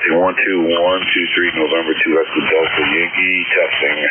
testing 12123 November 2S to Delta Yankee testing.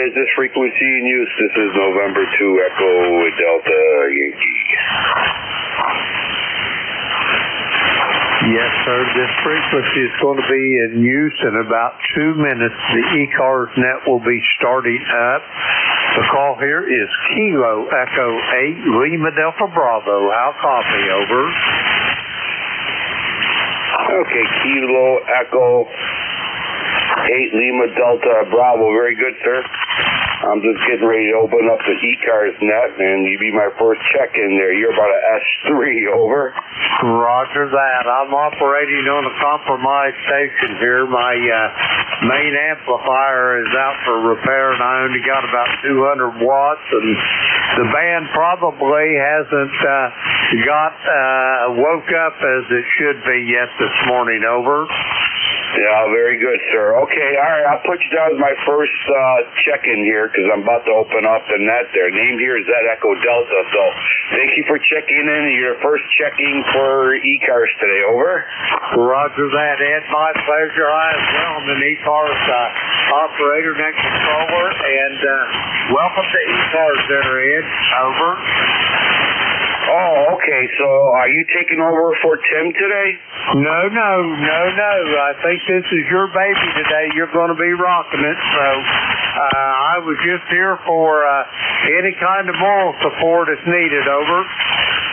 is this frequency in use? This is November 2 Echo Delta Yankee. Yes, sir. This frequency is going to be in use in about 2 minutes. The ECARS net will be starting up. The call here is Kilo Echo 8 Lima Delta Bravo. How copy? Over. Okay, Kilo Echo 8 Lima Delta Bravo. Very good, sir. I'm just getting ready to open up the ECARS net, and you be my first check-in there. You're about an S3, over. Roger that. I'm operating on a compromised station here. My main amplifier is out for repair, and I only got about 200 watts, and the band probably hasn't woke up as it should be yet this morning, over. Yeah, very good, sir. Okay, all right, I'll put you down as my first check-in here because I'm about to open up the net there. Name here is that Echo Delta, so thank you for checking in. Your first checking for ECARS today, over. Roger that, Ed. My pleasure. I as well am an ECARS operator, net controller, and welcome to ECARS there, Ed. Over. Oh, okay, so are you taking over for Tim today? No. I think this is your baby today. You're going to be rocking it. So I was just here for any kind of moral support if needed, over.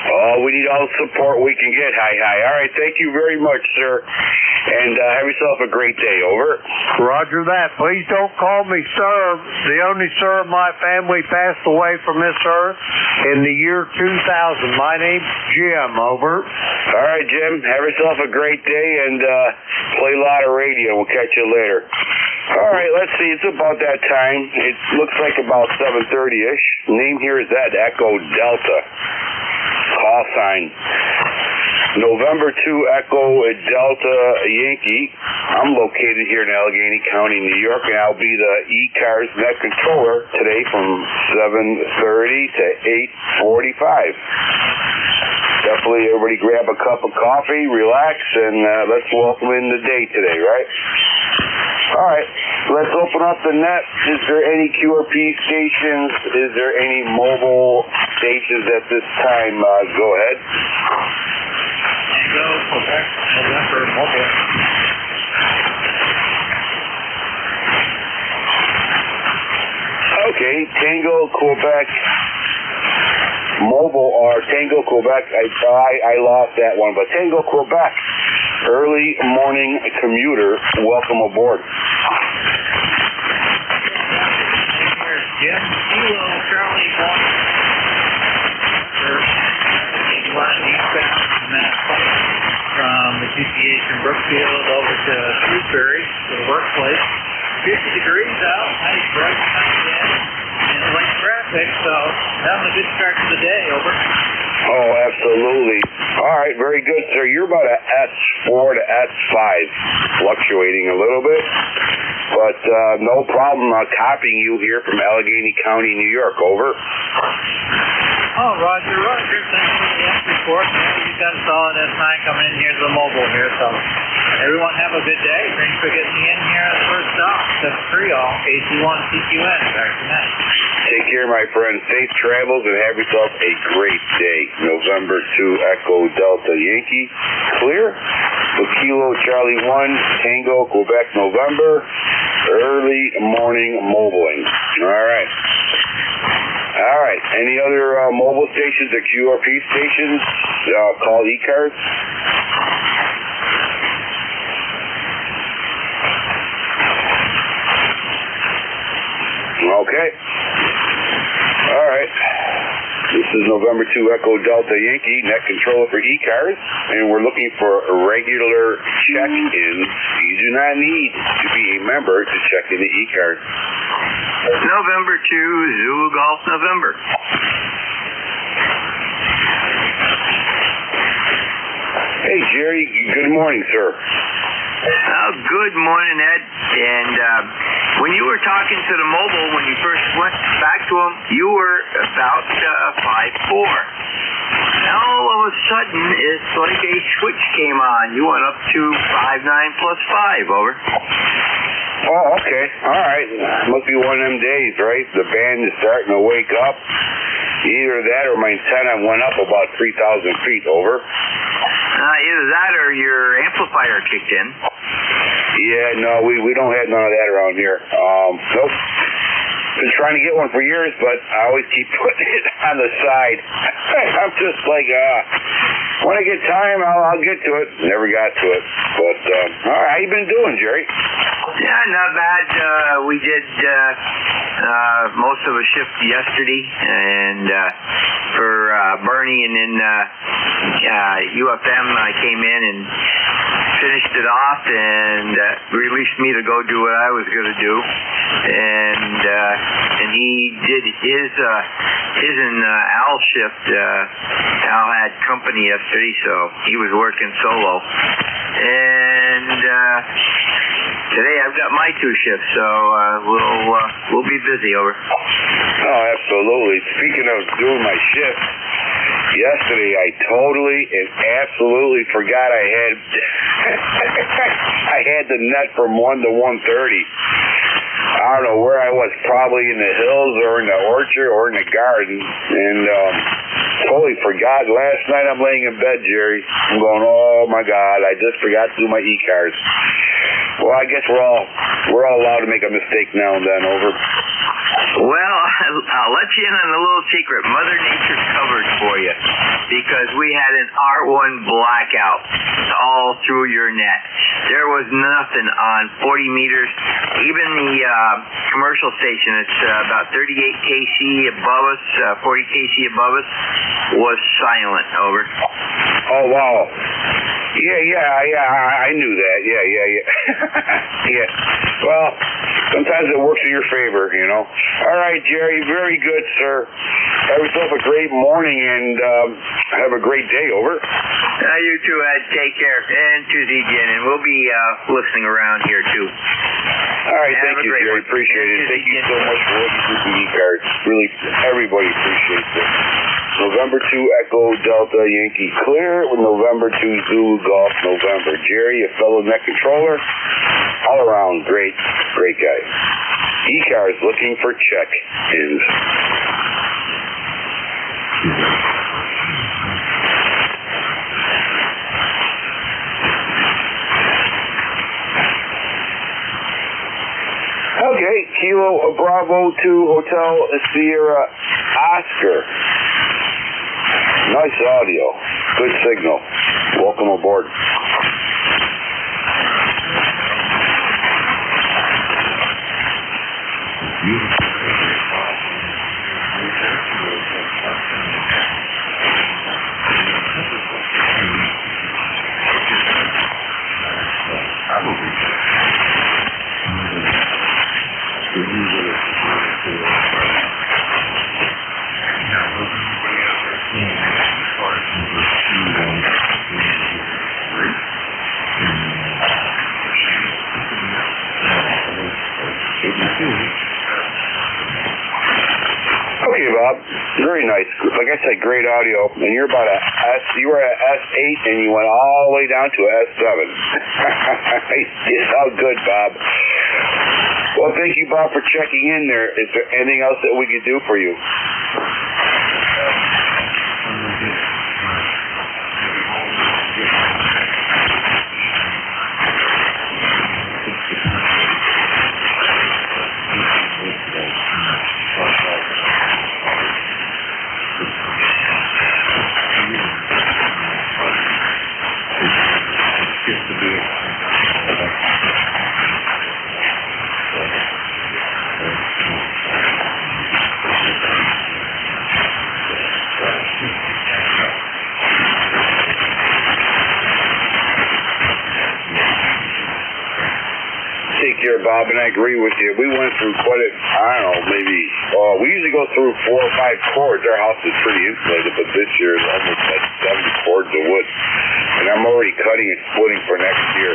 Oh, we need all the support we can get. Hi. All right, thank you very much, sir. And have yourself a great day, over. Roger that. Please don't call me sir. The only sir of my family passed away from this earth in the year 2000. My name's Jim, over. All right, Jim. Have yourself a great day and play a lot of radio. We'll catch you later. All right, let's see. It's about that time. It looks like about 7:30-ish. Name here is that Echo Delta. Call sign November 2 Echo Delta Yankee. I'm located here in Allegheny County, New York, and I'll be the ECARS net controller today from 7:30 to 8:45. Definitely everybody grab a cup of coffee, relax, and let's welcome in the day today, right? All right, let's open up the net. Is there any QRP stations? Is there any mobile stations at this time? Go ahead. Tango, Quebec, November, mobile. Okay, Tango, Quebec, mobile, or Tango, Quebec. I lost that one, but Tango, Quebec, early morning commuter, welcome aboard. Here's Jim, Kilo, Charlie, 1. Eastbound from the GCH in Brookfield over to Shrewsbury to the workplace. 50 degrees out, nice bright sunny day, and light traffic, so having a good start to the day, over. Oh, absolutely. All right, very good, sir. You're about a S4 to S5, fluctuating a little bit, but no problem copying you here from Allegheny County, New York, over. Oh, Roger. Thanks for the S report. You've got a solid S9 coming in here to the mobile here, so everyone have a good day. Thanks for getting me in here at the first stop. That's free all. AC1 CQN. Back to that. Take care, my friend. Safe travels and have yourself a great day. November 2 Echo Delta Yankee. Clear? So Kilo Charlie 1, Tango, Quebec, November. Early morning mobiling. All right. Any other mobile stations or QRP stations called ECARS? Okay. All right. This is November 2 Echo Delta Yankee, net controller for ECARS, and we're looking for regular check-ins. You do not need to be a member to check into ECARS. November 2 Zulu Golf November. Hey, Jerry. Good morning, sir. Good morning, Ed. And when you were talking to the mobile, when you first went back to him, you were about 5'4". Now all of a sudden, it's like a switch came on. You went up to 5'9" plus 5, over. Oh, okay. All right. Must be one of them days, right? The band is starting to wake up. Either that or my antenna went up about 3,000 feet. Over. Either that or your amplifier kicked in. Yeah, no, we don't have none of that around here. Nope. Been trying to get one for years, but I always keep putting it on the side. I'm just like, when I get time, I'll get to it. Never got to it. But, all right, how you been doing, Jerry? Yeah, not bad. We did most of a shift yesterday, and for Bernie, and then UFM came in and finished it off and released me to go do what I was going to do, and he did his and Al's shift. Al had company yesterday, so he was working solo, and today I've got my 2 shifts, so we'll be busy. Over. Oh, absolutely. Speaking of doing my shift, yesterday I totally and absolutely forgot I had I had the net from 1 to 1:30. I don't know where I was, probably in the hills or in the orchard or in the garden, and totally forgot. Last night I'm laying in bed, Jerry. I'm going, oh my God, I just forgot to do my ECARS. Well, I guess we're all allowed to make a mistake now and then. Over. Well, I'll let you in on a little secret. Mother Nature covered for you, because we had an R1 blackout all through your net. There was nothing on 40 meters. Even the commercial station, it's about 38 kc above us, 40 kc above us, was silent. Over. Oh, wow. Yeah, I knew that. Yeah. Yeah. Well, sometimes it works in your favor, you know. All right, Jerry, very good, sir. Have yourself a great morning, and have a great day. Over. You too, Ed. Take care. And Tuesday again, and we'll be listening around here, too. All right, thank you, Jerry. Appreciate it. Thank you so much for what you do for ECARS. Really, everybody appreciates it. November 2 Echo Delta Yankee clear with November 2 Zulu Golf November. Jerry, a fellow net controller, all around great guy. ECARS looking for check-ins. Okay, Kilo Bravo 2 Hotel Sierra Oscar. Nice audio. Good signal. Welcome aboard. Okay, Bob. Very nice. Like I said, great audio. And you're about you were at S8 and you went all the way down to S7. It's all good, Bob. Well, thank you, Bob, for checking in there. Is there anything else that we could do for you? Bob, and I agree with you. We went through quite a, I don't know, maybe, we usually go through 4 or 5 cords. Our house is pretty insulated, but this year is almost like 70 cords of wood. And I'm already cutting and splitting for next year.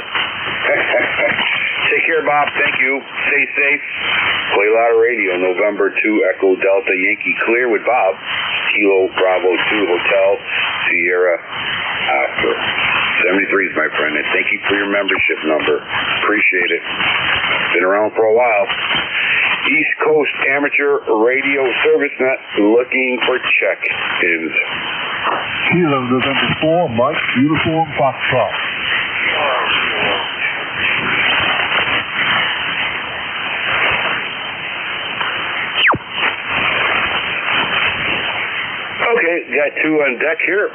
Take care, Bob. Thank you. Stay safe. Play Louder Radio, November 2 Echo Delta Yankee clear with Bob. Kilo Bravo 2 Hotel Sierra Oscar. 73s, my friend, and thank you for your membership number. Appreciate it. Been around for a while. East Coast Amateur Radio Service Net looking for check-ins. Kilo November 4, Mike, Uniform Foxtrot. Okay, got two on deck here.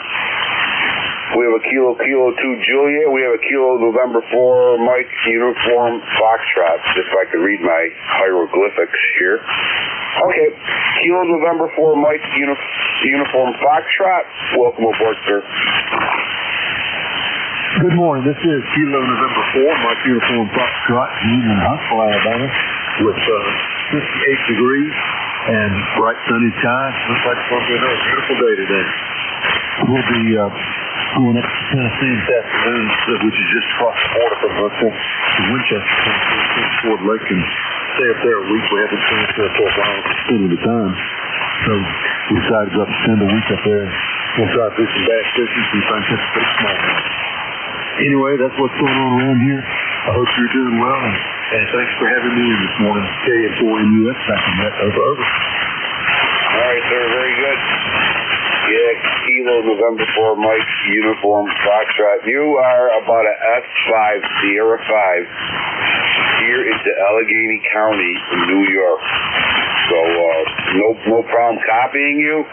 We have a Kilo 2 Julia. We have a Kilo November 4 Mike Uniform Foxtrot. If I could read my hieroglyphics here. Okay, Kilo November 4 Mike Uniform Foxtrot. Welcome aboard, sir. Good morning. This is Kilo November 4 Mike Uniform Foxtrot in Huntsville, Alabama, with 58 degrees and bright sunny skies. Looks like it's going to be another beautiful day today. We'll be going up to Tennessee this afternoon, which is just across the border from Huntsville to Winchester, Tennessee, Ford Lake, and stay up there a week. We haven't seen it for a while at a time. So we decided to go up and spend a week up there. We'll try to do some bass fishing, see if I can catch a big smallmouth. Anyway, that's what's going on around here. I hope you're doing well, and thanks for having me in this morning. KN4NUS, back in that. Over. All right, sir, very good. Yeah, Kilo November 4 Mike Uniform Foxtrot. You are about a F5 Sierra 5 here into Allegheny County, New York. So no problem copying you.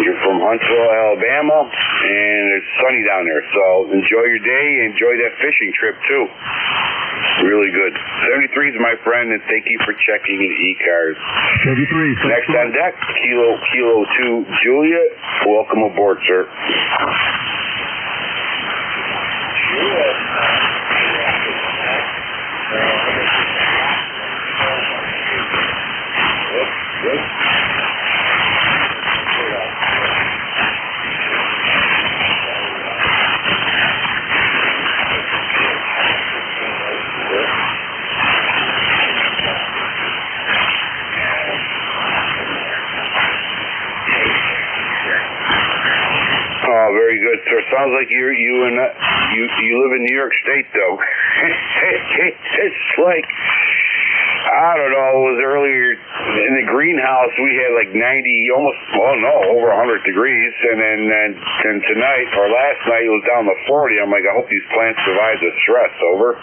You're from Huntsville, Alabama, and it's sunny down there. So enjoy your day. Enjoy that fishing trip too. Really good. 73s, my friend, and thank you for checking in ECARS. 73. Next on deck, Kilo 2 Julia. Welcome aboard, sir. Oh, very good, sir. Sounds like you live in New York State, though. It's like, I don't know, it was earlier in the greenhouse we had like 90, over 100 degrees, and then tonight, or last night, it was down to 40. I'm like, I hope these plants survive the stress. Over.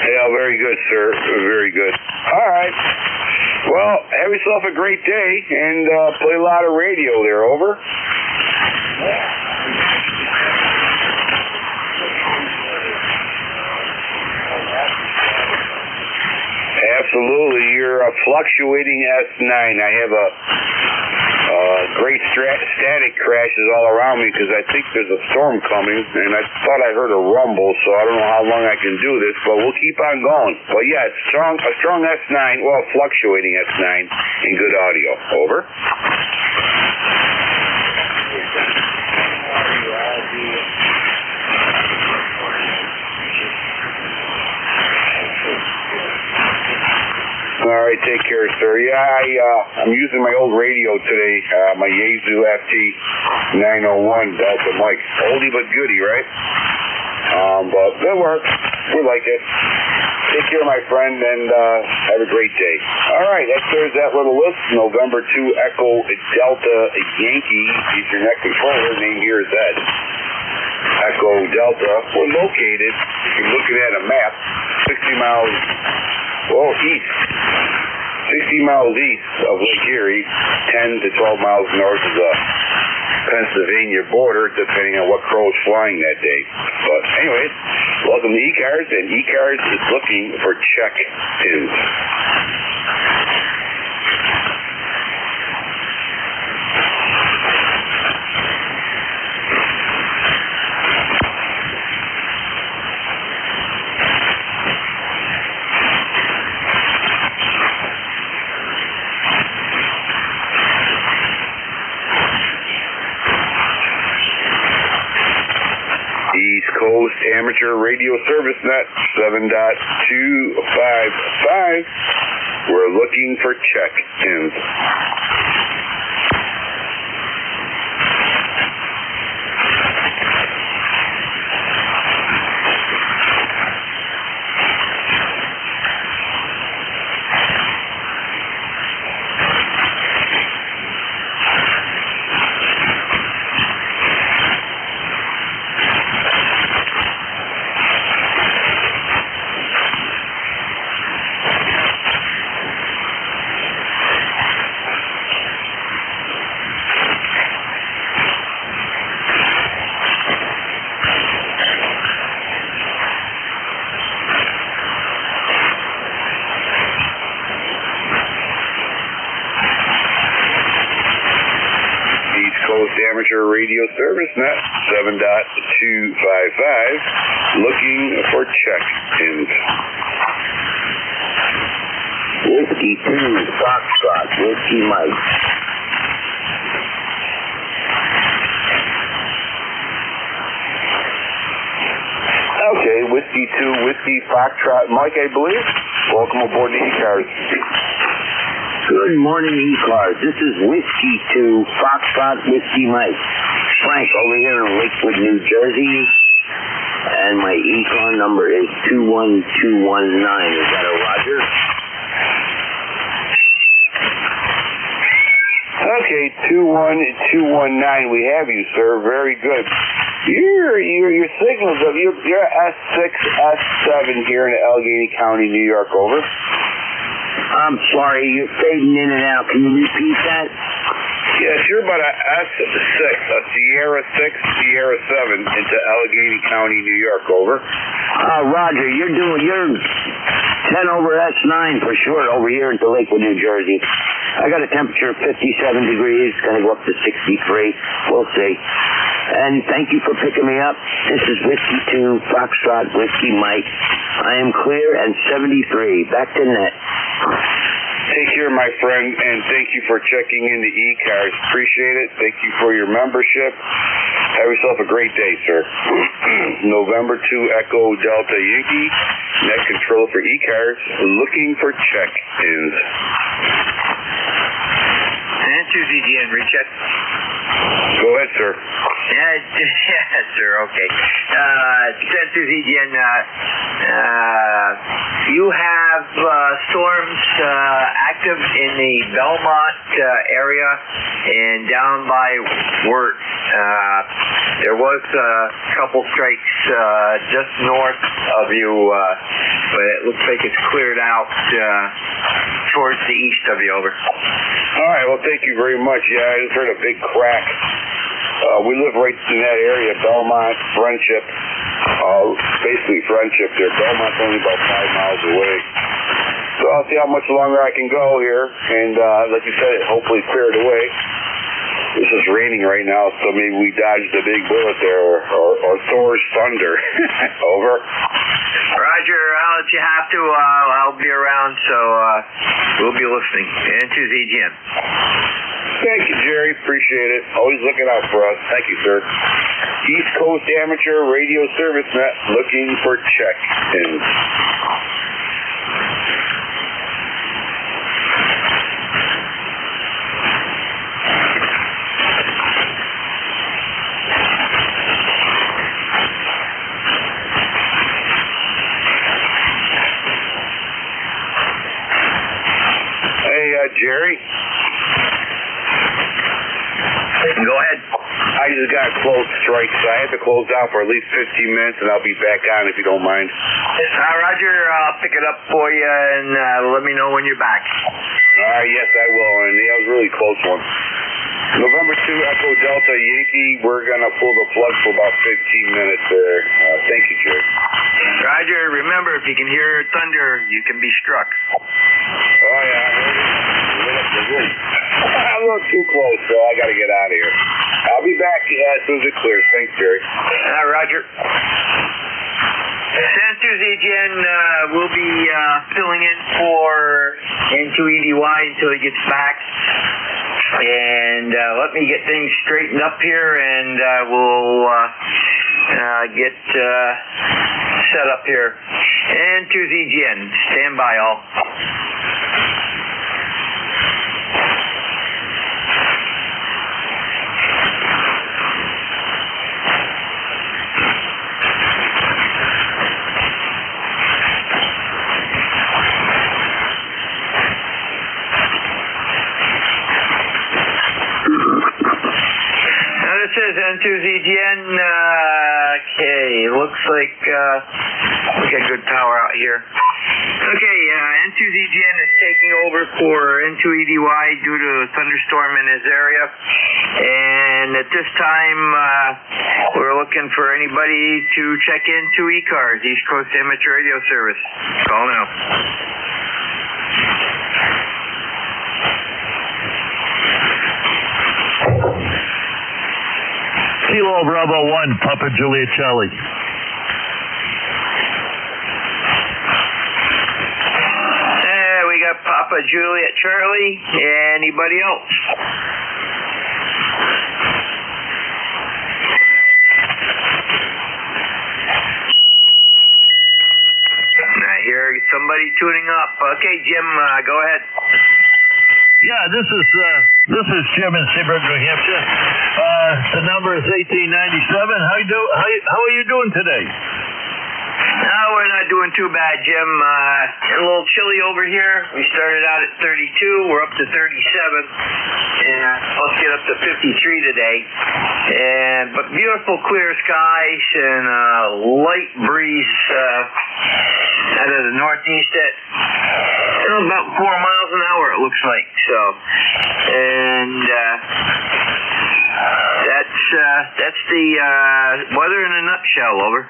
Yeah, very good, sir. Very good. All right. Well, have yourself a great day, and play a lot of radio there. Over. Absolutely. You're a fluctuating S9. I have a great static crashes all around me because I think there's a storm coming, and I thought I heard a rumble, so I don't know how long I can do this, but we'll keep on going. But yeah, it's a strong S9, well, fluctuating S9 in good audio. Over. All right, take care, sir. Yeah, I'm using my old radio today, my Yaesu FT901 Delta mic. Oldie but goodie, right? But it works. We like it. Take care, my friend, and have a great day. All right, there's that little list. November 2 Echo Delta Yankee is your next controller. Name here is Ed. Echo Delta. We're located, if you're looking at a map, 60 miles east. 60 miles east of Lake Erie, 10 to 12 miles north of the Pennsylvania border, depending on what crow is flying that day. But anyways, welcome to ECARS, and ECARS is looking for check-ins. Radio Service Net 7.255. We're looking for check-ins. Amateur Radio Service Net 7.255, looking for check-ins. Whiskey 2, Foxtrot, Whiskey Mike. Okay, Whiskey 2, Whiskey Foxtrot, Mike, I believe. Welcome aboard the ECARS. Good morning, ECARS. This is Whiskey 2, Foxtrot, Whiskey Mike. Frank over here in Lakewood, New Jersey. And my ECAR number is 21219. Is that a Roger? Okay, 21219. We have you, sir. Very good. Your signals of you're S6, S7 here in Allegheny County, New York. Over. I'm sorry, you're fading in and out. Can you repeat that? Yes, you're about a S6, a Sierra 6, Sierra 7 into Allegheny County, New York. Over. Roger, you're 10 over S9 for sure over here into Lakewood, New Jersey. I got a temperature of 57 degrees, going to go up to 63. We'll see. And thank you for picking me up. This is Whiskey 2, Foxtrot, Whiskey Mike. I am clear and 73. Back to net. Take care, my friend, and thank you for checking in the ECARS. Appreciate it. Thank you for your membership. Have yourself a great day, sir. November 2 Echo Delta Yankee, net control for ECARS, looking for check-ins. And 2ZGN, recheck. Go ahead, sir. Yeah, sir, okay. 2ZGN, you have storms active in the Belmont area and down by Wirt. There was a couple strikes just north of you, but it looks like it's cleared out towards the east of you. Over. All right, well, thank you very much. Yeah, I just heard a big crack. We live right in that area, Belmont, Friendship. Basically Friendship there. Belmont's only about 5 miles away. So I'll see how much longer I can go here. And like you said, hopefully clear it away. This is raining right now, so maybe we dodged a big bullet there, or Thor's thunder. Over. Roger, I'll let you have to. I'll be around, so we'll be listening. And 2ZGN. Thank you, Jerry. Appreciate it. Always looking out for us. Thank you, sir. East Coast Amateur Radio Service Net, looking for check-ins. Jerry? Go ahead. I just got a close strike, so I have to close out for at least 15 minutes, and I'll be back on if you don't mind. Roger, I'll pick it up for you, and let me know when you're back. Yes, I will, and that was a really close one. November 2 Echo Delta Yankee, we're going to pull the plug for about 15 minutes there. Thank you, Jerry. Roger, remember, if you can hear thunder, you can be struck. Oh, yeah, I heard it. I'm a little too close, so I got to get out of here. I'll be back as soon as it clears. Thanks, Jerry. Roger. San2ZGN will be filling in for N2EDY until he gets back. And let me get things straightened up here, and we'll get setup here. N2ZGN, stand by all. This is N2ZGN. Okay, looks like we got good power out here. Okay, N2ZGN is taking over for N2EDY due to a thunderstorm in his area. And at this time, we're looking for anybody to check into ECARS, East Coast Amateur Radio Service. Call now. Kilo Bravo 1, Papa Juliet Charlie. We got Papa Juliet Charlie. Anybody else? I hear somebody tuning up. Okay, Jim, go ahead. Yeah, this is Jim in Seabrook, New Hampshire. The number is 1897. How are you doing today? No, we're not doing too bad, Jim. A little chilly over here. We started out at 32. We're up to 37. And let's get up to 53 today. But beautiful clear skies and a light breeze out of the northeast at about 4 miles an hour, it looks like. So, and that's the weather in a nutshell. Over.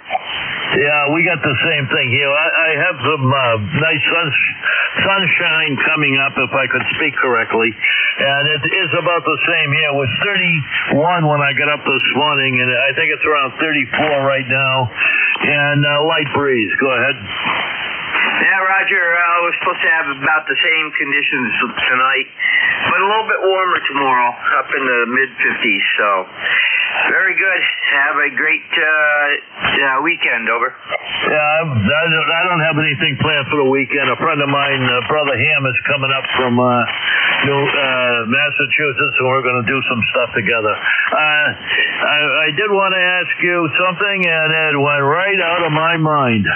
Yeah, we got the same thing here. I have some nice sunshine coming up, if I could speak correctly. And it is about the same here. It was 31 when I got up this morning, and I think it's around 34 right now. And light breeze. Go ahead. Yeah, Roger, we're supposed to have about the same conditions tonight, but a little bit warmer tomorrow, up in the mid-50s, so very good. Have a great weekend, over. Yeah, I don't have anything planned for the weekend. A friend of mine, Brother Ham, is coming up from Massachusetts, and we're going to do some stuff together. I did want to ask you something, and it went right out of my mind.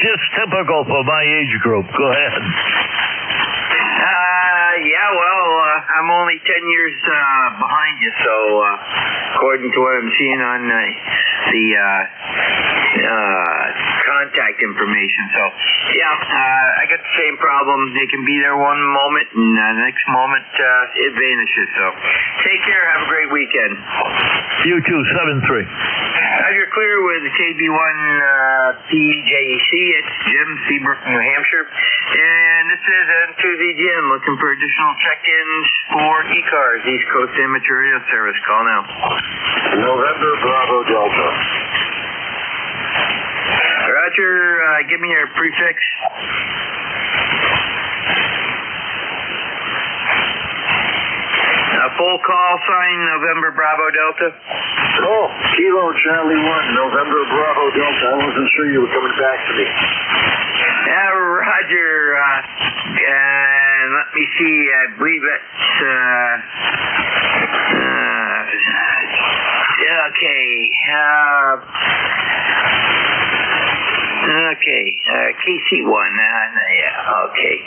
Just typical for my age group. Go ahead. Yeah, well, I'm only 10 years behind you, so according to what I'm seeing on the contact information. So, yeah, I got the same problem. They can be there one moment, and the next moment it vanishes. So, take care. Have a great weekend. You too, 7-3. You're clear with KB1 PJC. It's Jim, Seabrook, New Hampshire. And this is N2ZGN looking for additional check-ins for ECARS, East Coast Amateur Radio Service. Call now. November Bravo Delta. Roger, give me your prefix. Full call sign, November Bravo Delta. Oh, Kilo Charlie 1, November Bravo Delta. I wasn't sure you were coming back to me. Yeah, Roger. And let me see, I believe it's, okay. Okay, KC1, yeah, okay.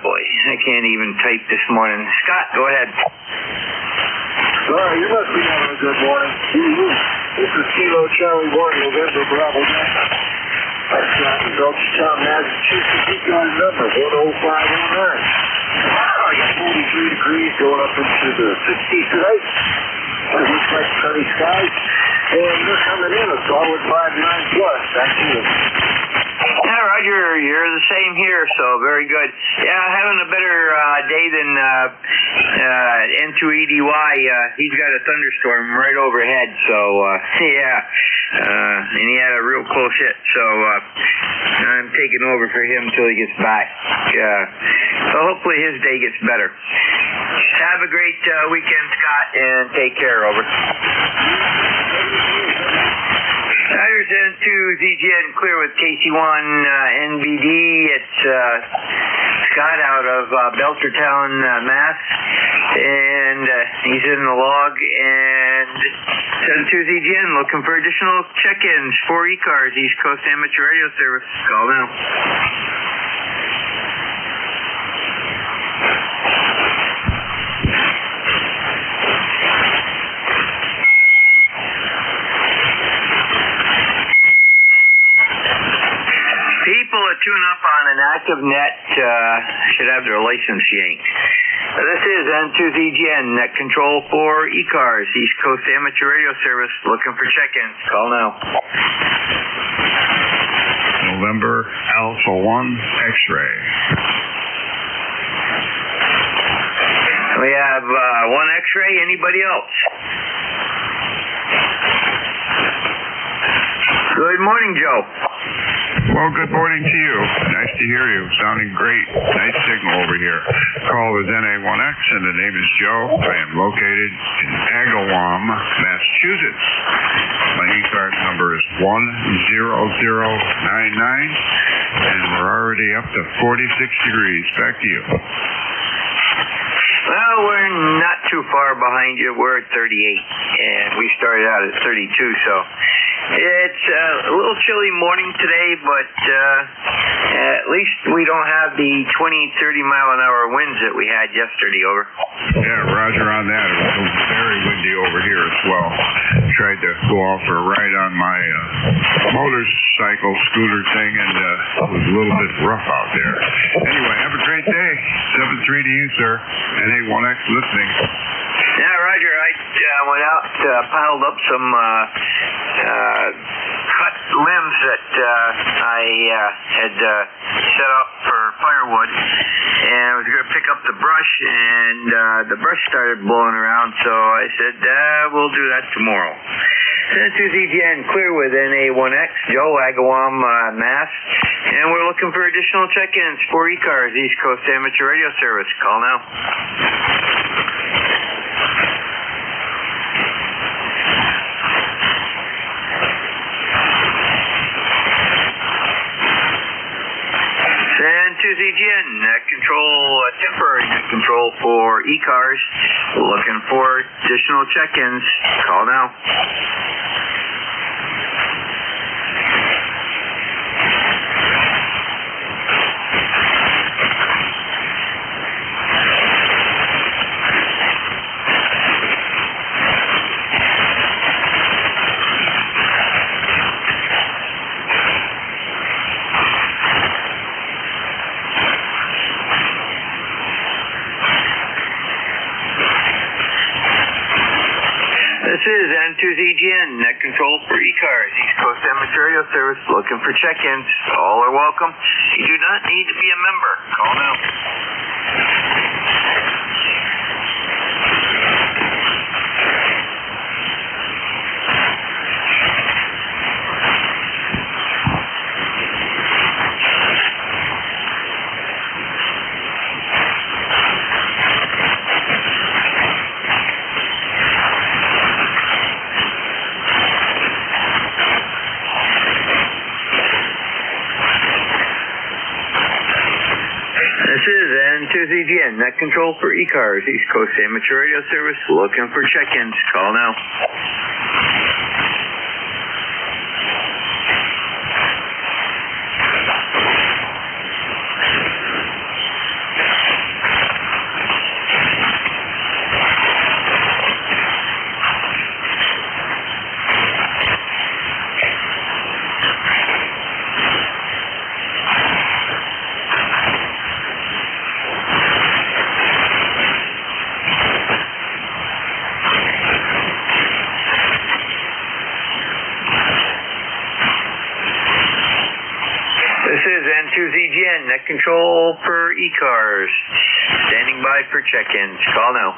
Boy, I can't even type this morning. Scott, go ahead. Well, you must be having a good morning. This is Kilo Charlie 1, November Bravo Delta. That's Scott in Belchertown, Massachusetts. He's got a number, 10509. I got 43 degrees going up into the 60s today. It looks like sunny skies. And you're coming in a solid 5.9 plus. Back to you. Yeah, Roger, you're the same here, so very good. Yeah, having a better day than N2EDY. He's got a thunderstorm right overhead, so yeah. And he had a real close hit, so I'm taking over for him until he gets back. So hopefully his day gets better. Have a great weekend, Scott, and take care, over. There's N2ZGN clear with KC1 NBD. It's Scott out of Belchertown, Mass. And he's in the log. And N2ZGN looking for additional check-ins for ECARS, East Coast Amateur Radio Service. Call now. People that tune up on an active net should have their license yanked. This is N2ZGN, net control for ECARS, East Coast Amateur Radio Service, looking for check-ins. Call now. November Alpha 1 X-ray. We have one X-ray. Anybody else? Good morning, Joe. Well, good morning to you. Nice to hear you. Sounding great. Nice signal over here. Call is NA1X, and the name is Joe. I am located in Agawam, Massachusetts. My ECARS number is 10099, and we're already up to 46 degrees. Back to you. Well, we're not too far behind you. We're at 38, and we started out at 32, so it's a little chilly morning today, but at least we don't have the 20, 30-mile-an-hour winds that we had yesterday, over. Yeah, roger on that. It was very windy over here as well. Tried to go off for a ride on my motorcycle scooter thing, and it was a little bit rough out there. Anyway, have a great day. 7-3 to you, sir. NA1X listening. Yeah, Roger. I went out, piled up some cut limbs that I had set up for firewood, and I was going to pick up the brush, and the brush started blowing around, so I said, we'll do that tomorrow. N2ZGN clear with NA1X, Joe, Agawam, Mass, and we're looking for additional check-ins for ECARS, East Coast Amateur Radio Service. Call now. N2ZGN, net control, temporary net control for ECARS. Looking for additional check-ins. Call now. This is N2ZGN, net control for ECARS, East Coast Amateur Radio Service, looking for check-ins. All are welcome. You do not need to be a member. Call now. This is N2ZGN, net control for ECARS, East Coast Amateur Radio Service, looking for check-ins. Call now. This is N2ZGN, net control for ECARS. Standing by for check-ins. Call now.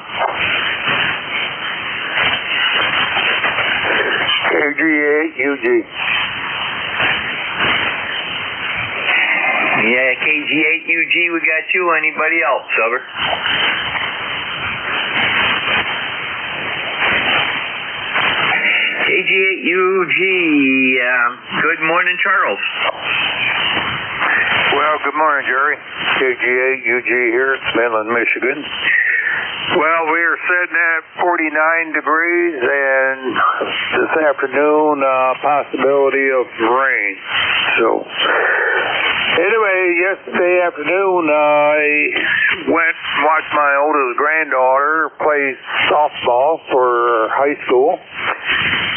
KG8UG. Yeah, KG8UG, we got you. Anybody else? Over. KG8UG. Good morning, Charles. Well, good morning, Jerry. KG8UG here, Midland, Michigan. Well, we are sitting at 49 degrees, and this afternoon, possibility of rain. So, anyway, yesterday afternoon, I went and watched my oldest granddaughter play softball for high school.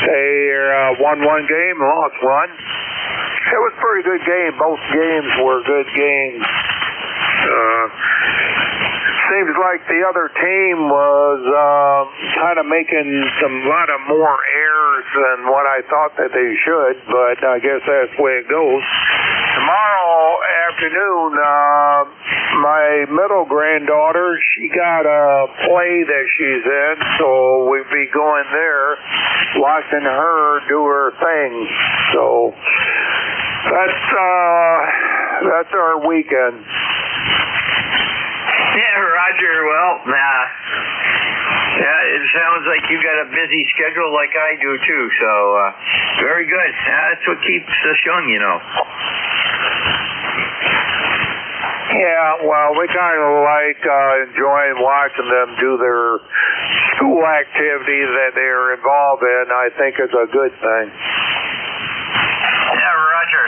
They won one game, lost one. It was a pretty good game. Both games were good games. Seems like the other team was kind of making a lot of more errors than what I thought that they should, but I guess that's the way it goes. Tomorrow afternoon, my middle granddaughter, she got a play that she's in, so we'll be going there, watching her do her thing. So that's our weekend. Yeah, Roger. Well, it sounds like you got a busy schedule like I do too. So very good. That's what keeps us young, you know. Yeah, well, we kind of like enjoying watching them do their school activity that they are involved in. I think it's a good thing. Yeah, Roger.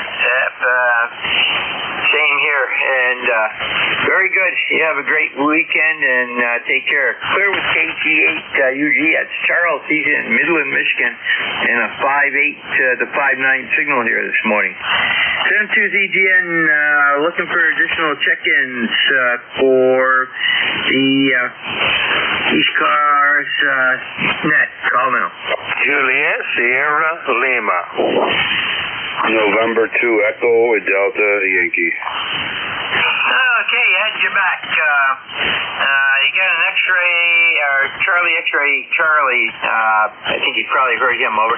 Same here, and very good. You have a great weekend, and take care. Clear with KG8UG. That's Charles. He's in Midland, Michigan, and a 5.8 to 5.9 signal here this morning. 72ZGN looking for additional check-ins for the ECARS net. Call now. Juliet Sierra Lima. November 2 Echo Delta Yankee. Okay, Ed, you're back. You got an X-ray, or Charlie X-ray Charlie. I think you probably heard him, over.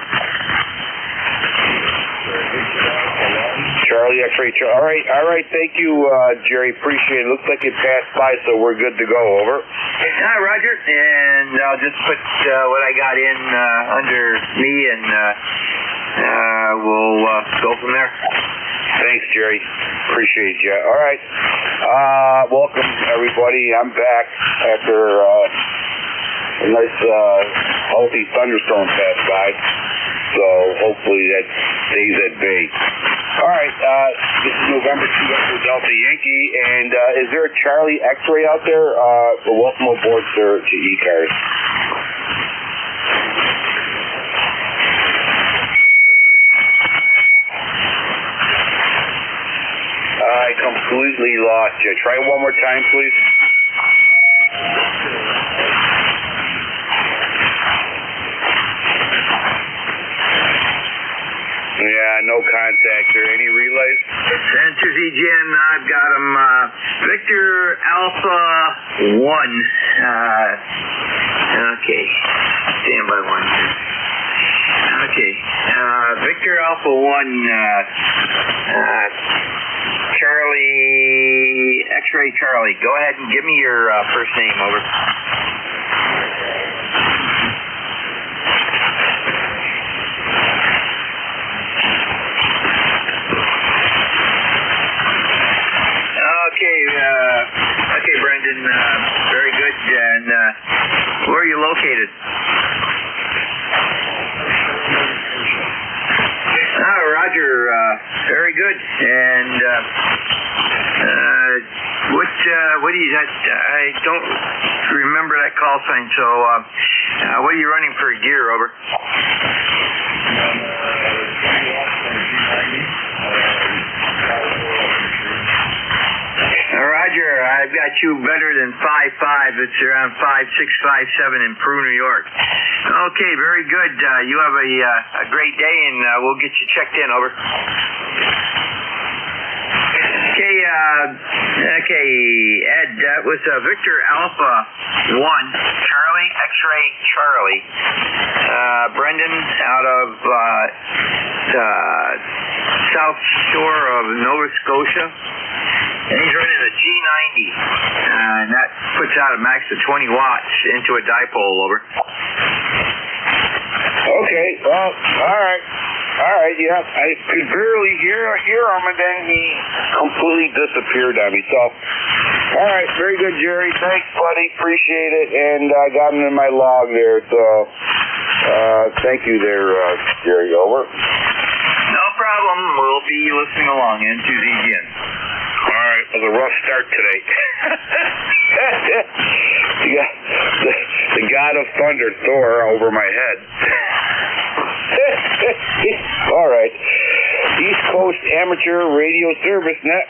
Charlie X-ray Charlie. All right, thank you, Jerry. Appreciate it. Looks like it passed by, so we're good to go, over. Roger, and I'll just put what I got in under me, and we'll go from there. Thanks, Jerry. Appreciate you. All right. Welcome, everybody. I'm back after a nice, healthy thunderstorm passed by. So hopefully that stays at bay. All right. This is November 2 Echo Delta Yankee. And is there a Charlie X-ray out there? Welcome aboard, sir, to ECARS. I completely lost you. Try one more time, please. Yeah, no contact there. Any relays? Center ZGN, I've got him. Victor Alpha 1. Okay. Stand by 1. Okay. Victor Alpha 1. Charlie, X-ray Charlie. Go ahead and give me your first name, over. Okay, Brendan. Very good. And where are you located? Roger. Very good. And what do you? I don't remember that call sign. So, what are you running for gear, over? Roger, I've got you better than 5.5. It's around 5.6, 5.7 in Peru, New York. Okay, very good. You have a great day, and we'll get you checked in, over. Okay, Ed, that was Victor Alpha 1, Charlie, X-ray Charlie. Brendan out of South Shore of Nova Scotia. And he's running a G90, and that puts out a max of 20 watts into a dipole, over. Okay, well, all right. All right, yeah, I could barely hear him, and then he completely disappeared on me. So, all right, very good, Jerry. Thanks, buddy. Appreciate it. And I got him in my log there. So, thank you there, Jerry. Over. No problem. We'll be listening along into the end. All right, it was a rough start today. Yeah, the god of thunder, Thor, over my head. All right. East Coast Amateur Radio Service Net.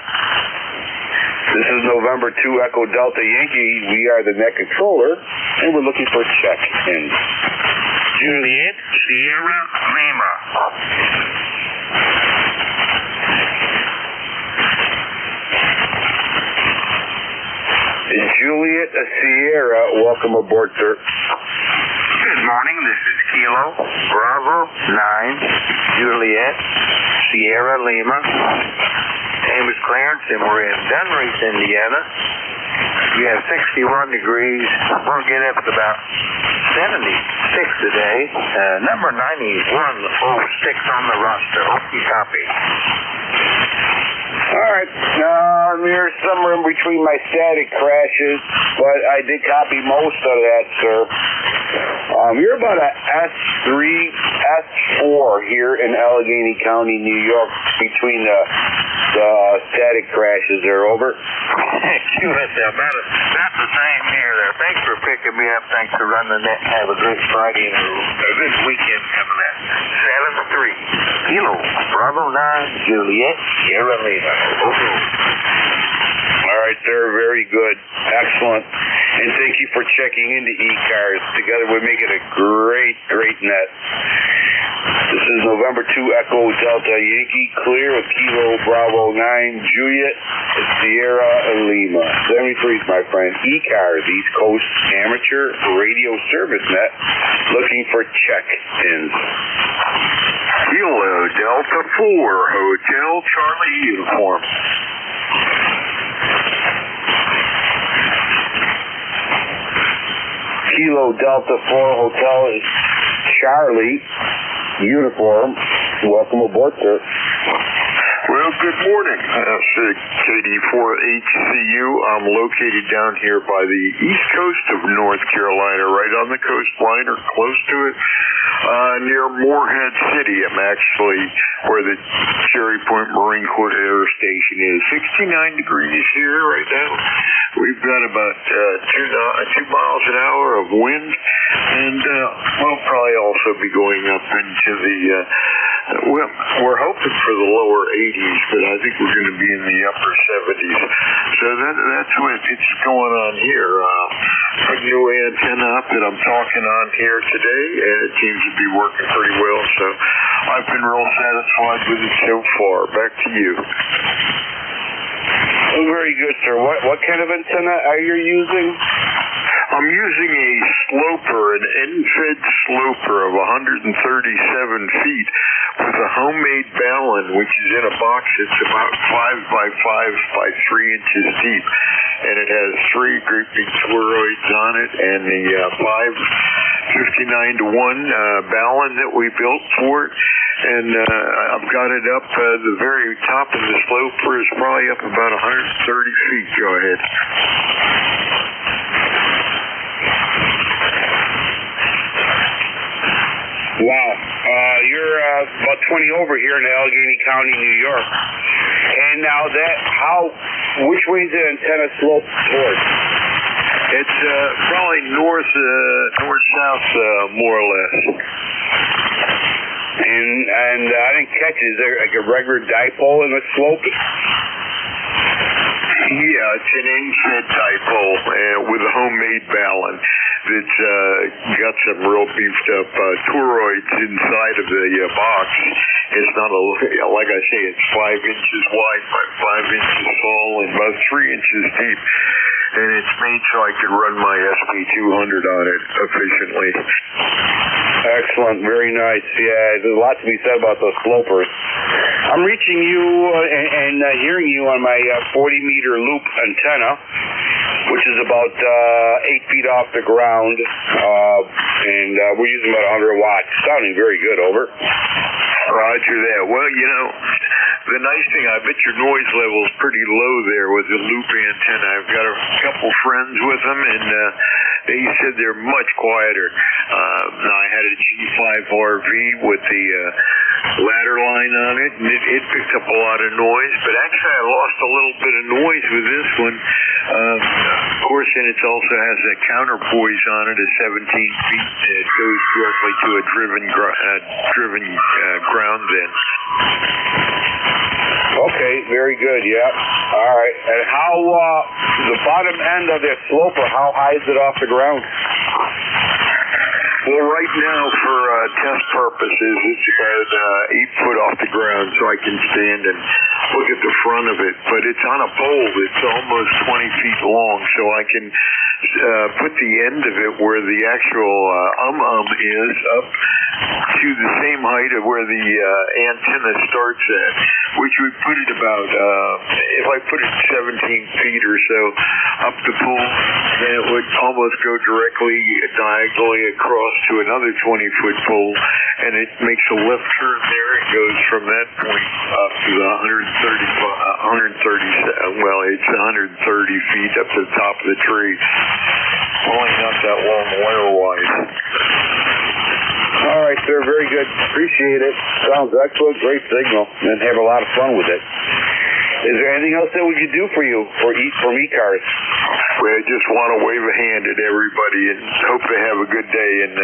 This is November 2 Echo Delta Yankee. We are the net controller, and we're looking for check-in. Juliet Sierra Lima. Juliet Sierra, welcome aboard, sir. Good morning, this is Kilo Bravo 9 Juliet Sierra Lima. Name is Clarence and we're in Dunreath, Indiana. We have 61 degrees. We'll get up to about 76 today. Number 9106 on the roster. Hope you copy. All right. I'm here somewhere in between my static crashes, but I did copy most of that, sir. You're about a S3, S4 here in Allegheny County, New York, between the static crashes there. Over. That's the same here there. Thanks for picking me up. Thanks for running the net. Have a great Friday and a good weekend coming up. 7-3. Kilo Bravo 9 Juliet Sierra Lima. All right, sir. Very good. Excellent. And thank you for checking into ECARS. Together we make it a great net. This is November 2 Echo Delta Yankee, clear with Kilo Bravo 9 Juliet Sierra Lima. 73 is my friend. ECARS, East Coast Amateur Radio Service Net, looking for check-ins. Kilo Delta 4 Hotel Charlie uniform. Kilo Delta 4 Hotel Charlie uniform. Welcome aboard, sir. Well, good morning. KD4HCU. I'm located down here by the east coast of North Carolina, right on the coastline or close to it, near Morehead City. I'm actually where the Cherry Point Marine Corps Air Station is. 69 degrees here right now. We've got about 2 miles an hour of wind, and we'll probably also be going up into the we're hoping for the lower 80s, but I think we're going to be in the upper 70s. So that's what it's going on here. Put new antenna up that I'm talking on here today, and it seems to be working pretty well. So I've been real satisfied with it so far. Back to you. Oh, very good, sir. What kind of antenna are you using? I'm using a sloper, an end-fed sloper of 137 feet with a homemade ballon, which is in a box. It's about 5 by 5 by 3 inches deep, and it has 3 great big toroids on it, and the 559-to-1 ballon that we built for it. And I've got it up, the very top of the sloper is probably up about 130 feet. Go ahead. Wow. You're about 20 over here in Allegheny County, New York. And now which way is the antenna slope towards? It's probably north-south, more or less. And I didn't catch it. Is there like a regular dipole in the slope? Yeah, it's an end-fed dipole with a homemade ballon that's got some real beefed-up toroids inside of the box. It's not like I say, it's 5 inches wide by 5 inches tall and about 3 inches deep. And it's made so I could run my SP200 on it efficiently. Excellent. Very nice. Yeah, there's a lot to be said about those slopers. I'm reaching you and hearing you on my 40-meter loop antenna. which is about 8 feet off the ground, and we're using about 100 watts. Sounding very good, over. Roger that. Well, you know, the nice thing, I bet your noise level is pretty low there with the loop antenna. I've got a couple friends with them, and they said they're much quieter. Now, I had a G5RV with the ladder line on it, and it picked up a lot of noise, but actually I lost a little bit of noise with this one. Of course, and it also has a counterpoise on it at 17 feet that goes directly to a driven ground then. Okay, very good, yeah. All right, and how, the bottom end of that sloper, how high is it off the ground? Well, right now, for test purposes, it's about 8 foot off the ground, so I can stand and look at the front of it. But it's on a pole that's almost 20 feet long, so I can put the end of it where the actual is up to the same height of where the antenna starts at, which would put it about, if I put it 17 feet or so up the pole, then it would almost go directly diagonally across to another 20-foot pole, and it makes a left turn there and goes from that point up to the 130 feet up to the top of the tree, pulling up that long wire-wise. All right, sir, very good. Appreciate it. Sounds excellent, great signal, and have a lot of fun with it. Is there anything else that we could do for you from ECARS? Well, I just want to wave a hand at everybody and hope they have a good day and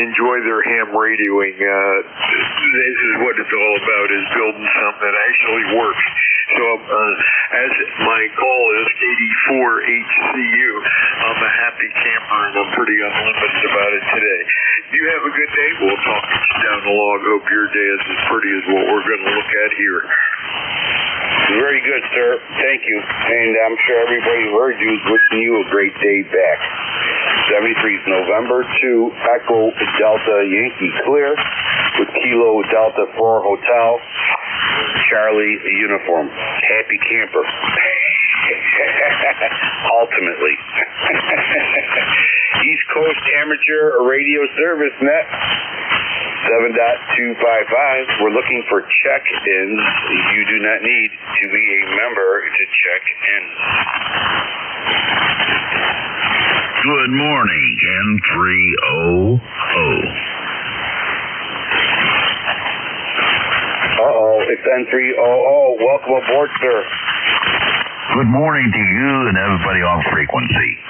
enjoy their ham radioing. This is what it's all about, is building something that actually works. So as my call is 84HCU, I'm a happy camper and I'm pretty unlimited about it today. You have a good day. We'll talk down the log. Hope your day is as pretty as what we're going to look at here. Very good, sir. Thank you. And I'm sure everybody who heard you is wishing you a great day back. 73 is November 2, Echo Delta Yankee Clear with Kilo Delta 4 Hotel, Charlie uniform. Happy camper. Ultimately. East Coast Amateur Radio Service Net 7.255. We're looking for check-ins. You do not need to be a member to check in. Good morning, N300. It's N300. Welcome aboard, sir. Good morning to you and everybody on frequency.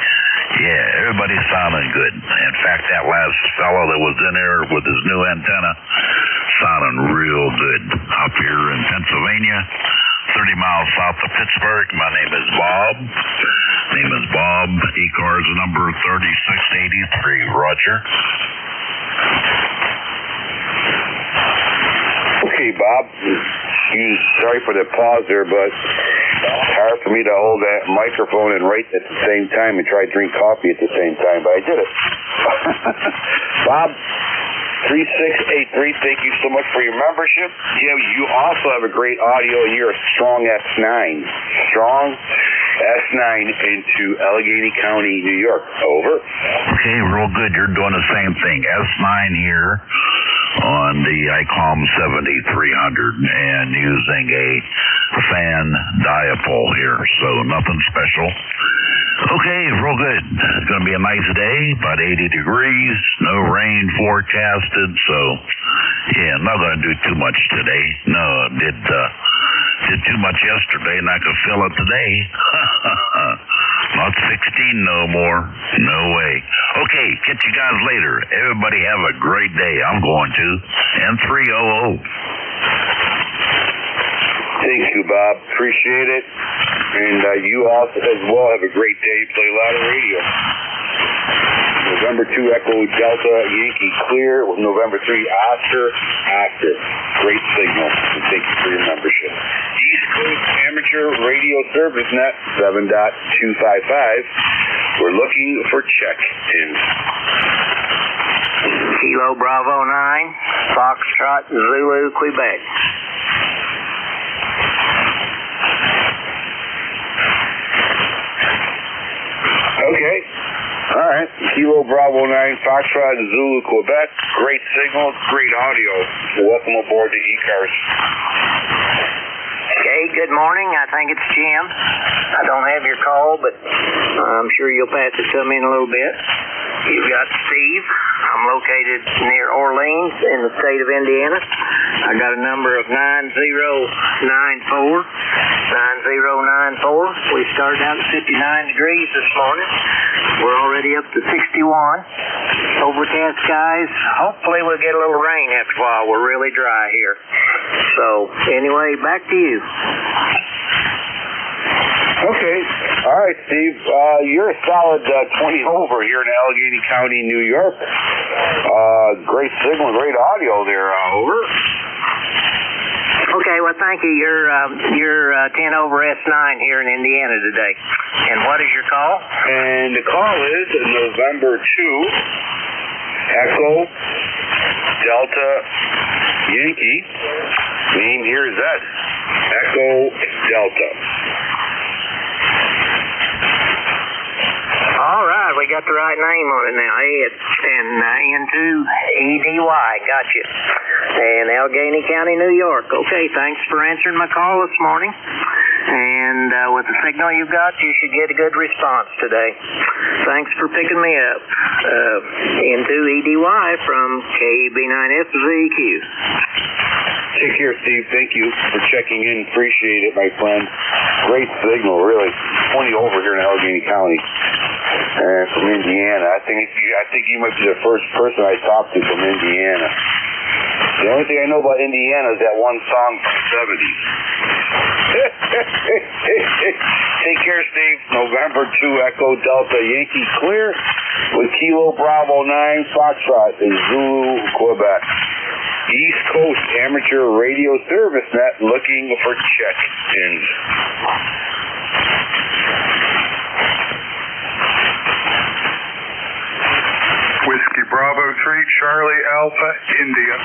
Yeah, everybody's sounding good. In fact, that last fellow that was in there with his new antenna sounding real good. Up here in Pennsylvania, 30 miles south of Pittsburgh. My name is Bob. ECARS number 3683. Roger. Okay, Bob. Sorry for the pause there, but it's hard for me to hold that microphone and write at the same time and try to drink coffee at the same time, but I did it. Bob, 3683, thank you so much for your membership. Yeah, you also have a great audio, and you're a strong S9. Strong S9 into Allegheny County, New York. Over. Okay, real good. You're doing the same thing. S9 here on the ICOM 7300 and using a fan dipole here, so nothing special. Okay, real good. It's going to be a nice day, about 80 degrees, no rain forecasted, so yeah, not going to do too much today. No, did too much yesterday, and I could feel it today. Not 16 no more. No way. Okay, catch you guys later. Everybody have a great day. I'm going to N300. Thank you, Bob. Appreciate it. And you also as well have a great day. Play a lot of radio. November 2 Echo Delta Yankee Clear with November 3 Oscar. Great signal. And thank you for your membership. East Coast Amateur Radio Service Net 7.255. We're looking for check-ins. Kilo Bravo 9, Foxtrot Zulu, Quebec. Kilo Bravo 9, Foxtrot, Zulu, Quebec. Great signal, great audio. Welcome aboard the ECARS. Okay, good morning. I think it's Jim. I don't have your call, but I'm sure you'll pass it to me in a little bit. You've got Steve. I'm located near Orleans in the state of Indiana. I got a number of 9094. 9094. We started out at 59 degrees this morning. We're already up to 61. Overcast skies. Hopefully we'll get a little rain after a while. We're really dry here. So, anyway, back to you. Okay. All right, Steve. You're a solid 20 over here in Allegheny County, New York. Great signal, great audio there. Over. Okay, well, thank you. You're 10 over S9 here in Indiana today. And what is your call? And the call is November 2, Echo, Delta, Yankee. Name here is Ed. Echo, Delta. All right, we got the right name on it now. N2EDY. Gotcha. And Allegheny County, New York. Okay, thanks for answering my call this morning. And with the signal you got, you should get a good response today. Thanks for picking me up. N2EDY from KB9FZQ. Take care, Steve. Thank you for checking in. Appreciate it, my friend. Great signal, really. 20 over here in Allegheny County. And from Indiana. I think you might be the first person I talked to from Indiana. The only thing I know about Indiana is that one song from the 70s. Take care, Steve. November 2, Echo Delta Yankee clear with Kilo Bravo 9 Foxtrot in Zulu, Quebec. East Coast Amateur Radio Service Net looking for check-ins. Whiskey Bravo 3, Charlie Alpha, India.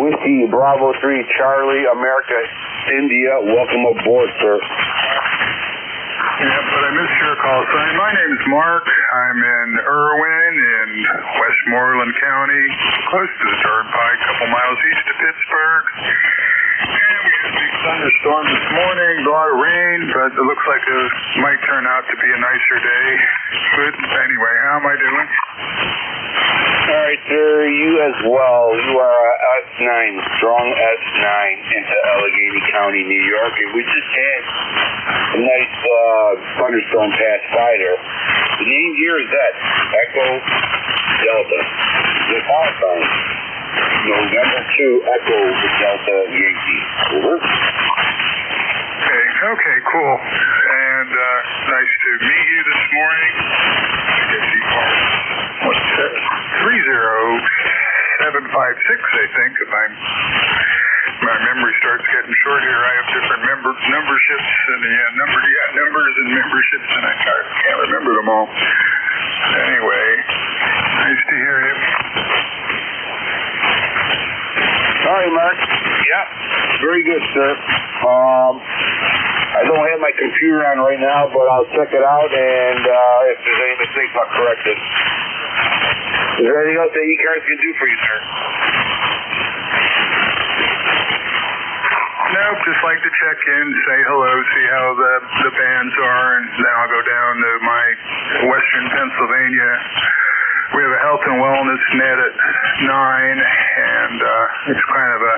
Whiskey Bravo 3, Charlie, America, India. Welcome aboard, sir. Yeah, but I missed your call sign. My name's Mark. I'm in Irwin in Westmoreland County, close to the Turnpike, a couple miles east of Pittsburgh. And we had a big thunderstorm this morning, a lot of rain, but it looks like it might turn out to be a nicer day. Good. Anyway, how am I doing? All right, sir, you as well. You are S9, strong S9 into Allegheny County, New York, and we just had a nice thunderstorm pass by there. The name here is that Echo Delta. The call sign, November 2, Echo Delta Yankee. Over. Okay, cool. And nice to meet you this morning. I guess you are, what's that? 30756, I think, if my memory starts getting short here. I have different memberships and numbers and memberships, and I can't remember them all. Anyway, nice to hear you. All right, Mark. Yeah, very good, sir. I don't have my computer on right now, but I'll check it out, and if there's any mistakes, I'll correct it. Is there anything else that ECARS can do for you, sir? Nope, just like to check in, say hello, see how the bands are, and then I'll go down to my western Pennsylvania. We have a health and wellness net at 9, and it's kind of a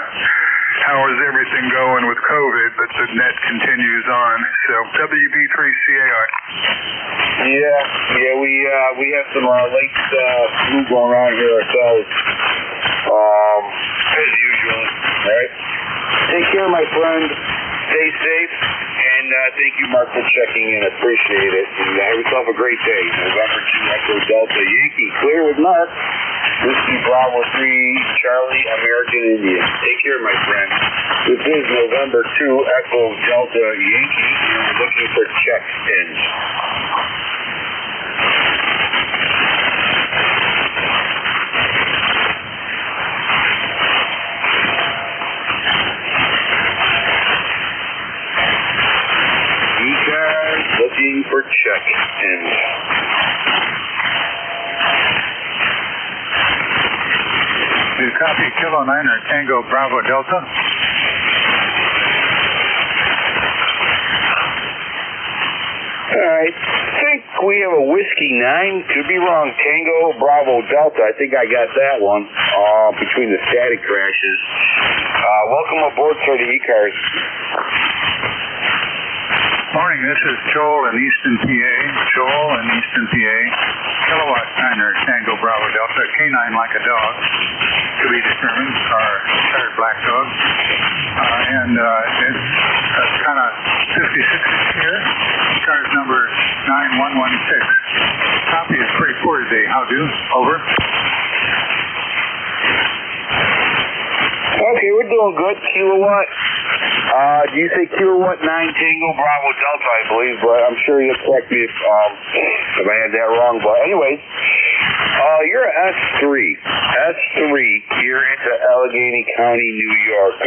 how is everything going with COVID, but the net continues on. So WB3CAI. Yeah, we have some late flu going on here ourselves. As usual. All right. Take care, my friend. Stay safe, and thank you, Mark, for checking in. Appreciate it. And have yourself a great day. November 2, Echo Delta Yankee, clear with Mark. Whiskey Bravo 3, Charlie, American Indian. Take care, my friend. This is November 2, Echo Delta Yankee, and we're looking for check-ins. Do you copy Kilo 9 or Tango Bravo Delta? All right. I think we have a Whiskey 9. Could be wrong. Tango Bravo Delta. I think I got that one between the static crashes. Welcome aboard for the ECARS. Morning, this is Joel in Easton, PA. Joel in Easton, PA. Kilowatt 9er Tango Bravo Delta. K9 like a dog. To be determined. Our retired black dog. It's kind of 56 here. ECARS number 9116. Copy is pretty poor today. How do? Over. Okay, we're doing good. Kilowatt. Do you say Kilowatt 9 Tango Bravo Delta, I believe, but I'm sure you'll correct me if I had that wrong. But anyways, you're S3. S3, you're into Allegheny County, New York.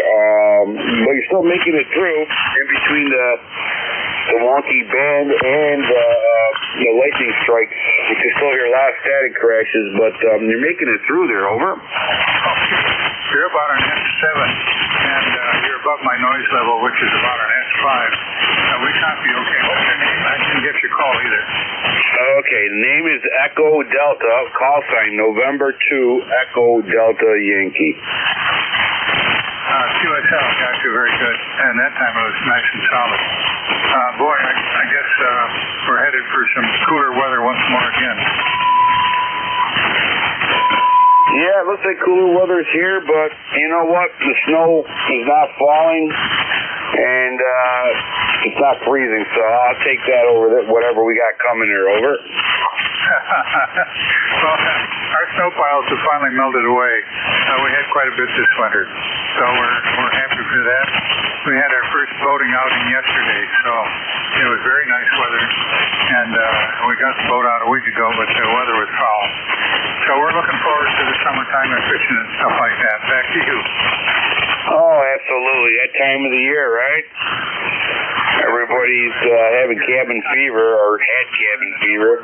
But you're still making it through in between the wonky band and the lightning strikes. You can still hear a lot of static crashes, but you're making it through there. Over. You're about an S7, and you're above my noise level, which is about an S5. We copy okay. What's your name? I didn't get your call either. Okay, the name is Echo Delta, call sign November 2, Echo Delta Yankee. QSL, got you, very good. And that time it was nice and solid. Boy, I guess we're headed for some cooler weather once more again. Yeah, it looks like cooler weather's here, but you know what? The snow is not falling, and it's not freezing, so I'll take that over whatever we got coming here. Over. Well, our snow piles have finally melted away. We had quite a bit this winter, so we're happy for that. We had our first boating outing yesterday, so it was very nice weather, and we got the boat out a week ago, but the weather was foul. So we're looking forward to the summertime and fishing and stuff like that. Back to you. Oh, absolutely. That time of the year, right? Everybody's having cabin fever, or had cabin fever.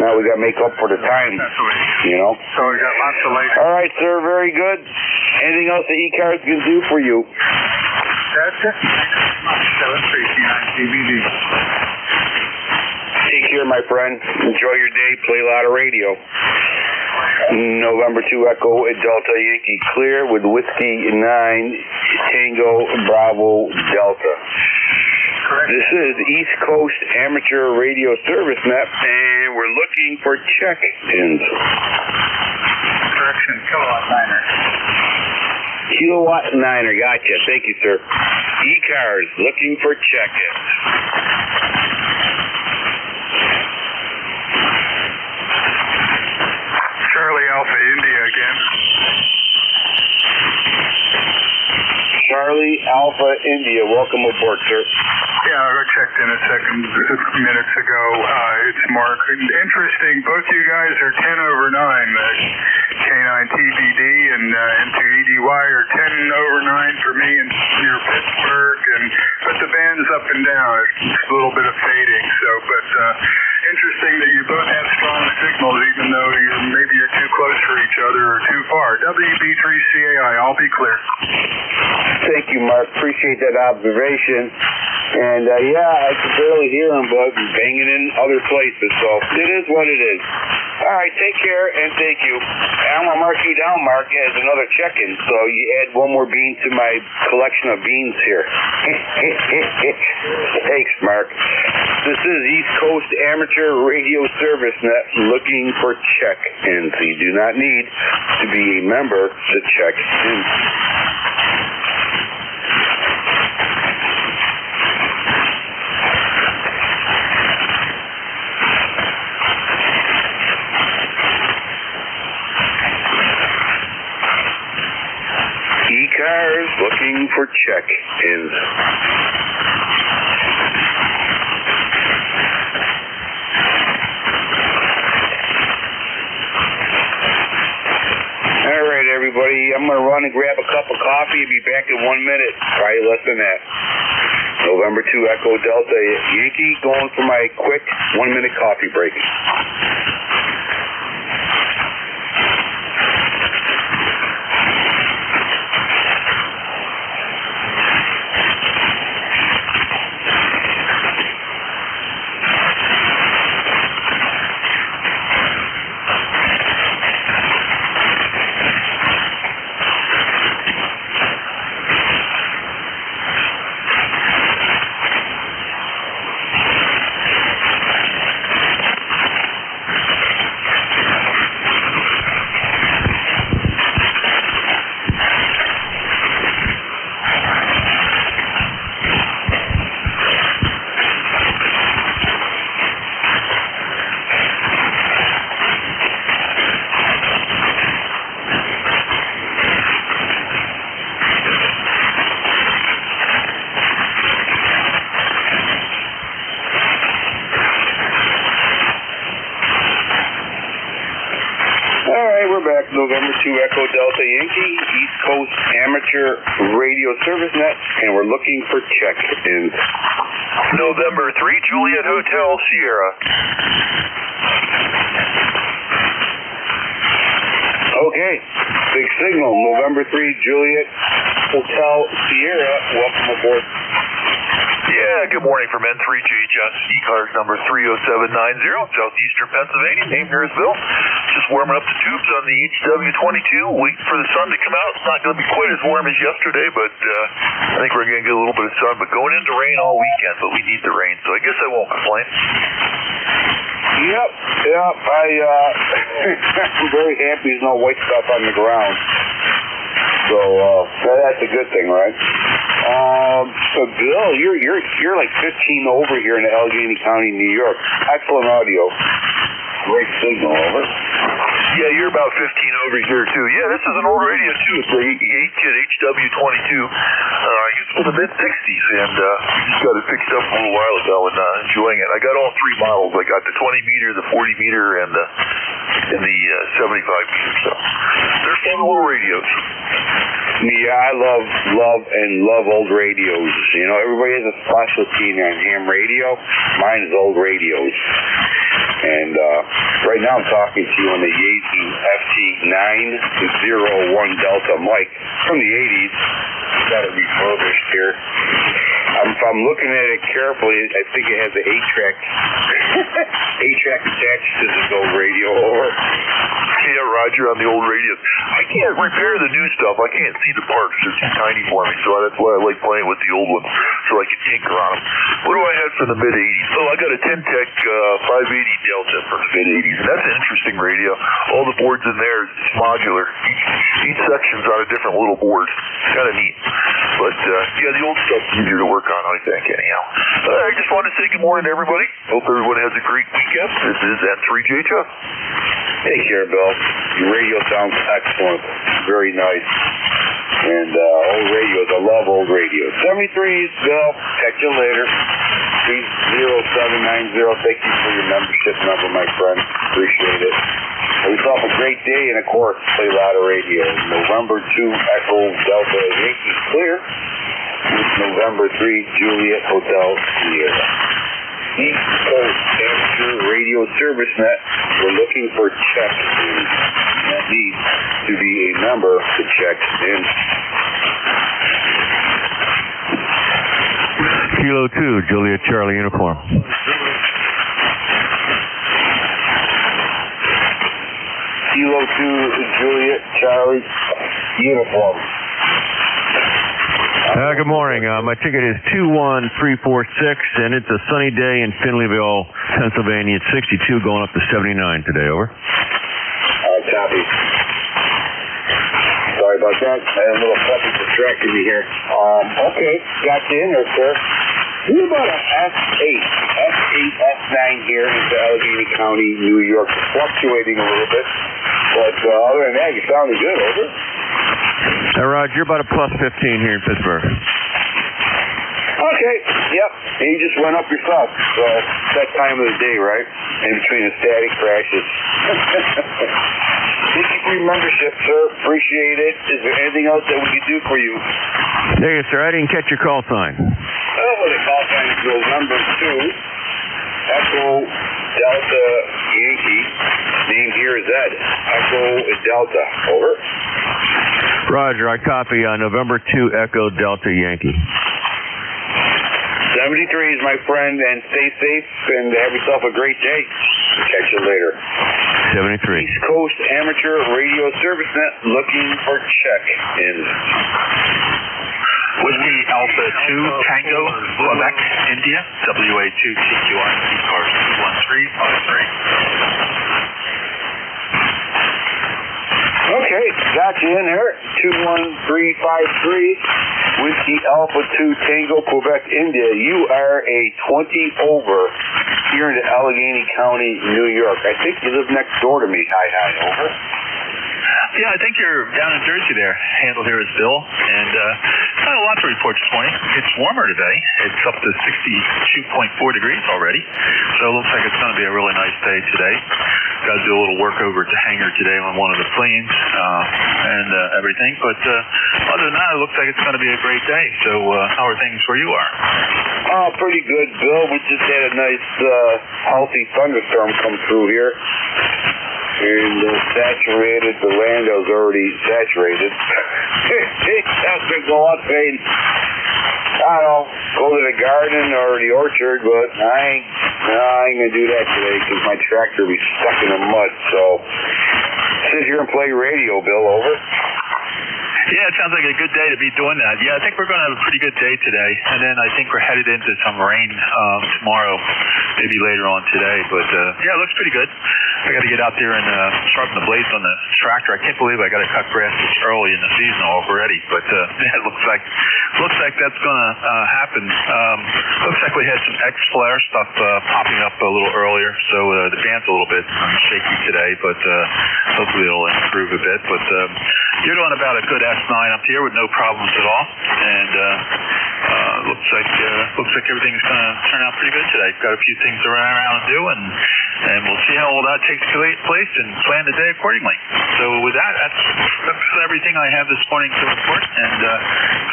Now we got to make up for the time, you know? So we got lots of light. All right, sir. Very good. Anything else that ECARS can do for you? That's it. Thanks very much. 739 TBD. Take care, my friend. Enjoy your day. Play a lot of radio. November 2 Echo Delta Yankee clear with Whiskey 9 Tango Bravo Delta. Correct. This is East Coast Amateur Radio Service Net, and we're looking for check-ins. Correction, Kilowatt 9er. Kilowatt 9er, gotcha. Thank you, sir. ECARS, looking for check-ins. Charlie Alpha India again. Charlie Alpha India, welcome aboard, sir. Yeah, I checked in a few minutes ago. It's Mark. Interesting, both you guys are 10 over 9. K9 TBD and N2EDY are 10 over 9 for me and near Pittsburgh, but the band's up and down. It's a little bit of fading, but interesting that you both have strong signals, even though you're too close for each other or too far. WB3CAI, I'll be clear. Thank you, Mark. Appreciate that observation. And yeah, I can barely hear him, but banging in other places. So it is what it is. All right, take care and thank you. I'm gonna mark you down, Mark, as another check-in. So you add one more bean to my collection of beans here. Thanks, Mark. This is East Coast Amateur Radio Service Net looking for check-ins. You do not need to be a member to check in. ECARS looking for check-ins. All right, everybody. I'm going to run and grab a cup of coffee and be back in 1 minute. Probably less than that. November 2 Echo Delta Yankee going for my quick 1 minute coffee break. Delta Yankee, East Coast Amateur Radio Service Net, and we're looking for check-ins. November 3, Juliet Hotel Sierra. Okay, big signal, November 3, Juliet Hotel Sierra, welcome aboard. Yeah, good morning from N3JHS, ECARS number 30790, southeastern Pennsylvania. Name here is Bill. Just warming up the tubes on the HW22, waiting for the sun to come out. It's not going to be quite as warm as yesterday, but I think we're going to get a little bit of sun. But going into rain all weekend, but we need the rain, so I guess I won't complain. Yep, I'm very happy there's no white stuff on the ground. So that's a good thing, right? So Bill, you're like 15 over here in Allegheny County, New York. Excellent audio. Great signal, over. Yeah, you're about 15 over here, too. Yeah, this is an old radio, too. It's a 8-kit HW22. I used it for the mid-60s, and just got it fixed up a little while ago and enjoying it. I got all three models. I got the 20-meter, the 40-meter, and the 75-meter. So they're fun little radios. Yeah, I love old radios. You know, everybody has a specialty on ham radio. Mine is old radios. And right now I'm talking to you on the Yankee FT901 Delta mic from the 80s. Got it refurbished here. If I'm looking at it carefully, I think it has an 8-track attached to this old radio, over. Yeah, Roger, on the old radios. I can't repair the new stuff. I can't see the parts. They're too tiny for me, so that's why I like playing with the old ones, so I can tinker on them. What do I have for the mid-80s? Oh, I got a 10-tech 580 Delta for the mid-80s, and that's an interesting radio. All the boards in there is modular. Each section's on a different little board. Kind of neat. But, yeah, the old stuff's easier to work on, I think, anyhow. I just want to say good morning to everybody. Hope everyone has a great weekend. This is N3JHS. Take care, Bill. Your radio sounds excellent. Very nice. And old radios, I love old radios. 73s, Bill. Catch you later. 30790. Thank you for your membership number, my friend. Appreciate it. Have yourself a great day, and of course, play louder radio. November 2, Echo Delta Yankee clear. With November 3, Juliet Hotel Sierra. East Coast Amateur Radio Service Net. We're looking for check-ins. That needs to be a member to check in. Kilo 2, Juliet Charlie uniform. Kilo 2, Juliet Charlie uniform. Good morning. My ticket is 21346, and it's a sunny day in Finleyville, Pennsylvania. It's 62 going up to 79 today, over. Copy. Sorry about that. I had a little puppy distracting me here. Okay, got you in there, sir. We're about an S8, here into Allegheny County, New York. Fluctuating a little bit. But other than that, you sounded good, over. Hey, Rod, you're about a plus 15 here in Pittsburgh. Okay, yep. And you just went up yourself. So it's that time of the day, right? In between the static crashes. Thank you for your membership, sir. Appreciate it. Is there anything else that we can do for you? Hey, sir, I didn't catch your call sign. Oh, the call sign is November 2, Echo Delta Yankee. Name here is Ed. Echo Delta. Over. Roger, I copy November 2, Echo Delta Yankee. 73 is my friend, and stay safe and have yourself a great day. Catch you later. 73. East Coast Amateur Radio Service Net looking for check-ins. Whiskey Alpha 2 Tango, Quebec, India, WA2 TQI, ECARS 21353. Okay, got you in there. 21353, Whiskey Alpha 2 Tango, Quebec, India. You are a 20 over here in Allegheny County, New York. I think you live next door to me. Hi, over. Yeah, I think you're down in Jersey there. Handle here is Bill. And not a lot to report this morning. It's warmer today. It's up to 62.4 degrees already. So it looks like it's going to be a really nice day today. got to do a little work over at the hangar today on one of the planes and everything. But other than that, it looks like it's going to be a great day. So how are things where you are? Oh, pretty good, Bill. We just had a nice, healthy thunderstorm come through here. And saturated, the land was already saturated. It has to go up and, I don't know, go to the garden or the orchard, but I ain't going to do that today because my tractor will be stuck in the mud. So, sit here and play radio, Bill, over. Yeah, it sounds like a good day to be doing that. Yeah, I think we're going to have a pretty good day today, and then I think we're headed into some rain tomorrow, maybe later on today. But yeah, it looks pretty good. I got to get out there and sharpen the blades on the tractor. I can't believe I got to cut grass this early in the season already. But yeah, it looks like that's going to happen. Looks like we had some X-flare stuff popping up a little earlier, so the band's a little bit shaky today. But hopefully it'll improve a bit. But you're doing about a good S9 up here with no problems at all, and looks like everything's going to turn out pretty good today. Got a few things to run around and do, and we'll see how all that takes place and plan the day accordingly. So with that, that's everything I have this morning to report, and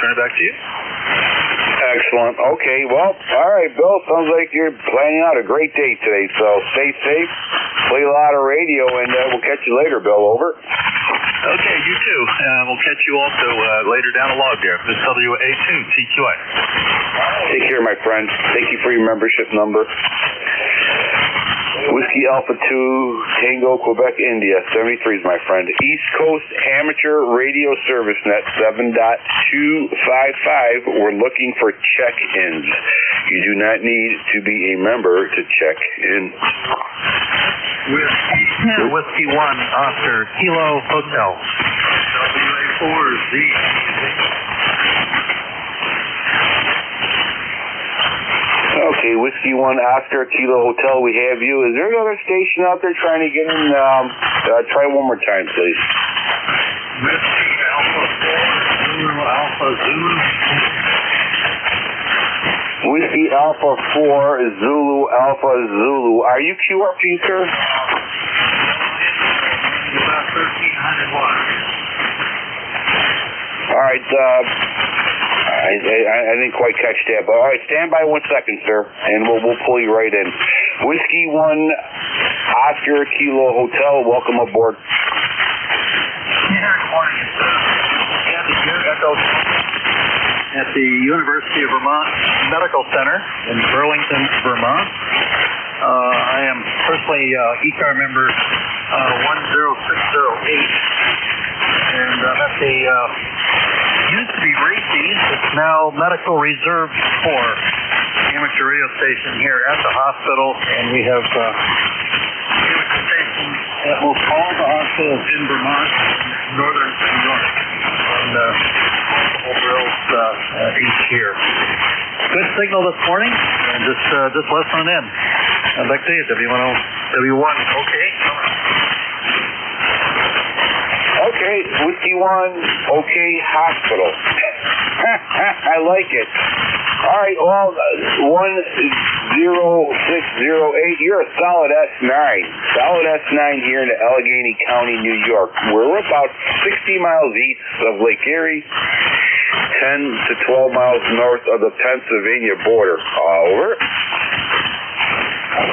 turn it back to you. Excellent. Okay, well, all right, Bill, sounds like you're planning out a great day today, so stay safe, play a lot of radio, and we'll catch you later, Bill, over. Okay, you too. We'll catch you also later down the log there. This is WA2 TQS. Take care, my friend. Thank you for your membership number. Whiskey Alpha 2, Tango, Quebec, India, 73 is my friend. East Coast Amateur Radio Service Net 7.255. We're looking for check-ins. You do not need to be a member to check in. Whiskey 1, Oscar, Kilo Hotel. WA4Z. Okay, Whiskey 1, Oscar, Kilo Hotel, we have you. Is there another station out there trying to get in? Try one more time, please. Whiskey Alpha 4, Zulu Alpha Zulu. Whiskey Alpha 4, Zulu Alpha Zulu. Are you QRP, sir? About 1,300 watts. All right, I didn't quite catch that, but all right, stand by 1 second, sir, and we'll pull you right in. Whiskey 1, Oscar, Kilo Hotel, welcome aboard. Good morning. At the University of Vermont Medical Center in Burlington, Vermont. I am personally ECAR member 10608, and at the used to be Racing, it's now Medical Reserve Corps amateur radio station here at the hospital, and we have amateur stations at most all the hospitals in Vermont, northern New York, and multiple drills each year. Good signal this morning, and just listening in. Back to you, W1, okay. Okay, Whiskey 1, okay, hospital. I like it. All right, well, 10608, you're a solid S9. Solid S9 here in Allegheny County, New York. We're about 60 miles east of Lake Erie, 10 to 12 miles north of the Pennsylvania border. Over.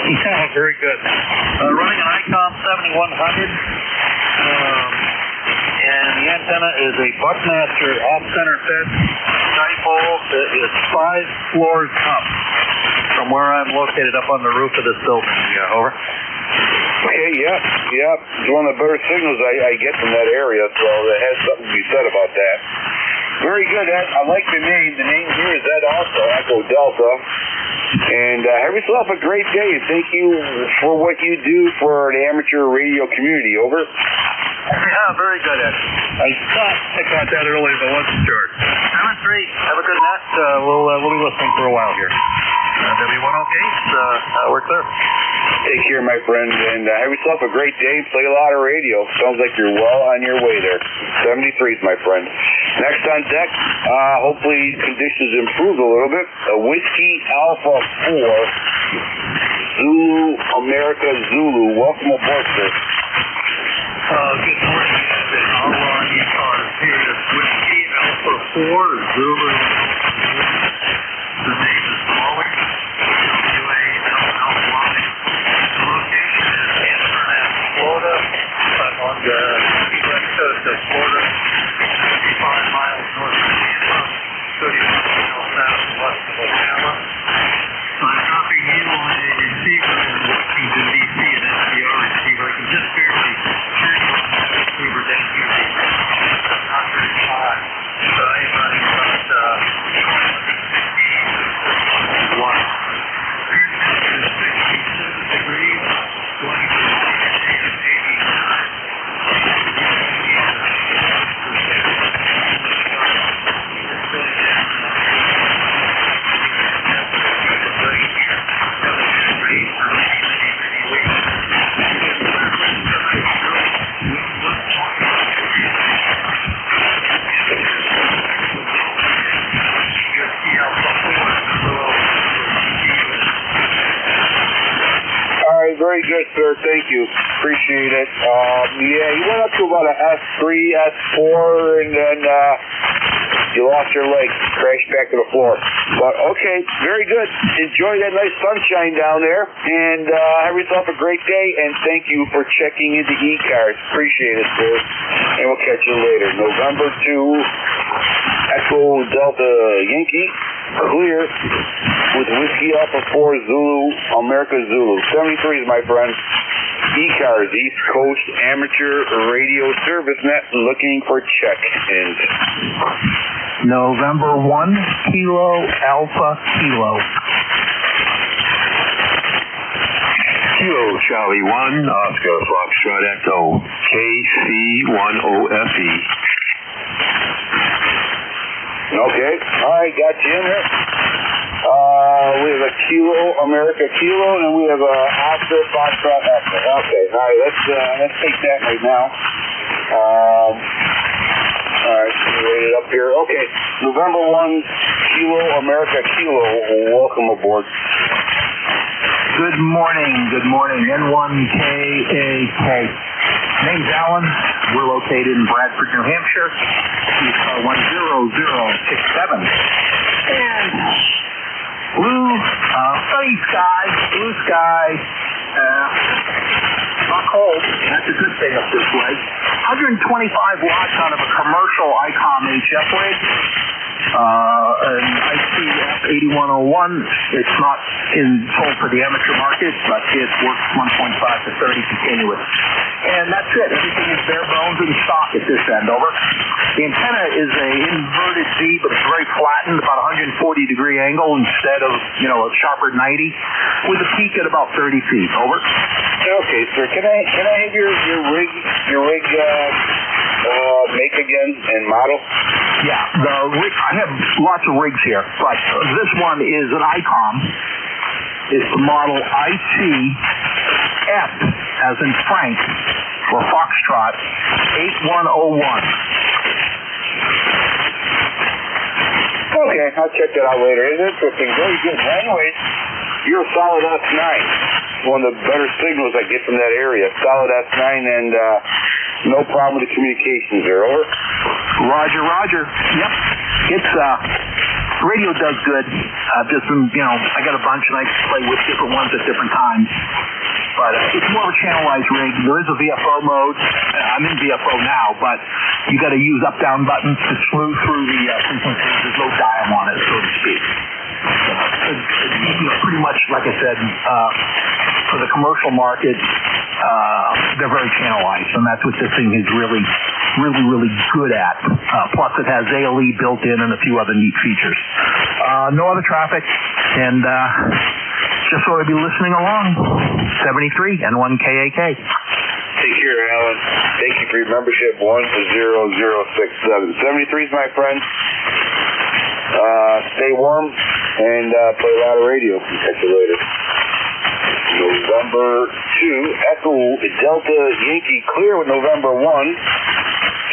Yeah, very good. Running an ICOM 7100. And the antenna is a Buckmaster off-center fed dipole that is 5 floors up from where I'm located up on the roof of this building. Over. Okay, yeah. It's one of the better signals I get from that area, so that has something to be said about that. Very good, Ed. I like the name. The name here is Ed also, Echo Delta. And have yourself a great day, and thank you for what you do for the amateur radio community. Over. Yeah, very good, Ed. I thought I caught that earlier, but wasn't sure. 7-3. Have a good night. We'll be listening for a while here. W1 okay? We're clear. Take care, my friend, and have yourself a great day. Play a lot of radio. Sounds like you're well on your way there. 73s, my friend. Next on deck, hopefully conditions improve a little bit. A Whiskey Alpha 4. Zulu, America Zulu. Welcome aboard, sir. Good morning. I'll run ECARS here. Whiskey Alpha 4, Zulu. The name is Molly. WA Alpha Molly. The location is Inverness, Florida. I'm on the west coast of Florida, 55 miles north of Tampa, 35 miles southwest of Ocala. I'm copying you on a receiver in Washington, D.C., an SDR receiver. I can just barely hear you on that receiver down here. Not very high. So I am running about 150 watts. Current temperature is 67 degrees, going to negative 89. Very good, sir. Thank you. Appreciate it. Yeah, you went up to about a S3, S4, and then you lost your leg, crashed back to the floor. But okay, very good. Enjoy that nice sunshine down there, and have yourself a great day. And thank you for checking into ECARS. Appreciate it, sir. And we'll catch you later. November 2, Echo Delta Yankee. Clear with Whiskey Alpha 4 Zulu, America Zulu. 73s, my friend. ECARS, East Coast Amateur Radio Service Net, looking for check-ins. November 1, Kilo Alpha Kilo. Kilo Charlie 1, Oscar Foxtrot Echo, KC10FE. Okay, all right, got you in there. We have a Kilo, America Kilo, and we have a Oscar Foxtrot Echo. Okay, all right, let's take that right now. All right, rate it up here. Okay, November 1, Kilo, America Kilo. Welcome aboard. Good morning, N1KAK. Name's Alan. We're located in Bradford, New Hampshire. ECAR 10067. And sunny skies, blue skies. Not cold. That's a good thing up this way. 125 watts out of a commercial ICOM HF rig. An ICF 8101. It's not sold for the amateur market, but it works 1.5 to 30 continuous. And that's it. Everything is bare bones in stock at this end. Over. The antenna is a inverted V, but it's very flattened, about 140-degree angle instead of, a sharper 90, with a peak at about 30 feet. Over. Okay, sir. Can I have your rig make again and model? Yeah, the rig. I have lots of rigs here, but this one is an ICOM. It's the model ICF, as in Frank, or Foxtrot, 8101. Okay, I'll check that out later. It's interesting. Very good. Anyways, you're a solid S9. One of the better signals I get from that area. Solid S9, and no problem with the communications there. Over. Roger. Yep. It's radio does good. I've just been, I got a bunch and I play with different ones at different times. But it's more of a channelized rig. There is a VFO mode. I'm in VFO now, but you got to use up-down buttons to smooth through the frequencies. There's no dial on it, so to speak. Pretty much, like I said, for the commercial market, they're very channelized, and that's what this thing is really good at. Plus, it has ALE built in and a few other neat features. No other traffic, and just sort of be listening along. 73 N1KAK. Take care, Alan. Thank you for your membership. 10067. 73 is my friend. Stay warm and play a lot of radio. Catch you later. November 2, Echo Delta Yankee clear with November 1,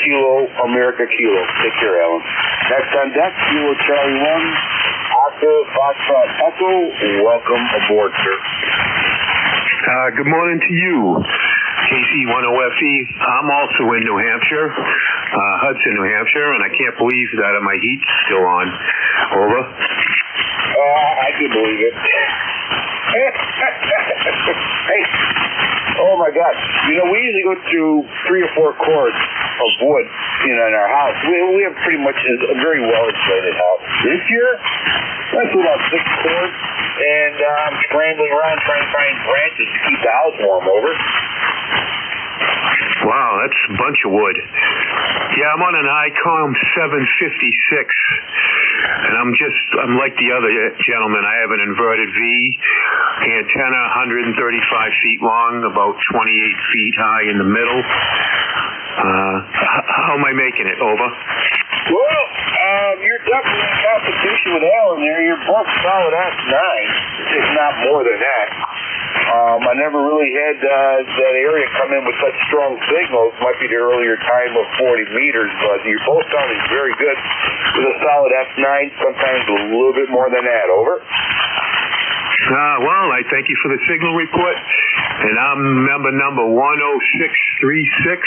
Kilo America Kilo. Take care, Alan. Next on deck, Kilo Charlie 1, Oscar Foxtrot Echo. Welcome aboard, sir. Good morning to you, KC10FE. I'm also in New Hampshire, Hudson, New Hampshire, and I can't believe that my heat's still on. Over. I can believe it. Hey, oh my God! You know, we usually go through 3 or 4 cords of wood, in our house. We have pretty much a very well insulated house. This year, that's about 6 cords, and I'm scrambling around trying to find branches to keep the house warm. Over. Wow, that's a bunch of wood. Yeah, I'm on an ICOM 756, and I'm like the other gentleman. I have an inverted V antenna, 135 feet long, about 28 feet high in the middle. How am I making it? Over. Well, you're definitely in competition with Alan there. You're both solid S9, if not more than that. I never really had that area come in with such strong signals. Might be the earlier time of 40 meters, but you're both sounding very good with a solid F9, sometimes a little bit more than that. Over. Well, I thank you for the signal report, and I'm member number 10636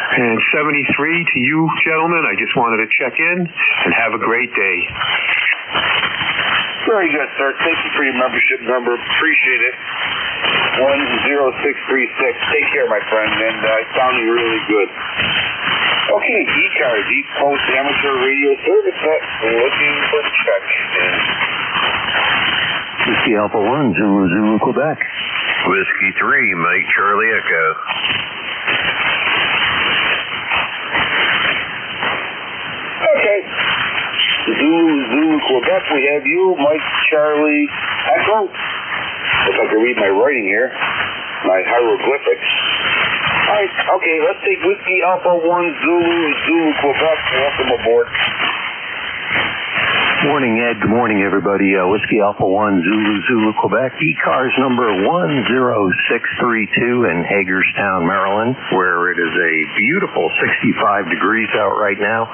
and 73 to you, gentlemen. I just wanted to check in and have a great day. Very good, sir. Thank you for your membership number. Appreciate it. 10636. Take care, my friend, and sounding really good. Okay, ECARS, East Coast Amateur Radio Service Net, looking for check. Whiskey Alpha 1, Zulu, Quebec. Whiskey 3, Mike Charlie Echo. Okay. Zulu, Quebec, we have you, Mike Charlie Echo. If I can read my writing here, my hieroglyphics. Alright, okay, let's take Whiskey Alpha 1, Zulu, Quebec. Welcome aboard. Morning, Ed. Good morning, everybody. Whiskey Alpha 1, Zulu, Quebec. ECARS number 10632 in Hagerstown, Maryland, where it is a beautiful 65 degrees out right now.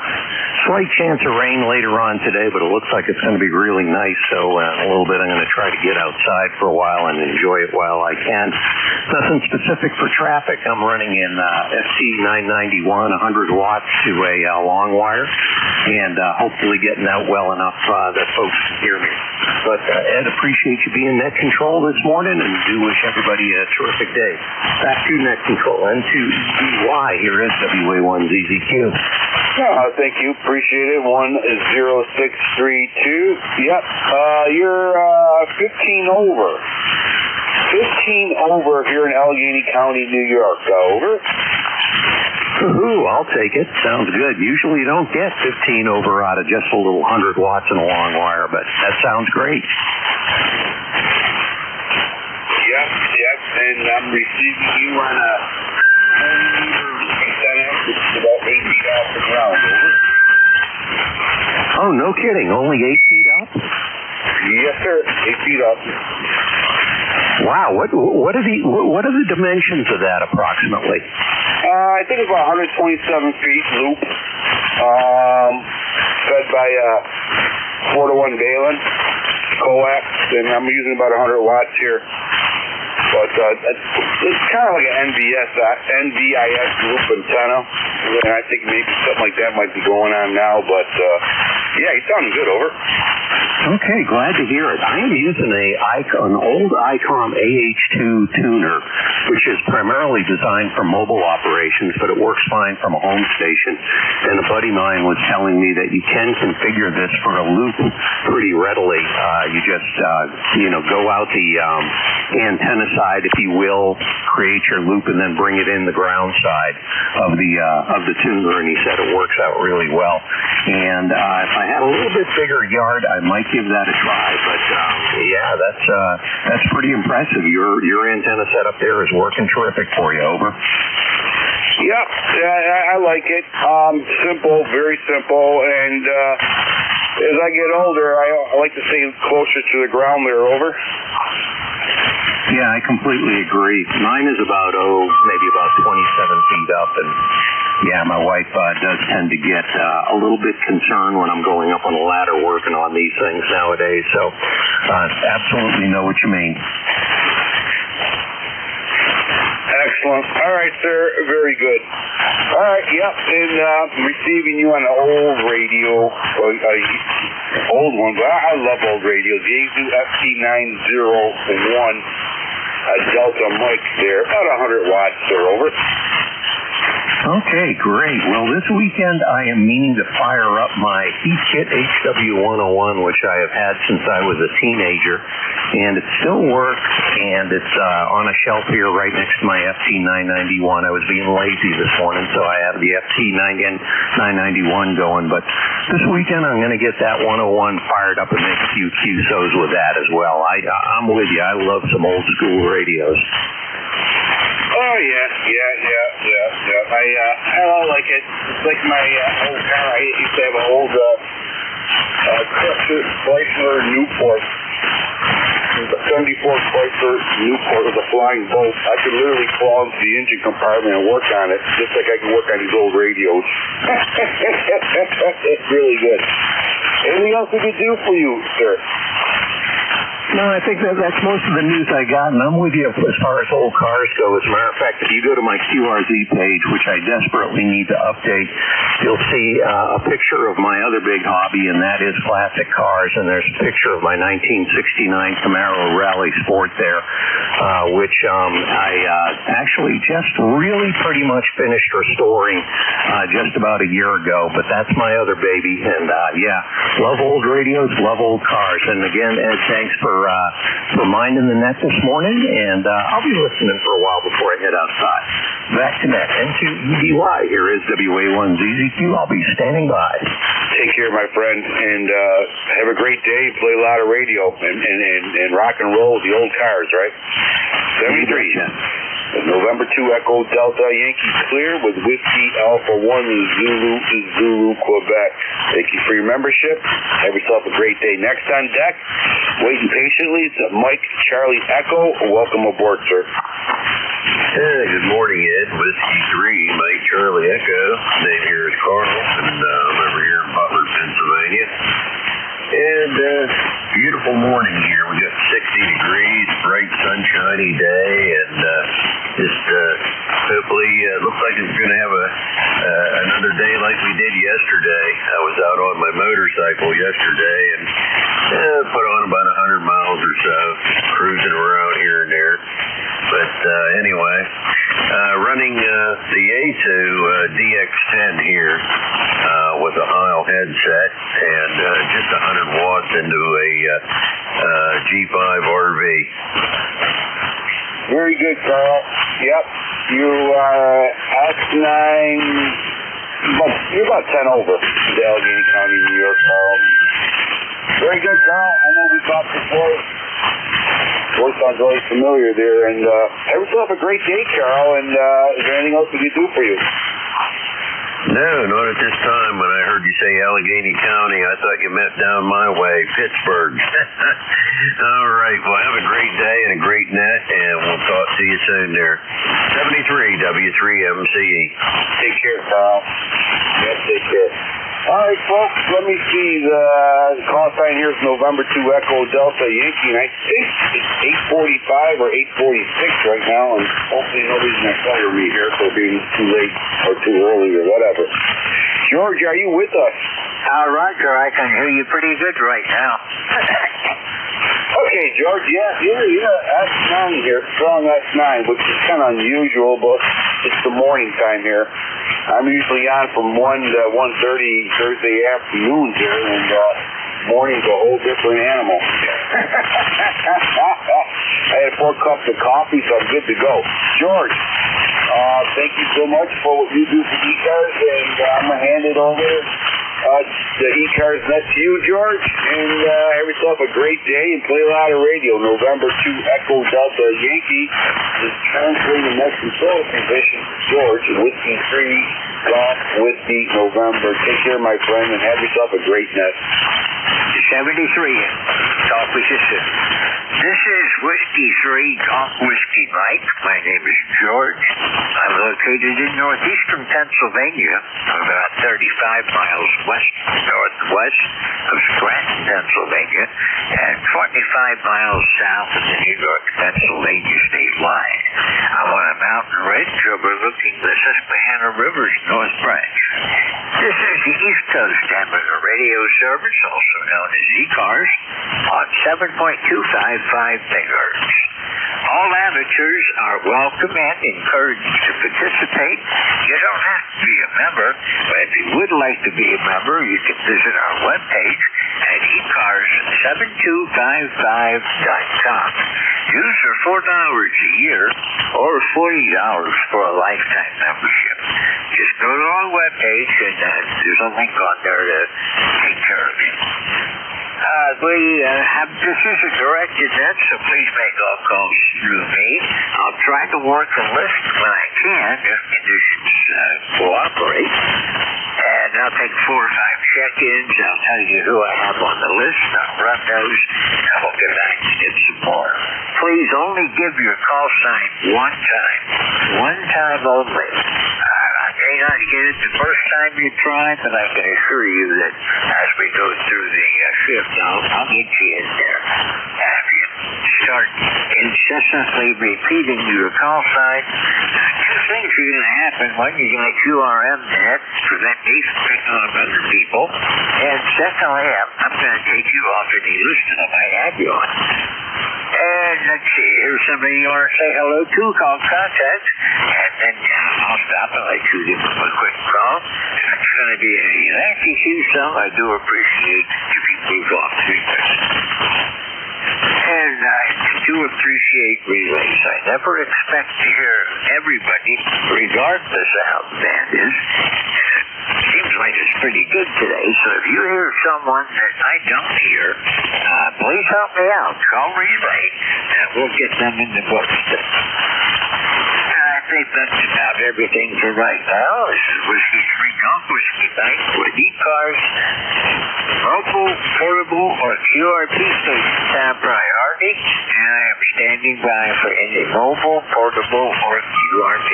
Slight chance of rain later on today, but it looks like it's going to be really nice. So in a little bit, I'm going to try to get outside for a while and enjoy it while I can. Nothing specific for traffic. I'm running in FT 991, 100 watts to a long wire, and hopefully getting out well enough that folks can hear me. But Ed, appreciate you being net control this morning, and do wish everybody a terrific day. Back to net control, N2Y here at WA1ZZQ. Thank you. Appreciate it. 10632. Yep. You're 15 over. 15 over here in Allegheny County, New York. Over. Woohoo, I'll take it. Sounds good. Usually you don't get 15 over out of just a little 100 watts and a long wire, but that sounds great. Yep. And I'm receiving you on a 10-meter antenna, which is about 8 feet off the ground. Over. Oh, no kidding. Only 8 feet up? Yes, sir. 8 feet up. Wow. What are the dimensions of that approximately? I think it's about 127 feet loop, fed by 4-to-1 Balun coax, and I'm using about 100 watts here. But it's kind of like an NVIS loop antenna. And I think maybe something like that might be going on now. But yeah, he's sounding good. Over. Okay, glad to hear it. I am using an old ICOM AH2 tuner, which is primarily designed for mobile operations, but it works fine from a home station. And a buddy of mine was telling me that you can configure this for a loop pretty readily. You just, go out the antenna side, if you will, create your loop, and then bring it in the ground side of the tuner. And he said it works out really well. And if I had a little bit bigger yard, I might give that a try. But yeah, that's pretty impressive. Your antenna setup there is working terrific for you. Over. Yep, I like it. Simple, very simple, and as I get older, I like to stay closer to the ground there. Over. Yeah, I completely agree. Mine is about, maybe about 27 feet up, and yeah, my wife does tend to get a little bit concerned when I'm going up on a ladder working on these things nowadays, so absolutely know what you mean. Excellent. All right, sir. Very good. All right, yep. And receiving you on the old radio, old one, but I love old radios. The Yaesu FT901 Delta mic there, about 100 watts or over. Okay, great. Well, this weekend I am meaning to fire up my E-Kit HW101, which I have had since I was a teenager, and it still works, and it's on a shelf here right next to my FT991. I was being lazy this morning, so I have the FT991 going, but this weekend I'm going to get that 101 fired up and make a few QSOs with that as well. I'm with you. I love some old school radios. Oh, yeah. I like it. It's like my old car. I used to have an old Chrysler Newport. It was a 74 Chrysler Newport with a flying boat. I could literally crawl into the engine compartment and work on it, just like I can work on these old radios. It's really good. Anything else we could do for you, sir? No, I think that's most of the news I got, and I'm with you as far as old cars go. As a matter of fact, if you go to my QRZ page, which I desperately need to update, you'll see a picture of my other big hobby, and that is classic cars, and there's a picture of my 1969 Camaro Rally Sport there, which I actually just really pretty much finished restoring just about a year ago, but that's my other baby, and love old radios, love old cars, and again, Ed, thanks for minding the net this morning, and I'll be listening for a while before I head outside. Back to net, N2EDY, here is WA1ZZQ. I'll be standing by. Take care, my friend, and have a great day. Play a lot of radio and rock and roll with the old cars, right? 73. November 2 Echo Delta Yankee clear with Whiskey Alpha 1 Zulu Quebec. Thank you for your membership. Have yourself a great day. Next on deck, waiting patiently, it's Mike Charlie Echo. Welcome aboard, sir. Hey, good morning, Ed. Whiskey 3, Mike Charlie Echo. Name here is Carl, and I'm over here in Butler, Pennsylvania. And beautiful morning here. We got 60 degrees, bright sunshiny day, and just hopefully looks like it's going to have another day like we did yesterday. I was out on my motorcycle yesterday and put on about 100 miles or so, cruising around here and there. But anyway, running the Yaesu DX10 here with a Heil headset and just 100 watts into a G5 RV. Very good, Carl. Yep. You are S9, you're about 10 over to Allegheny County, New York, Carl. Very good, Carl. I know we talked before. Voice sounds really familiar there. And have yourself a great day, Carl. And is there anything else we can do for you? No, not at this time. When I heard you say Allegheny County, I thought you meant down my way, Pittsburgh. All right. Well, have a great day and a great net, and we'll talk to you soon there. 73 W3MCE. Take care, Carl. Yes, take care. All right, folks, let me see. The call sign here is November 2 Echo Delta Yankee, and I think it's 8:45 or 8:46 right now, and hopefully nobody's going to fire me here for being too late or too early or whatever. George, are you with us? Roger, I can hear you pretty good right now. Okay, George, yeah, S9 here, strong S9, which is kind of unusual, but it's the morning time here. I'm usually on from 1 to 1:30 Thursday afternoons here, and morning's a whole different animal. I had 4 cups of coffee, so I'm good to go. George, thank you so much for what you do for ECARS, and I'm going to hand it over the ECARS net to you, George, and have yourself a great day and play a lot of radio. November 2 Echo Delta Yankee is translating the next control position for George, Whiskey 3 Golf Whiskey November. Take care, my friend, and have yourself a great net. to 73 and talk with you soon. This is Whiskey 3 Golf Whiskey Mike. My name is George. I'm located in northeastern Pennsylvania, about 35 miles northwest of Scranton, Pennsylvania, and 25 miles south of the New York-Pennsylvania state line. I'm on a mountain ridge overlooking the Susquehanna River's North Branch. This is the East Coast Amateur Radio Service, also known as ECARS, on 7.255 megahertz. All amateurs are welcome and encouraged to participate. You don't have to be a member, but if you would like to be a member, you can visit our webpage at ECARS725.com. Dues are $4 a year or $40 for a lifetime membership. Just go to our webpage and there's a link on there to take care of it. This is a direct event, so please make all calls through me. I'll try to work the list when I can, if conditions cooperate. And I'll take 4 or 5 check-ins. I'll tell you who I have on the list. I'll run those, and we'll get back and get some more. Please only give your call sign one time. One time only. I may not get it the first time you try, but I can assure you that as we go through the shift, I'll get you in there. And if you start incessantly repeating your call sign, 2 things are going to happen. One, you're going to QRM that, prevent me from picking on other people. And secondly, I'm going to take you off any list that I might have you on. And let's see, here's somebody you want to say hello to, call contact, and then I'll stop and let you give them a quick call. It's going to be a Yankee Hughes song. I do appreciate if you move off speakers. And I do appreciate relays. I never expect to hear everybody, regardless of how the band is. Seems like it's pretty good today, so if you hear someone that I don't hear, please help me out. Call relay, and we'll get them in the books. I think that's about everything for right now. This is Whiskey 3 Golf Whiskey Night with ECARS. Mobile, portable, or QRP stations have priority, and I am standing by for any mobile, portable, or QRP.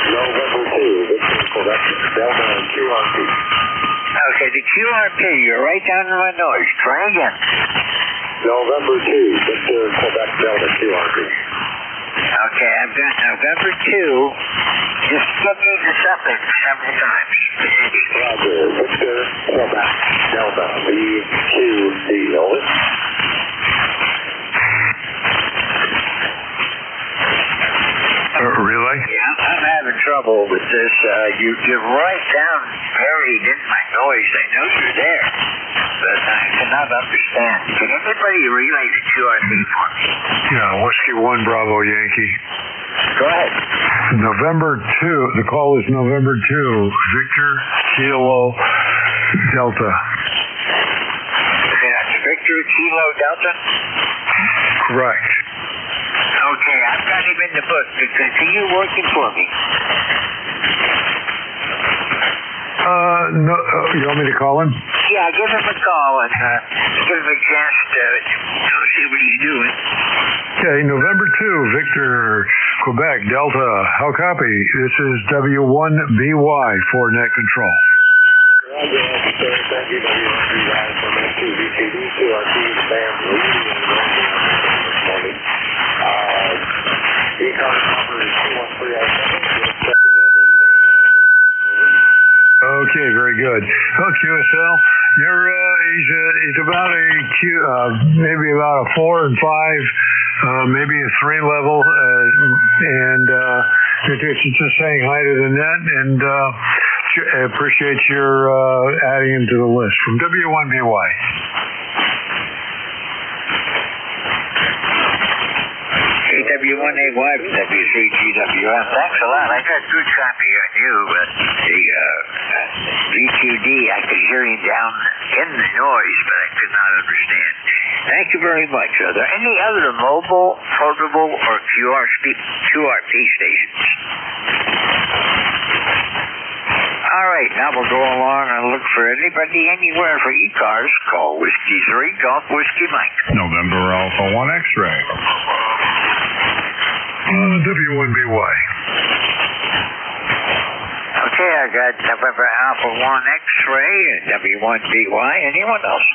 November 2, this is correction. Delta and QRP. Okay, the QRP, you're right down to my nose. Try again. November 2, Victor, Quebec, Delta, QRP. Okay, I've got November 2. Just give me the suffix several times. Roger, Victor, Quebec, Delta, VQD, over. Relay? Yeah, I'm having trouble with this. You're right down buried in my noise. I know you're there, but I cannot understand. Can anybody relay the QRP for me? Yeah, Whiskey 1 Bravo Yankee. Go ahead. November 2, the call is November 2, Victor, Kilo, Delta. Okay, that's Victor, Kilo, Delta? Correct. Okay, I've got him in the book. Continue working for me. No, you want me to call him? Yeah, give him a call and give him a chance to see what he's doing. Okay, November 2, Victor, Quebec, Delta. How copy? This is W1BY for net control. Roger, sir. Thank you, W1BY from S2VTD, QRP, the band leading this morning. ECARS number is 21307. Okay, very good. Oh, QSL, he's about maybe about a 4 and 5, maybe a 3 level, and it's just saying hi to the net, and appreciate your adding him to the list from W1BY. W1AY from W3GWF. Thanks a lot. I got good copy on you, but the VQD, I could hear him down in the noise, but I could not understand. Thank you very much. Are there any other mobile, portable, or QRP stations? All right. right, now we'll go along and look for anybody anywhere for ECARS. Call Whiskey 3 Golf Whiskey Mike. November Alpha 1 X-ray. W1BY. Okay, I got November Alpha 1 X-ray and W1BY. Anyone else?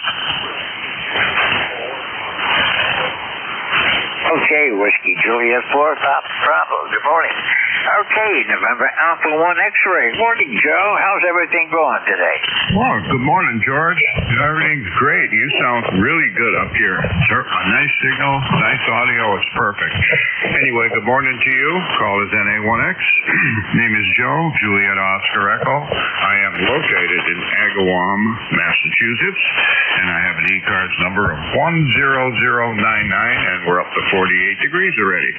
Okay, Whiskey Juliet 4 Papa Bravo. Good morning. Okay, November Alpha 1 X-ray. Morning, Joe. How's everything going today? Well, good morning, George. Everything's great. You sound really good up here. A nice signal, nice audio. It's perfect. Anyway, good morning to you. Call is NA1X. Name is Joe, Juliet Oscar Echo. I am located in Agawam, Massachusetts, and I have an ECARS number of 10099, and we're up to 48 degrees already.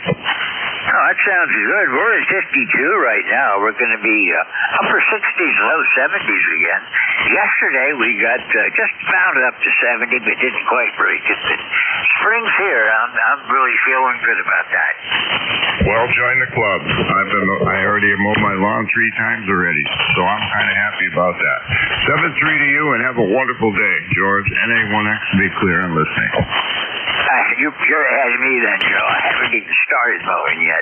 Oh, that sounds good. We're at 52 right now. We're going to be upper 60s, low 70s again. Yesterday we got just about up to 70, but didn't quite reach it. But spring's here. I'm really feeling good about that. Well, join the club. I already mowed my lawn 3 times already, so I'm kind of happy about that. 7-3 to you, and have a wonderful day, George. NA1X, be clear and listening. You're ahead of me then, Joe. I haven't even started mowing yet.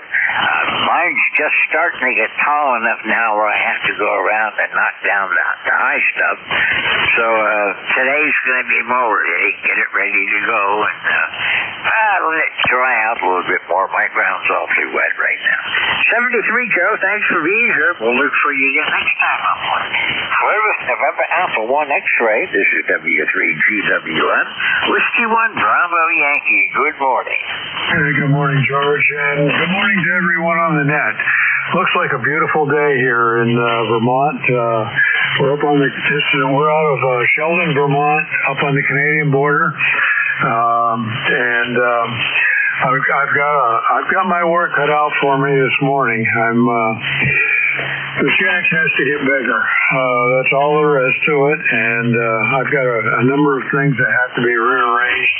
Mine's just starting to get tall enough now where I have to go around and knock down the high stuff. So today's going to be mower day. Get it ready to go and let it dry out a little bit more. My ground's awfully wet right now. 73, Joe. Thanks for being here. We'll look for you again next time I'm on. Service November Alpha 1 X-ray. This is W3GWM. Whiskey 1 Bravo Yankee. Good morning. Hey, good morning, George, and good morning to everyone on the net. Looks like a beautiful day here in Vermont. We're up on we're out of Sheldon, Vermont, up on the Canadian border, and I've got my work cut out for me this morning. The shack has to get bigger. That's all there is to it, and I've got a number of things that have to be rearranged.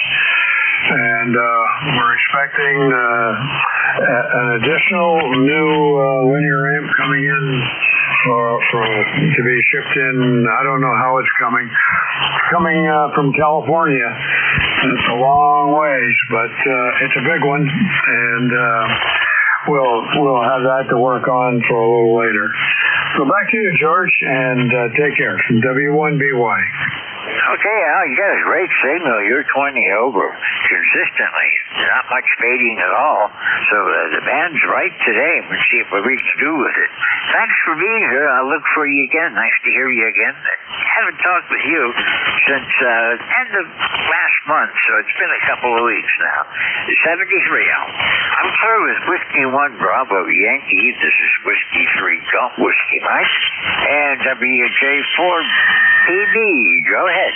And we're expecting an additional new linear amp coming in to be shipped in. I don't know how it's coming. It's coming from California. It's a long ways, but it's a big one, and we'll have that to work on for a little later. So back to you, George, and take care from W1BY. Okay, Al, you got a great signal. You're 20 over consistently. Not much fading at all. So the band's right today. We'll see if we can do with it. Thanks for being here. I'll look for you again. Nice to hear you again. I haven't talked with you since end of last month, so it's been a couple of weeks now. 73, Al. I'm clear with Whiskey 1 Bravo Yankee. This is Whiskey 3 Golf Whiskey Mike. And WJ4 PB. Go ahead.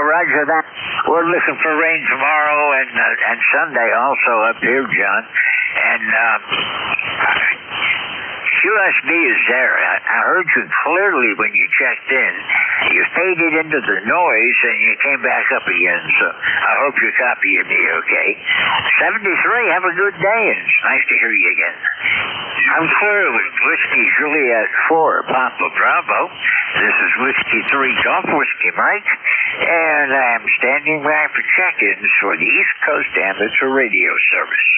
Roger that. We're looking for rain tomorrow and Sunday also up here, John. And QSB is there. I heard you clearly when you checked in. You faded into the noise and you came back up again. So I hope you're copying me, okay? 73, have a good day, and it's nice to hear you again. I'm clear with Whiskey Juliet 4 Papa Bravo. This is Whiskey 3 Golf Whiskey Mike, and I'm standing by for check-ins for the East Coast Amateur Radio Service.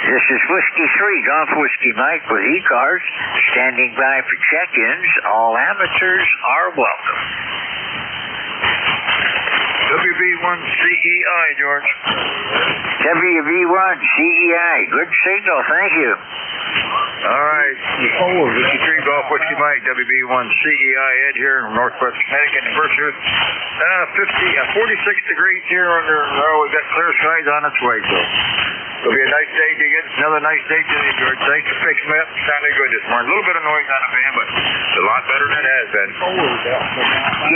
This is Whiskey 3 Golf Whiskey Mike with ECARS, standing by for check-ins. All amateurs are welcome. WB1CEI, George. WB1 CEI. Good signal, thank you. All right. 53 Golf Whiskey Mike, WB1 CEI Ed here in Northwest Connecticut. Temperature 46 degrees here under. We've got clear skies on its way, so it'll be a nice day to get another nice day to you, George. Thanks for fixing me up. Sounded good this morning. A little bit of noise on the fan, but it's a lot better than it has been.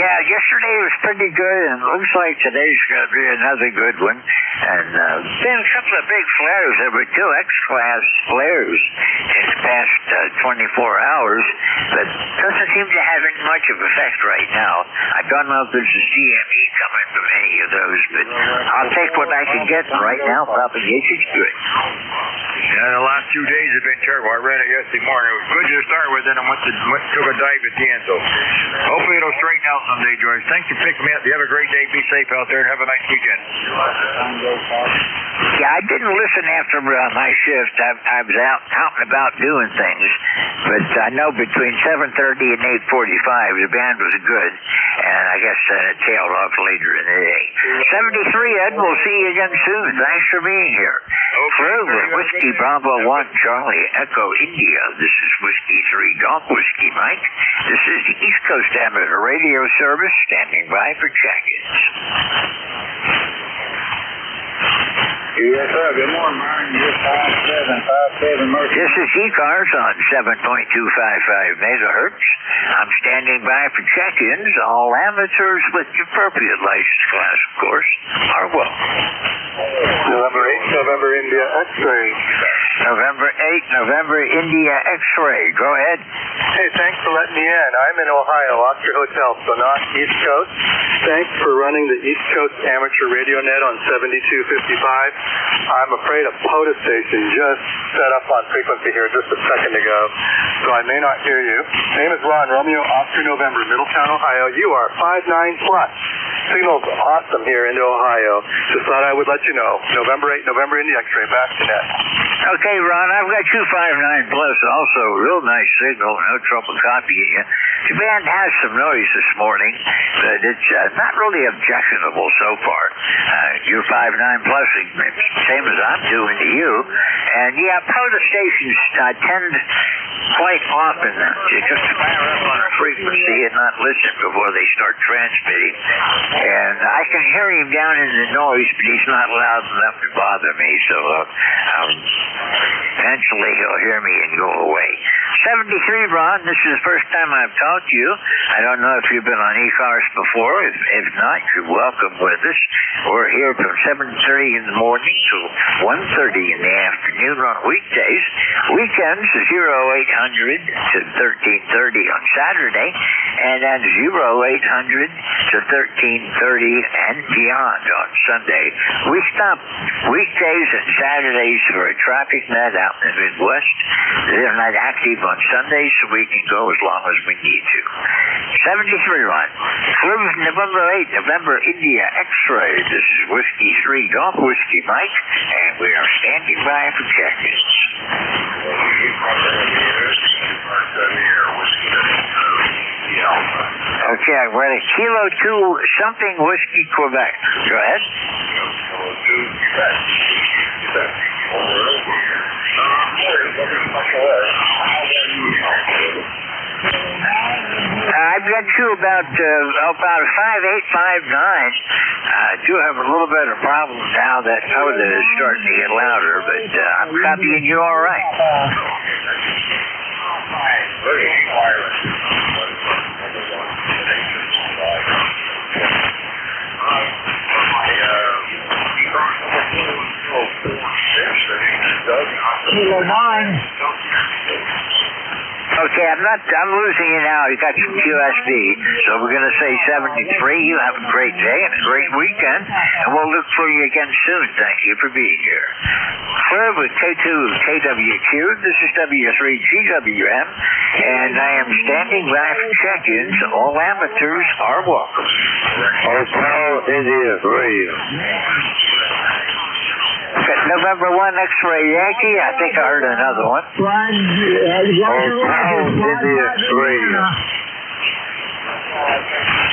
Yeah, yesterday was pretty good, and it looks like today's going to be another good one. And been a couple of big flares. There were 2 X-class flares in the past 24 hours, but doesn't seem to have any much of effect right now. I don't know if there's a CME coming from any of those, but I'll take what I can get right now. Propagation's good. Yeah, the last 2 days have been terrible. I ran it yesterday morning. It was good to start with, then I took a dive at the end. So hopefully it'll straighten out someday, George. Thanks for picking me up. You have a great day. Be safe out there and have a nice weekend. Yeah, I didn't listen after my shift. I was out and about doing things, but I know between 7:30 and 8:45 the band was good, and I guess it tailed off later in the day. 73, Ed. We'll see you again soon. Thanks for being here. Forever, Whiskey Bravo 1 Charlie Echo India. This is Whiskey 3 Golf Whiskey Mike. This is the East Coast Amateur Radio Service standing by for check-ins. Yes, sir. Good morning, Myron. You're 5757 Mercy. This is ECARS on 7.255 megahertz. I'm standing by for check-ins. All amateurs with the appropriate license class, of course, are welcome. November 8, November India X-ray. November 8, November India X-ray. Go ahead. Hey, thanks for letting me in. I'm in Ohio, Oscar Hotel, so not East Coast. Thanks for running the East Coast Amateur Radio Net on 7255. I'm afraid a POTA station just set up on frequency here just a second ago, so I may not hear you. Name is Ron, Romeo, Oscar, November, Middletown, Ohio. You are 59 plus. Signal's awesome here into Ohio. Just thought I would let you know. November 8, November India X-ray. Back to net. Okay, Ron, I've got 259 plus also. Real nice signal. No trouble copying you. The band has some noise this morning, but it's not really objectionable so far. You're 59 plus, same as I'm doing to you. And yeah, POTA stations tend quite often to just fire up on a frequency and not listen before they start transmitting. And I can hear him down in the noise, but he's not loud enough to bother me, so eventually he'll hear me and go away. 73, Ron, this is the first time I've talked to you. I don't know if you've been on ECARS before. If not, you're welcome with us. We're here from 7:30 in the morning to 1:30 in the afternoon on weekdays. Weekends, 0800 to 13:30 on Saturday, and then 0800 to 13:30 and beyond on Sunday. We stop weekdays and Saturdays for a traffic net out in the Midwest. They're not active on Sundays, so we can go as long as we need to. 73, Ron. November 8, November India X-ray. This is Whiskey 3 Golf Whiskey Mike, and we are standing by for check-ins. Okay, I'm ready. Kilo 2 something Whiskey Quebec. Go ahead. I've got you about 5859. I do have a little bit of problem now that POTA is starting to get louder, but I'm copying you all right. Kilo 9. Okay, I'm losing you now. You got some QSB, so we're going to say 73. You have a great day and a great weekend, and we'll look for you again soon. Thank you for being here. Clear with K2 KWQ. This is W3GWM, and I am standing by for check-ins. All amateurs are welcome. Hotel India Radio. November 1 X-ray Yankee. I think I heard another one. Hotel India Radio.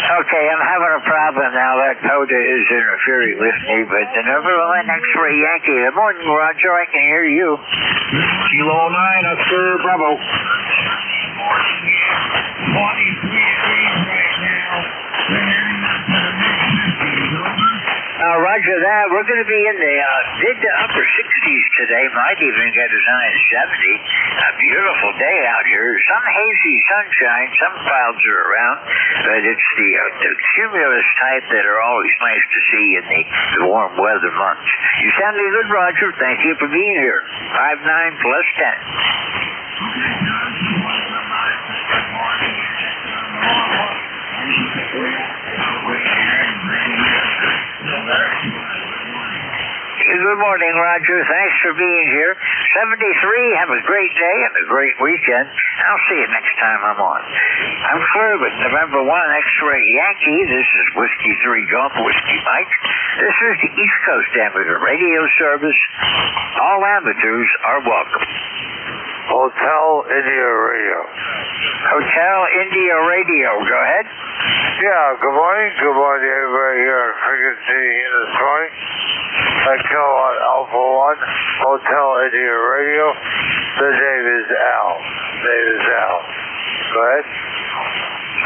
Okay, I'm having a problem now. That POTA is interfering with me, but the number one X-ray Yankee. Good morning, Roger. I can hear you. Kilo 9, Oscar Bravo. Roger that. We're going to be in the mid to upper 60s today. Might even get as high as 70. A beautiful day out here. Some hazy sunshine. Some clouds are around. But it's the cumulus type that are always nice to see in the warm weather months. You sounded good, Roger. Thank you for being here. 5-9 plus 10. Good morning, Roger. Thanks for being here. 73, have a great day and a great weekend. I'll see you next time I'm on. I'm clear with November 1 X-ray Yankee. This is Whiskey 3 Golf Whiskey Mike. This is the East Coast Amateur Radio Service. All amateurs are welcome. Hotel India Radio. Hotel India Radio. Go ahead. Yeah, good morning. Good morning to everybody here on frequency in the 20. Kilowatt Alpha 1, Hotel India Radio. The name is Al. Go ahead.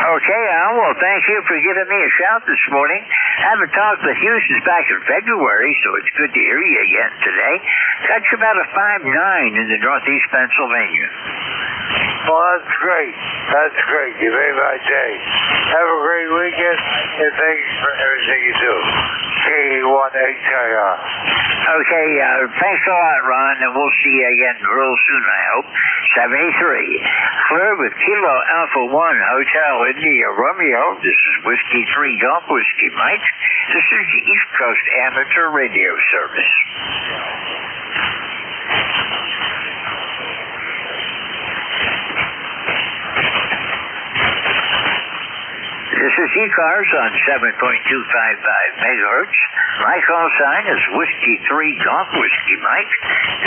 Okay, Al. Well, thank you for giving me a shout this morning. I haven't talked with you since back in February, so it's good to hear you again today. Got you about a 5-9 in the Northeast Pennsylvania. Well, that's great. That's great. You made my day. Have a great weekend, and thank you for everything you do. K1HIR. Okay, thanks a lot, Ron, and we'll see you again real soon, I hope. 73. Clear with Kilo Alpha 1 Hotel India Romeo. This is Whiskey 3 Golf Whiskey Mike. This is the East Coast Amateur Radio Service. This is ECARS on 7.255 megahertz. My call sign is Whiskey 3 Golf Whiskey Mike.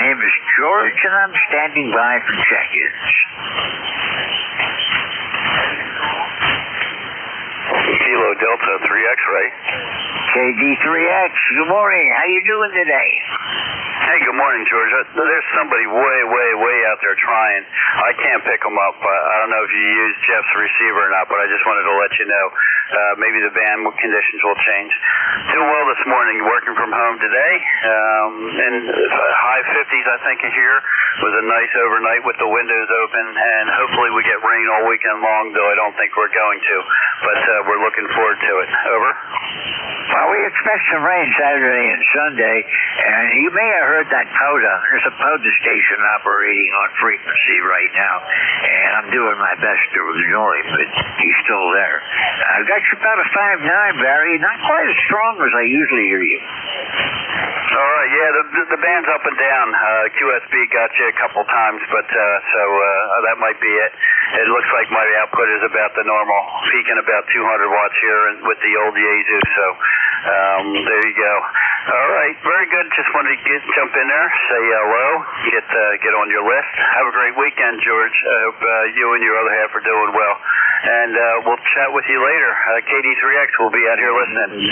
Name is George, and I'm standing by for check-ins. Kilo Delta 3X, right? KD3X, good morning. How you doing today? Hey, good morning, George. There's somebody way out there trying. I can't pick them up. I don't know if you used Jeff's receiver or not, but I just wanted to let you know. Maybe the band conditions will change. Doing well this morning, working from home today. And high 50s, I think, here. Was a nice overnight with the windows open, and hopefully we get rain all weekend long, though I don't think we're going to. But we're looking forward to it. Over. Well, we expect some rain Saturday and Sunday, and you may have heard that POTA. There's a POTA station operating on frequency right now, and I'm doing my best to ignore him, but he's still there. I've got you about a 5-9, Barry. Not quite as strong as I usually hear you. All right, yeah, the band's up and down. QSB got you a couple times, but so that might be it. It looks like my output is about the normal, peaking about 200 watts here with the old Yaesu, so there you go. All right, very good. Just wanted to jump in there, say hello, get on your list. Have a great weekend, George. I hope you and your other half are doing well. And we'll chat with you later. KD3X will be out here listening.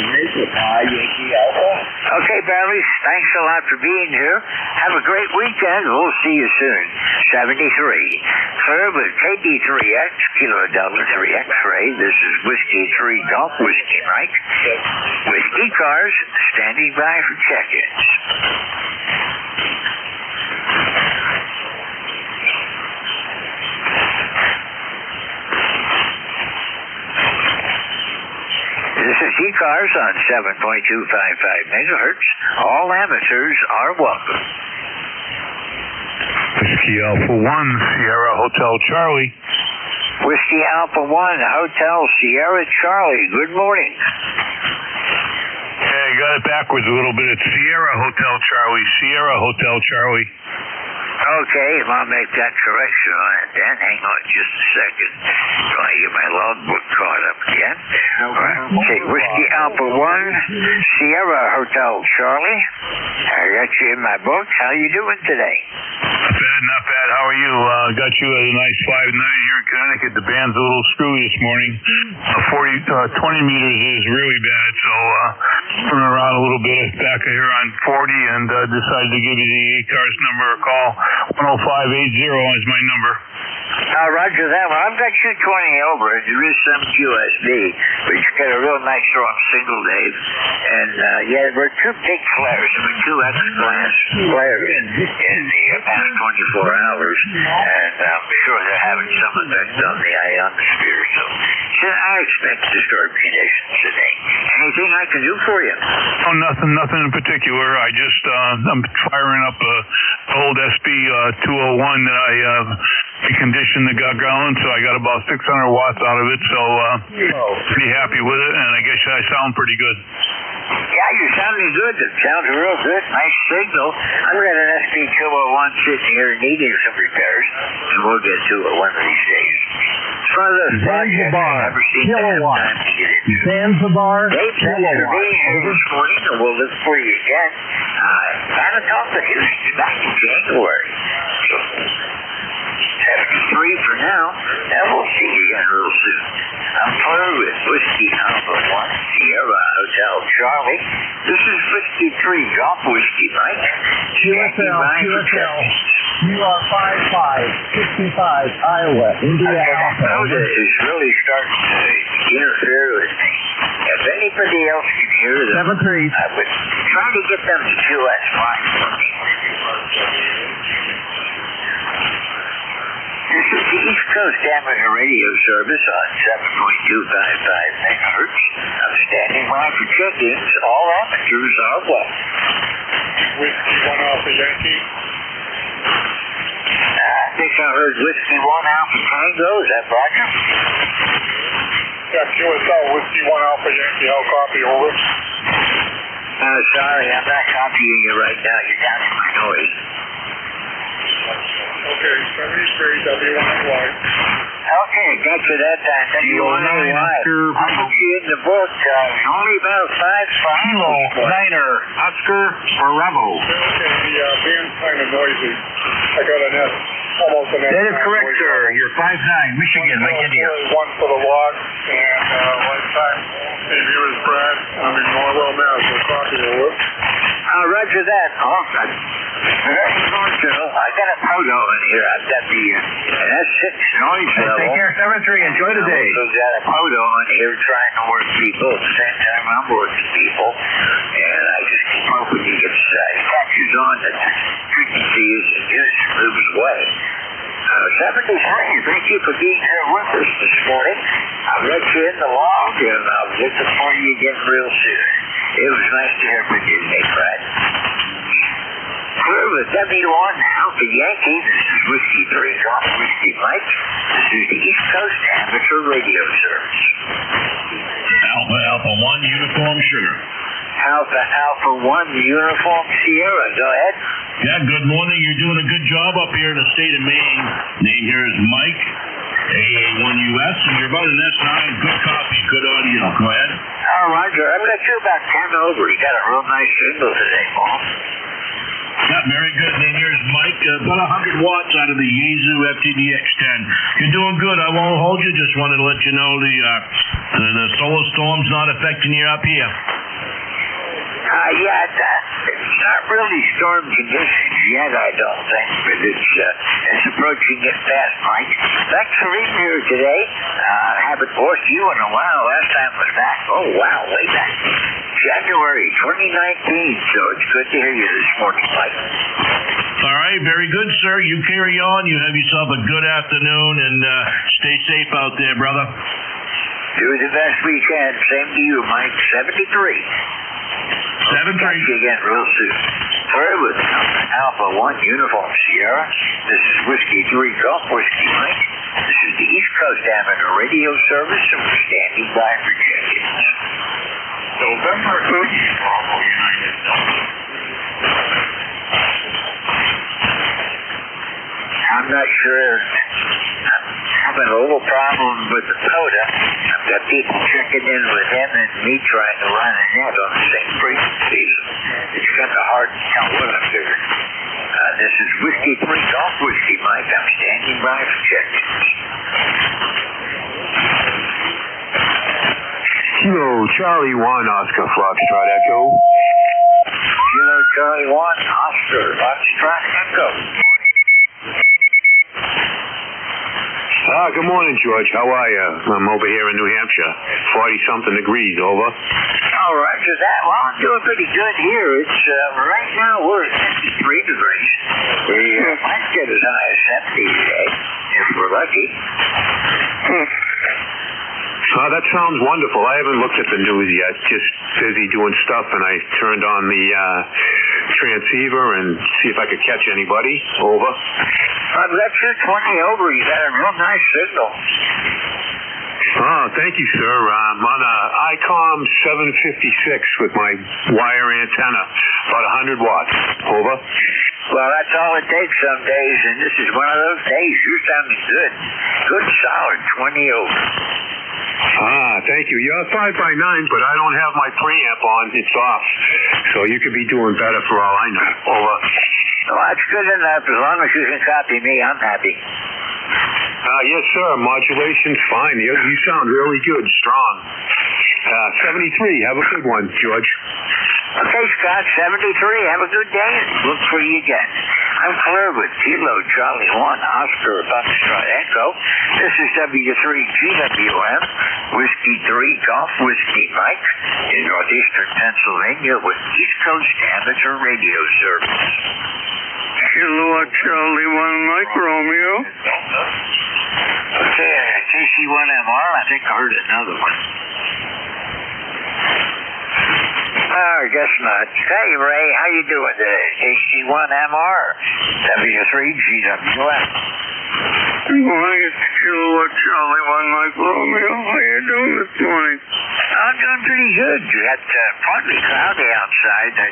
Okay, Barry, thanks a lot for being here. Have a great weekend. We'll see you soon. 73. Clear with KD3X, Kilo Delta 3X Ray. This is Whiskey 3 Golf Whiskey Mike. With ECARS standing by for check-ins. This is ECARS on 7.255 megahertz. All amateurs are welcome. Whiskey Alpha 1, Sierra Hotel Charlie. Whiskey Alpha 1, Hotel Sierra Charlie. Good morning. Yeah, you got it backwards a little bit. It's Sierra Hotel Charlie. Sierra Hotel Charlie. Okay, I'll make that correction on it then. Hang on just a second. So I get my logbook caught up again. Okay, Whiskey Alpha 1, Sierra Hotel Charlie. I got you in my book. How you doing today? Not bad. How are you? Got you a nice 5-9 here in Connecticut. The band's a little screwy this morning. 20 meters is really bad, so turning around a little bit back here on 40 and decided to give you the ECARS number a call. 10580 is my number. Roger that. Well, I've got you 20 over. There is some QSB, but you got a real nice strong single, Dave. And, yeah, there were two big flares. There were two X-class flares in the past 24 hours, and I'm sure they're having some effect on the ionosphere. So I expect disturbed conditions today. Anything I can do for you? Oh, nothing in particular. I just, I'm firing up a old SB 201 that I reconditioned that got going, so I got about 600 watts out of it, so pretty happy with it, and I guess I sound pretty good. Yeah, you're sounding good. It sounds real good. Nice signal. I've got an SB 201 sitting here needing some repairs, and we'll get to it one of these days. It's one of those projects I've never seen that have time to get into. Zanzibar, Dave, thanks for being here this morning, and we'll look for you again. Gotta talk to Houston back in January. 73 for now, and we'll see you again real soon. I'm Fleur with Whiskey Alpha 1, Sierra Hotel Charlie. This is Whiskey 3 Golf Whiskey Mike. QSL, you are 5565 Iowa, Indiana. Dakota is really starting to interfere with me. If anybody else can hear them, 73. I would try to get them to QS5 for me. This is the East Coast Amateur Radio Service on 7.255 megahertz. I'm standing by for check-ins. All amateurs are welcome. Whiskey 1 Alpha Yankee. I think I heard Whiskey 1 Alpha Tango. Is that Roger? Yeah, QSL Whiskey 1 Alpha Yankee. I'll copy over. Sorry, I'm not copying you right now. You're down in my noise. Okay, 73 W1Y. Okay, got you that time. W1Y. I'll put you in the book. Only about 5 Kilo Niner Oscar Bravo. Okay, the band's kind of noisy. I got an S, almost an S. That is correct, sir. You're 5'9", Michigan, like India. One for the log, and right time. Hey, here is Brad. I'm in Norwell, Mass. We'll copy over. Roger that. Okay. I got a photo in here. I've got the S6 noise level. Take care, 7-3. Enjoy the day. I've got a photo in here trying to work people. At the same time, I'm working people. And I just keep hoping he gets catches on that frequency just moves away. 73, thank you for being here with us this morning. I'll let you in the log, and I'll get to for you again real soon. It was nice to hear from you today, Brad. We're with W1 Alpha Yankee. This is Whiskey 3 Golf Whiskey Mike. This is the East Coast Amateur Radio Service. Alpha 1 Uniform Sugar. Alpha 1 Uniform Sierra. Go ahead. Yeah, good morning. You're doing a good job up here in the state of Maine. Name here is Mike, AA1US, and you're about an S9. Good copy, good audio. Go ahead. Roger. I'm going to do about 10 over. You got a real nice signal today, Paul. Yeah, very good. Name here is Mike. About 100 watts out of the Yaesu FTDX10. You're doing good. I won't hold you. Just wanted to let you know the solar storm's not affecting you up here. It's not really storm conditions yet, I don't think, but it's approaching it fast, Mike. Thanks for being here today. Haven't voiced you in a while. Last time was back. Oh, wow, way back. January 2019, so it's good to hear you this morning, Mike. All right, very good, sir. You carry on. You have yourself a good afternoon, and stay safe out there, brother. Do the best we can. Same to you, Mike. 73. 7-3. Catch you again real soon. We're with Alpha 1 Uniform Sierra. This is Whiskey 3 Golf Whiskey Mike. This is the East Coast Amateur Radio Service, and we're standing by for check-ins. November 30th, Bravo United. I'm not sure. I'm having a little problem with the POTA. I've got people checking in with him and me trying to run a net on the same frequencies. It's kind of hard to tell what I figured. This is Whiskey 3 Golf Whiskey Mike. I'm standing by for check-ins. Charlie 1, Oscar Foxtrot Echo. Kilo Charlie 1, Oscar Foxtrot Echo. Good morning, George. How are you? I'm over here in New Hampshire. 40-something degrees, over. All right, so that, well, I'm doing pretty good here. It's, right now we're at 53 degrees. We might get as high as 70 today, if we're lucky. That sounds wonderful. I haven't looked at the news yet. Just busy doing stuff, and I turned on the transceiver and see if I could catch anybody. Over. I've got 220 over. You got a real nice signal. Oh, thank you, sir. I'm on a ICOM 756 with my wire antenna, about 100 watts. Over. Well, that's all it takes some days, and this is one of those days. You're sounding good. Good, solid 20 over. Thank you. You're 5x9, but I don't have my preamp on. It's off. So you could be doing better for all I know. Over. Well, that's good enough. As long as you can copy me, I'm happy. Yes, sir. Modulation's fine. You sound really good, strong. 73. Have a good one, George. Okay, Scott, 73. Have a good day, and look for you again. I'm clear with Kilo Charlie 1, Oscar Foxtrot Echo. This is W3GWM, Whiskey 3, Golf Whiskey Mike, in northeastern Pennsylvania with East Coast Amateur Radio Service. Kilo Charlie 1, Mike Romeo. Okay, KC1MR, I think I heard another one. I guess not. Hey, Ray, how you doing today? KC1MR, W3GWM. Good morning, it's Kilo Charlie 1, Mike Romeo. How you doing this morning? I'm doing pretty good. You got partly cloudy outside. I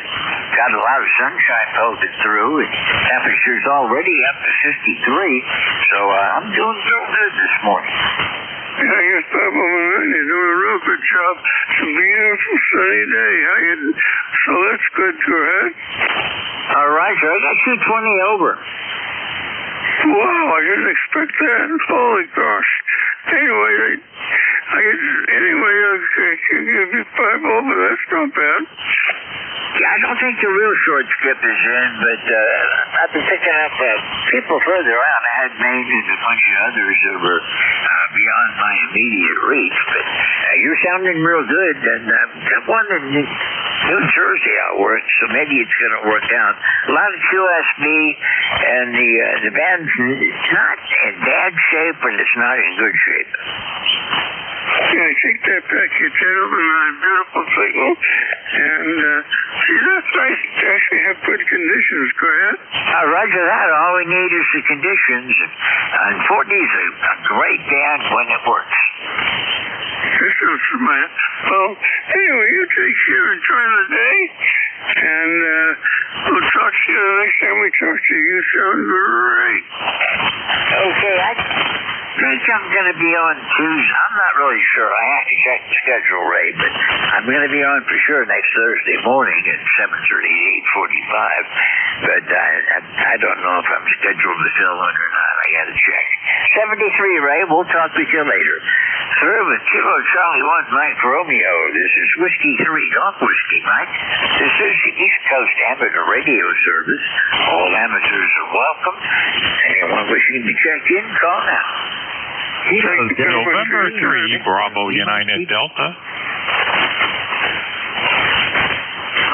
got a lot of sunshine filtered through, and temperature's already up to 53, so I'm doing real good this morning. Yeah, I guess Papa and you're doing a real good job. It's a beautiful sunny day. So that's good. Go ahead. All right, sir. I got 220 over. Wow, I didn't expect that. Holy gosh. Anyway, I can give you 5 over. That's not bad. Yeah, I don't think the real short skip is in, but I've been picking up people further out. I had Maine and a bunch of others that were beyond my immediate reach, but you're sounding real good, and I've got one in New Jersey out work, so maybe it's going to work out. A lot of QSB, and the band's not in bad shape, but it's not in good shape. Yeah, I take that back. You gentlemen on a beautiful signal. And, see, that's nice to actually have good conditions. Go ahead. Roger that. All we need is the conditions. And 40 is a great band when it works. This is man. Well, anyway, you take care. Enjoy the day. And we'll talk to you the next time we talk to you. You sound great. Okay, I think I'm going to be on Tuesday. I'm not really sure. I have to check the schedule, Ray, but I'm going to be on for sure next Thursday morning at 7:30, 8:45. But I don't know if I'm scheduled to fill in or not. I got to check. 73, Ray. We'll talk with you later. Through with Kilo Charlie 1, Mike Romeo. This is Whiskey 3, Golf Whiskey Mike. This is the East Coast Amateur Radio Service. All amateurs are welcome. Anyone wishing to check in, call now. November 3, Bravo United Delta.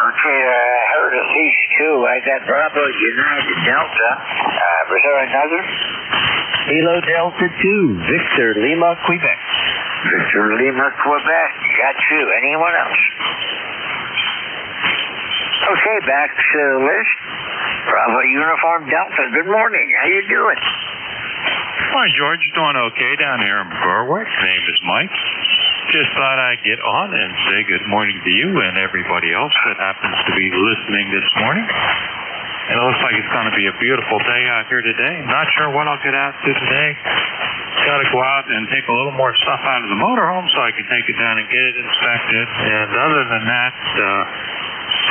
Okay, I heard at least 2. I got Bravo United Delta. Was there another? Kilo Delta 2, Victor Lima, Quebec. Victor Lima, Quebec. Got 2. Anyone else? Okay, back to the list. Bravo Uniform Delta. Good morning. How you doing? Hi, George. Doing okay down here in Berwick. Name is Mike. Just thought I'd get on and say good morning to you and everybody else that happens to be listening this morning. And it looks like it's going to be a beautiful day out here today. Not sure what I'll get out to today. Got to go out and take a little more stuff out of the motorhome so I can take it down and get it inspected. And other than that,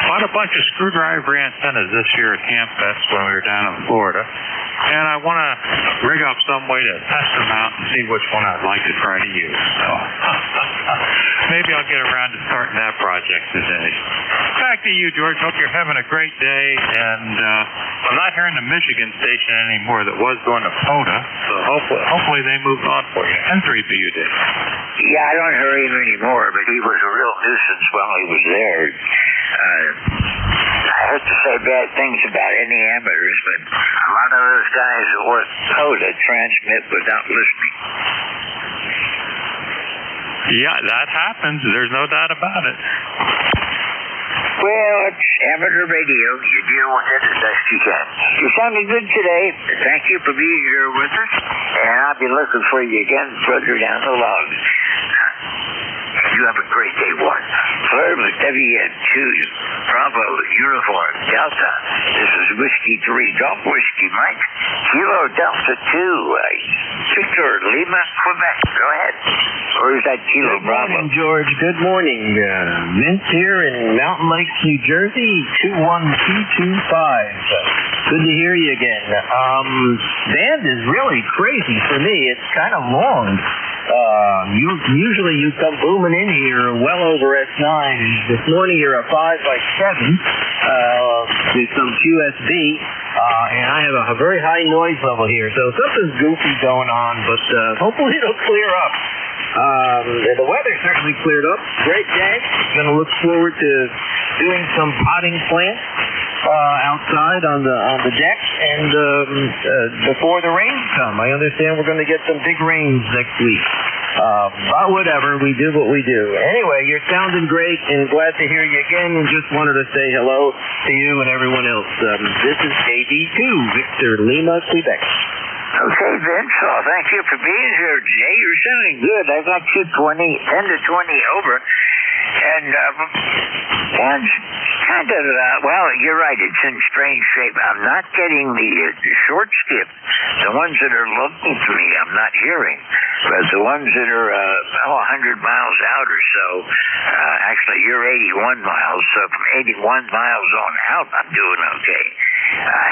bought a bunch of screwdriver antennas this year at Camp Fest when we were down in Florida. And I want to rig up some way to test them out and see which one I'd like to try to use. So, Maybe I'll get around to starting that project today. Back to you, George. Hope you're having a great day. And I'm not hearing the Michigan station anymore that was going to POTA, so hopefully they moved on for you. N3BU did. Yeah, I don't hear him anymore, but he was a real nuisance while he was there. I hate to say bad things about any amateurs, but a lot of those guys that work POTA transmit without listening. Yeah, that happens. There's no doubt about it. Well, it's amateur radio. You deal with it as best you can. You sounded good today. Thank you for being here with us, and I'll be looking for you again further down the log. You have a great day, one. Flirt with WN2, Bravo, Uniform, Delta. This is Whiskey 3, Golf Whiskey, Mike. Kilo Delta 2, Victor, Lima, Quebec. Go ahead. Or is that Kilo Good Bravo? morning, George. Good morning. Vince here in Mountain Lakes, New Jersey, 21225. Good to hear you again. Band is really crazy for me. It's kind of long. Usually you come booming in here well over S9. This morning you're at 5x7 to some QSB, and I have a very high noise level here. So something's goofy going on, but hopefully it'll clear up. The weather certainly cleared up. Great day. Going to look forward to doing some potting plants outside on the deck, and before the rains come. I understand we're going to get some big rains next week. But whatever, we do what we do. Anyway, you're sounding great, and glad to hear you again, and just wanted to say hello to you and everyone else. This is KD2, Victor Lima, Quebec. Okay, Vince. Well, thank you for being here today. You're sounding good. I got you 10 to 20 over. And kind of, well, you're right. It's in strange shape. I'm not getting the short skip. The ones that are looking for me, I'm not hearing. But the ones that are, 100 miles out or so, actually, you're 81 miles. So from 81 miles on out, I'm doing okay.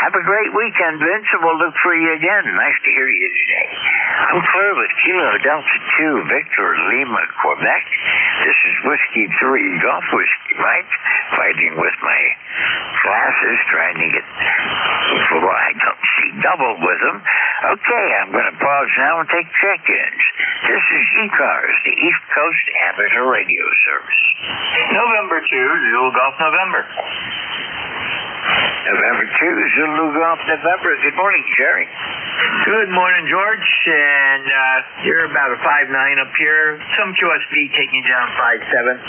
Have a great weekend, Vince, and we'll look for you again. Nice to hear you today. I'm Claire with Kilo Delta 2, Victor Lima, Quebec. This is Whiskey 3, Golf Whiskey, right? Fighting with my glasses, trying to get, I don't see double with them. Okay, I'm going to pause now and take check-ins. This is ECARS, the East Coast Amateur Radio Service. November 2, Zulu Golf November. November 2, Zulu Golf November. Good morning, Jerry. Good morning, George. And you're about a 5'9" up here. Some QSB taking you down 5'7".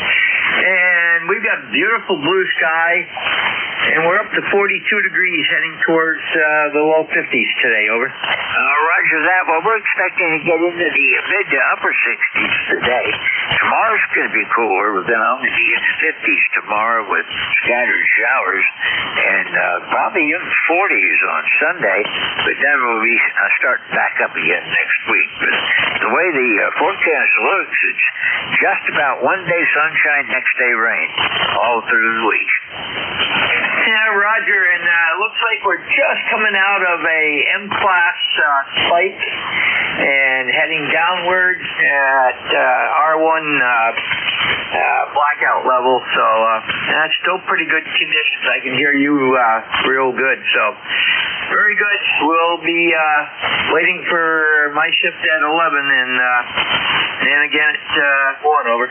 And we've got beautiful blue sky. And we're up to 42 degrees heading towards the low 50s today. Over. Roger that. Well, we're expecting to get into the mid to upper 60s today. Tomorrow's going to be cooler. We're going to only be in the 50s tomorrow with scattered showers. And probably in the 40s on Sunday. But then we'll be starting back up again next week. But the way the forecast looks, it's just about one day sunshine, next day rain, all through the week. Yeah, Roger, and it looks like we're just coming out of a M-class spike and heading downwards at R1 blackout level, so that's still pretty good conditions. I can hear you real good, so very good. We'll be waiting for my shift at 11 and again at 1, over.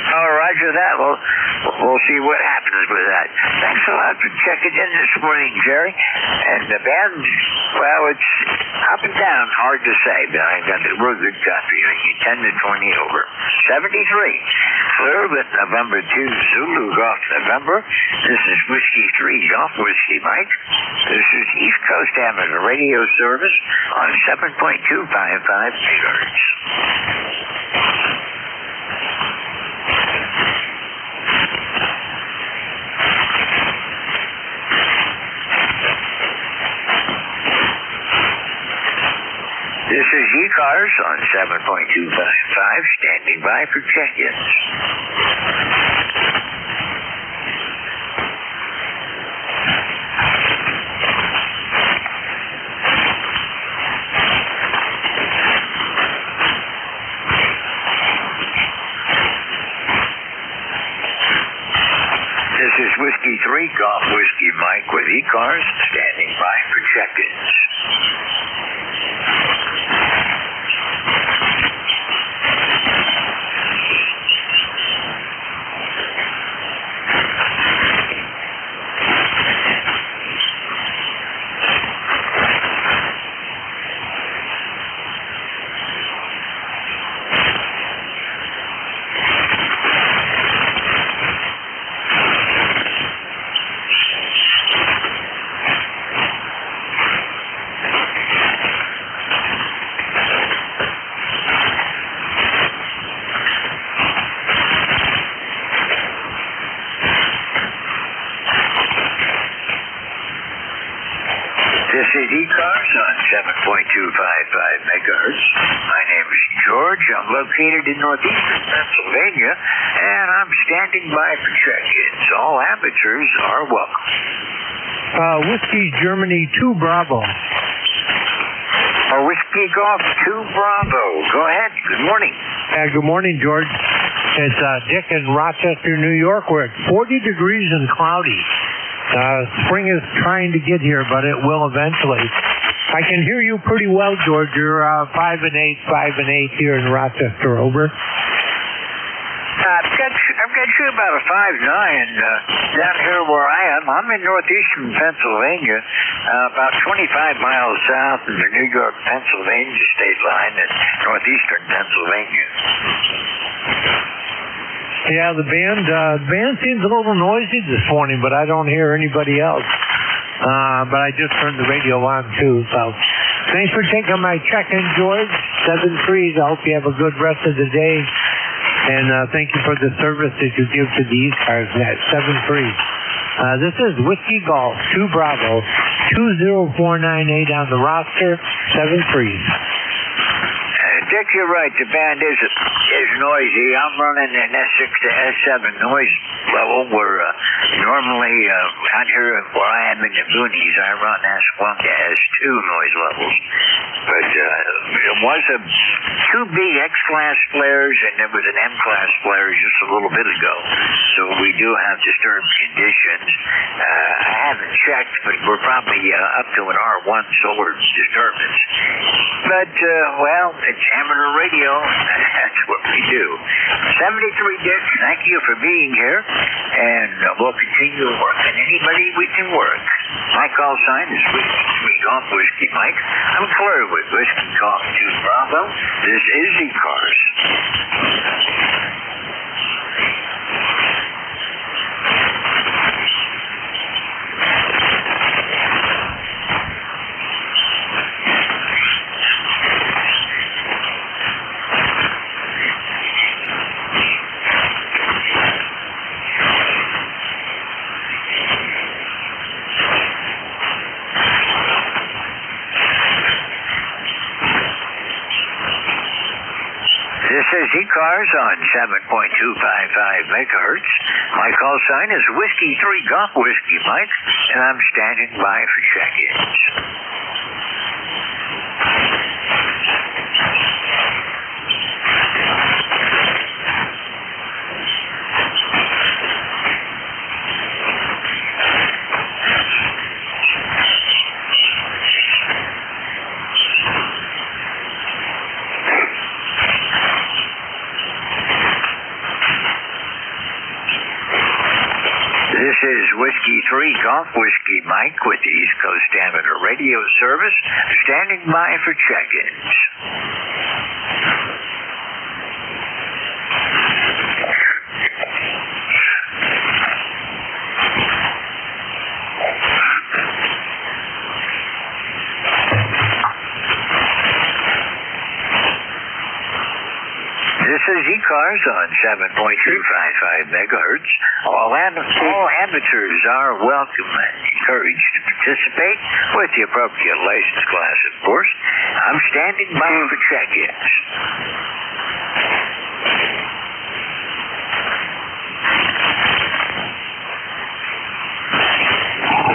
Oh, roger that. We'll see what happens with that. Thanks a lot for checking in this morning, Jerry. And the band, well, it's up and down, hard to say, but I got a real good copy on you, 10 to 20 over. 73. Clear with November 2, Zulu Golf November. This is Whiskey 3, Golf Whiskey, Mike. This is East Coast Amateur Radio Service on 7.255 megahertz. This is ECARS on 7.255, standing by for check-ins. is Whiskey 3 Golf Whiskey Mike with ECARS, standing by for check-ins. This is ECARS on 7.255 megahertz. My name is George. I'm located in northeastern Pennsylvania, and I'm standing by for check-ins. All amateurs are welcome. Whiskey Germany 2 Bravo. Whiskey Golf 2 Bravo. Go ahead. Good morning. Good morning, George. It's Dick in Rochester, New York. We're at 40 degrees and cloudy. Spring is trying to get here, but it will eventually. I can hear you pretty well, George. You're 5 and 8 here in Rochester. Over. I've got you about a 5'9" down here where I am. I'm in northeastern Pennsylvania, about 25 miles south of the New York-Pennsylvania state line in northeastern Pennsylvania. Yeah, the band seems a little noisy this morning, but I don't hear anybody else. But I just turned the radio on too, so thanks for taking my check-in, George. 7-3. I hope you have a good rest of the day, and thank you for the service that you give to the ECARS net. 7-3. This is Whiskey Golf 2 Bravo 20498 on the roster. 7-3. Dick, you're right. The band is noisy. I'm running an S6 to S7 noise level where normally out here where I am in the boonies, I run S1 to S2 noise levels. But it was a 2B X-class flares and there was an M-class flare just a little bit ago. So we do have disturbed conditions. I haven't checked, but we're probably up to an R1 solar disturbance. But, well, it's amateur radio, and that's what we do. 73 Dick, thank you for being here, and we'll continue working anybody we can work. My call sign is Whiskey 3 Golf Whiskey Mike. I'm clear with Whiskey Golf 2 Bravo. This is ECARS. This is ECARS on 7.255 megahertz. My call sign is Whiskey 3 Golf Whiskey Mike, and I'm standing by for check-ins. This is Whiskey 3 Golf Whiskey Mike with the East Coast Amateur Radio Service, standing by for check-ins. This is ECARS on 7.255 megahertz. All amateurs are welcome and encouraged to participate with the appropriate license class, of course. I'm standing by for check-ins.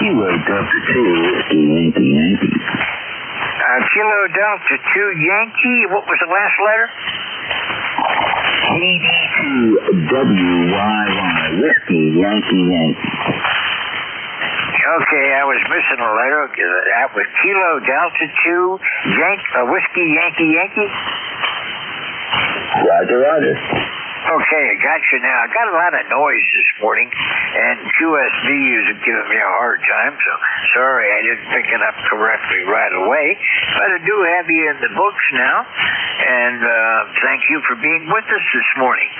Kilo Delta 2 Whiskey Yankee. Kilo Delta 2 Yankee. What was the last letter? NJ2US, Whiskey Yankee Yankee. Okay, I was missing a letter. That was Kilo Delta 2, Whiskey Yankee Yankee? Roger, roger. Okay, I got you now. I got a lot of noise this morning, and QSBs are giving me a hard time, so sorry I didn't pick it up correctly right away. But I do have you in the books now, and thank you for being with us this morning.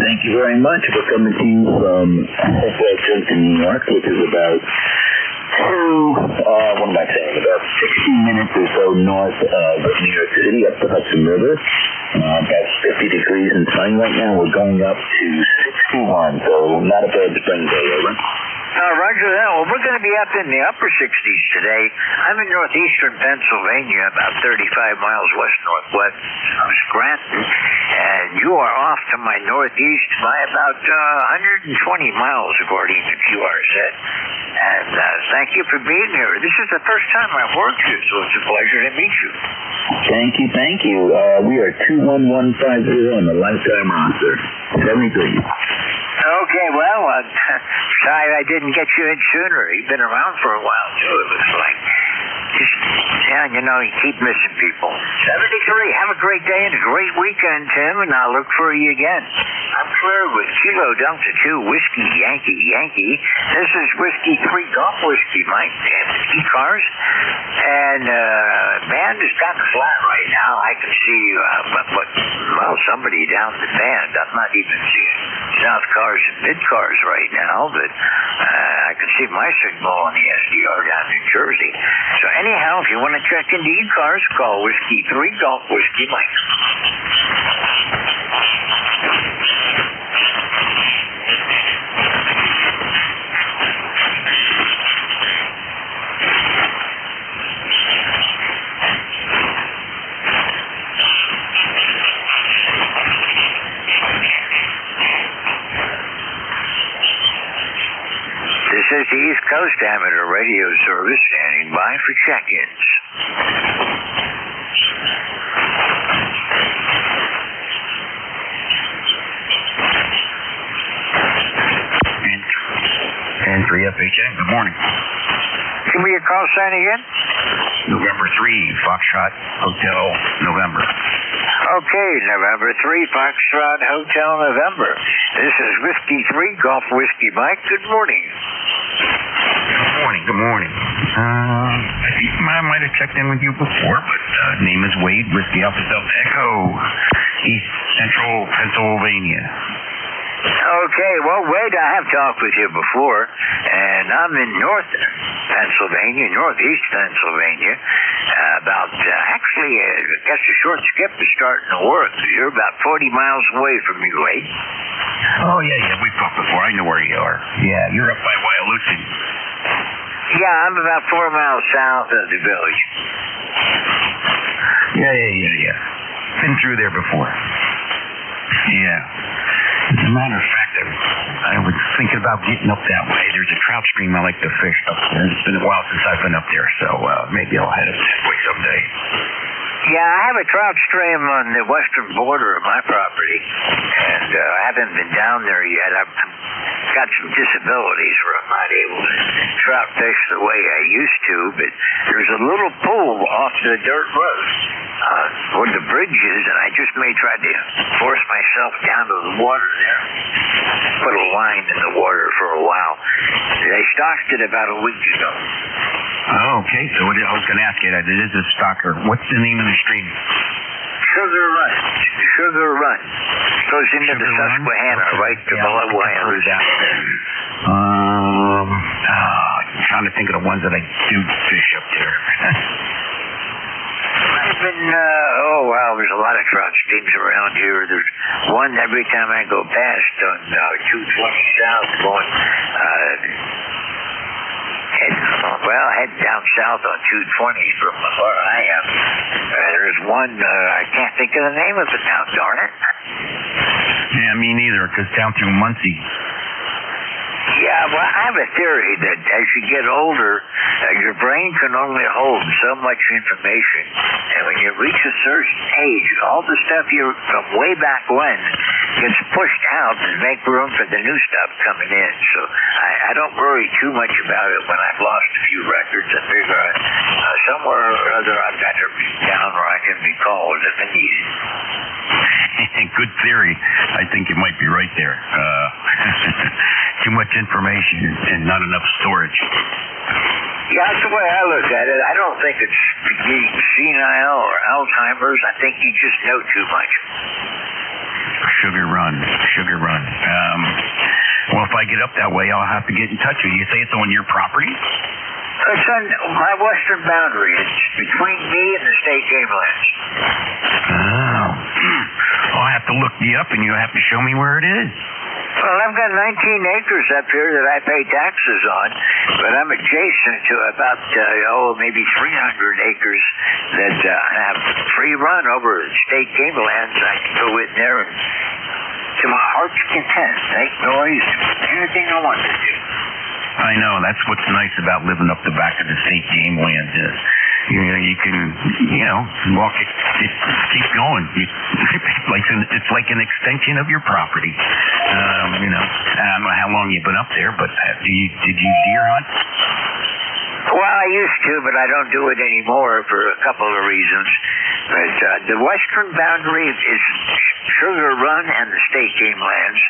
Thank you very much for coming to you from Junction, New York, which is about about 60 minutes or so north of New York City, up the Hudson River. About 50 degrees and sunny right now. We're going up to 61, so not a bad spring day, over. Roger that. Well, we're going to be up in the upper 60s today. I'm in northeastern Pennsylvania, about 35 miles west-northwest of Scranton, and you are off to my northeast by about 120 miles, according to QRZ. And thank you for being here. This is the first time I've worked you, so it's a pleasure to meet you. Thank you, thank you. We are 21150 on the lifetime roster. 73. Okay, well, sorry I didn't get you in sooner. You've been around for a while, too, it looks like. Just, you keep missing people. 73, have a great day and a great weekend, Tim, and I'll look for you again. I'm clear with Kilo Delta 2, Whiskey Yankee Yankee. This is Whiskey 3 Golf Whiskey, Mike, and ECARS. And band is kind of flat right now. I can see, somebody down the band. I'm not even seeing South Cars and Mid Cars right now, but I can see my signal on the SDR down in Jersey. So anyhow, if you want to check into ECARS, call Whiskey 3 Golf Whiskey Mike. This is the East Coast Amateur Radio Service standing by for check-ins. And 3FHN, good morning. Give me your call sign again. November 3, Foxtrot Hotel, November. Okay, November 3, Foxtrot Hotel, November. This is Whiskey 3 Golf Whiskey Mike. Good morning. Good morning. I think I might have checked in with you before, but name is Wade, Whiskey Alpha Delta Echo, East Central Pennsylvania. Okay, well, Wade, I have talked with you before, and I'm in North Pennsylvania, Northeast Pennsylvania, I guess a short skip is starting to work. You're about 40 miles away from me, Wade. Oh, yeah, we've talked before. I know where you are. Yeah, you're up by Wyalutin. Yeah, I'm about 4 miles south of the village. Yeah. Been through there before. Yeah. As a matter of fact, I was thinking about getting up that way. There's a trout stream I like to fish up there. It's been a while since I've been up there, so maybe I'll head up that way someday. Yeah, I have a trout stream on the western border of my property, and I haven't been down there yet. I've got some disabilities where I'm not able to trout fish the way I used to, but there's a little pool off the dirt road where the bridge is, and I just may try to force myself down to the water there. Put a line in the water for a while. They stocked it about a week ago. Oh, okay. So I was going to ask you, it is a stocker. What's the name of the stream? Sugar Run. Goes into the Susquehanna, right below Wyalutin. I'm trying to think of the ones that I do fish up there. I've been, there's a lot of trout streams around here. There's one every time I go past on 220 South going, head down south on 220 from where I am. There's one, I can't think of the name of it now, darn it. Yeah, me neither, because down through Muncie. Yeah, well, I have a theory that as you get older, your brain can only hold so much information. And when you reach a certain age, all the stuff from way back when gets pushed out and make room for the new stuff coming in. So I don't worry too much about it when I've lost a few records. I figure somewhere or other I've got to reach down where I can be called if I need it. Good theory. I think you might be right there. Too much information and not enough storage. Yeah, that's the way I look at it. I don't think it's being senile or Alzheimer's. I think you just know too much. Sugar run. Well, if I get up that way, I'll have to get in touch with you. You say it's on your property? It's on my western boundary. It's between me and the state game lands. Oh. I'll have to look you up, and you'll have to show me where it is. Well, I've got 19 acres up here that I pay taxes on, but I'm adjacent to about, maybe 300 acres that I have free run over state game lands. I can go in there and, to my heart's content, make noise, anything I want to do. I know. That's what's nice about living up the back of the state game lands is, you can, walk it, keep going. It's like an extension of your property. I don't know how long you've been up there, but did you deer hunt? Well, I used to, but I don't do it anymore for a couple of reasons. But the western boundary is Sugar Run and the state game lands.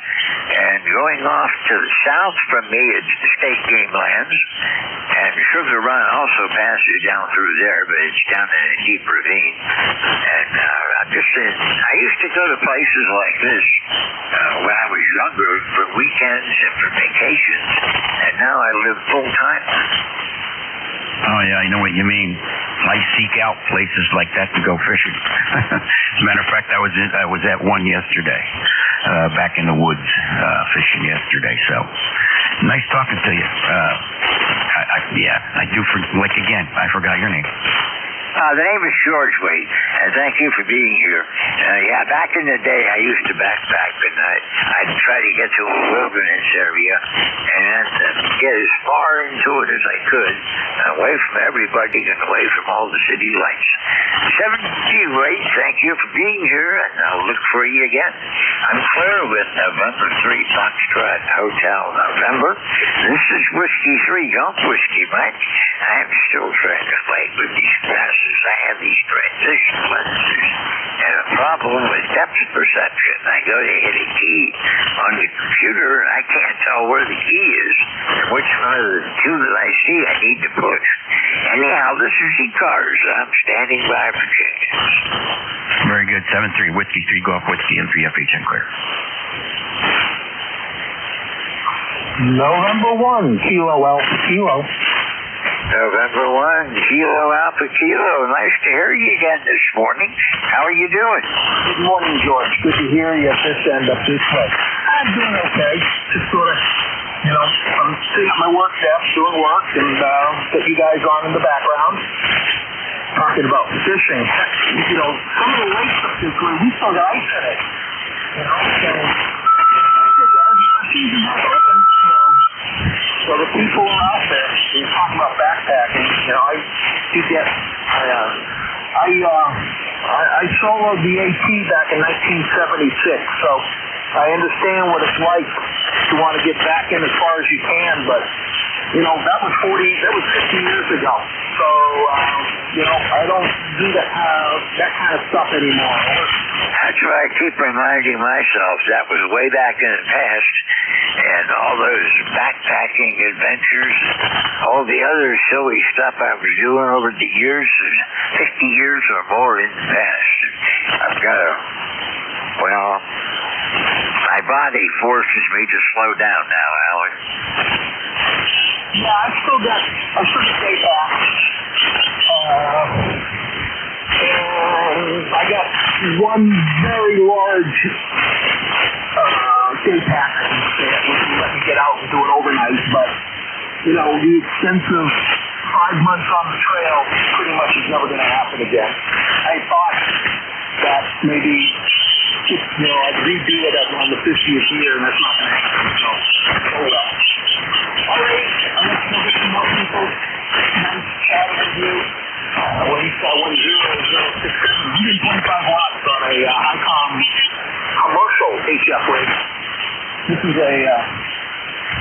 And going off to the south from me, it's the state game lands. And Sugar Run also passes down through there, but it's down in a deep ravine. And I'm just saying, I used to go to places like this when I was younger for weekends and for vacations. And now I live full time. Oh, yeah, I know what you mean. I seek out places like that to go fishing. As a matter of fact, I was at one yesterday, back in the woods, fishing yesterday. So, nice talking to you. I do, I forgot your name. The name is George Wade, and thank you for being here. Back in the day, I used to backpack, and I'd try to get to a wilderness area and get as far into it as I could, away from everybody and away from all the city lights. 7G Wade, thank you for being here, and I'll look for you again. I'm Claire with November 3 Foxtrot Hotel November. This is Whiskey 3 Golf Whiskey, Mike. I'm still trying to fight with these glasses. I have these transition lenses and a problem with depth perception. I go to hit a key on the computer and I can't tell where the key is and which one of the two that I see I need to push. Anyhow, this is ECARS. I'm standing by for changes. Very good. 7-3 Whiskey 3 Golf Whiskey and 3FH and clear. November 1 Kilo Alpha Kilo. November 1, Kilo Alpha Kilo. Nice to hear you again this morning. How are you doing? Good morning, George. Good to hear you at this end up this way. I'm doing okay. Just sort of, I'm sitting at my work desk doing work and got you guys on in the background talking about fishing. Some of the lakes up this way, we still got ice in it. So our season's not open. So the people are out there. You're talking about backpacking. I soloed the AT back in 1976, so I understand what it's like to want to get back in as far as you can, but that was 50 years ago. So I don't do that kind of stuff anymore. That's why I keep reminding myself that was way back in the past, and all those backpacking adventures, all the other silly stuff I was doing over the years, 50 years or more in the past. I've got my body forces me to slow down now, Alan. Yeah, I still got day pack. I got one very large day pack that let me get out and do it overnight, but the extensive 5 months on the trail pretty much is never going to happen again. I thought that maybe I'd redo it on the 50th year, and that's not going to happen. So, All right, I'm going to get some more people. Nice chatting with you. Waste 10067, 125 watts on a ICOM commercial HF rig. This is a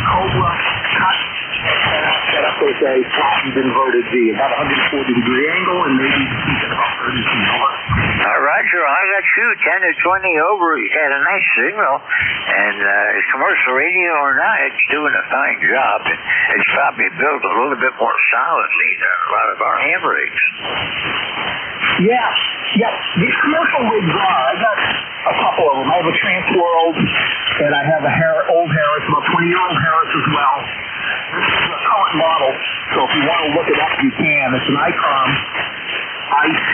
Cobra cut set up with a flattened inverted V, about 140-degree angle, and maybe even about 30 feet over. Roger, I got you 10 or 20 over. You had a nice signal, and commercial radio or not, it's doing a fine job. And it's probably built a little bit more solidly than a lot of our ham rigs. Yeah. These commercial rigs are. I got a couple of them. I have a Transworld, and I have a old Harris, about 20-year-old Harris as well. This is a current model, so if you want to look it up, you can. It's an ICOM IC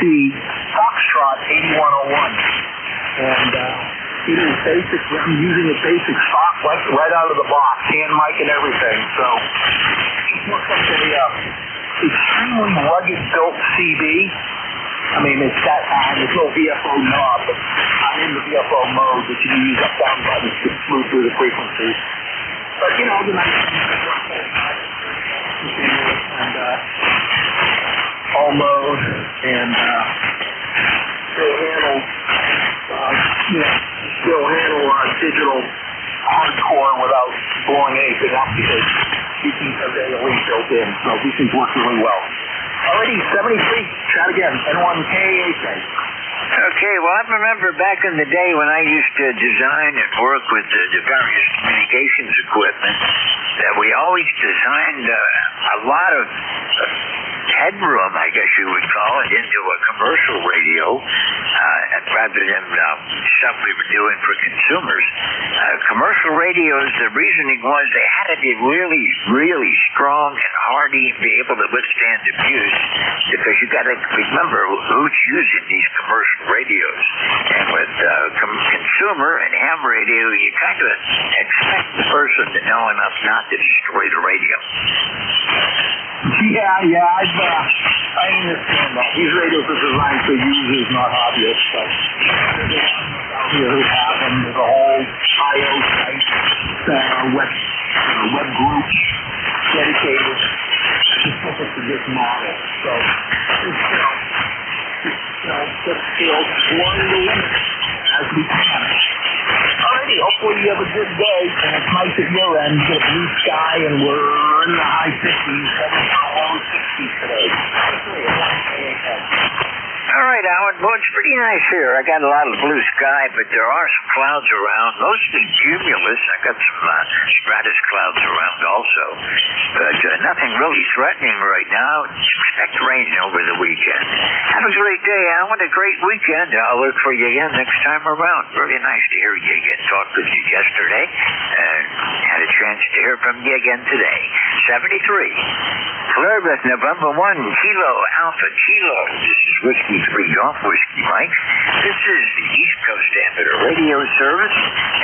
Foxtrot 8101, and it is basic. I'm using a basic stock right out of the box, hand mic and everything. So it looks like a extremely rugged built CB. I mean, it's that high. There's no VFO knob, but I'm in the VFO mode, but you can use up-down buttons to smooth through the frequencies. But, you know, the nice and all mode, and still handle digital hardcore without blowing anything up because these things have AOE built in, so these things work really well. Already 73. Chat again. N1KAK. Okay, well, I remember back in the day when I used to design and work with the various communications equipment that we always designed a lot of headroom, I guess you would call it, into a commercial radio, rather than stuff we were doing for consumers. Commercial radios, the reasoning was they had to be really, really strong and hardy and be able to withstand abuse, because you got to remember who's using these commercial radios. And with consumer and ham radio, you kind of expect the person to know enough not to destroy the radio. Yeah, I understand that. These radios are designed for users, not hobbyists. But here who have them, there's a whole I/O site, web group dedicated specific to this model. So it's just exploring the limits as we can. Alrighty, hopefully you have a good day, and it's nice at your end. You get a blue sky, and we're in the high 50s, low 60s today. All right, Alan. Well, it's pretty nice here. I got a lot of blue sky, but there are some clouds around, mostly cumulus. I got some stratus clouds around also, but nothing really threatening right now. Expect rain over the weekend. Have a great day, Alan. A great weekend. I'll look for you again next time around. Really nice to hear you again. Talked with you yesterday, and had a chance to hear from you again today. 73. Clearbeth, November 1, Kilo Alpha Kilo. This is Whiskey 3 Golf Whiskey Mike. This is the East Coast Amateur Radio Service,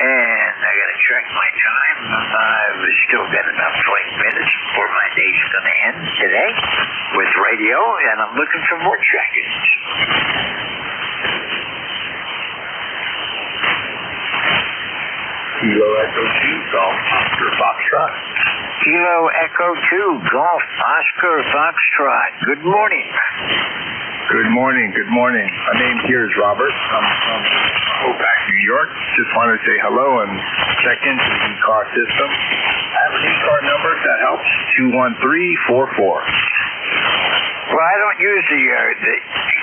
and I gotta check my time. I've still got about 20 minutes before my day's gonna end today with radio, and I'm looking for more check-ins. Kilo Echo 2 Golf Oscar Foxtrot. Kilo Echo 2 Golf Oscar Foxtrot. Good morning. Good morning. My name here is Robert. I'm from Hopac, New York. Just wanted to say hello and check into the ECARS system. I have an ECARS number, if that helps, 21344. Well, I don't use the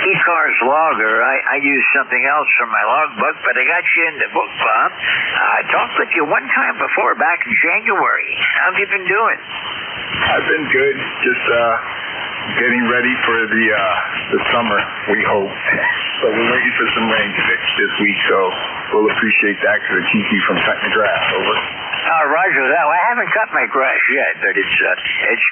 ECARS logger. I use something else for my logbook, but I got you in the book, Bob. I talked with you one time before, back in January. How have you been doing? I've been good. Just getting ready for the summer, we hope. So we're waiting for some rain this week, so we'll appreciate that because it keeps you from cutting the grass. Over. Roger that. Well, I haven't cut my grass yet, but it's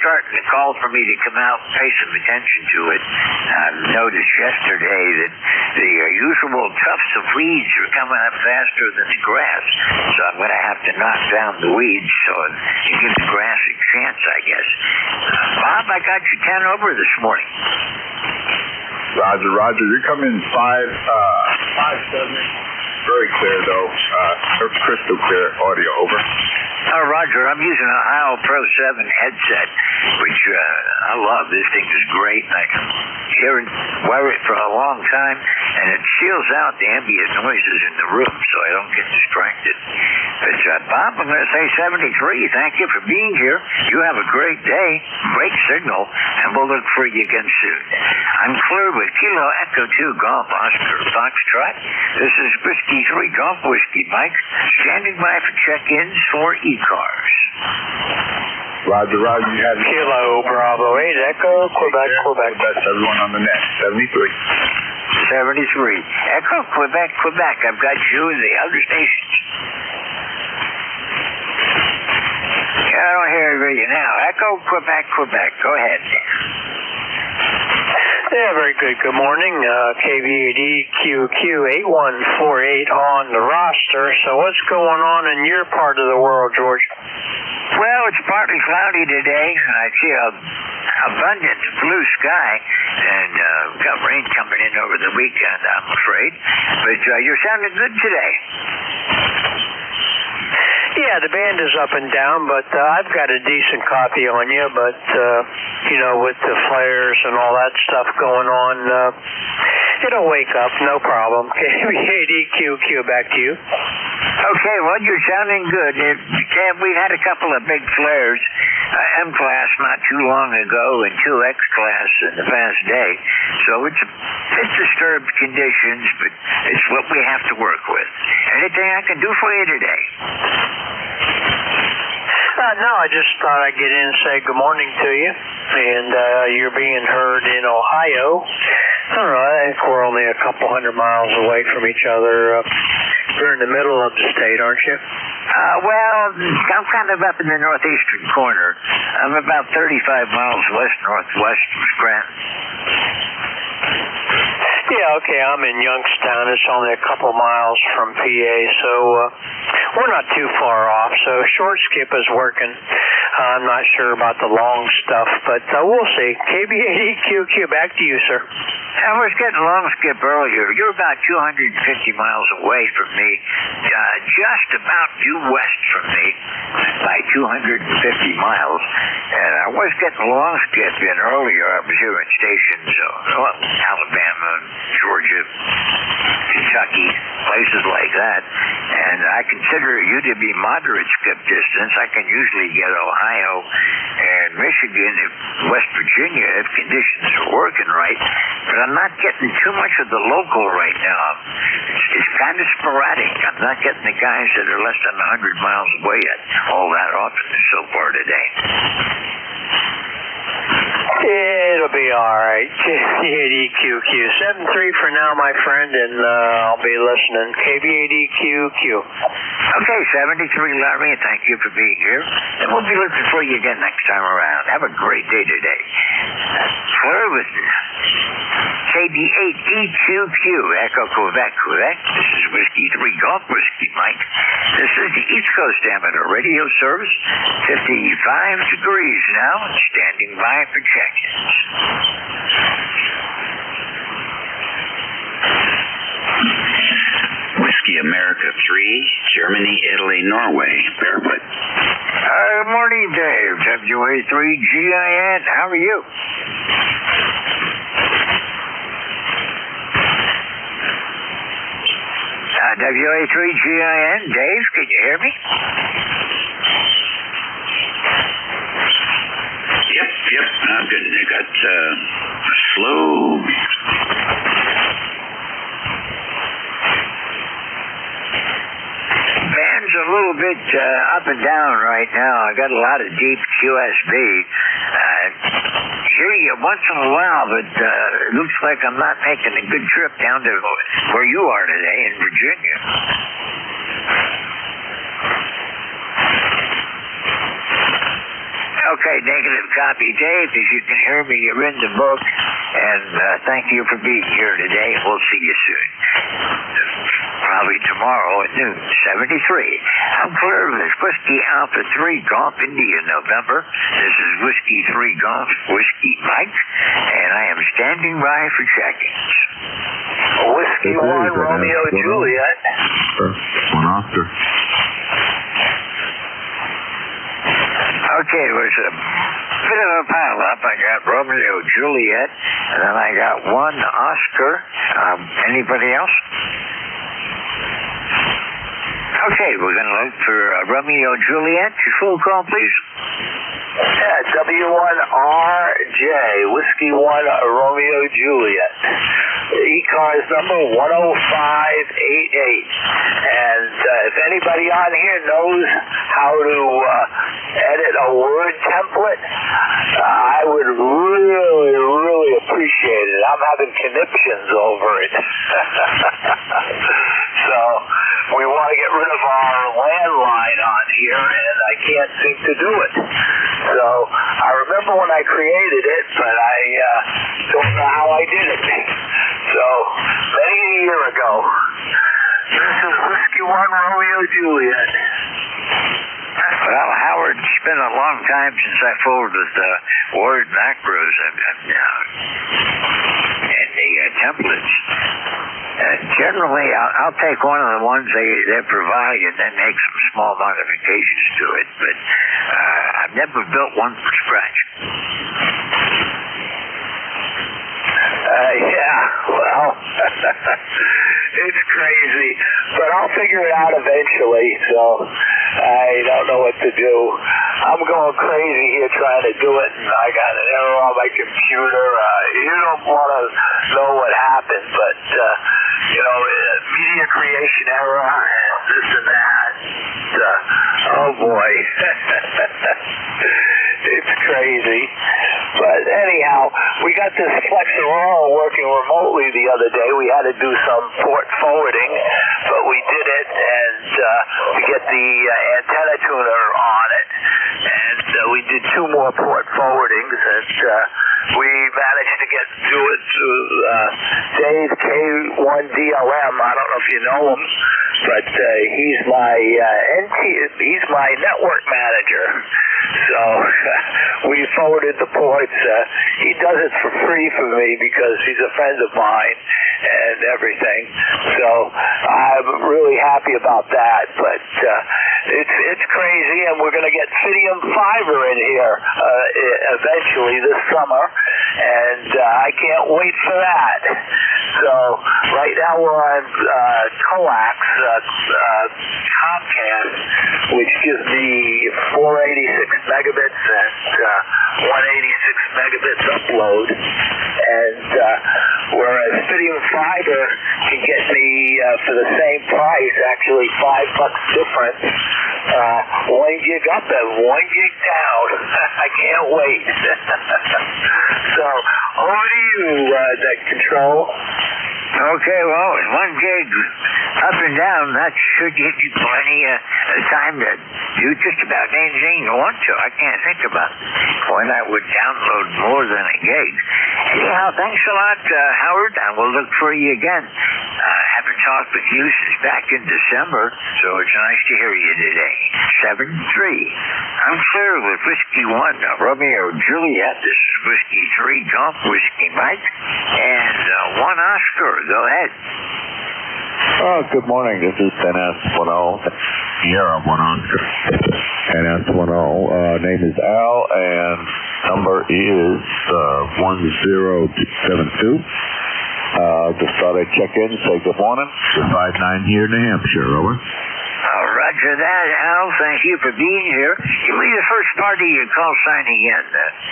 starting to call for me to come out and pay some attention to it. I noticed yesterday that the usual tufts of weeds are coming up faster than the grass, so I'm going to have to knock down the weeds so it gives the grass a chance, I guess. Bob, I got you 10 over this morning. Roger. You're coming 5-7. Very clear, though. Crystal clear audio, over. Oh, Roger, I'm using a Ohio Pro 7 headset, which I love. This thing is great. I can hear it, wear it for a long time, and it seals out the ambient noises in the room so I don't get distracted. But, Bob, I'm going to say 73. Thank you for being here. You have a great day, great signal, and we'll look for you again soon. I'm clear with Kilo Echo 2 Golf Oscar Foxtrot. This is Whiskey 3 Golf Whiskey Mike, standing by for check-ins for ECARS. Roger, you have Kilo Bravo 8 Echo, Quebec. That's everyone on the net. 73. 73. Echo, Quebec. I've got you in the other stations. I don't hear you now. Echo, Quebec. Go ahead. Yeah, very good. Good morning. KV8EQQ8148 on the roster. So what's going on in your part of the world, George? Well, it's partly cloudy today. I see a abundant blue sky, and got rain coming in over the weekend, I'm afraid. But you're sounding good today. Yeah, the band is up and down, but I've got a decent copy on you, but, with the flares and all that stuff going on, it'll wake up, no problem. KV8EQQ, back to you. Okay, well, you're sounding good. We've had a couple of big flares, M-class not too long ago and 2X-class in the past day. So it's disturbed conditions, but it's what we have to work with. Anything I can do for you today? No, I just thought I'd get in and say good morning to you. And you're being heard in Ohio. I don't know, I think we're only a couple hundred miles away from each other. You're in the middle of the state, aren't you? Well, I'm kind of up in the northeastern corner. I'm about 35 miles west-northwest of Scranton. Yeah, okay, I'm in Youngstown. It's only a couple miles from PA, so we're not too far off. So short skip is working. I'm not sure about the long stuff, but we'll see. KV8EQQ, back to you, sir. I was getting long skip earlier. You're about 250 miles away from me, just about due west from me by 250 miles. And I was getting long skip in earlier. I was here in stations, Alabama, Georgia, Kentucky, places like that. And I consider you to be moderate skip distance. I can usually get Ohio and Michigan, West Virginia, if conditions are working right. But I'm not getting too much of the local right now. It's kind of sporadic. I'm not getting the guys that are less than 100 miles away all that often so far today. It'll be all right. KV8EQQ. 73 for now, my friend, and I'll be listening. KV8EQQ. Okay, 73, Larry, and thank you for being here. And we'll be looking for you again next time around. Have a great day today. Clear with KV8EQQ, Echo Quebec. This is Whiskey 3 Golf Whiskey Mike. This is the East Coast Amateur Radio Service. 55 degrees now, and standing by for check-ins. Whiskey America 3, Germany, Italy, Norway, Barefoot. Good morning, Dave. WA3GIN, how are you? WA3GIN, Dave, can you hear me? Yep, I'm good. I got slow. Band's a little bit up and down right now. I got a lot of deep QSB. Hear you once in a while, but it looks like I'm not making a good trip down to where you are today in Virginia. Okay, negative copy, Dave. As you can hear me, you're in the book. And thank you for being here today. We'll see you soon. Probably tomorrow at noon, 73. I'm clear of this. Whiskey Alpha 3 Golf India November. This is Whiskey 3 Golf Whiskey Mike. And I am standing by for check-ins. Whiskey 1 Romeo Juliet. One after. Okay, it was a bit of a pile-up. I got Romeo Juliet, and then I got 1 Oscar. Anybody else? Okay, we're going to look for Romeo Juliet. Your full call, please. Yeah, W1RJ, Whiskey 1, Romeo Juliet. ECARS number 10588. And if anybody on here knows how to edit a Word template, I would really, really appreciate it. I'm having conniptions over it. So we want to get rid of our landline on here, and I can't seem to do it. So I remember when I created it, but I don't know how I did it. So many a year ago. This is Whiskey 1 Romeo Juliet. Well, Howard, it's been a long time since I folded the Word macros and the templates. Generally, I'll take one of the ones they provide and then make some small modifications to it, but I've never built one from scratch. Yeah, well, it's crazy, but I'll figure it out eventually, so I don't know what to do. I'm going crazy here trying to do it, and I got an error on my computer. You don't want to know what happened, but, media creation error, and this and that. Oh, boy. It's crazy. But anyhow, we got this Flexerol working remotely the other day. We had to do some port forwarding, but we did it, and to get the antenna tuner on it. And we did 2 more port forwardings, and we managed to do it through Dave K1DLM. I don't know if you know him, but he's my network manager. So we forwarded the ports. He does it for free for me because he's a friend of mine and everything. So I'm really happy about that. But it's crazy, and we're going to get Fidium Fiber in here eventually this summer, and I can't wait for that. So right now we're on coax, Comcast, which gives me 486 megabits and 186 megabits upload, and whereas Fidium Fiber can get me for the same price, actually $5 difference, 1 gig up and 1 gig down. I can't wait. So over to you, that control. Okay, well, with 1 gig up and down, that should give you plenty of time to do just about anything you want to. I can't think about when I would download more than a gig. Anyhow, thanks a lot, Howard, and we'll look for you again. Haven't talked with you since back in December, so it's nice to hear you today. 7-3. I'm clear with Whiskey 1, Romeo Juliet. This is Whiskey 3, Golf Whiskey Mike, and 1 Oscar. Go ahead. Good morning. This is NS10, Sierra 1 Oscar. NS10. Name is Al, and number is 1072. Just thought I'd check in, say good morning. We're 5-9 here in New Hampshire, over. Roger that, Al. Thank you for being here. Give me the first part of your call sign again,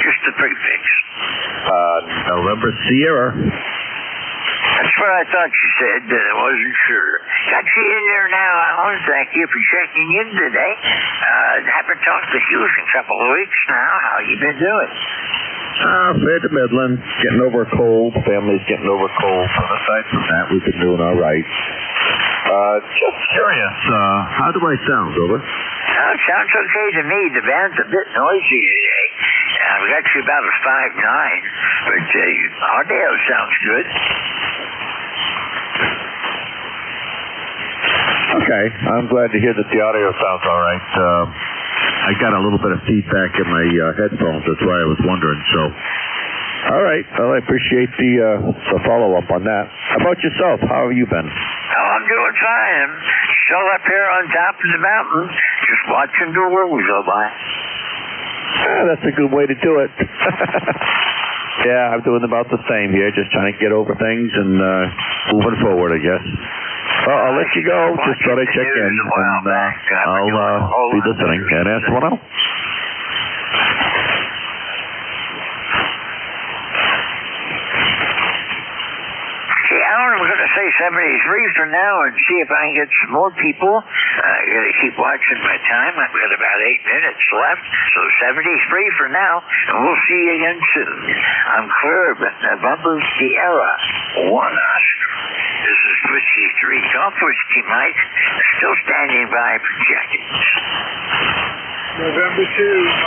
just the prefix. November Sierra. That's what I thought you said, but I wasn't sure. Got you in there now, Alan. Thank you for checking in today. Haven't talked with you in a couple of weeks now. How you been doing? Fair to middling. Getting over a cold. Family's getting over a cold. But aside from that, we've been doing all right. Just curious, how do I sound, over? It sounds okay to me. The band's a bit noisy today. We got you about a 5-9, but audio sounds good. Okay, I'm glad to hear that the audio sounds all right. I got a little bit of feedback in my headphones. That's why I was wondering. So, all right. Well, I appreciate the follow-up on that. How about yourself? How have you been? Oh, I'm doing fine. I'm still up here on top of the mountain, just watching the world go by. That's a good way to do it. Yeah, I'm doing about the same here, just trying to get over things and moving forward, I guess. Well, I'll let you go. Just thought I'd check in, and I'll be listening. And ask someone else. I'm going to say 73 for now and see if I can get some more people. I got to keep watching my time. I've got about 8 minutes left. So 73 for now, and we'll see you again soon. I'm clear of November Sierra 1 Oscar. This is Whiskey 3 Golf Whiskey Mike, still standing by for check-ins. November 2,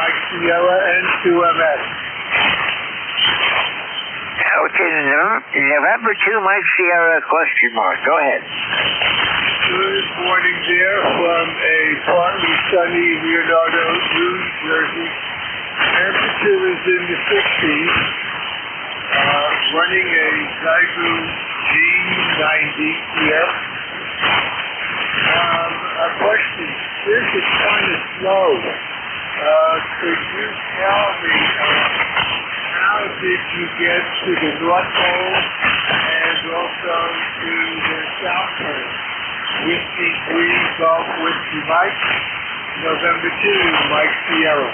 Mike Sierra and 2MS. Okay, November 2, Mike Sierra, question mark. Go ahead. Good morning there from a partly sunny Leonardo, New Jersey. Temperature is in the 60s. Running a Geico G90 here. A question. This is kind of slow. Could you tell me how did you get to the North Pole and also to the South Pole? Whiskey 3 Golf Whiskey Mike. November 2, Mike Sierra.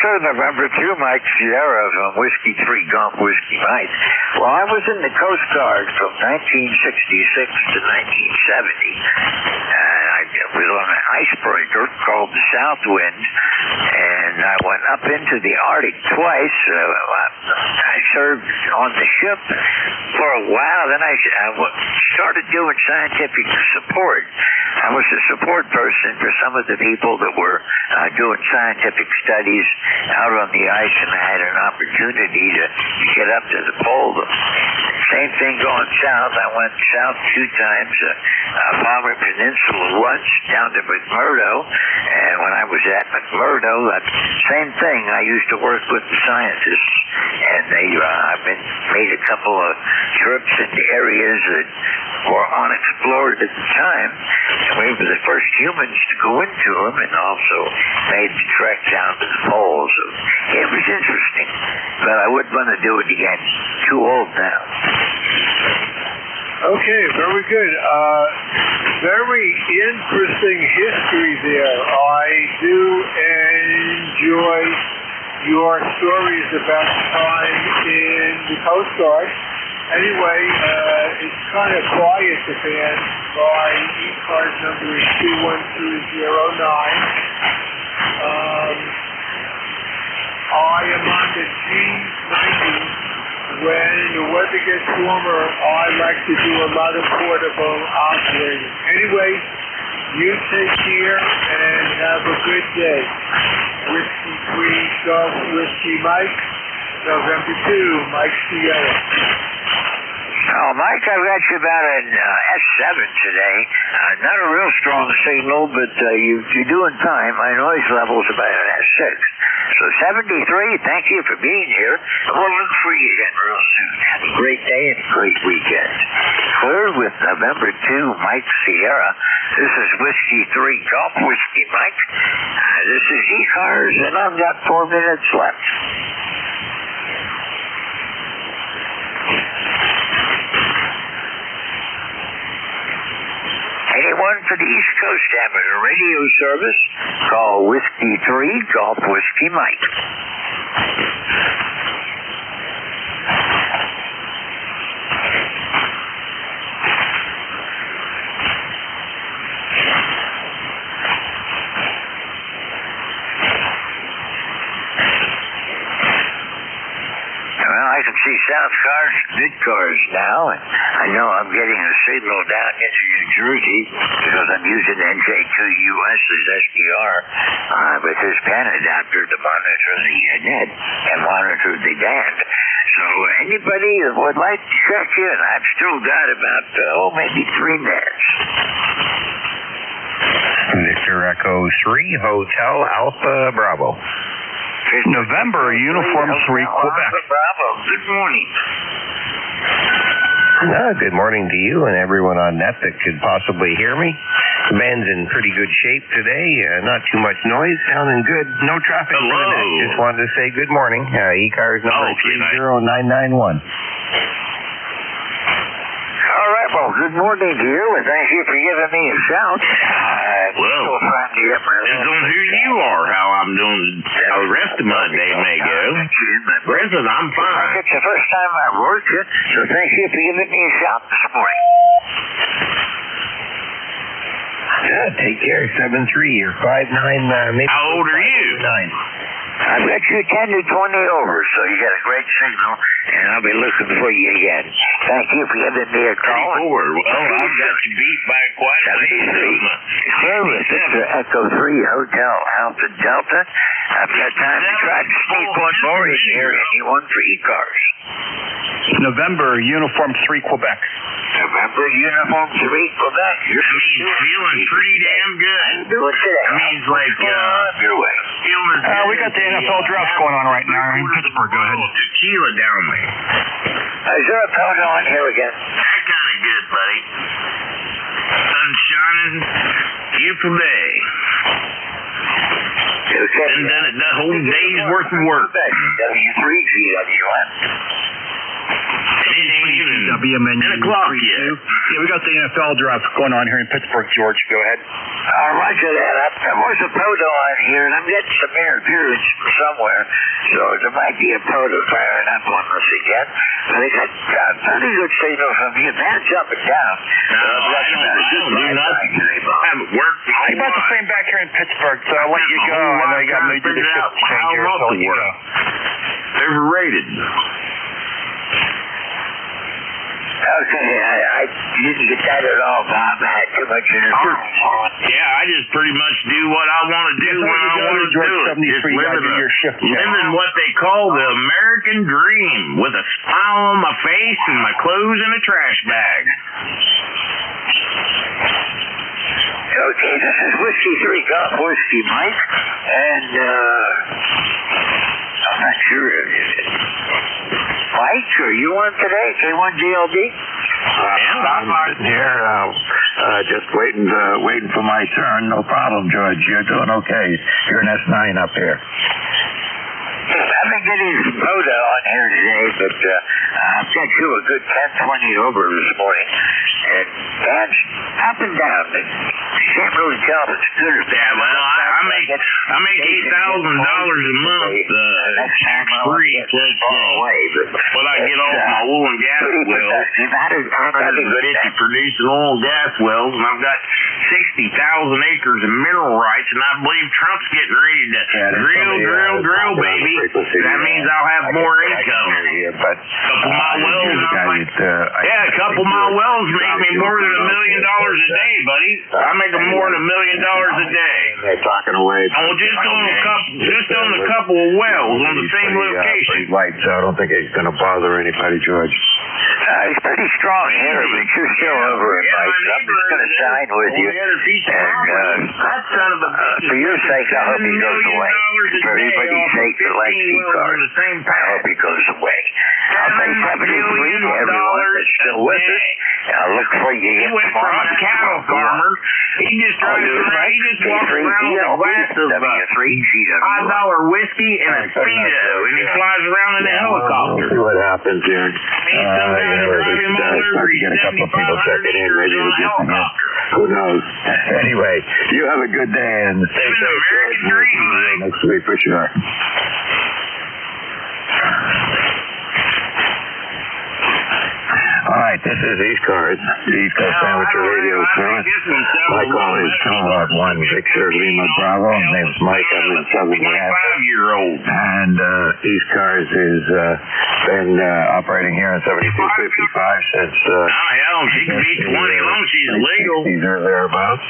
Sure, November 2, Mike Sierra from Whiskey 3 Golf Whiskey Mike. Well, I was in the Coast Guard from 1966 to 1970. I was on an icebreaker called the Southwind, and I went up into the Arctic twice. I served on the ship for a while, then I started doing scientific support. I was a support person for some of the people that were doing scientific studies out on the ice, and I had an opportunity to get up to the pole. Same thing going south. I went south 2 times, Palmer Peninsula once, down to McMurdo, and when I was at McMurdo, same thing. I used to work with the scientists, and I've made a couple of trips into areas that were unexplored at the time, and we were the first humans to go into them, and also made the trek down to the poles. So it was interesting, but I wouldn't want to do it again. Too old now. Okay, very good. Very interesting history there. I do enjoy your stories about time in the Coast Guard. Anyway, it's kind of quiet, the band. My ECARS number is 21209. I am on the G90. When the weather gets warmer, I like to do a lot of portable operating. Anyway, you take care and have a good day. Whiskey 3 Golf Whiskey Mike, November 2, Mike Sierra. Oh, Mike, I've got you about an S7 today. Not a real strong signal, but you're doing fine. My noise level's about an S6. So 73, thank you for being here. We'll look for you again real soon. Have a great day and a great weekend. Clear with November 2, Mike Sierra. This is Whiskey 3 Golf Whiskey Mike. This is ECARS, and I've got 4 minutes left. Anyone for the East Coast having a radio service, call Whiskey 3 Golf Whiskey Mike. Well, I can see South Cars, Mid Cars now, and I know I'm getting a signal down into New Jersey because I'm using NJ2US's SDR with his pan adapter to monitor the net and monitor the band. So anybody that would like to check in, I've still got about, maybe 3 minutes. Victor Echo 3, Hotel Alpha Bravo. November, Uniform 3, Quebec. Alpha Bravo, good morning. Good morning to you and everyone on net that could possibly hear me. The band's in pretty good shape today. Not too much noise, sounding good. No traffic. Hello. Just wanted to say good morning. ECARS number 30991. All right, well, good morning to you, and thank you for giving me a shout. Well, depends on who you are, how I'm doing, how the rest of my day may go. Present, I'm fine. It's the first time I've worked you, so thank you for giving me a shout this morning. Take care, 7'3", or 5'9", maybe. How old are you? 9. I've got you 10 to 20 over, so you got a great signal, and I'll be looking for you again. Thank you for giving me a call. 34. Well, I've got you beat by quite a ways. Service, it's Echo 3 Hotel Alpha Delta. I've got time to try to sneak one more in here, anyone for ECARS. November, Uniform 3, Quebec. November, Uniform 3, Quebec. That means feeling pretty damn good. Do it today. That means like, your way. feeling as good. We got the NFL draft going on right now in Pittsburgh. Go ahead. Tequila down there. Is there a photo on here again? That kind of good, buddy. Sun's shining. Beautiful day. Okay. And then that whole day's worth of work. W3GWN. It ain't even 10 o'clock yet. Yeah, we got the NFL draft going on here in Pittsburgh, George. Go ahead. Roger that. There was a photo on here, and I'm getting some interference from somewhere, so there might be a photo firing up on us again. But I got pretty good signal from you. That's up and down. No, I don't do nothing. I haven't worked my Hey, about the same back here in Pittsburgh, so I'll let you go. I know you got me to do the shift change here, so I'll let you go. Overrated. Okay, I didn't get that at all, Bob. I had too much interference on. Yeah, I just pretty much do what I want to do when I want to do it. Just living what they call the American dream, with a smile on my face and my clothes in a trash bag. Okay, this is Whiskey 3 Golf Whiskey, Mike, and I'm not sure. Mike, are you on today? K1GLD? I'm sitting here, just waiting for my turn. No problem, George. You're doing okay. You're an S9 up here. I've been getting this photo on here today, but I've got you a good 10-20 over this morning, and that's up and down. You can't really tell if it's good or bad. Yeah, well, I make $8,000 a month tax-free. What I get off my oil and gas wells, 150 producing oil and gas wells, and I've got 60,000 acres of mineral rights, and I believe Trump's getting ready to drill, baby. That means I'll have more income. A couple of my wells, a couple of my wells make me more than $1 million a day, buddy. I make more than $1 million a day. They're talking away. Just on a couple of wells on the same location. Lights, so I don't think it's going to bother anybody, George. He's pretty strong here, but you're still over it, Mike. I'm just going to sign with you. And for your sake, I hope he goes away. For everybody's sake that likes ECARS, I hope he goes away. I'll say 73 to everyone that's still with us. I'll look for you again tomorrow. From a cattle farmer. He just drives around. He just walks around with a glass of $5 whiskey and a Speedo, and he flies around in a helicopter. We'll see what happens here. Get a couple of people checking in, ready to get some in. Who knows? Anyway, you have a good day, and stay safe. American dream, Mike. Next week for sure. All right, this is ECARS, the East Coast Amateur Radio Service. My call is Tomahawk 1 Victor Lima Bravo. My name is Mike. I live in Southern New Hampshire. 25-year-old. And ECARS has been operating here in 7255 since... hell, she can be 20 long as she's legal. These are thereabouts.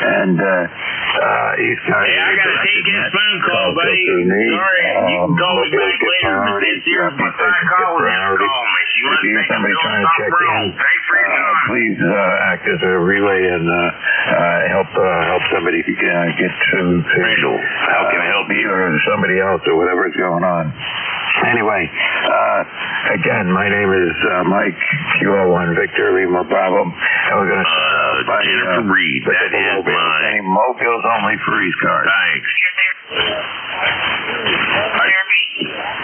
And ECARS... Hey, I got to take this phone call, buddy. Sorry, you can call me back later. It's your call. You must make somebody trying to check in. Please act as a relay and help somebody get to Randall. How can I help you? Or somebody else or whatever's going on. Anyway, Again, my name is Mike, Kilo 1 Victor Lima Bravo, and we're going to start by Jennifer Reed. That is any mobiles only for ECARS. Thanks.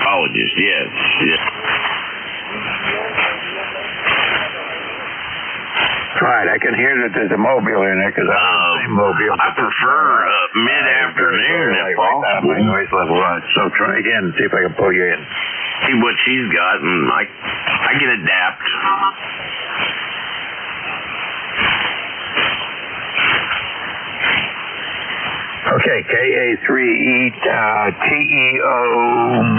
Apologies, yes. Right, I can hear that there's a mobile in there because I have the same mobile. I prefer mid-afternoon if possible. My noise level on. So try again, see if I can pull you in. See what she's got, and I can adapt. Okay, KA3ETEO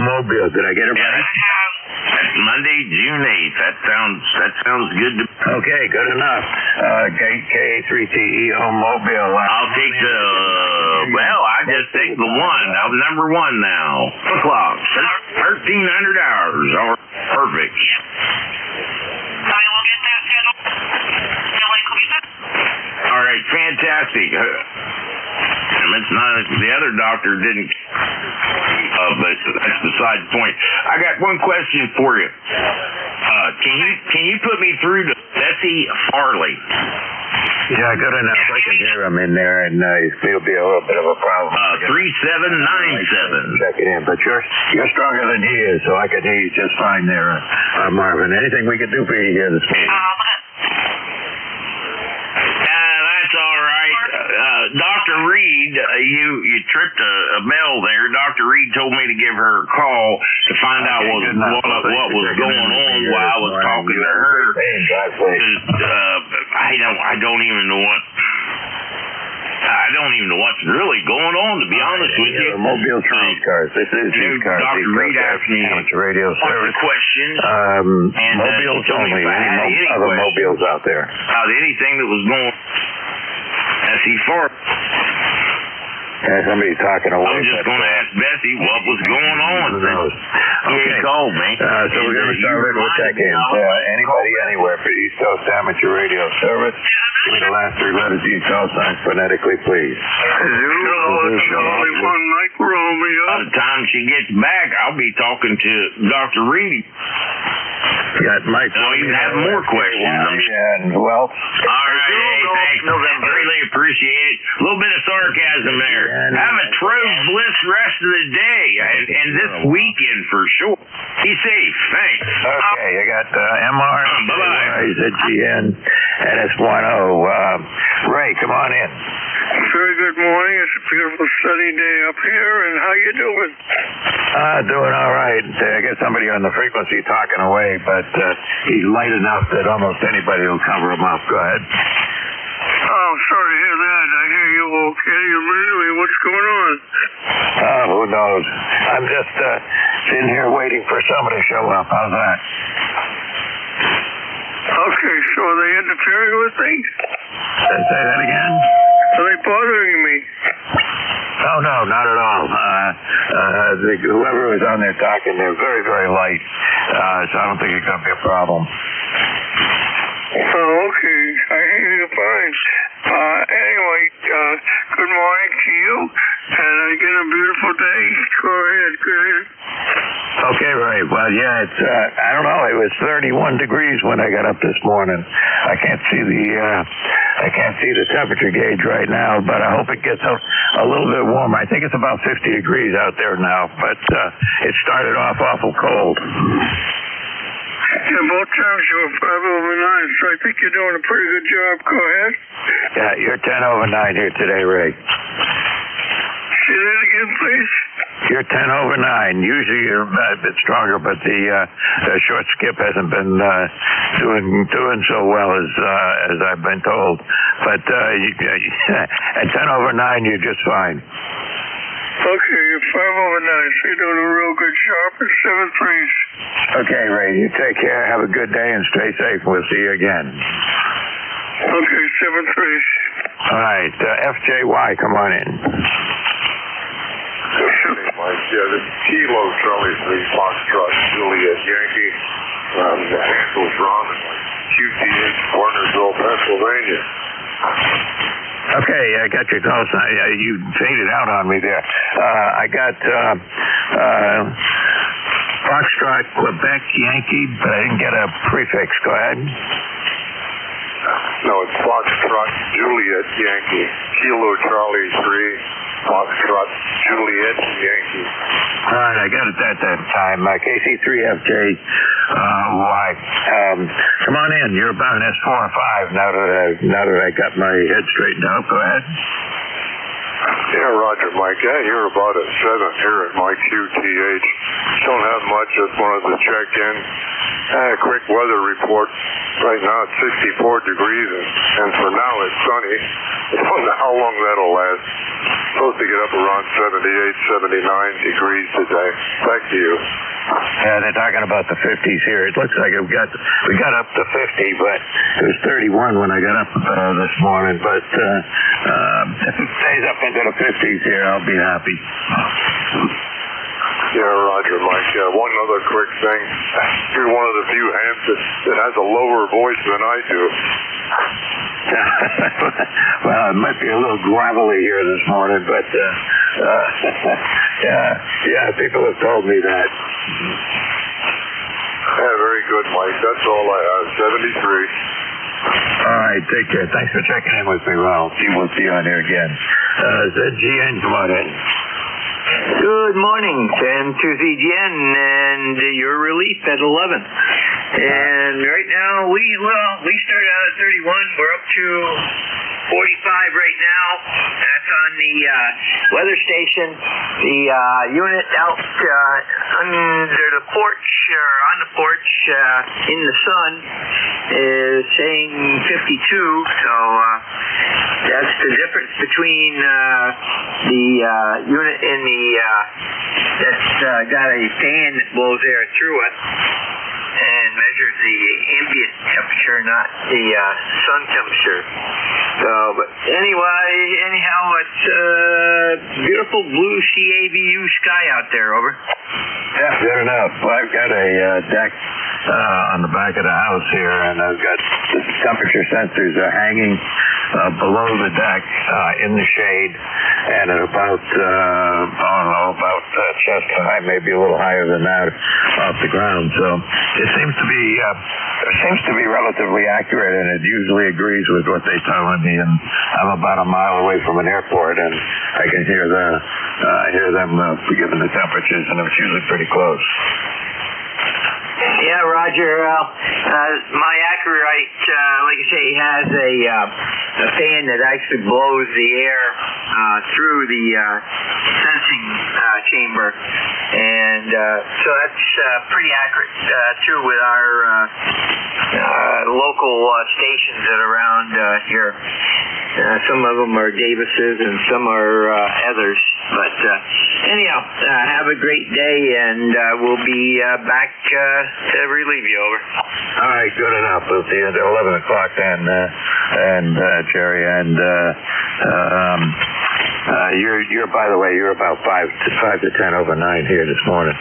mobile. Did I get it right? That's Monday, June 8th. That sounds good to me. Okay, good enough. KA3TEO mobile. I'll take I just take the one. I'm number one now. O'clock. 1,300 hours. All right, perfect. All right, fantastic. It's not, the other doctor didn't, but that's beside the point. I got one question for you. Can you put me through to Bessie Farley? Yeah, good enough. I can hear him in there, and it'll be a little bit of a problem. 3797. Check it in, but you're stronger than he is, so I can hear you just fine there, Marvin. Anything we can do for you here this morning? That's all right. Dr. Reed, you tripped a bell there. Dr. Reed told me to give her a call to find out what was going on while I was talking to her. I don't even know what's really going on, to be honest with you. Mobile train cars. This is ECARS. Dr. Reed asked me radio service questions. Mobiles only. Any other mobiles out there? Anything that was going on. SE4. Somebody's talking away. I'm just going to ask Bessie what was going on. Okay. Called me. So we're going to start right with check-in. Anybody, anywhere for East Coast Amateur Radio Service, give me the last three letters of your call sign phonetically, please. Charlie 1 Mike Romeo. By the time she gets back, I'll be talking to Dr. Reedy. Got Mike. Don't even have more questions. And well, all right, thanks. I really appreciate it. A little bit of sarcasm there. Have a true bliss rest of the day, and this weekend for sure. Be safe. Thanks. Okay, you got MR, ZGN, NS10. Ray, come on in. Very good morning. It's a beautiful sunny day up here, and how you doing? Doing all right. I got somebody on the frequency talking away, but he's light enough that almost anybody will cover him up. Go ahead. Oh, sorry to hear that. I hear you okay. You're really, what's going on? Who knows? I'm just sitting here waiting for somebody to show up. How's that? Okay, so are they interfering with me? Say that again? Are they bothering me? Oh, no, not at all. Whoever was on there talking, they're very, very light, so I don't think it's going to be a problem. Oh, okay. I hear you fine. Anyway, good morning to you, and again, a beautiful day. Go ahead. Okay, Ray. Well, yeah, it's, I don't know, it was 31 degrees when I got up this morning. I can't see the temperature gauge right now, but I hope it gets a little bit warmer. I think it's about 50 degrees out there now, but it started off awful cold. Yeah, both times you were 5 over 9, so I think you're doing a pretty good job. Go ahead. Yeah, you're 10 over 9 here today, Ray. Say that again, please. You're 10 over 9. Usually you're a bit stronger, but the short skip hasn't been doing so well as I've been told. But at 10 over 9, you're just fine. Okay, you're 5 over 9, so you're doing a real good job. It's 7 threes. Okay, Ray, you take care. Have a good day and stay safe. We'll see you again. Okay, 7 threes. All right, FJY, come on in. Yeah, the Kilo Charlie 3 Foxtrot Juliet Yankee, Hansel Ron, QTH, Warnersville, Pennsylvania. Okay, I got your call sign. You faded out on me there. I got Foxtrot, Quebec, Yankee, but I didn't get a prefix. Go ahead. No, it's Foxtrot, Juliet, Yankee. Kilo Charlie 3, Foxtrot, Juliet, Yankee. All right, I got it that time. KC3FJ, Y. Come on in. You're about an S4 or 5 now that I got my head straightened out. Go ahead. Yeah, Roger, Mike. Yeah, you're about a 7 here at my QTH. Don't have much. Just wanted to check in. A quick weather report. Right now it's 64 degrees, and for now it's sunny. I don't know how long that'll last. Supposed to get up around 78, 79 degrees today. Back to you. Yeah, they're talking about the 50s here. It looks like we got up to 50, but it was 31 when I got up this morning. But if it stays up into the 50s here, I'll be happy. Yeah, Roger, Mike. One other quick thing. You're one of the few hands that has a lower voice than I do. Well, it might be a little gravelly here this morning, but yeah, people have told me that. Yeah, very good, Mike. That's all I have. 73. All right, take care. Thanks for checking in with me, Ronald. We'll see you on here again. ZGN, come on in. Good morning, and to ZGN and your relief at 11. And right now, we started out at 31. We're up to 45 right now. That's on the weather station. The unit out under the porch, or on the porch in the sun, is saying 52. So that's the difference between the unit in the that's got a fan that blows air through it and measures the ambient temperature, not the sun temperature. So, but anyhow, it's beautiful blue CAVU sky out there. Over. Yeah, good enough. Well, I've got a deck on the back of the house here, and I've got the temperature sensors are hanging below the deck in the shade, and at about chest high, maybe a little higher than that off the ground. So it seems to be relatively accurate, and it usually agrees with what they're telling me. And I'm about a mile away from an airport, and I can hear them giving the temperatures, and it's usually pretty close. Yeah, Roger. My Accurite, like I say, has a fan that actually blows the air through the sensing chamber, and so that's pretty accurate too with our local stations that are around here. Some of them are Davis's and some are others. But anyhow, have a great day, and we'll be back to relieve you. Over. All right, good enough. We'll see you at 11 o'clock then, Jerry. And you're by the way, you're about 5 to 10 over 9 here this morning.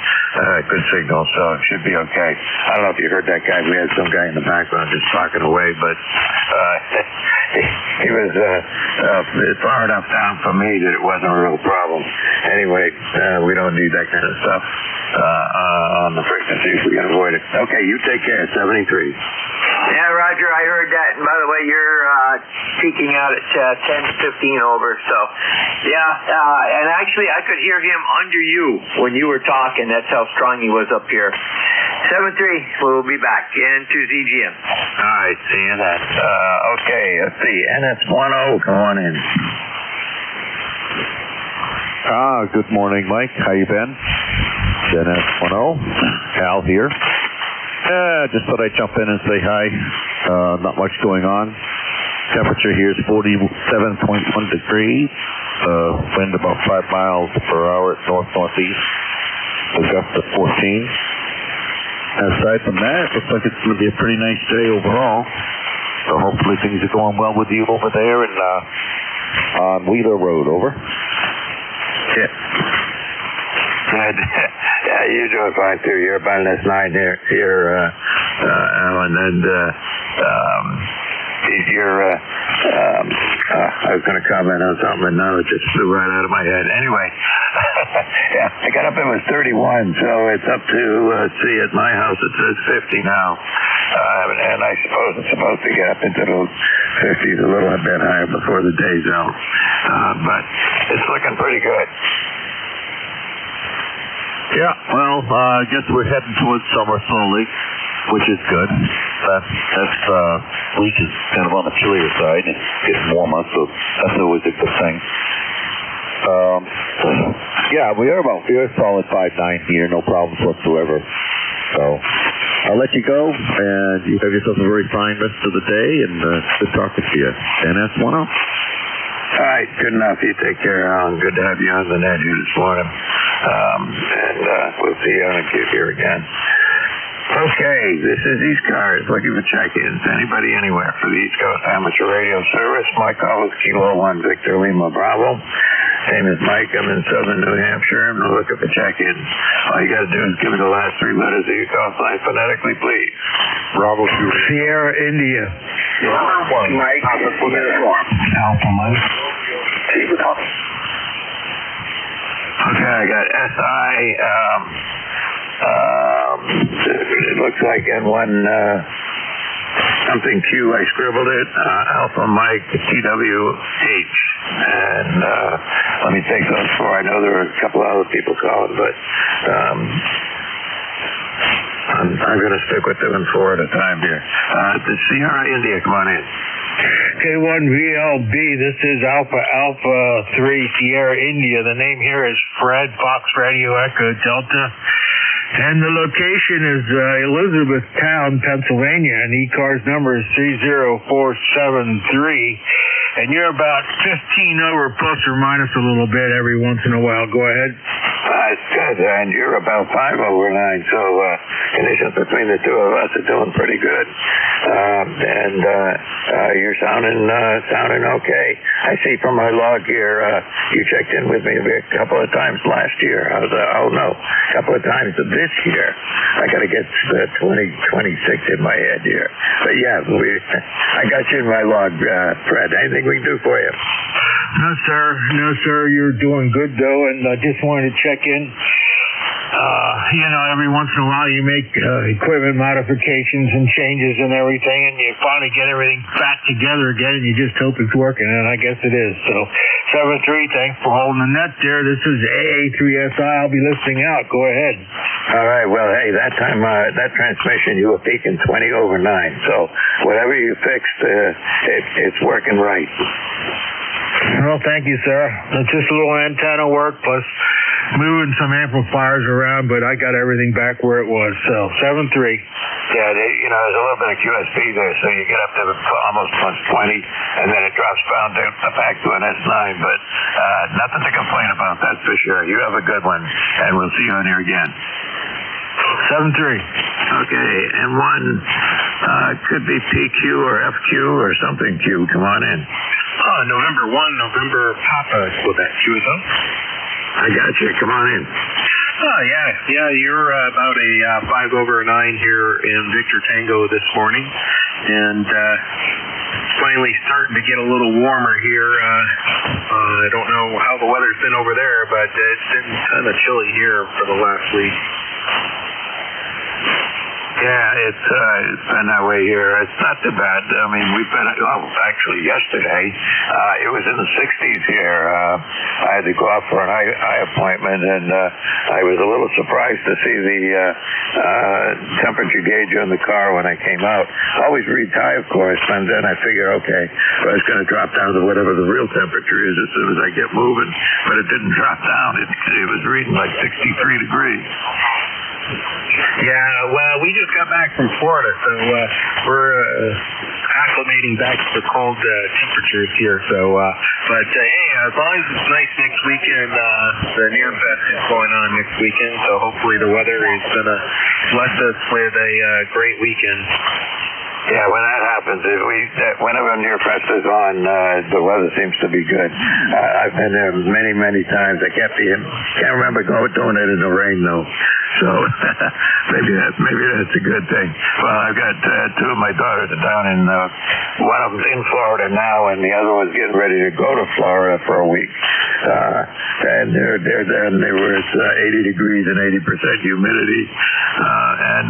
Good signal, so it should be okay. I don't know if you heard that guy. We had some guy in the background just talking away, but he was far enough down for me that it wasn't a real problem. Anyway, we don't need that kind of stuff on the frequency if we can avoid it. Okay, you take care. 73. Yeah, Roger, I heard that. And by the way, you're peaking out at 10:15 over. So, yeah, and actually I could hear him under you when you were talking. That's how strong he was up here. 7-3, we'll be back into ZGM. All right, see you then. Okay, let's see. NS10, come on in. Good morning, Mike. How you been? NS10, Al here. Just thought I'd jump in and say hi. Not much going on. Temperature here is 47.1 degrees. Wind about 5 miles per hour at north-northeast. We've got to 14. Aside from that, it looks like it's going to be a pretty nice day overall. So hopefully things are going well with you over there and on Wheeler Road. Over. Yeah. Yeah, you're doing fine too. You're about an S9 here, Alan, and I was going to comment on something, and now it just flew right out of my head. Anyway, Yeah, I got up, it was 31, so it's up to, let's see, at my house it says 50 now. And I suppose it's supposed to get up into the 50s a little bit higher before the day's out. But it's looking pretty good. Yeah, well, I guess we're heading towards summer slowly, which is good. That week is kind of on the chillier side and getting warmer, so that's always a good thing. Yeah, we are solid 5'9" here, no problems whatsoever. So I'll let you go, and you have yourself a very fine rest of the day, and good talking to you. NS10. All right, good enough. You take care, Alan. Good to have you on the net here this morning. And we'll see you on a cube here again. Okay, this is ECARS looking for check-ins. Anybody anywhere for the East Coast Amateur Radio Service. My call is Kilo 1 Victor Lima Bravo. Name is Mike. I'm in southern New Hampshire. I'm looking for check-ins. All you got to do is give me the last three letters of your call sign phonetically, please. Bravo 2. Sierra India. Mike, uniform. Alpha Mike. Okay, I got SI. It looks like in one something Q. I scribbled it. Alpha Mike TWH. And let me take those four. I know there were a couple other people calling, but I'm going to stick with them four at a time here. The Sierra India, come on in. K1VLB, this is Alpha 3 Sierra India. The name here is Fred, Fox Radio Echo Delta. And the location is Elizabethtown, Pennsylvania, and ECARS number is 30473. And you're about 15 over plus or minus a little bit every once in a while. Go ahead. It's good, and you're about 5 over 9, so conditions between the two of us are doing pretty good. And you're sounding okay. I see from my log here, you checked in with me a couple of times last year. A couple of times this year. I got to get 2026 in my head here. But yeah, I got you in my log, Fred. Anything we can do for you? No, sir. You're doing good, though, and I just wanted to check in. Every once in a while you make equipment modifications and changes and everything, and you finally get everything back together again, and you just hope it's working, and I guess it is. So, 7-3, thanks for holding the net there. This is AA3SI. I'll be listening out. Go ahead. All right. Well, hey, that time, that transmission, you were peaking 20 over 9. So, whatever you fixed, it's working right. Well, thank you, sir. It's just a little antenna work plus moving some amplifiers around, but I got everything back where it was. So 7-3. Yeah, there's a little bit of QSB there, so you get up to almost plus 20, and then it drops back to an S9. But nothing to complain about, that's for sure. You have a good one, and we'll see you on here again. 7-3. Okay, and one could be PQ or FQ or something Q. Come on in. November 1, November Papa, Quebec, QSO. I got you. Come on in. Oh, yeah. You're about a 5 over 9 here in Victor Tango this morning, and finally starting to get a little warmer here. I don't know how the weather's been over there, but it's been kind of chilly here for the last week. Yeah, it's been that way here. It's not too bad. I mean, we've been, actually yesterday, it was in the 60s here. I had to go out for an eye appointment, and I was a little surprised to see the temperature gauge on the car when I came out. Always reads high, of course, and then I figure, okay, well, it's going to drop down to whatever the real temperature is as soon as I get moving. But it didn't drop down. It was reading like 63 degrees. Yeah, well, we just got back from Florida, so we're acclimating back to the cold temperatures here. So, but hey, as long as it's nice next weekend, the Near Fest is going on next weekend, so hopefully the weather is going to bless us with a great weekend. Yeah, when that happens, whenever Near Fest is on, the weather seems to be good. I've been there many, many times. I can't remember doing it in the rain though. So, maybe that's a good thing. Well, I've got two of my daughters are down in one of them's in Florida now, and the other one's getting ready to go to Florida for a week. And they're there, and they were at 80 degrees and 80% humidity, and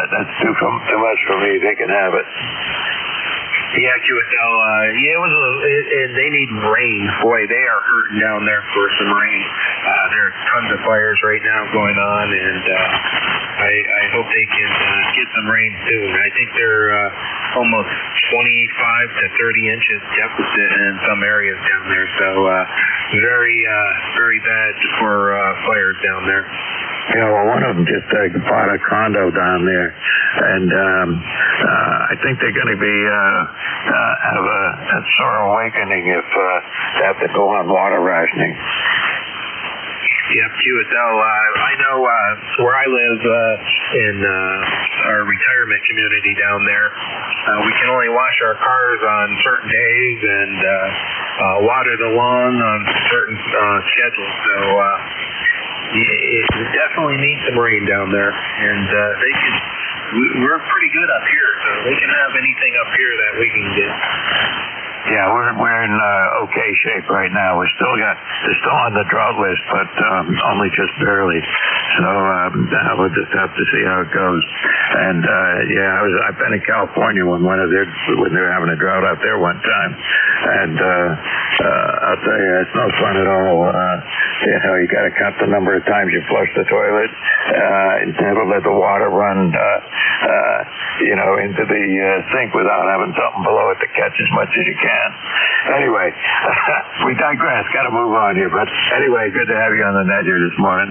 that's too much for me. They can have it. Yeah, QSL. They need rain. Boy, they are hurting down there for some rain. There are tons of fires right now going on, and I hope they can get some rain soon. I think they're almost 25 to 30 inches deficit in some areas down there. So very bad for fires down there. Yeah, well, one of them just bought a condo down there, and I think they're going to be have a sore awakening if they have to go on water rationing. Yep, QSL. I know where I live in our retirement community down there, we can only wash our cars on certain days and water the lawn on certain schedules. So it definitely needs some rain down there, and we're pretty good up here, so they can have anything up here that we can get. Yeah, we're in okay shape right now. They're still on the drought list, but only just barely. So we'll just have to see how it goes. And I've been in California when they're having a drought out there one time, and I'll tell you, it's no fun at all. You got to count the number of times you flush the toilet, and never let the water run, into the sink without having something below it to catch as much as you can. Anyway, we digress. Got to move on here. But anyway, good to have you on the net here this morning.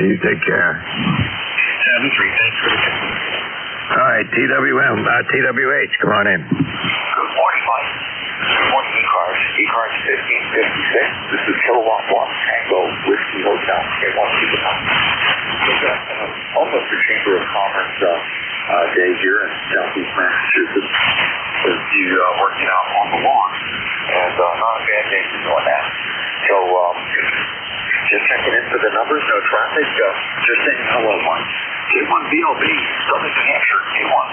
You take care. 7-3. Thanks for the call. All right, TWH, come on in. Good morning, Mike. Good morning, ECARS. ECARS 1556. This is Kilowatt 1 Tango Whiskey Hotel. We've got almost a Chamber of Commerce day here in Southeast Massachusetts with you working out on the lawn. And not a bad day for doing that. So just checking in for the numbers, no traffic. Just saying hello, Mike. K1BLB, Southern New Hampshire, K1.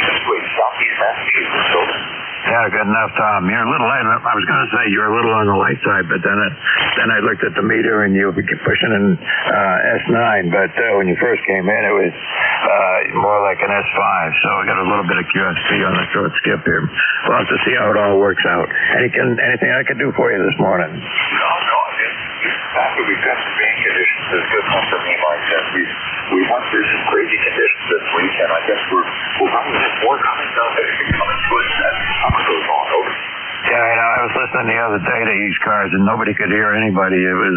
T-Wave, Southeast Massachusetts, over. Yeah, good enough, Tom. You're a little light. I was going to say you're a little on the light side, but then I looked at the meter and you were pushing an S9. But when you first came in, it was more like an S5. So I got a little bit of QSP on the short skip here. We'll have to see how it all works out. Anything I could do for you this morning? No. After we've got some rain conditions, it's a good one for me, Mike. We went through some crazy conditions this week, and I guess we'll probably have more coming to us as summer goes on. Over. Yeah, I was listening the other day to ECARS, and nobody could hear anybody. It was,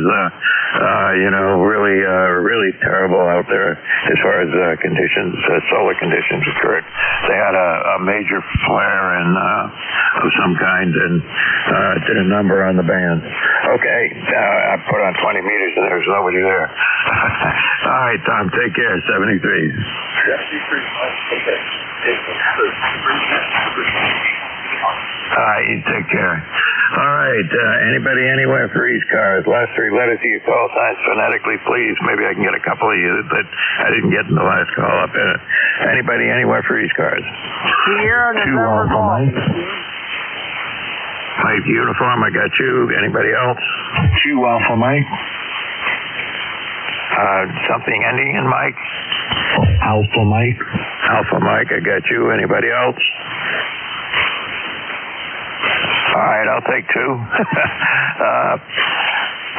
really terrible out there as far as conditions, solar conditions occurred. They had a major flare of some kind and did a number on the band. Okay, I put on 20 meters and there was nobody there. All right, Tom, take care. 73. 73. You take care. All right. Anybody anywhere for ECARS? Last three letters of your call signs phonetically, please. Maybe I can get a couple of you that I didn't get in the last call up. Anybody anywhere for ECARS? Sierra November Golf. Mike Uniform, I got you. Anybody else? 2 Alpha Mike. Something ending in Mike? Alpha Mike. Alpha Mike, I got you. Anybody else? All right, I'll take 2.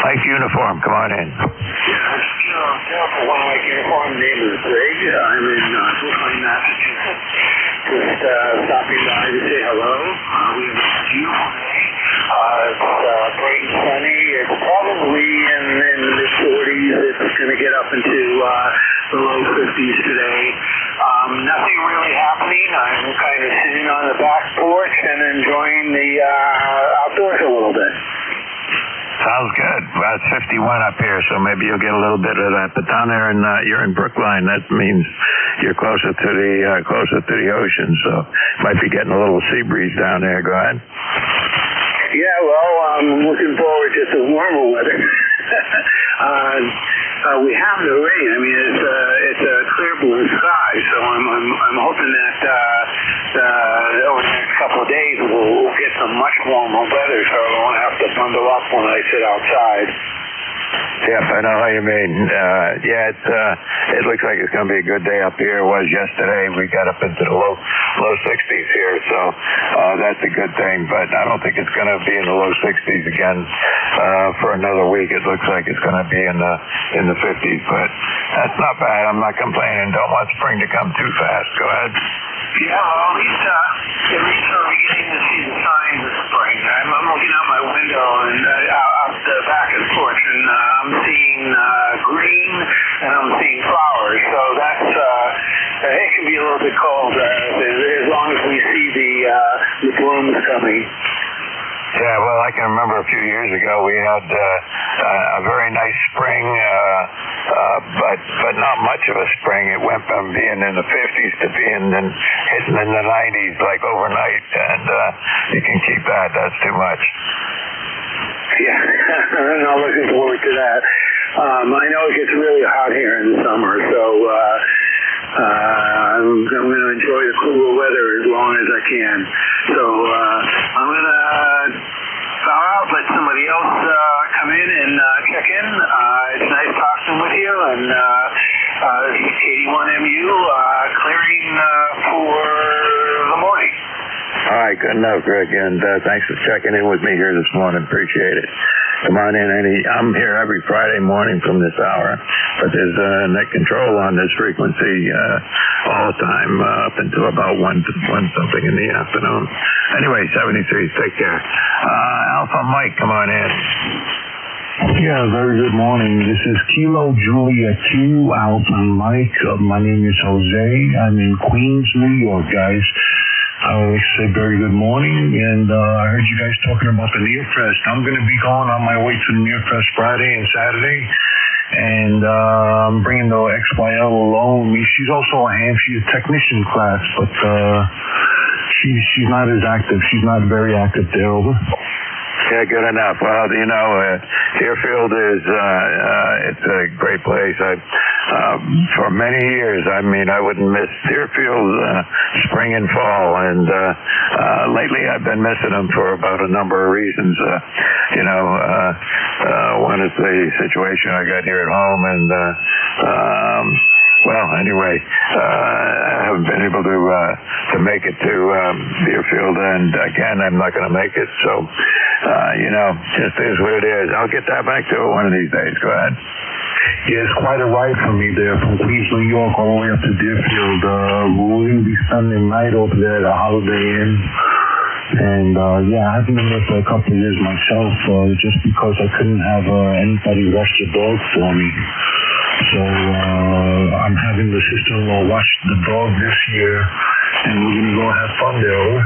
Mike Uniform, come on in. One Mike Uniform, name is Greg. I'm in Brookline, Massachusetts. Just stopping by to say hello. We have a beautiful day. It's bright and sunny. It's probably in the mid-40s. It's going to get up into the low 50s today. Nothing really happening. I'm kind of sitting on the back porch and enjoying the outdoors a little bit. Sounds good. Well, it's 51 up here, so maybe you'll get a little bit of that. But down there, you're in Brookline. That means you're closer to the ocean, so might be getting a little sea breeze down there. Go ahead. Yeah, well, I'm looking forward to some warmer weather. We have the rain. I mean, I'm hoping that over the next couple of days we'll get some much warmer weather, so I won't have to bundle up when I sit outside. Yep, I know how you mean. It looks like it's going to be a good day up here. It was yesterday. We got up into the low 60s here, so that's a good thing. But I don't think it's going to be in the low 60s again for another week. It looks like it's going to be in the 50s, but that's not bad. I'm not complaining. Don't want spring to come too fast. Go ahead. Yeah, well, at least we're beginning to see the signs of spring. I'm looking out my window and out the back of the porch, and I'm seeing green and I'm seeing flowers. So that's it can be a little bit cold as long as we see the blooms coming. Yeah, well, I can remember a few years ago we had a very nice spring, but not much of a spring. It went from being in the 50s to hitting in the 90s like overnight, and you can keep that. That's too much. Yeah, I'm not looking forward to that. I know it gets really hot here in the summer, so I'm going to enjoy the cooler weather as long as I can. So I'm going to bow out, let somebody else come in and check in. It's nice talking with you, and 81MU clearing for the morning. All right, good enough, Greg, and thanks for checking in with me here this morning. Appreciate it. Come on in. I'm here every Friday morning from this hour, but there's net control on this frequency all the time up until about 1 something in the afternoon. Anyway, 73, take care. Alpha Mike, come on in. Yeah, very good morning. This is Kilo Julia 2, Alpha Mike. My name is Jose. I'm in Queens, New York, guys. I always say very good morning, and I heard you guys talking about the Nearfest. I'm going to be going on my way to the Nearfest Friday and Saturday, and I'm bringing the XYL along with me. She's also a ham. She's a technician class, but she's not as active. She's not very active there, over. Yeah, good enough. Well, Deerfield is it's a great place. For many years, I wouldn't miss Deerfield spring and fall, and lately I've been missing them for about a number of reasons. One is the situation I got here at home, and I haven't been able to make it to Deerfield, and again, I'm not going to make it. So, just is what it is. I'll get that back to it one of these days. Go ahead. Yeah, it's quite a ride for me there from Queens, New York, all the way up to Deerfield. We're going to be spending the night over there at a Holiday Inn. And, I haven't been there for a couple of years myself, just because I couldn't have anybody wash the dog for me. So I'm having the sister-in-law wash the dog this year, and we're going to go have fun there.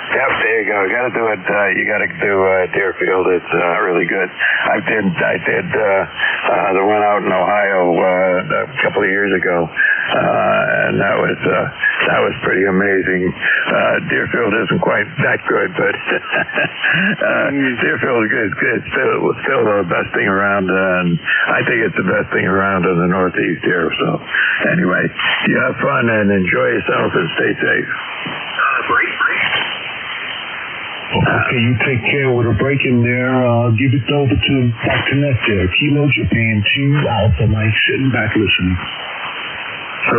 Yep, there you go. You got to do it. You got to do Deerfield. It's really good. I did the run out in Ohio a couple of years ago, and that was pretty amazing. Deerfield isn't quite that good, but Deerfield is good. Still the best thing around, and I think it's the best thing around in the Northeast here. So anyway, you have fun and enjoy yourself and stay safe. Break. Okay, you take care with a break in there. Give it over to Dr. Net there. Kilo Japan 2, Alpha Mike, sitting back listening.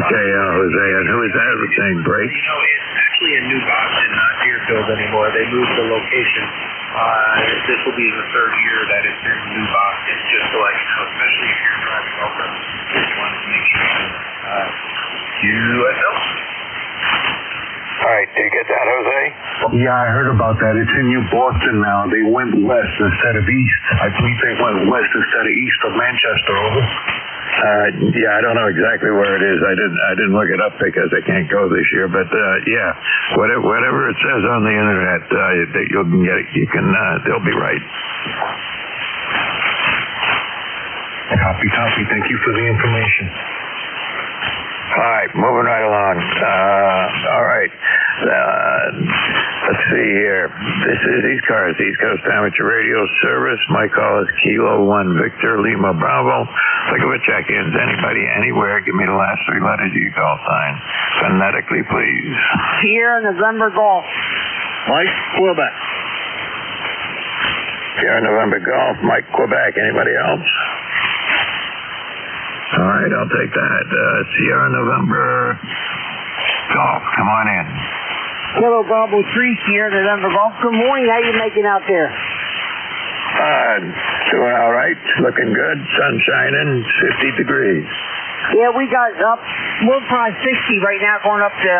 Okay, Jose, and who is that saying break? It's actually in New Boston, not Deerfield anymore. They moved the location. This will be the third year that it's in New Boston, just to let you know, especially if you're driving over. Just wanted to make sure. USO. All right, did you get that, Jose? Yeah, I heard about that. It's in New Boston now. They went west instead of east. I believe they went west instead of east of Manchester, over. I don't know exactly where it is. I didn't look it up because I can't go this year. But whatever it says on the internet, you can get it. They'll be right. Copy. Thank you for the information. All right, moving right along. All right. Let's see here. This is ECARS, East Coast Amateur Radio Service. My call is Kilo 1 Victor Lima Bravo. Looking for check-ins. Anybody, anywhere, give me the last 3 letters of your call sign. Phonetically, please. Sierra November Golf. Mike, Quebec. Sierra November Golf, Mike, Quebec. Anybody else? All right, I'll take that. Sierra November Golf, come on in. Kilo Bravo 3, Sierra November Golf. Good morning. How you making out there? Doing all right. Looking good. Sun shining. 50 degrees. Yeah, we got up. We're probably 60 right now, going up to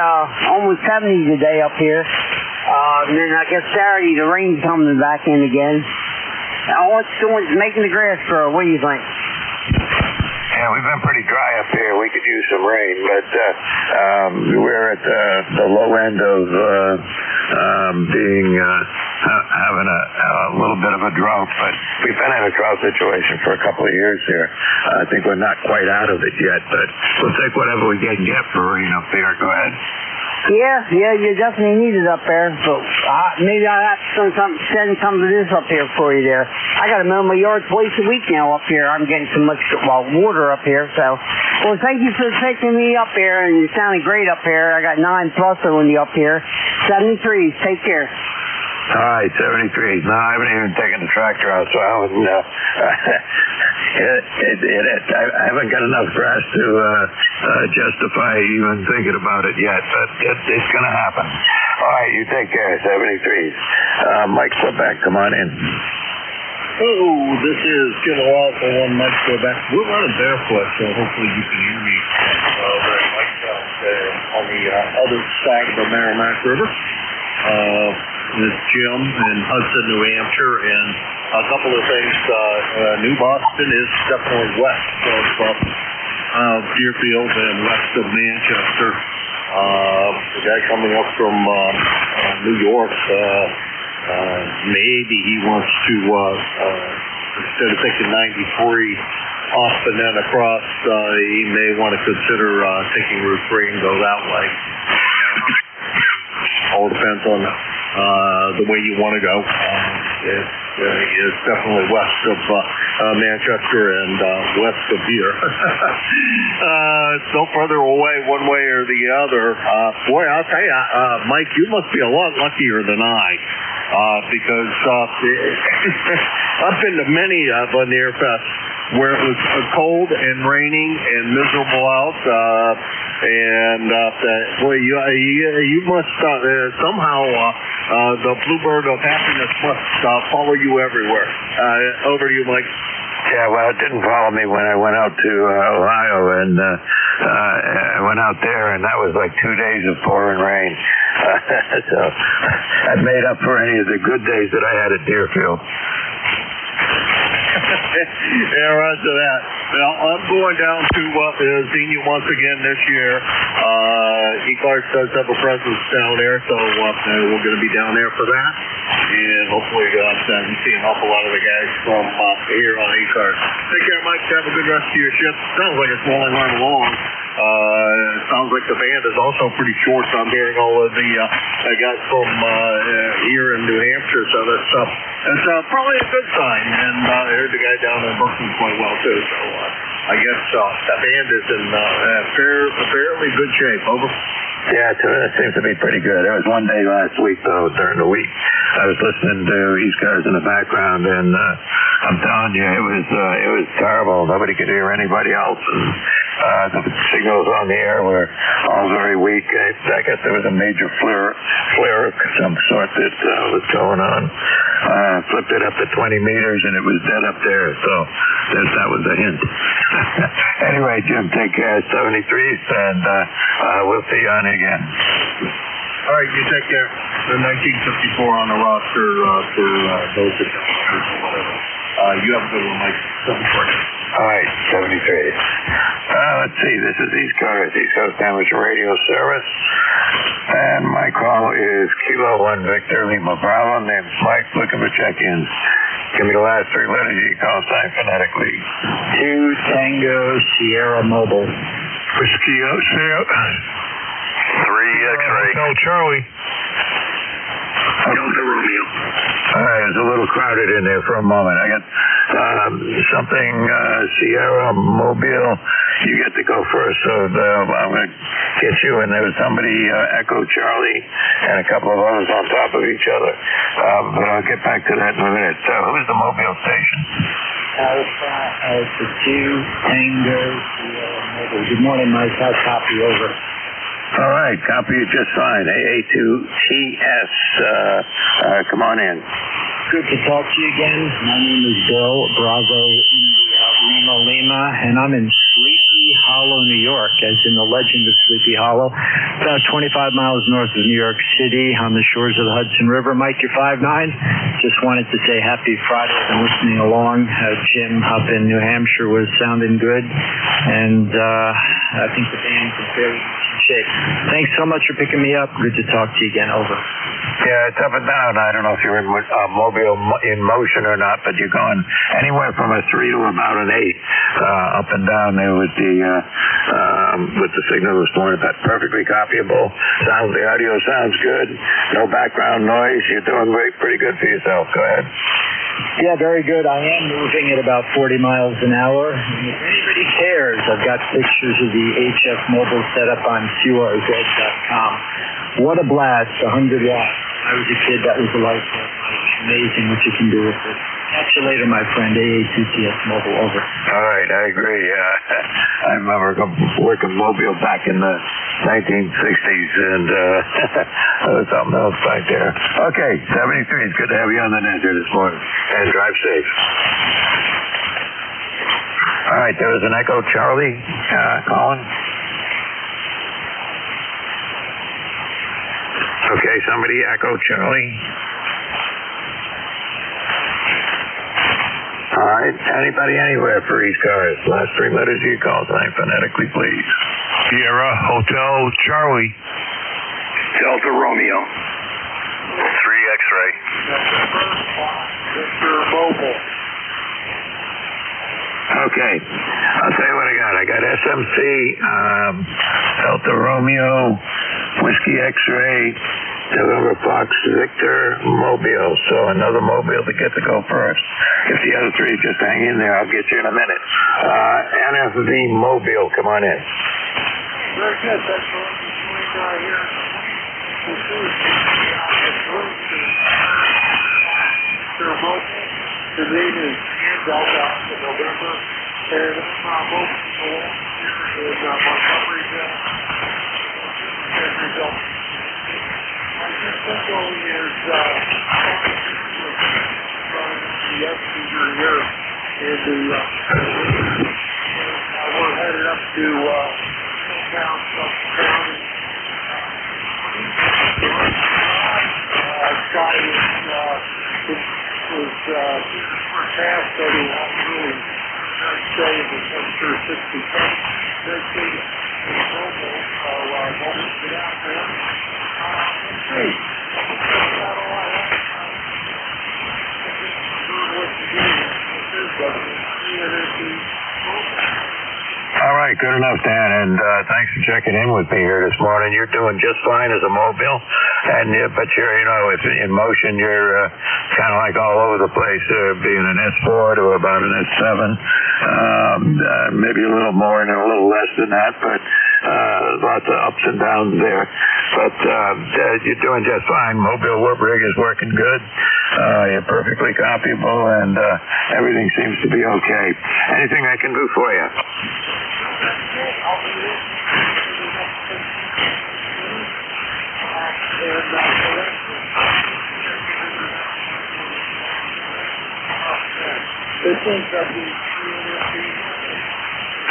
almost 70 today up here. And then I guess Saturday the rain's coming back in again. All it's doing is making the grass grow. What do you think? Yeah, we've been pretty dry up here. We could use some rain, but we're at the low end of having a little bit of a drought, but we've been in a drought situation for a couple of years here. I think we're not quite out of it yet, but we'll take whatever we can get for rain up there. Go ahead. Yeah, you definitely need it up there. So maybe I'll have to send some of this up here for you there. I got to mow my yard twice a week now up here. I'm getting so much water up here. So, well, thank you for taking me up here, and you sounded great up here. I got 9+ on you up here. 73. Take care. All right, 73. No, I haven't even taken the tractor out, so I haven't. I haven't got enough grass to justify even thinking about it yet, but it's going to happen. All right, you take care. 73. Mike Quebec, come on in. Hello, this is Kilo Alpha 1 Mike Quebec. We're running barefoot, so hopefully you can hear me very much on the other side of the Merrimack River. This is Jim in Hudson, New Hampshire, and a couple of things. New Boston is definitely west of Deerfield and west of Manchester. The guy coming up from New York, maybe he wants to, instead of taking 93 off and then across, he may want to consider taking Route 3 and go that way. All depends on the way you want to go. It's definitely west of Manchester and west of here. It's no further away one way or the other. Boy, I'll tell you, Mike, you must be a lot luckier than I. Because I've been to many of a near fest where it was cold and raining and miserable out, and boy, you must somehow the bluebird of happiness must follow you everywhere. Over to you, Mike. Yeah, well, it didn't follow me when I went out to Ohio, and I went out there, and that was like 2 days of pouring rain. So I made up for any of the good days that I had at Deerfield. Yeah, right to that. Well, I'm going down to Xenia once again this year. ECARS does have a presence down there, so we're going to be down there for that. And hopefully see an awful lot of the guys from here on ECARS. Take care, Mike. Have a good rest of your shift. Sounds like it's rolling right along. It sounds like the band is also pretty short. So I'm hearing all of the guys from here in New Hampshire, so that's probably a good sign. And I heard the guy down in Brooklyn quite well too. So I guess the band is in fairly good shape. Over. Yeah, it seems to be pretty good. There was one day last week, though, during the week, I was listening to ECARS in the background, and I'm telling you, it was terrible. Nobody could hear anybody else, and the signals on the air were all very weak. I guess there was a major flare of some sort that was going on. Flipped it up to 20 meters, and it was dead up there, so that was a hint. Anyway, Jim, take care. 73s, and we'll see you on again. All right, you take care. The 1954 on the roster for those that don't know. You have a good one, Mike. 74. All right, 73. Let's see. This is ECARS, East Coast Amateur Radio Service. And my call is Kilo 1 Victor Lima Bravo. Name's Mike, looking for check-ins. Give me the last 3 letters of your call sign phonetically. 2 Tango Sierra Mobile. Whiskey Sierra. 3 X-ray. Hotel Charlie. Delta Romeo. All right, it's a little crowded in there for a moment. I got something Sierra Mobile. You get to go first, so I'm going to get you. And there was somebody Echo Charlie and a couple of others on top of each other. But I'll get back to that in a minute. Who's the Mobile station? Alpha 2 Tango Sierra Mobile. Good morning, Mike. How's copy? Over. All right, copy it just fine. AA2TS. Come on in. Good to talk to you again. My name is Bill Bravo India Lima, and I'm in Sleepy Hollow, New York, as in the legend of Sleepy Hollow, about 25 miles north of New York City on the shores of the Hudson River. Mike, you're 5'9". Just wanted to say happy Friday and listening along. Jim up in New Hampshire was sounding good, and I think the band's in fairly shape. Thanks so much for picking me up. Good to talk to you again. Over. Yeah, it's up and down. I don't know if you're in Mobile in motion or not, but you're going anywhere from a 3 to about an 8 up and down there with the signal this morning. That's perfectly copyable. The audio sounds good. No background noise. You're doing pretty good for yourself. Go ahead. Yeah, very good. I am moving at about 40 miles an hour. And if anybody cares, I've got pictures of the HF mobile setup on QRZ.com. What a blast, 100 watts. I was a kid, that was a lifetime. It's amazing what you can do with it. Catch you later, my friend. AA2TS Mobile, over. All right, I agree. I remember working Mobile back in the 1960s, and something else back there. Okay, 73. It's good to have you on the net here this morning. And drive safe. All right, there was an Echo Charlie calling. Okay, somebody Echo Charlie. All right, anybody anywhere for ECARS? Last 3 letters of your call sign phonetically, please. Sierra Hotel Charlie. Delta Romeo. 3 X-ray. Mr. Mobile. Okay, I'll tell you what I got. I got SMC, Delta Romeo, Whiskey X-ray, November Fox Victor, Mobile. So another Mobile to get to go first. If the other 3 just hang in there, I'll get you in a minute. NFV Mobile, come on in. Very good. That's what we're doing here. Mr. Mobile. The name is Delta November, and Mobile in Montgomery, Delta. My Central is yesterday here in the we're headed up to Hilltown, Suffolk County. Sky was past 31, really nice day, the temperature 60. Very good in mobile, so mobile get out there. Let's see. All right, good enough, Dan, and thanks for checking in with me here this morning. You're doing just fine as a Mobile, but you're, if in motion, you're kind of like all over the place, being an S4 to about an S7, maybe a little more and a little less than that, but lots of ups and downs there. But you're doing just fine. Mobile work rig is working good. You're perfectly copyable, and everything seems to be okay. Anything I can do for you?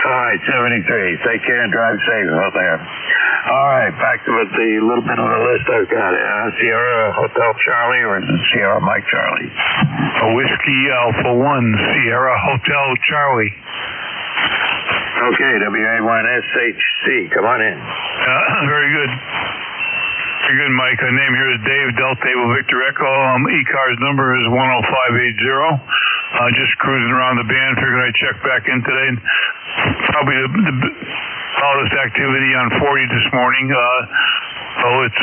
All right, 73. Take care and drive safe out there. All right, back to the little bit of the list I've got. Sierra Hotel Charlie, or is it Sierra Mike Charlie? Whiskey Alpha 1, Sierra Hotel Charlie. Okay, WA1SHC, come on in. Very good. Very good, Mike. The name here is Dave, Delta Able Victor Echo. ECARS number is 10580. Just cruising around the band. Figured I'd check back in today. Probably the loudest activity on 40 this morning. It's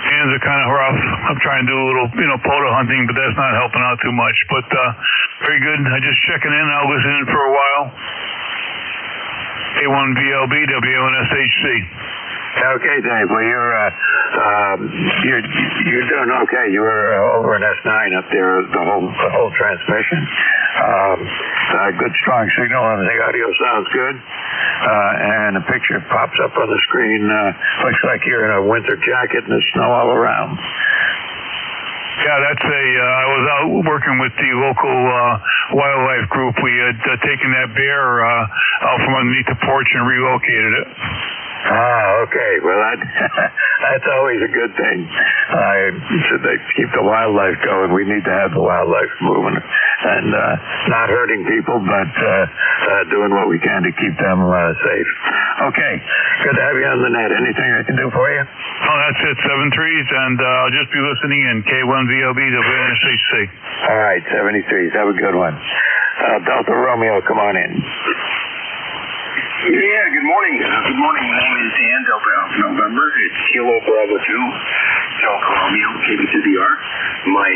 hands are kind of rough. I'm trying to do a little, photo hunting, but that's not helping out too much. But very good. I just checking in. I'll listen in for a while. A1VLB, WNSHC. Okay, Dave. Well, you're doing okay. You were over in S9 up there, the whole transmission. Good strong signal. Everything audio sounds good. And a picture pops up on the screen. Looks like you're in a winter jacket and there's snow all around. Yeah, that's I was out working with the local wildlife group. We had taken that bear out from underneath the porch and relocated it. Ah, okay. Well, that's always a good thing. So they keep the wildlife going. We need to have the wildlife moving and not hurting people, but doing what we can to keep them safe. Okay. Good to have you on the net. Anything I can do for you? Oh, that's it. 73s, and I'll just be listening in. K1VLB, WNSHC. All right, 73s. Have a good one. Delta Romeo, come on in. Yeah, good morning. Good morning. My name is Dan, Delta Alpha November. It's Kilo Bravo 2, Delta Romeo, KB2DR. My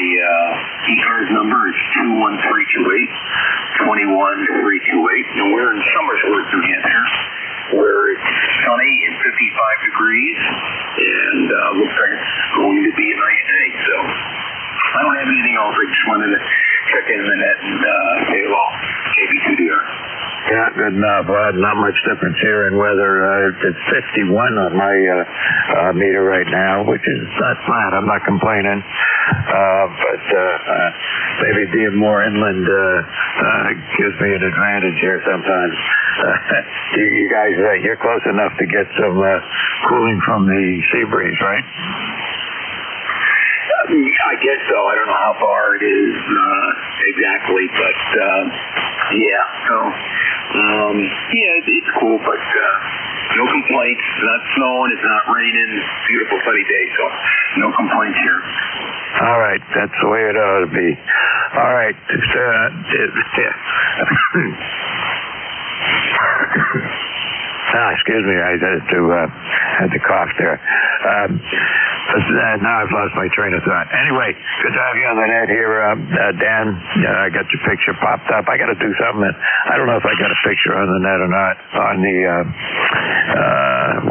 ECARS number is 21328, and we're in Somersworth, New Hampshire, where it's sunny and 55 degrees, and looks like it's going to be a nice day. So I don't have anything else. I just wanted to check in the net and say hello. KB2DR. Yeah, good enough. Not much difference here in weather. It's 51 on my meter right now, which is not bad. I'm not complaining. But maybe being more inland gives me an advantage here sometimes. You guys, you're close enough to get some cooling from the sea breeze, right? I guess so. I don't know how far it is exactly, but yeah. So yeah, it's cool, but no complaints. It's not snowing. It's not raining. Beautiful sunny day, so no complaints here. All right, that's the way it ought to be. All right. Excuse me, I had to cough there. Now I've lost my train of thought. Anyway, good to have you on the net here, Dan. I got your picture popped up. I got to do something. I don't know if I got a picture on the net or not on the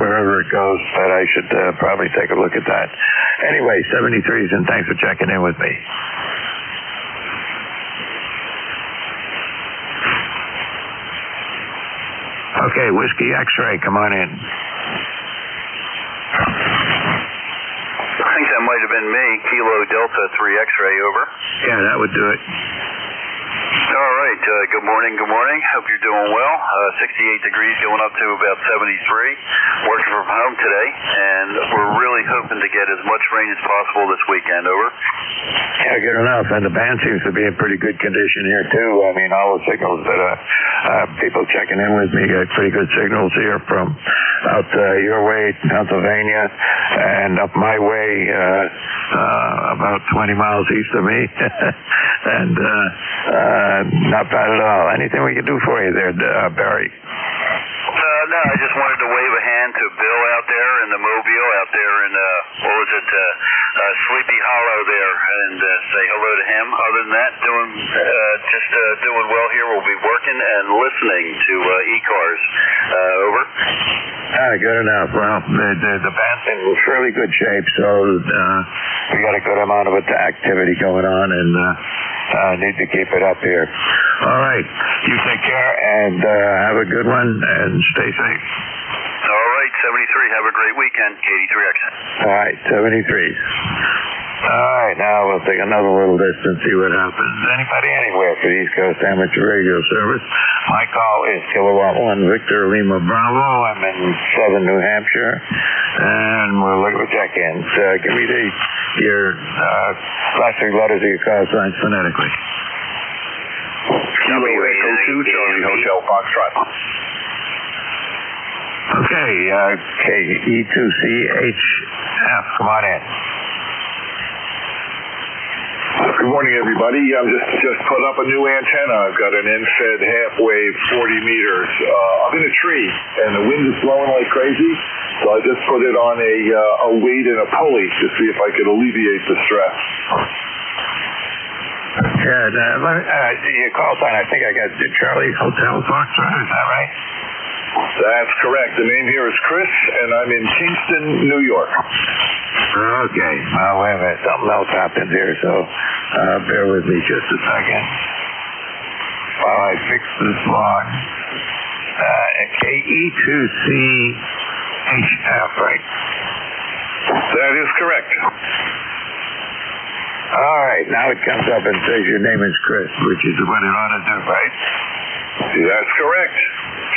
wherever it goes, but I should probably take a look at that. Anyway, 73s, and thanks for checking in with me. Okay, Whiskey X-Ray, come on in. I think that might have been me, Kilo Delta 3 X-Ray, over. Yeah, that would do it. All right, good morning, Hope you're doing well. 68 degrees going up to about 73. Working from home today, and we're really hoping to get as much rain as possible this weekend, over. Yeah, good enough. And the band seems to be in pretty good condition here, too. I mean, all the signals that people checking in with me got pretty good signals here from out your way, Pennsylvania, and up my way, about 20 miles east of me. And not bad at all. Anything we can do for you there, Barry? No, I just wanted to wave a hand to Bill out there in the mobile out there in, Sleepy Hollow there, and say hello to him. Other than that, doing well here. We'll be working and listening to ECARS. Over. Good enough. Well, the band's in fairly good shape, so we got a good amount of activity going on, and need to keep it up here. All right. You take care, and have a good one, and stay safe. All right, 73. Have a great weekend, KD3X. All right, 73s. All right, now we'll take another little distance, see what happens. Anybody anywhere for the East Coast Amateur Radio Service? My call is Kilowatt 1 Victor Lima Bravo. I'm in southern New Hampshire, and we'll look at the check-ins. Give me your last three letters of your call signs phonetically. Kilo Echo 2, Charlie Hotel Foxtrot. Okay, KE2CHF, come on in. Good morning, everybody. I'm just put up a new antenna. I've got an end-fed half-wave, 40 meters. I'm in a tree, and the wind is blowing like crazy. So I just put it on a weight and a pulley to see if I could alleviate the stress. Yeah, your call sign, I think I got Charlie Hotel Foxtrot, is that right? That's correct. The name here is Chris, and I'm in Kingston, New York. Okay. Wait a minute. Something else happened here, so bear with me just a second while I fix this log. KE2CHF, right? That is correct. All right. Now it comes up and says your name is Chris, which is what it ought to do, right? That's correct.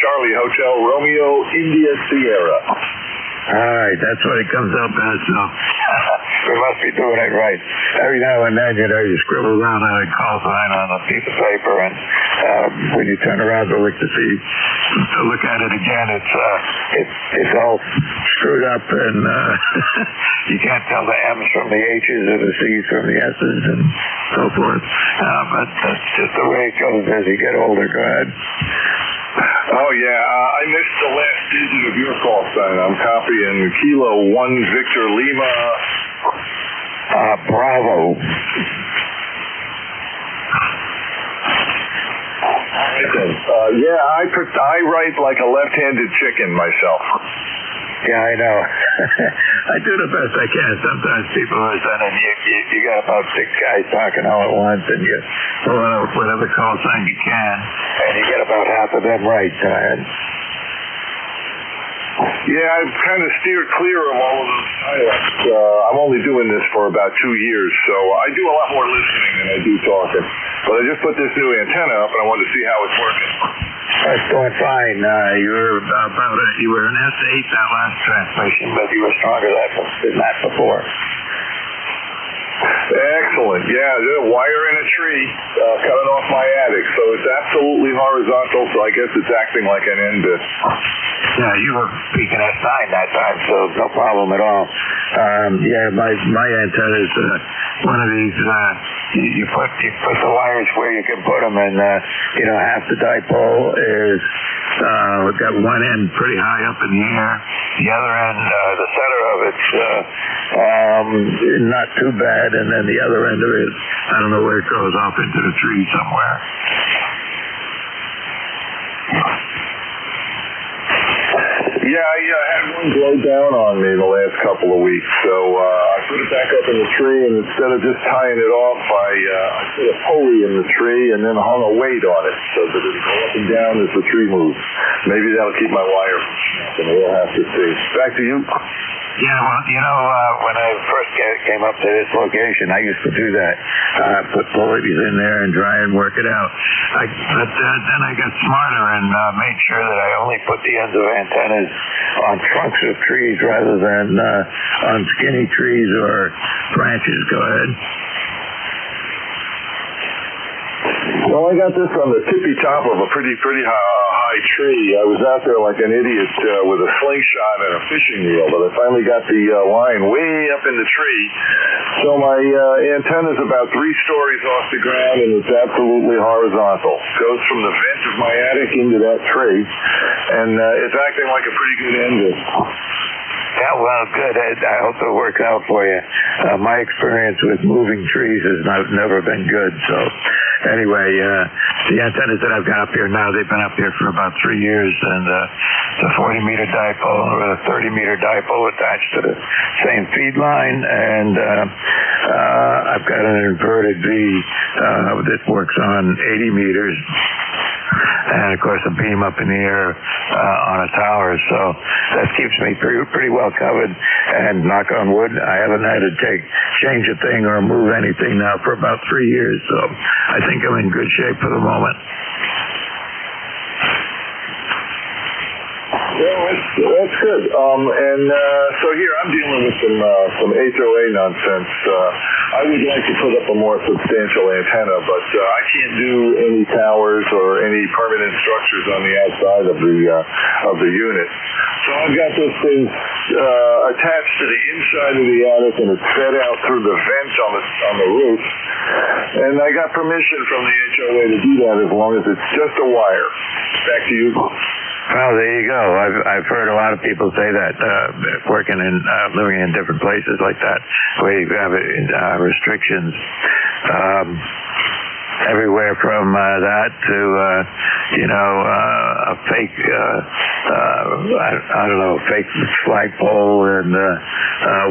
Charlie Hotel Romeo India Sierra. All right, that's what it comes up as, so we must be doing it right. Every now and then, you scribble down a call sign on a piece of paper, and when you turn around to look at it again, it's all screwed up, and you can't tell the M's from the H's or the C's from the S's, and so forth. But that's just the way it goes as you get older. Go ahead. Oh, yeah. I missed the last digit of your call sign. I'm copying Kilo 1 Victor Lima. Bravo. I write like a left-handed chicken myself. Yeah, I know. I do the best I can. Sometimes people are saying you got about 6 guys talking all at once, and you pull out whatever call sign you can, and you get about half of them right. Yeah, I've kind of steered clear of all of those dialects. I'm only doing this for about 2 years, so I do a lot more listening than I do talking. But I just put this new antenna up, and I wanted to see how it's working. It's going fine. You were an S8 that last transmission, but you were stronger than that before. Excellent. Yeah, there's a wire in a tree coming off my attic, so it's absolutely horizontal, so I guess it's acting like an N-bit. Yeah, you were speaking S9 that time, so no problem at all. My antenna is one of these, you put the wires where you can put them, and, half the dipole is, we've got one end pretty high up in the air. The other end, the center of it's not too bad, and then the other end of it, I don't know where it goes off into the tree somewhere. Yeah, I had one blow down on me the last couple of weeks, so I put it back up in the tree, and instead of just tying it off, I put a pulley in the tree and then hung a weight on it so that it'll go up and down as the tree moves. Maybe that'll keep my wire from snapping. We'll have to see. Back to you. Yeah, well, when I first came up to this location, I used to do that. Put pulleys in there and try and work it out. But then I got smarter and made sure that I only put the ends of antennas on trunks of trees rather than on skinny trees or branches. Go ahead. Well, I got this on the tippy top of a pretty high tree. I was out there like an idiot with a slingshot and a fishing reel, but I finally got the line way up in the tree. So my antenna's about 3 stories off the ground, and it's absolutely horizontal. Goes from the vent of my attic into that tree, and it's acting like a pretty good engine. Yeah, well, good. I hope it works out for you. My experience with moving trees has never been good. So, anyway, the antennas that I've got up here now, they've been up here for about 3 years, and it's a 40-meter dipole with a 30-meter dipole attached to the same feed line, and I've got an inverted V that works on 80 meters. And, of course, a beam up in the air on a tower. So that keeps me pretty well covered. And knock on wood, I haven't had to change a thing or move anything now for about 3 years. So I think I'm in good shape for the moment. Yeah, that's good. So here I'm dealing with some HOA nonsense. I would like to put up a more substantial antenna, but I can't do any towers or any permanent structures on the outside of the unit. So I've got this thing attached to the inside of the attic, and it's fed out through the vent on the roof. And I got permission from the HOA to do that as long as it's just a wire. Back to you. Well, there you go. I've heard a lot of people say that, working and living in different places like that, where you have restrictions. Everywhere from that to a fake I don't know, fake flagpole, and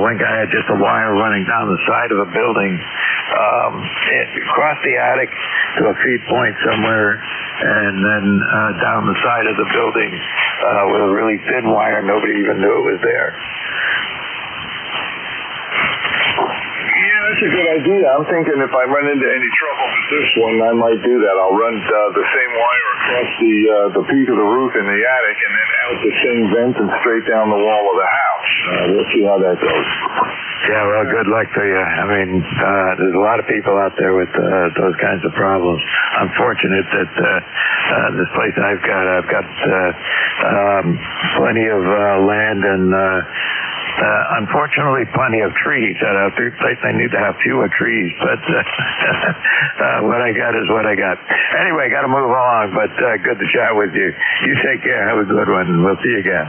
one guy had just a wire running down the side of a building across the attic to a feed point somewhere, and then down the side of the building with a really thin wire. Nobody even knew it was there. That's a good idea. I'm thinking if I run into any trouble with this one, I might do that. I'll run the same wire across the peak of the roof in the attic, and then out the same vent and straight down the wall of the house. We'll see how that goes. Yeah, well, good luck to you. I mean, there's a lot of people out there with those kinds of problems. I'm fortunate that this place I've got plenty of land and unfortunately plenty of trees. At a place I need to have fewer trees, but what I got is what I got. Anyway, got to move along, but good to chat with you. You take care. Have a good one, and we'll see you again.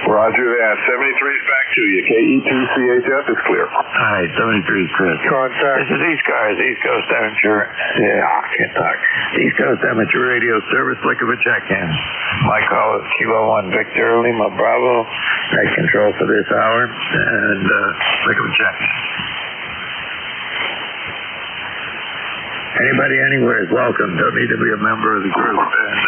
Roger that. 73 is back to you. KE2CHF is clear. All right, 73 is clear. Contact. This is ECARS, East Coast Amateur. Yeah, I can't talk. East Coast Amateur Radio Service. Look at a check-in. My call is Kilo 1 Victor Lima Bravo. Night control for this hour, and look at a check-in. Anybody anywhere is welcome. Don't need to be a member of the group. And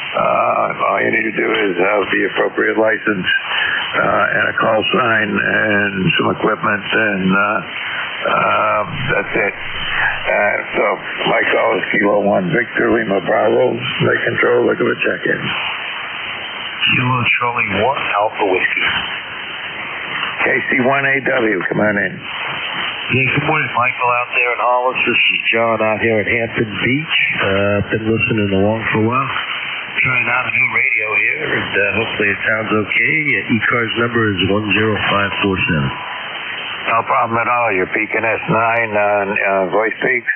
all you need to do is have the appropriate license and a call sign and some equipment, and that's it. So my call is Kilo 1 Victor Lima Bravo. Night control. Look at a check-in. Kilo Charlie 1 Alpha Whiskey. KC1AW, come on in. Yeah, good morning, Michael out there in Hollis. This is John out here at Hampton Beach. Been listening along for a while. Trying out a new radio here, and hopefully it sounds okay. ECARS number is 10547. No problem at all. Your Beacon S9 voice peaks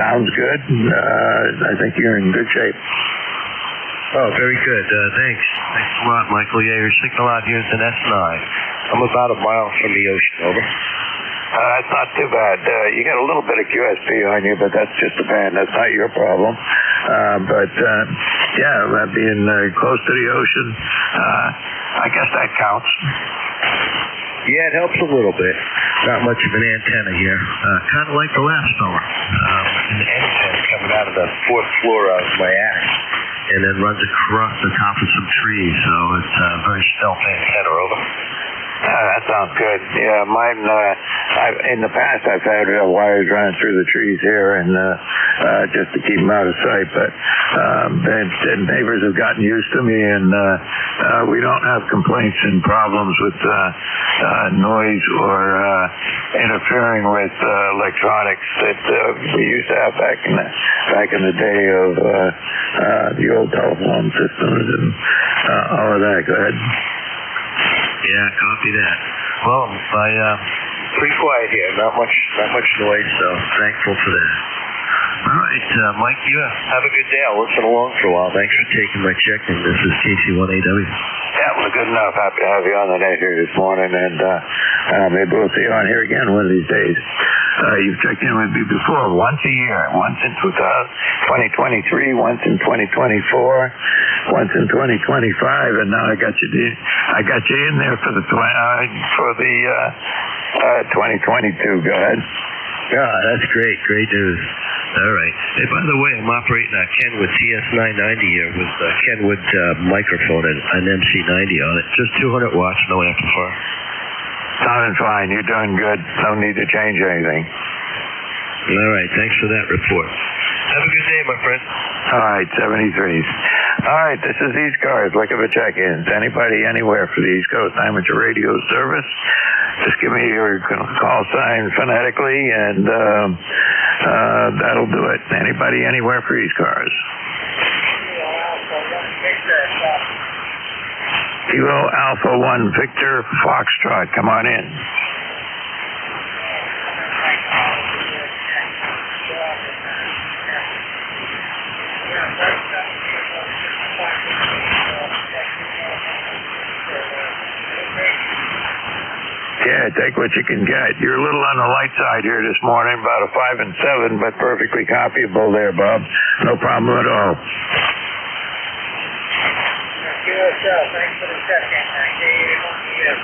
sounds good. I think you're in good shape. Oh, very good. Thanks. Thanks a lot, Michael. Yeah, your signal out here is an S9. I'm about a mile from the ocean, over. That's not too bad. You got a little bit of QSP on you, but that's just a band. That's not your problem. Being close to the ocean, I guess that counts. Yeah, it helps a little bit. Not much of an antenna here. Kind of like the last fella. An antenna coming out of the fourth floor of my attic, and then runs across the top of some trees, so it's a very stealth antenna, over. That sounds good. Yeah, mine, in the past I've had wires running through the trees here, and just to keep them out of sight, but the neighbors have gotten used to me, and we don't have complaints and problems with noise or interfering with electronics that we used to have back in the day of the old telephone systems and all of that. Go ahead. Yeah, copy that. Well, pretty quiet here. Not much noise, so thankful for that. All right, Mike, you have a good day. I'll listen along for a while. Thanks for taking my check-in. This is KC1AW. Yeah, well, good enough. Happy to have you on the net here this morning, and maybe we'll see you on here again one of these days. You've checked in with me before, once a year, once in 2023, once in 2024, once in 2025, and now I got you in there for the 2022. Go ahead. Yeah, that's great. Great news. All right. Hey, by the way, I'm operating a Kenwood TS990 here with a Kenwood microphone and an MC90 on it. Just 200 watts, no amplifier. Sounding fine. You're doing good. No need to change anything. All right. Thanks for that report. Have a good day, my friend. All right, 73s. All right, this is ECARS. Look at the check-ins. Anybody, anywhere for the East Coast Amateur Radio Service, just give me your call sign phonetically, and that'll do it. Anybody, anywhere for ECARS. Kilo Alpha 1 Victor Foxtrot, come on in. take what you can get. You're a little on the light side here this morning, about a 5 and 7, but perfectly copyable there, Bob. No problem at all. Thanks for the check-in. NJ2US.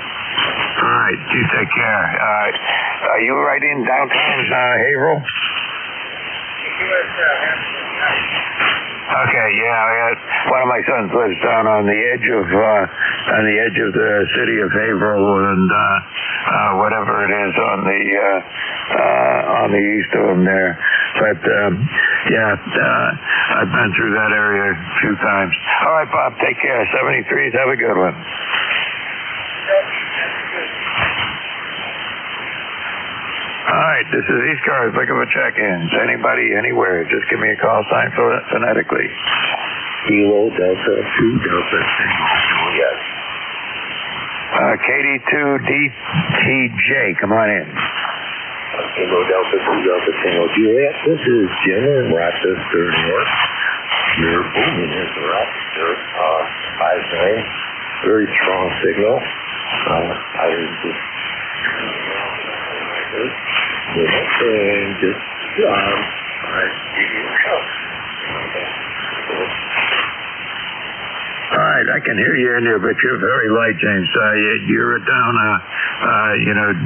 All right, you take care. Are you right in downtown Haverhill? Okay, yeah. One of my sons lives down on the edge of the city of Haverhill, and whatever it is on the east of them there. But I've been through that area a few times. All right, Bob, take care. 73s, have a good one. All right, this is ECARS looking for check-ins. Anybody, anywhere, just give me a call sign phonetically. Kilo Delta 2 Delta Tango. Yes. KD2DTJ, come on in. Kilo Delta 2 Delta Tango. Juliet, this is Jim in Rochester, New York. You're booming into Rochester. 5-9. Very strong signal. I was just... and just give you a shout. All right, I can hear you in there, but you're very light, James. You're down,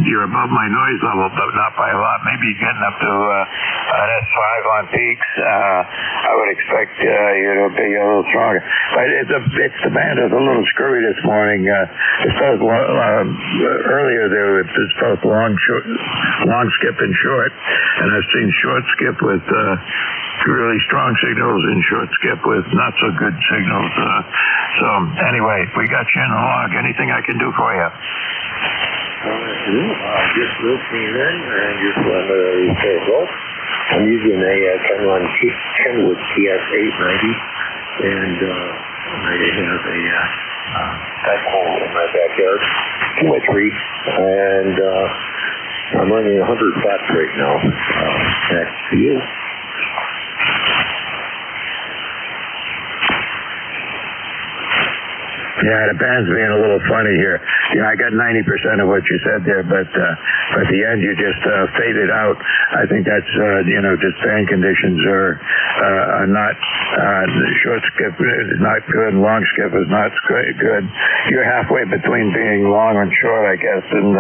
you're above my noise level, but not by a lot. Maybe you're getting up to an S5 on peaks. I would expect you to be a little stronger. But the band is a little screwy this morning. It's both earlier there was both long skip and short, and I've seen short skip with really strong signals and short skip with not so good signals. So anyway, we got you in the log. Anything I can do for you? Just listening in and just wanted to say hello. I'm using a Kenwood TS890, and I have a backhoe in my backyard, 2 by 3, and I'm running 100 watts right now. Back to you. Yeah, the band's being a little funny here. I got 90% of what you said there, but at the end you just faded out. I think that's just band conditions are not. The short skip is not good. Long skip is not good. You're halfway between being long and short, I guess, and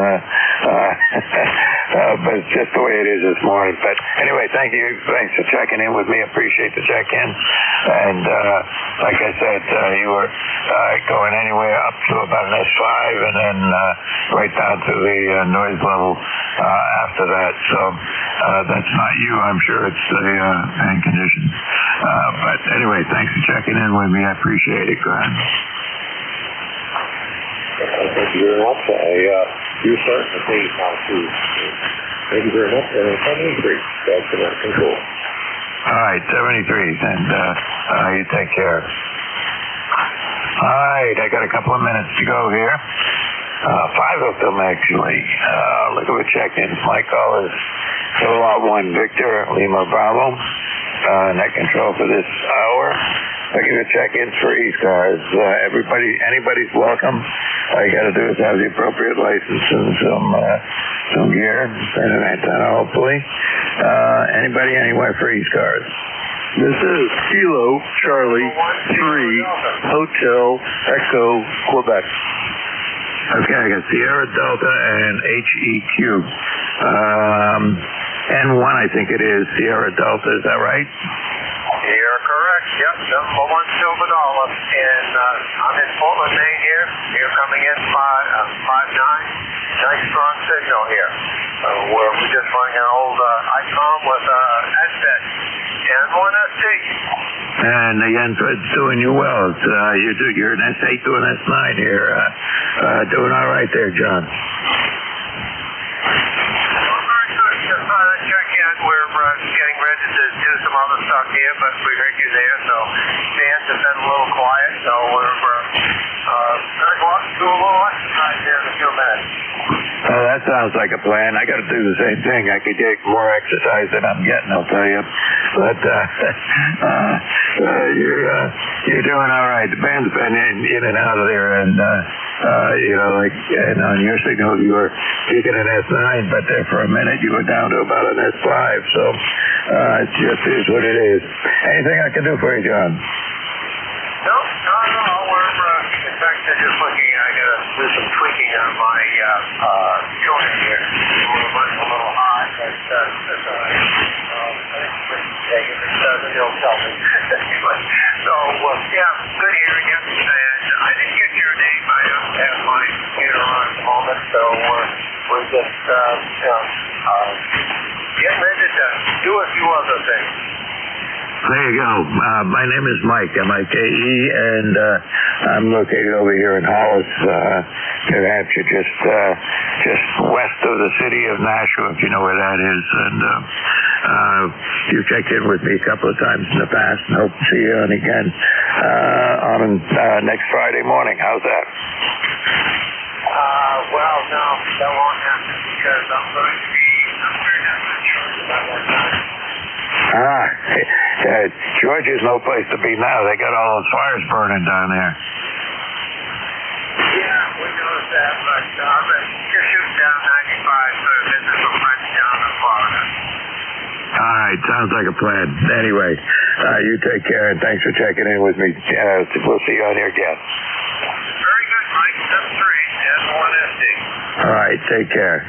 but it's just the way it is this morning. But anyway, thank you. Thanks for checking in with me. Appreciate the check-in. And like I said, you were going anywhere up to about an S5 and then right down to the noise level after that. So that's not you. I'm sure it's the band conditions. But anyway, thanks for checking in with me. I appreciate it. Go ahead. Thank you very much. You're starting to fade now too. Thank you very much. 73. That's under control. All right, 73, and you take care. All right, I got a couple of minutes to go here. 5 of them, actually. Look at the check-ins. My call is Kilowatt 1 Victor Lima Bravo. Net control for this hour. Looking at check-ins for ECARS. Anybody's welcome. All you got to do is have the appropriate license and some gear and an antenna, hopefully. Anybody anywhere for ECARS? This is Kilo Charlie 3 Hotel Echo Quebec. Okay, I got Sierra Delta and HEQ. N1, I think it is Sierra Delta. Is that right? You're correct. Yep, number 1 Silver Dollar. And I'm in Portland, Maine here. You're coming in 5-9. Nice strong signal here. We're just running an old ICOM with SBET and 1ST. And the N-Fed's doing you well. You're an S8 to an S9 here. Doing all right there, John. We're getting ready to do some other stuff here, but we heard you there, so fans have been a little quiet, so we're going to go up and do a little exercise here in a few minutes. Oh, that sounds like a plan. I got to do the same thing. I could get more exercise than I'm getting, I'll tell you. But you're doing all right. The band's been in and out of there, and And on your signal you were peaking at S9, but there for a minute you were down to about an S5. So it just is what it is. Anything I can do for you, John? No, not at all. In fact, just looking, I got to do some tweaking on my tuner here. A little high, but that's all right. If it doesn't, he'll tell me. So, yeah, good hearing you. And I didn't get your name. I don't have my computer on at the moment, so we're just getting ready to do a few other things. There you go. My name is Mike, M-I-K-E, and I'm located over here in Hollis, New Hampshire, just west of the city of Nashua, if you know where that is. And you checked in with me a couple of times in the past, and hope to see you on again on next Friday morning. How's that? Well, no, that won't happen because I'm very not sure about that time. Georgia's no place to be now. They got all those fires burning down there. Yeah, we noticed that, but you're shooting down 95 for a visit from friends down in Florida. All right, sounds like a plan. Anyway, you take care, and thanks for checking in with me. We'll see you on here again. Very good, Mike. 73, N1SD. All right, take care.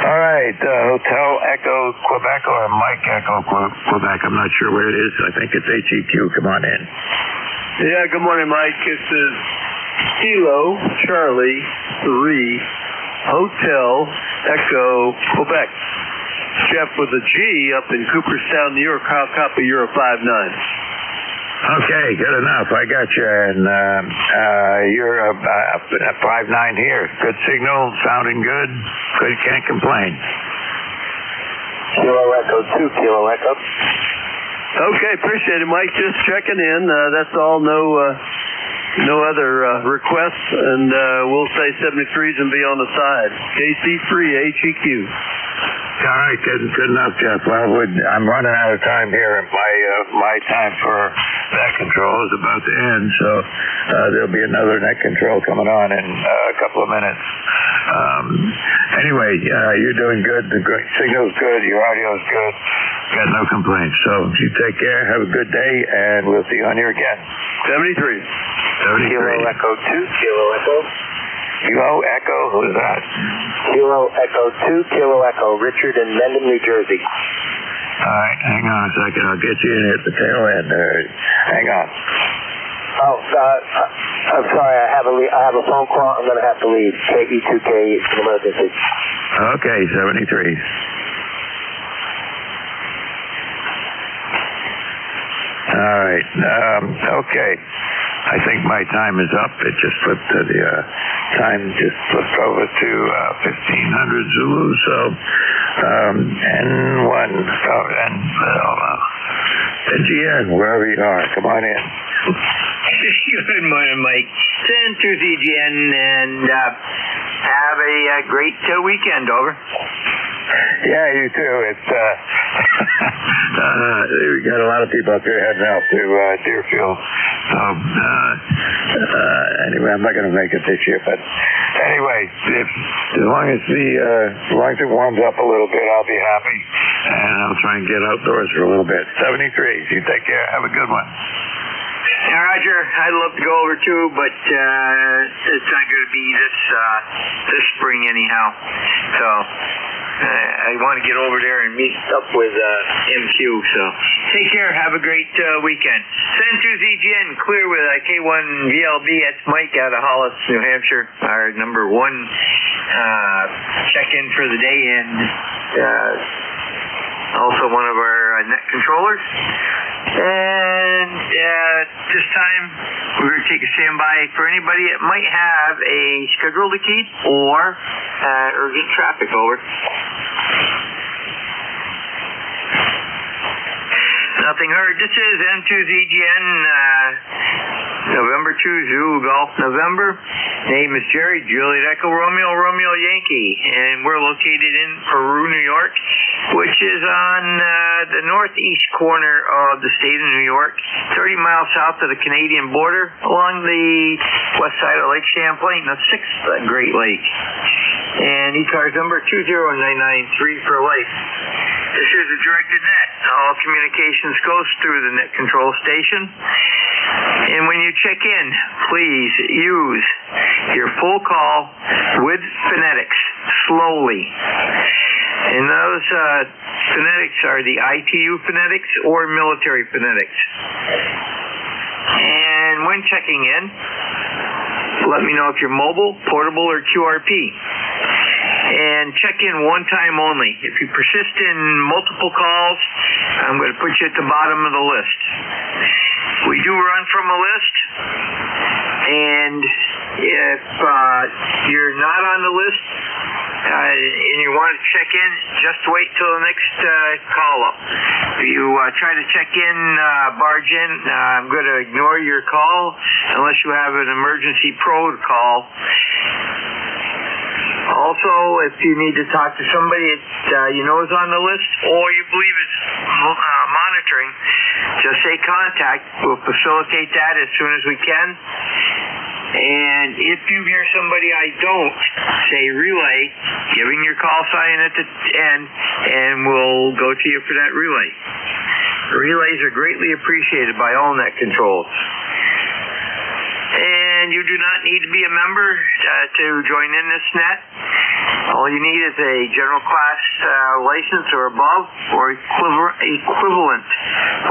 All right, Hotel Echo Quebec or Mike Echo Quebec. I'm not sure where it is. I think it's HEQ. Come on in. Yeah, good morning, Mike. This is Kilo Charlie 3 Hotel Echo Quebec. Jeff with a G up in Cooperstown, New York. I'll copy Euro 59. Okay, good enough. I got you. And you're 59 here. Good signal, sounding good. Good, can't complain. Kilo Echo 2, Kilo Echo. Okay, appreciate it, Mike. Just checking in. That's all. No other requests, and we'll say 73s and be on the side. KC3 HEQ. All right, good enough, Jeff. Well, I'm running out of time here, and my time for net control is about to end, so there'll be another net control coming on in a couple of minutes. Anyway, you're doing good. The signal's good. Your audio's good. Got no complaints. So you take care. Have a good day, and we'll see you on here again. 73. Kilo Echo 2, Kilo Echo. Kilo Echo, who's that? Kilo Echo 2, Kilo Echo, Richard in Mendon, New Jersey. All right, hang on a second. I'll get you in at the tail end. Hang on. Oh, I'm sorry. I have a phone call. I'm going to have to leave. KE2K, it's an emergency. Okay, 73. All right. Okay. I think my time is up. It just flipped to the time just flipped over to 1500 Zulu. So N1 NGN, wherever you are, come on in. Good morning, Mike. Send to CGN and have a great weekend. Over. Yeah, you too. It's we got a lot of people up here heading out to Deerfield. So anyway, I'm not going to make it this year, but anyway, as long as it warms up a little bit, I'll be happy, and I'll try and get outdoors for a little bit. 73. You take care. Have a good one. Yeah, Roger, I'd love to go over too, but it's not going to be this spring anyhow. So I want to get over there and meet up with MQ. So take care. Have a great weekend. Send to ZGN, clear with K1VLB. That's Mike out of Hollis, New Hampshire. Our number one check-in for the day, and also one of our net controllers. And this time, we're going to take a standby for anybody that might have a schedule to keep or urgent traffic. Over. Nothing heard. This is N2ZGN, November 2, Zulu Golf, November. Name is Jerry, Juliet Echo, Romeo Yankee, and we're located in Peru, New York, which is on the northeast corner of the state of New York, 30 miles south of the Canadian border, along the west side of Lake Champlain, the 6th Great Lake. And ECARS number 20993 for Lake. This is a directed net. All communications goes through the net control station. And when you check in, please use your full call with phonetics slowly. And those phonetics are the ITU phonetics or military phonetics. And when checking in, let me know if you're mobile, portable, or QRP. And check in one time only. If you persist in multiple calls, I'm going to put you at the bottom of the list. We do run from a list, and if you're not on the list and you want to check in, just wait till the next call up. If you try to check in, barge in, I'm going to ignore your call unless you have an emergency protocol. Also, if you need to talk to somebody that you know is on the list or you believe is monitoring, just say contact. We'll facilitate that as soon as we can. And if you hear somebody I don't, say relay, giving your call sign at the end, and we'll go to you for that relay. Relays are greatly appreciated by all net controls. And you do not need to be a member to join in this net. All you need is a general class license or above, or equivalent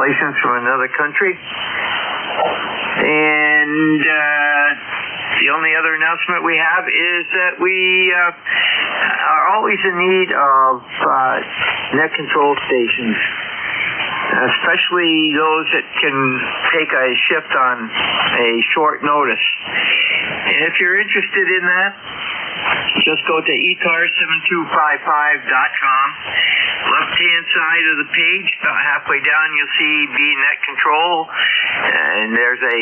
license from another country. And the only other announcement we have is that we are always in need of net control stations, especially those that can take a shift on a short notice. And if you're interested in that, just go to ECARS7255.com. Left-hand side of the page, about halfway down, you'll see VNet Control, and there's a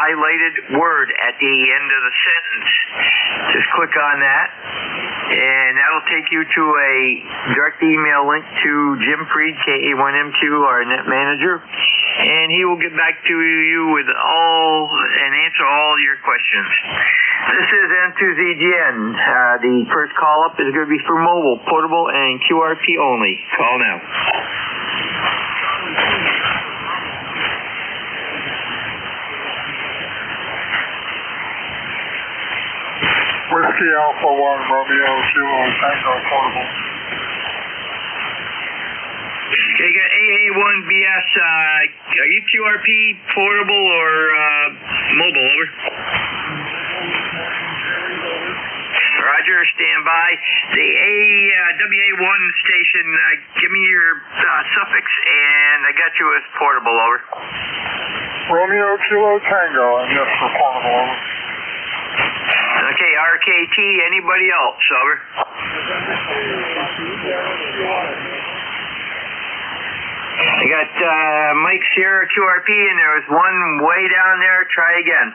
highlighted word at the end of the sentence. Just click on that, and that'll take you to a direct email link to Jim Freed, KA1M2, our net manager, and he will get back to you with and answer all your questions. This is N2ZGN. The first call up is going to be for mobile, portable, and QRP only. Call now. Whiskey Alpha 1, Romeo 2 Tango portable. Okay, you got AA1BS. Are you QRP, portable, or mobile? Over. Roger, stand by. The WA1 station, give me your suffix, and I got you as portable. Over. Romeo 2 Tango, and yes for portable. Over. Okay, RKT, anybody else? Over. I got Mike Sierra QRP, and there was one way down there. Try again.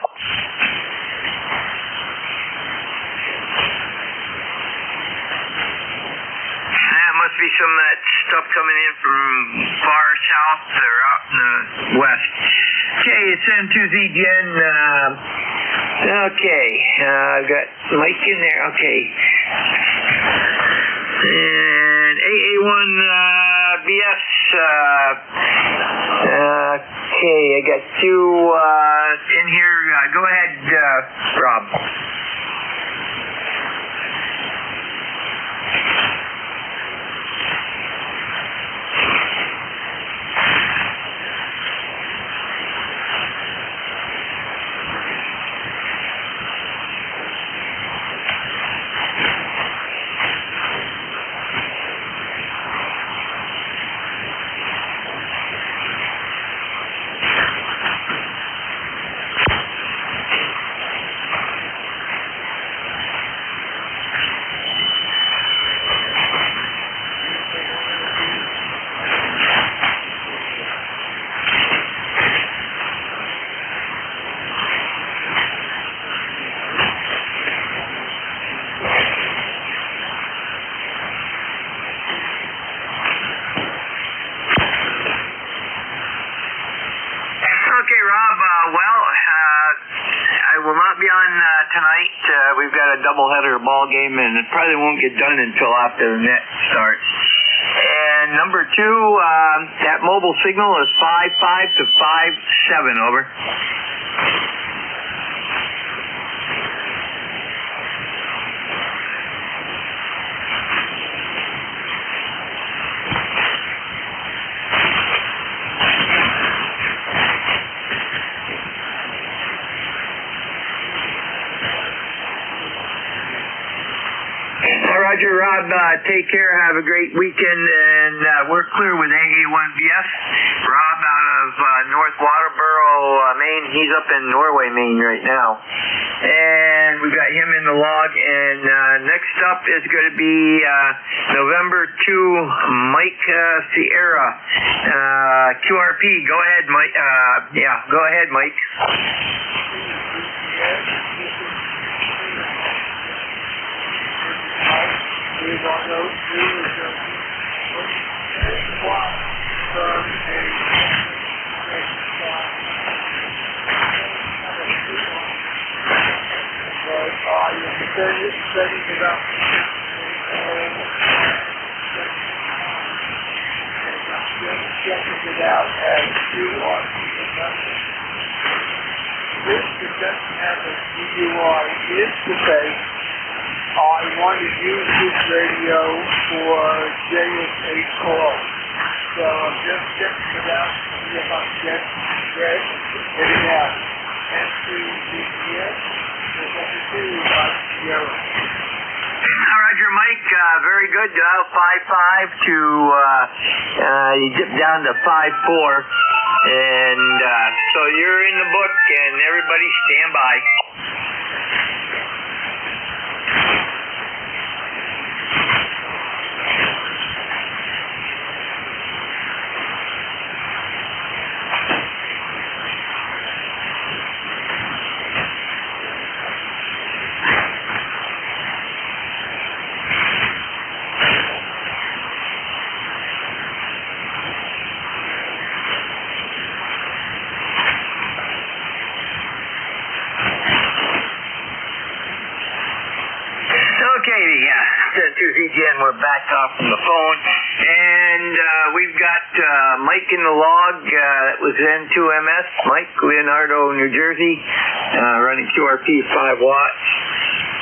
That must be some of that stuff coming in from far south or out in the west. Okay, it's N2ZGN. Okay, I've got Mike in there. Okay. And AA1BS. Okay, I got two in here. Go ahead, Rob. will not be on tonight. We've got a doubleheader ball game, and it probably won't get done until after the net starts. And number 2, that mobile signal is 55 to 57, over. Roger, Rob, take care. Have a great weekend, and we're clear with AA1BS. Rob out of North Waterboro, Maine. He's up in Norway, Maine right now. And we got him in the log. And next up is going to be November 2, Mike Sierra. QRP. Go ahead, Mike. Go ahead, Mike. We don't know who is what from a but you're setting it up and just checking it out as you are. This doesn't have a DUI is to say I want to use this radio for JSA calls. So I'm just checking it out to see if I can get it out. NJ2US, Roger, Mike. Very good. Dial 55 to you dip down to 54. And so you're in the book, and everybody stand by. Again, we're back off from the phone, and we've got Mike in the log. That was N2MS, Mike, Leonardo, New Jersey, running QRP 5 watts.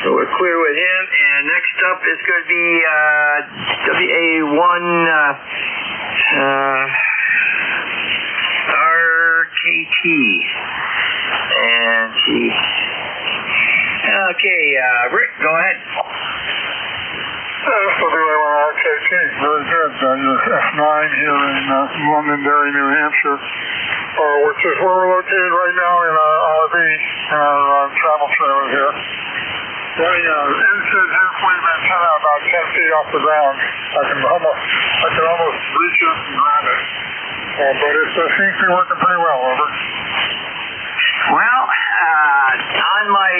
So we're clear with him. And next up is going to be WA1 RKT, and Rick, go ahead. WA1RKT, very good. F9 here in Londonderry, New Hampshire, which is where we're located right now in our RV, our travel trailer here. Running an inside hand-wave antenna about 10 feet off the ground. I can almost reach it and grab it. But it seems to be working pretty well, over. Well, on my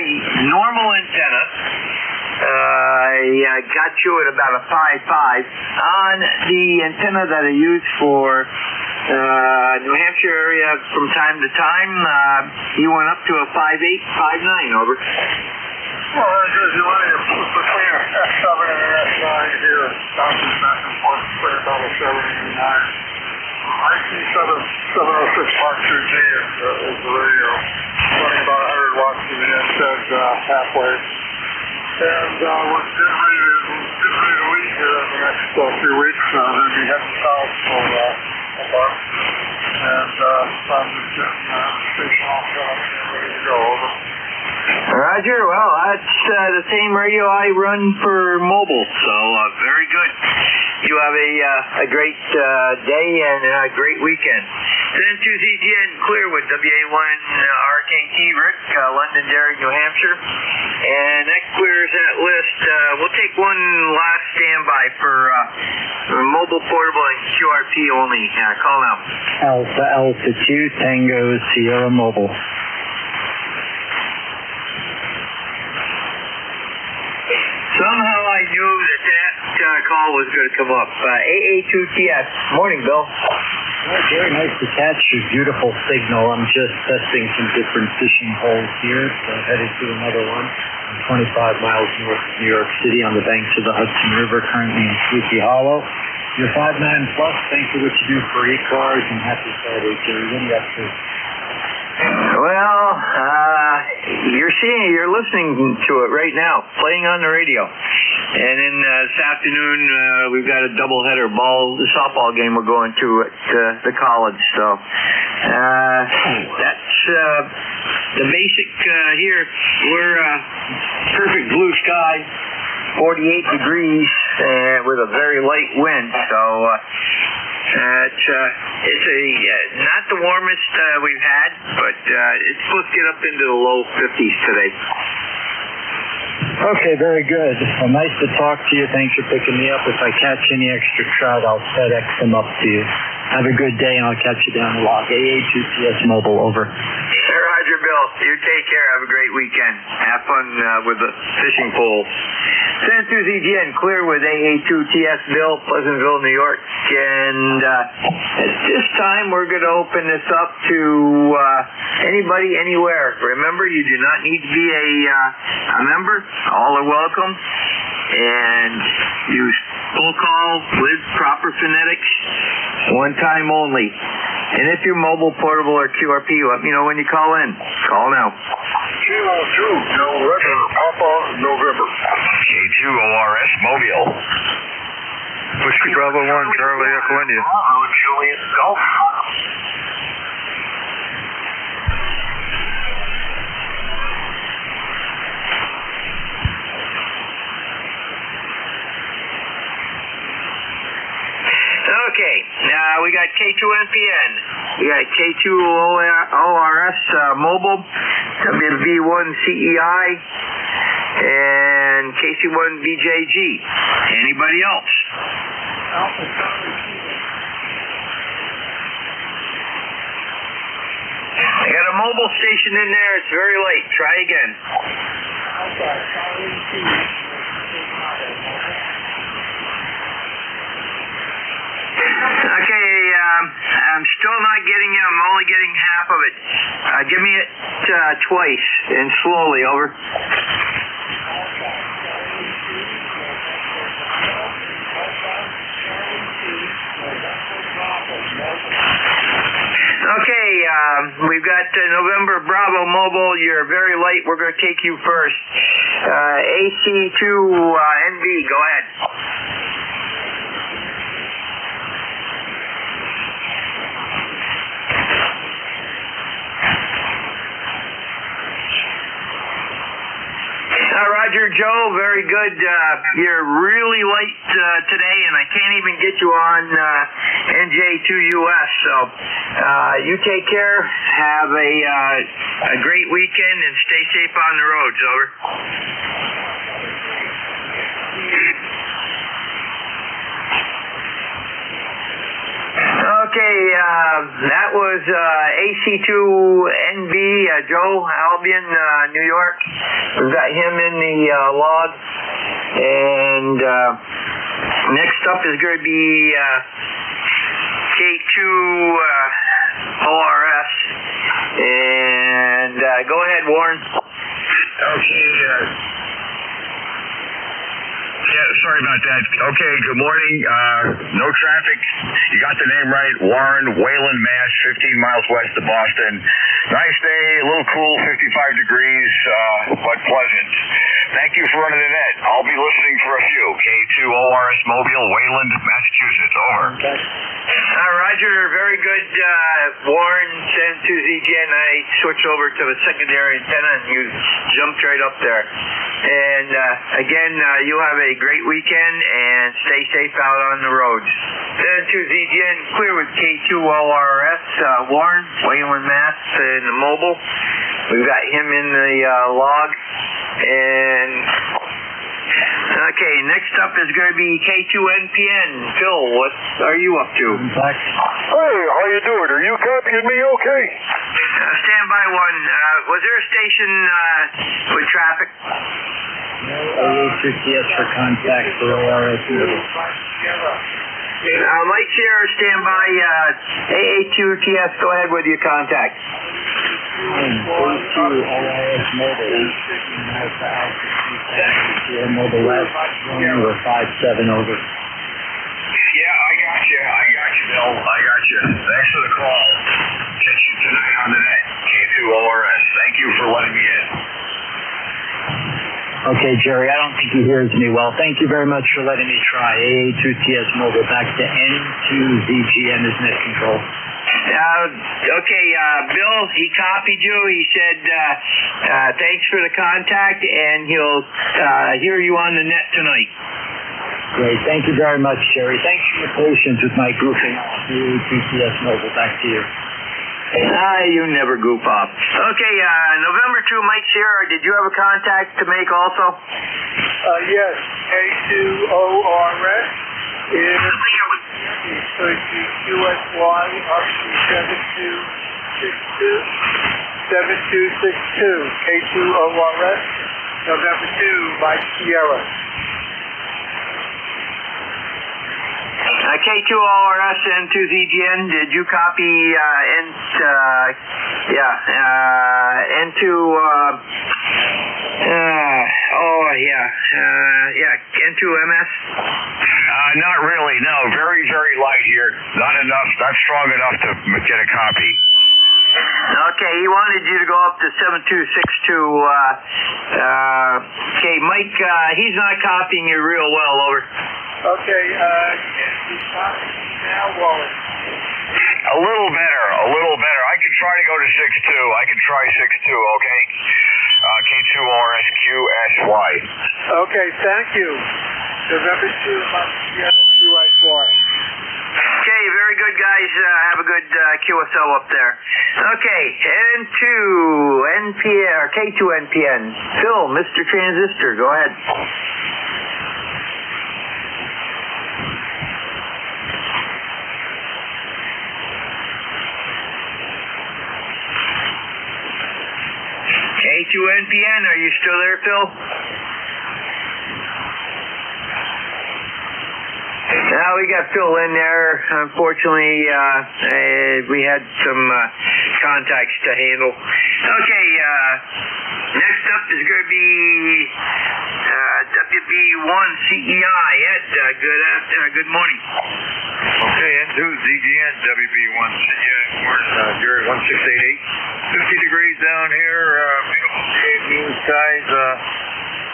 normal antenna, I got you at about a 5.5. On the antenna that I use for New Hampshire area from time to time, you went up to a 5.8, 5.9, over. Well, very good. You're running between a F7 and an F9 here, bouncing back and forth, clear about a 7 and 9. I see 706 Mark 2G is the radio, running about 100 watts to the inside halfway. And we're getting ready to leave here in the next few weeks. We're going to be heading south for a month. And I'm just getting the station all set up and ready to go, over. Roger. Well, that's the same radio I run for mobile, so very good. You have a great day and a great weekend. Then 2ZGN clear with WA1 RKT, Rick, Londonderry, New Hampshire. And that clears that list. We'll take one last standby for mobile, portable, and QRP only. Call now. Alpha 2 Tango Sierra Mobile. Somehow I knew that call was going to come up. AA2TS. Morning, Bill. Very nice to catch you. Beautiful signal. I'm just testing some different fishing holes here. So headed to another one. I'm 25 miles north of New York City on the banks of the Hudson River, currently in Sleepy Hollow. You're 5'9+. Thanks for what you do for ECARS, and happy Saturday, Jerry. What are you up to? Well, you're listening to it right now, playing on the radio. And then this afternoon, we've got a doubleheader softball game we're going to at the college. So that's the basic here. We're perfect blue sky, 48 degrees, with a very light wind. So it's not the warmest we've had, but it's supposed to get up into the low 50s today. Okay, very good. Well, nice to talk to you. Thanks for picking me up. If I catch any extra trout, I'll FedEx them up to you. Have a good day, and I'll catch you down the log. AA2TS Mobile, over. Roger, Bill. You take care. Have a great weekend. Have fun with the fishing poles. San Etienne, clear with AA2TS Bill, Pleasantville, New York. And at this time, we're going to open this up to anybody, anywhere. Remember, you do not need to be a member. All are welcome. And use full call with proper phonetics, one time only. And if you're mobile, portable, or QRP, let me know when you call in. Call now. Kilo 2, November, Papa, November. K2ORS Mobile. Whiskey Bravo 1, Charlie Echo India. Julius Golf. Okay, now we got K2NPN, we got K2ORS Mobile, WV1CEI, and KC1BJG. Anybody else? I got a mobile station in there. It's very late. Try again. Okay, I'm still not getting you. I'm only getting half of it. Give me it twice and slowly, over. Okay, we've got November Bravo Mobile. You're very late. We're going to take you first. AC2NB, go ahead. Roger, Joe, very good. You're really late today, and I can't even get you on NJ2US. So you take care. Have a great weekend, and stay safe on the roads. Over. Okay, that was AC2NB, Joe Albion, New York. We've got him in the log. And next up is going to be K2ORS. And go ahead, Warren. Okay, yeah, sorry about that. Okay, good morning. No traffic. You got the name right. Warren, Wayland, Mass., 15 miles west of Boston. Nice day, a little cool, 55 degrees, but pleasant. Thank you for running the net. I'll be listening for a few. K2ORS Mobile, Wayland, Massachusetts. Over. Roger, very good. Warren, sent to ZGN. I switched over to the secondary antenna, and you jumped right up there. And again, you have a great weekend, and stay safe out on the roads. Then to ZGN, clear with K2ORS, Warren, Wayland, Mass., in the mobile. We've got him in the log. And okay, next up is going to be K2NPN. Phil, what are you up to? Hey, how you doing? Are you copying me okay? Stand by one. Was there a station with traffic? AA2TS for contact for ORS. Mike Sierra, stand by. AA2TS, go ahead with your contact. AA2ORS mobile. Mobile last over 57 over. Yeah, I got you, Bill. I got you. Thanks for the call. Catch you tonight on the net. K2ORS. Thank you for letting me in. Okay, Jerry, I don't think he hears me well. Thank you very much for letting me try. AA2TS mobile back to N2ZGN is net control. Okay, Bill, he copied you. He said thanks for the contact, and he'll hear you on the net tonight. Great. Thank you very much, Jerry. Thanks for your patience with my goofing off. AA2TS mobile back to you. You never goof off. Okay, November 2, Mike Sierra, did you have a contact to make also? Yes, K2ORS is USY up to 7262. K2ORS, November 2, Mike Sierra. K2ORS N2ZGN, did you copy N2MS? Not really, no. Very, very light here. Not enough, not strong enough to get a copy. Okay, he wanted you to go up to 7262. Okay, Mike, he's not copying you real well, over. Okay, he's copying now, Wallace. A little better. I could try to go to 6.2. I could try 6.2, okay? K2RSQSY. Okay, thank you. November 2, Mike Sierra. Okay, very good, guys. Have a good QSO up there. Okay, K2NPN. Phil, Mr. Transistor, go ahead. K2NPN, are you still there, Phil? Now we got Phil in there. Unfortunately, we had some contacts to handle. Okay, next up is going to be WB1 CEI. Ed, good morning. Okay, N2ZGN, WB1 CEI, Jerry 1688. 50 degrees down here, beautiful day, blue skies,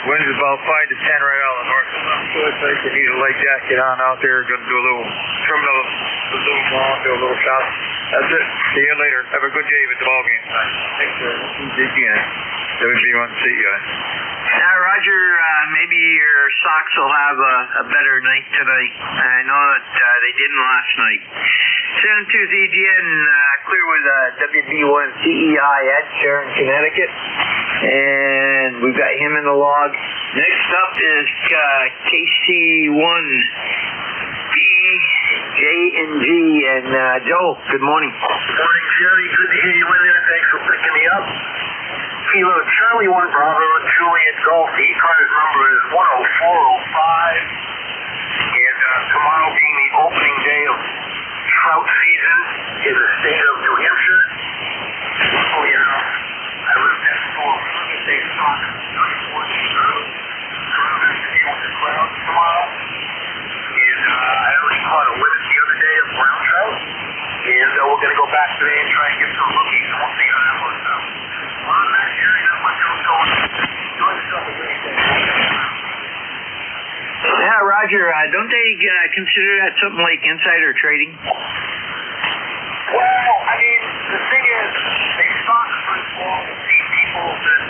winds about 5 to 10 right out of the north. So it's like you need a light jacket on out there. Going to do a little, trim a little long, do a little shot. That's it. See you later. Have a good day with the ball game. Thanks, ZGN, WB1 CEI. Roger, maybe your Sox will have a better night tonight. I know that they didn't last night. 72ZGN, clear with WB1 CEI at Sharon, Connecticut. And we've got him in the log. Next up is KC1 BJNG. And Joe, good morning. Good morning, Jerry. Good to hear you in there. Thanks for picking me up. Kilo Charlie 1 Bravo, Juliet Golf. The ECARS number is 10405. And tomorrow being the opening day of trout season in the state of New Hampshire. Luckily enough, I live next door. They stock 34 trout. Trout has to deal with the crowd tomorrow. And I already caught a limit the other day of brown trout. And we're going to go back today and try and get some rookies, and we'll see how that works out. Well, that Jerry, not much else going on. Enjoy yourself a great day. Yeah, Roger, don't they consider that something like insider trading? Well, I mean, the thing is, they stock for all these people that,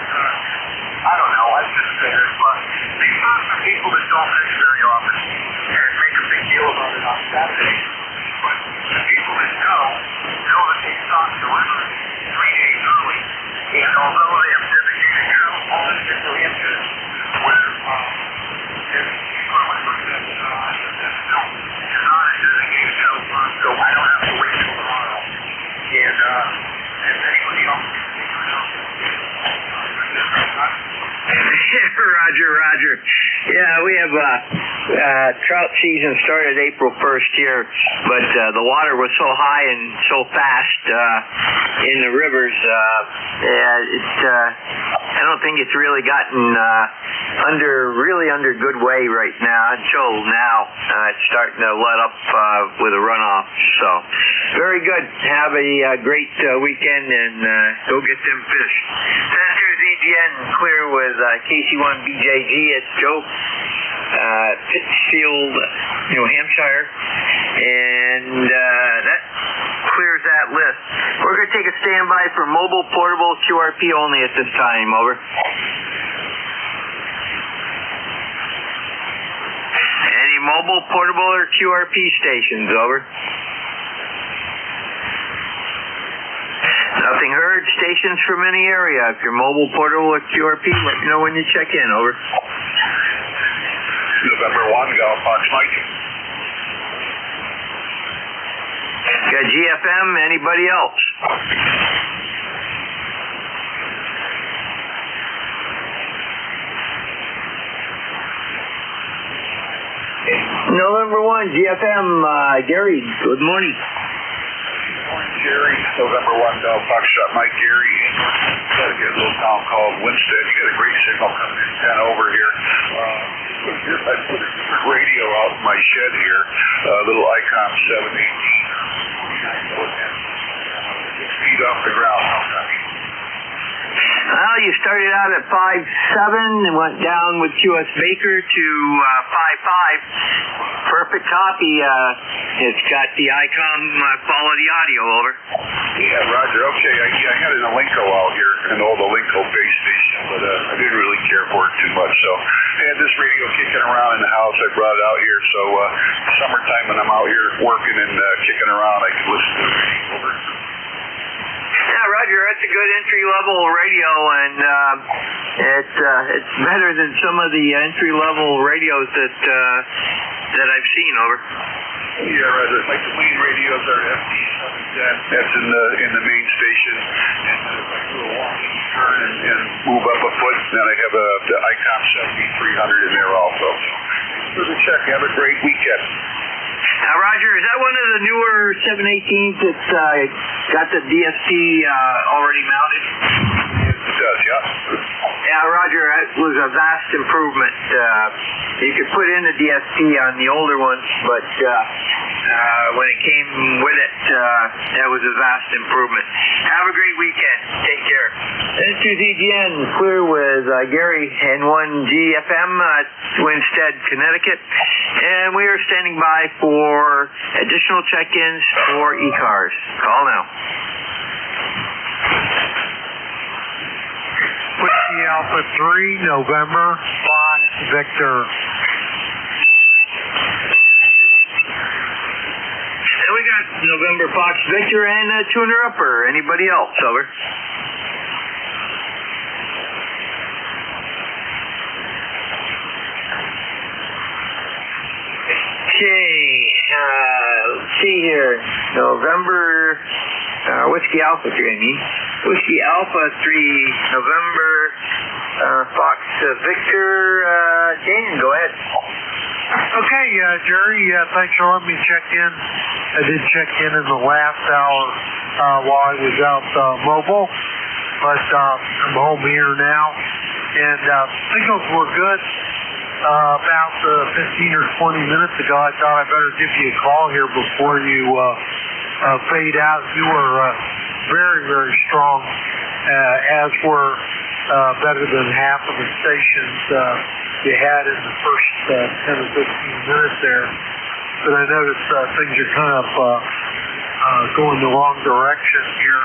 I don't know, I shouldn't say this, but they stock for people that don't fish very often and make a big deal about it on Saturday. But the people that know that these stocks deliver 3 days early. And although they have designated trout on the New Hampshire, where so I don't have to wait till tomorrow. And if anybody else can figure it out, Roger. Yeah, we have trout season started April 1st here, but the water was so high and so fast in the rivers. I don't think it's really gotten under good way right now until now. It's starting to let up with a runoff. So very good. Have a great weekend and go get them fish. Center ZGN clear with KC1BJG. It's Joe, Pittsfield, New Hampshire, and that clears that list. We're going to take a standby for mobile, portable, QRP only at this time. Over. Any mobile, portable, or QRP stations? Over. Nothing heard. Stations from any area. If you're mobile, portable, or QRP, let me know when you check in. Over. November 1, Golf Fox Mike. Got GFM. Anybody else? November 1, GFM. Gary, good morning. Jerry, November 1, Golf Foxtrot Mike, Gary. Got to get a little town called Winstead. You got a great signal coming in kind of over here. I put a different radio out in my shed here, a little ICOM 718. 6 feet off the ground. Well, you started out at 5.7 and went down with QS Baker to 5.5. Perfect copy. It's got the ICOM quality audio. Over. Yeah, Roger. Okay, I had an Alinco out here, an old Alinco base station, but I didn't really care for it too much. So I had this radio kicking around in the house. I brought it out here. So summertime when I'm out here working and kicking around, I can listen to the radio. Over. Yeah, Roger, that's a good entry-level radio, and it's better than some of the entry-level radios that I've seen. Over. Yeah, Roger. Like the main radios are FD. That's in the main station, and if I do a walk turn and move up a foot, then I have the ICOM 7300 in there also. So the check. Have a great weekend. Now, Roger, is that one of the newer 718s that's got the DSP already mounted? It does, yeah. Yeah, Roger, that was a vast improvement. You could put in the DSP on the older ones, but when it came with it, that was a vast improvement. Have a great weekend. Take care. N2ZGN, clear with Gary and 1GFM, Winstead, Connecticut. And we are standing by for additional check-ins for ECARS. Call now. Whiskey Alpha 3, November, Fox, Victor. And we got November, Fox, Victor, and Tuner Upper. Anybody else? Over. Okay, let's see here. November, Whiskey Alpha 3, I mean. Whiskey Alpha 3, November, Fox, Victor, Dan, go ahead. Okay, Jerry, thanks for letting me check in. I did check in the last hour while I was out mobile, but I'm home here now, and signals were good. About 15 or 20 minutes ago, I thought I'd better give you a call here before you fade out. You were very, very strong, as were better than half of the stations you had in the first 10 or 15 minutes there. But I noticed things are kind of going the wrong direction here.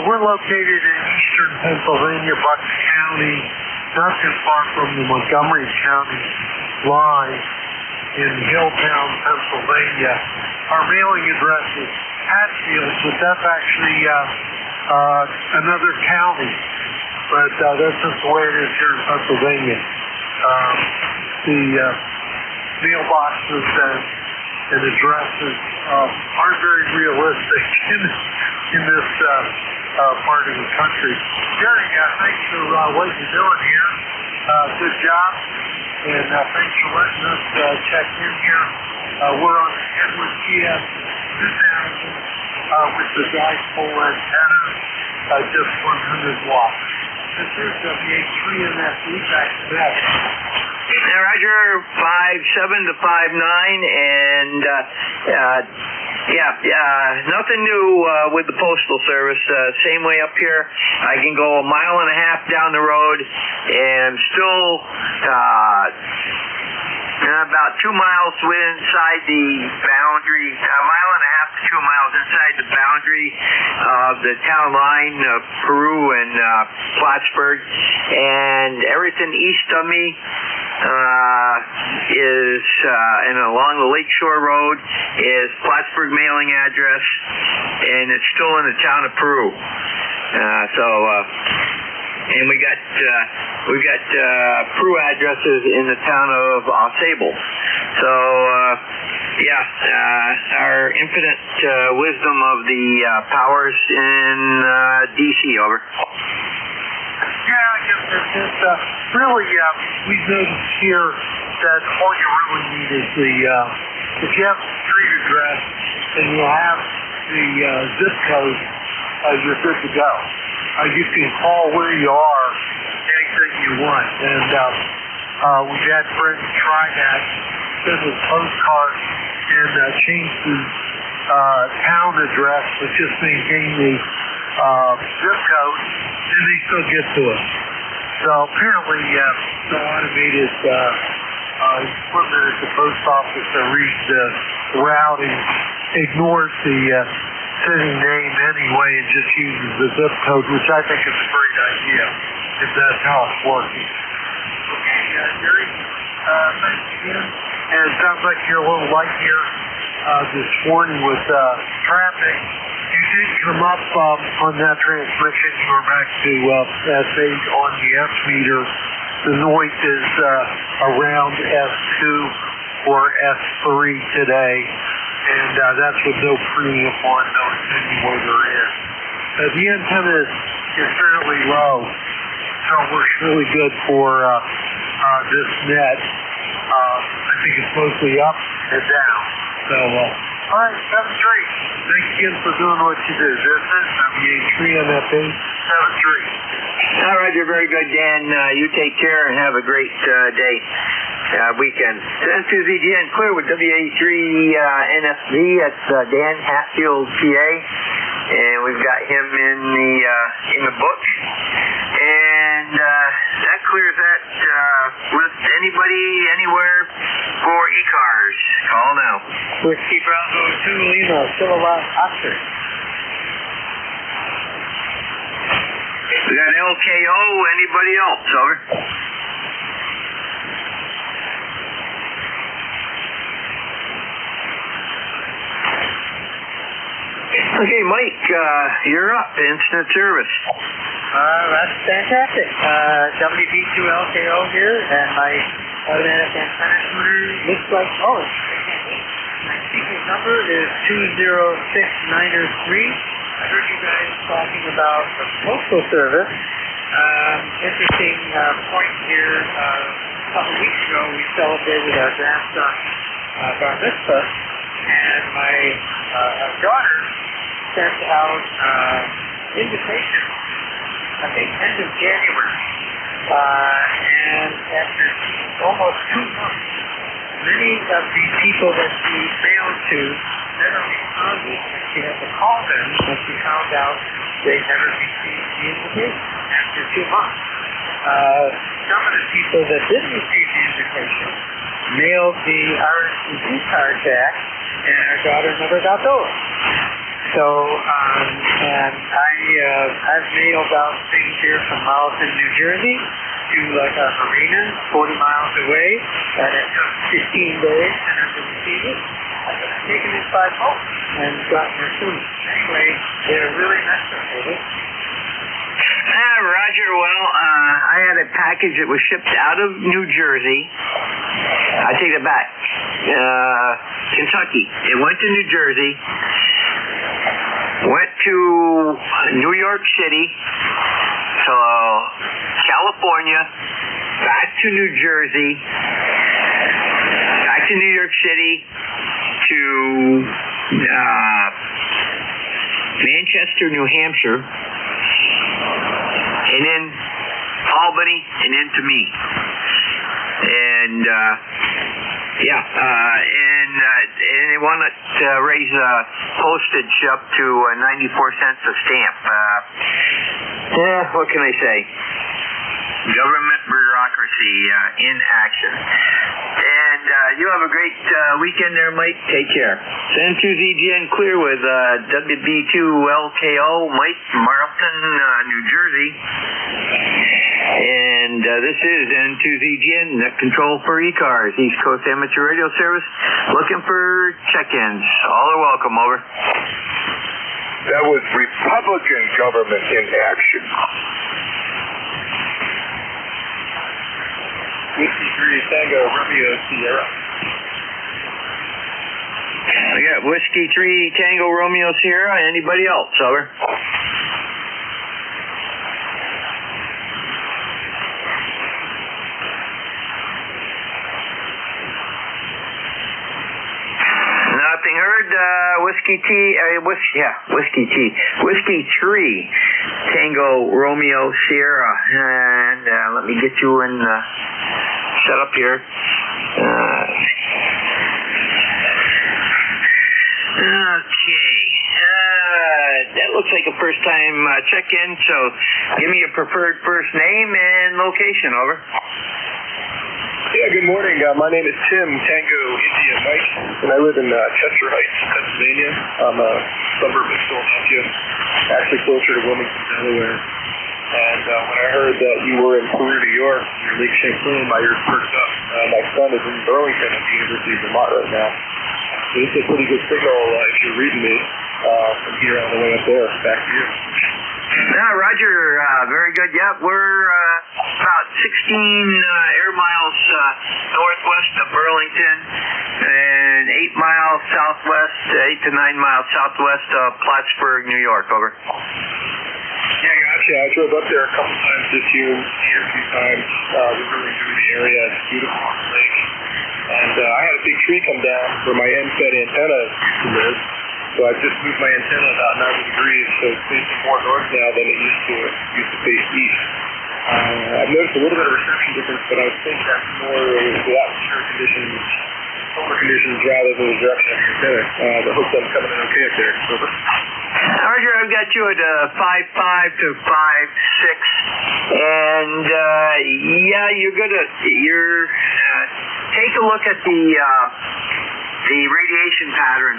We're located in eastern Pennsylvania, Bucks County, not too far from the Montgomery County line in Hilltown, Pennsylvania. Our mailing address is Hatfield, but that's actually another county. But that's just the way it is here in Pennsylvania. The mailboxes and addresses aren't very realistic in this part of the country. Jerry, thanks for what you're doing here. Good job. And thanks for letting us check in here. We're on the Edward GS 2000 with the dipole antenna, just 100 watts. This is WA3MFE back to that. Roger, 5'7" to 5'9", and nothing new with the Postal Service. Same way up here. I can go 1.5 miles down the road, and still about 2 miles inside the boundary, 1.5 to 2 miles inside the boundary of the town line of Peru and Plattsburgh, and everything east of me is and along the Lakeshore Road is Plattsburgh mailing address, and it's still in the town of Peru. And we got Peru addresses in the town of Sable. So our infinite wisdom of the powers in DC. Over. Yeah, I guess it's really, we've noticed here that all you really need is if you have a street address and you have the zip code, you're good to go. You can call where you are anything you want. And we've had friends try that, send us postcards and change the town address, but just maintain the zip code, and they still get to us. So apparently the automated equipment at the post office that reads the routing ignores the city name anyway and just uses the zip code, which I think is a great idea if that's how it's working. Okay, Jerry, thanks again. And it sounds like you're a little light here this morning with traffic. You did come up on that transmission. You were back to S8 on the S meter. The noise is around S2 or S3 today. And that's with no premium on, no attenuator in. The antenna is fairly low, so it works really good for this net. I think it's mostly up and down. So, all right, 7-3. Thanks again for doing what you do. This is WA3MFE 7-3. All right, you're very good, Dan. You take care and have a great day. Weekend. Send to ZGN Clear with WA3NFV. That's Dan Hatfield, PA, and we've got him in the book. And that clears that with anybody, anywhere for ECARS. Call now. Whiskey Bravo 2 Lima, Silhouette Oscar. We got LKO. Anybody else? Over. Okay, Mike, you're up. Instant service. That's fantastic. WB2LKO here, and my automatic antenna tuner looks like, my speaking number is 206903. I heard you guys talking about the Postal Service. Interesting point here. A couple weeks ago, we celebrated our grandson bar mitzvah, and my daughter sent out invitation, I think, end of January. And after almost 2 months, many of the people that she mailed to never responded. She had to call them when she found out they never received the invitation after 2 months. Some of the people that didn't receive the invitation mailed the RSVP card back, and our daughter never got those. So, and I've mailed out things here from Marlton, New Jersey to like a marina 40 miles away, and it took 15 days for them to receive it. I've taken it by post and gotten there soon. Anyway, they're really nice with it. Roger. Well, I had a package that was shipped out of New Jersey. I take it back. Kentucky. It went to New Jersey. Went to New York City, to California, back to New Jersey, back to New York City, to Manchester, New Hampshire, and then Albany, and then to me. And and they want to raise postage up to 94 cents a stamp. What can I say? Government bureaucracy in action. And you have a great weekend there, Mike. Take care. N2ZGN clear with WB2LKO, Mike, Marlton, New Jersey. And this is N2ZGN, Net Control for ECARS, East Coast Amateur Radio Service. Looking for check-ins. All are welcome, over. That was Republican government in action. Whiskey 3 Tango Romeo Sierra. I got Whiskey 3 Tango Romeo Sierra. Anybody else, over? Nothing heard. Whiskey 3 Tango Romeo Sierra. And let me get you in set up here. Okay. That looks like a first time check-in, so give me a preferred first name and location, over. Yeah, good morning. My name is Tim, Tango India Mike, and I live in Chester Heights, Pennsylvania. I'm a suburb of Philadelphia, actually closer to Wilmington, Delaware. And when I heard that you were in Peru, New York, near Lake Champlain, my ears perked up. My son is in Burlington at the University of Vermont right now. So this is a pretty good signal if you're reading me from here on the way up there. Back to you. Roger, very good. Yeah, we're about 16 air miles northwest of Burlington and 8 miles southwest, 8 to 9 miles southwest of Plattsburgh, New York, over. Yeah, gotcha. I drove up there a couple times this year, a few times. We really enjoyed the area. It's beautiful on the lake. And I had a big tree come down where my end-fed antenna lives. So I've just moved my antenna about 90 degrees, so it's facing more north now than it used to. It used to face east. I've noticed a little bit of reception difference, but I think that's more the atmosphere conditions, solar conditions, rather than the direction of the antenna. I hope I'm coming in okay up there. Over. Roger, I've got you at 5.5 to 5.6, and you're gonna take a look at the radiation pattern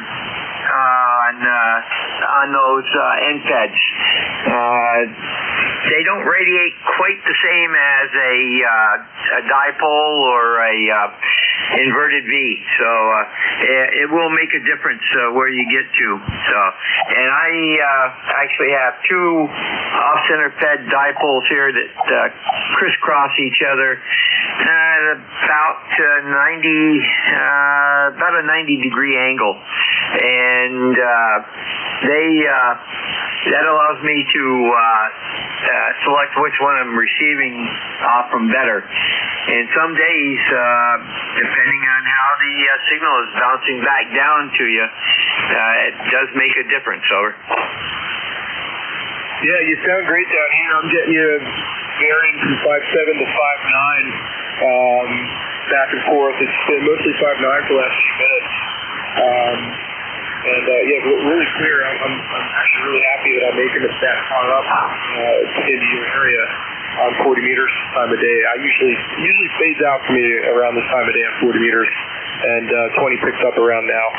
on those NFEDs. They don't radiate quite the same as a dipole or a inverted V, so it will make a difference where you get to. So, and I actually have two off-center fed dipoles here that crisscross each other at about a 90-degree angle, and that allows me to select which one I'm receiving off from better. And some days, depending on how the signal is bouncing back down to you, it does make a difference, over. Yeah, you sound great down here. I'm getting you varying from 5.7 to 5.9, back and forth. It's been mostly 5.9 for the last few minutes. Really clear. I'm actually really happy that I'm making it that far up into your area on 40 meters time of day. I usually fades out for me around this time of day on 40 meters, and 20 picks up around now.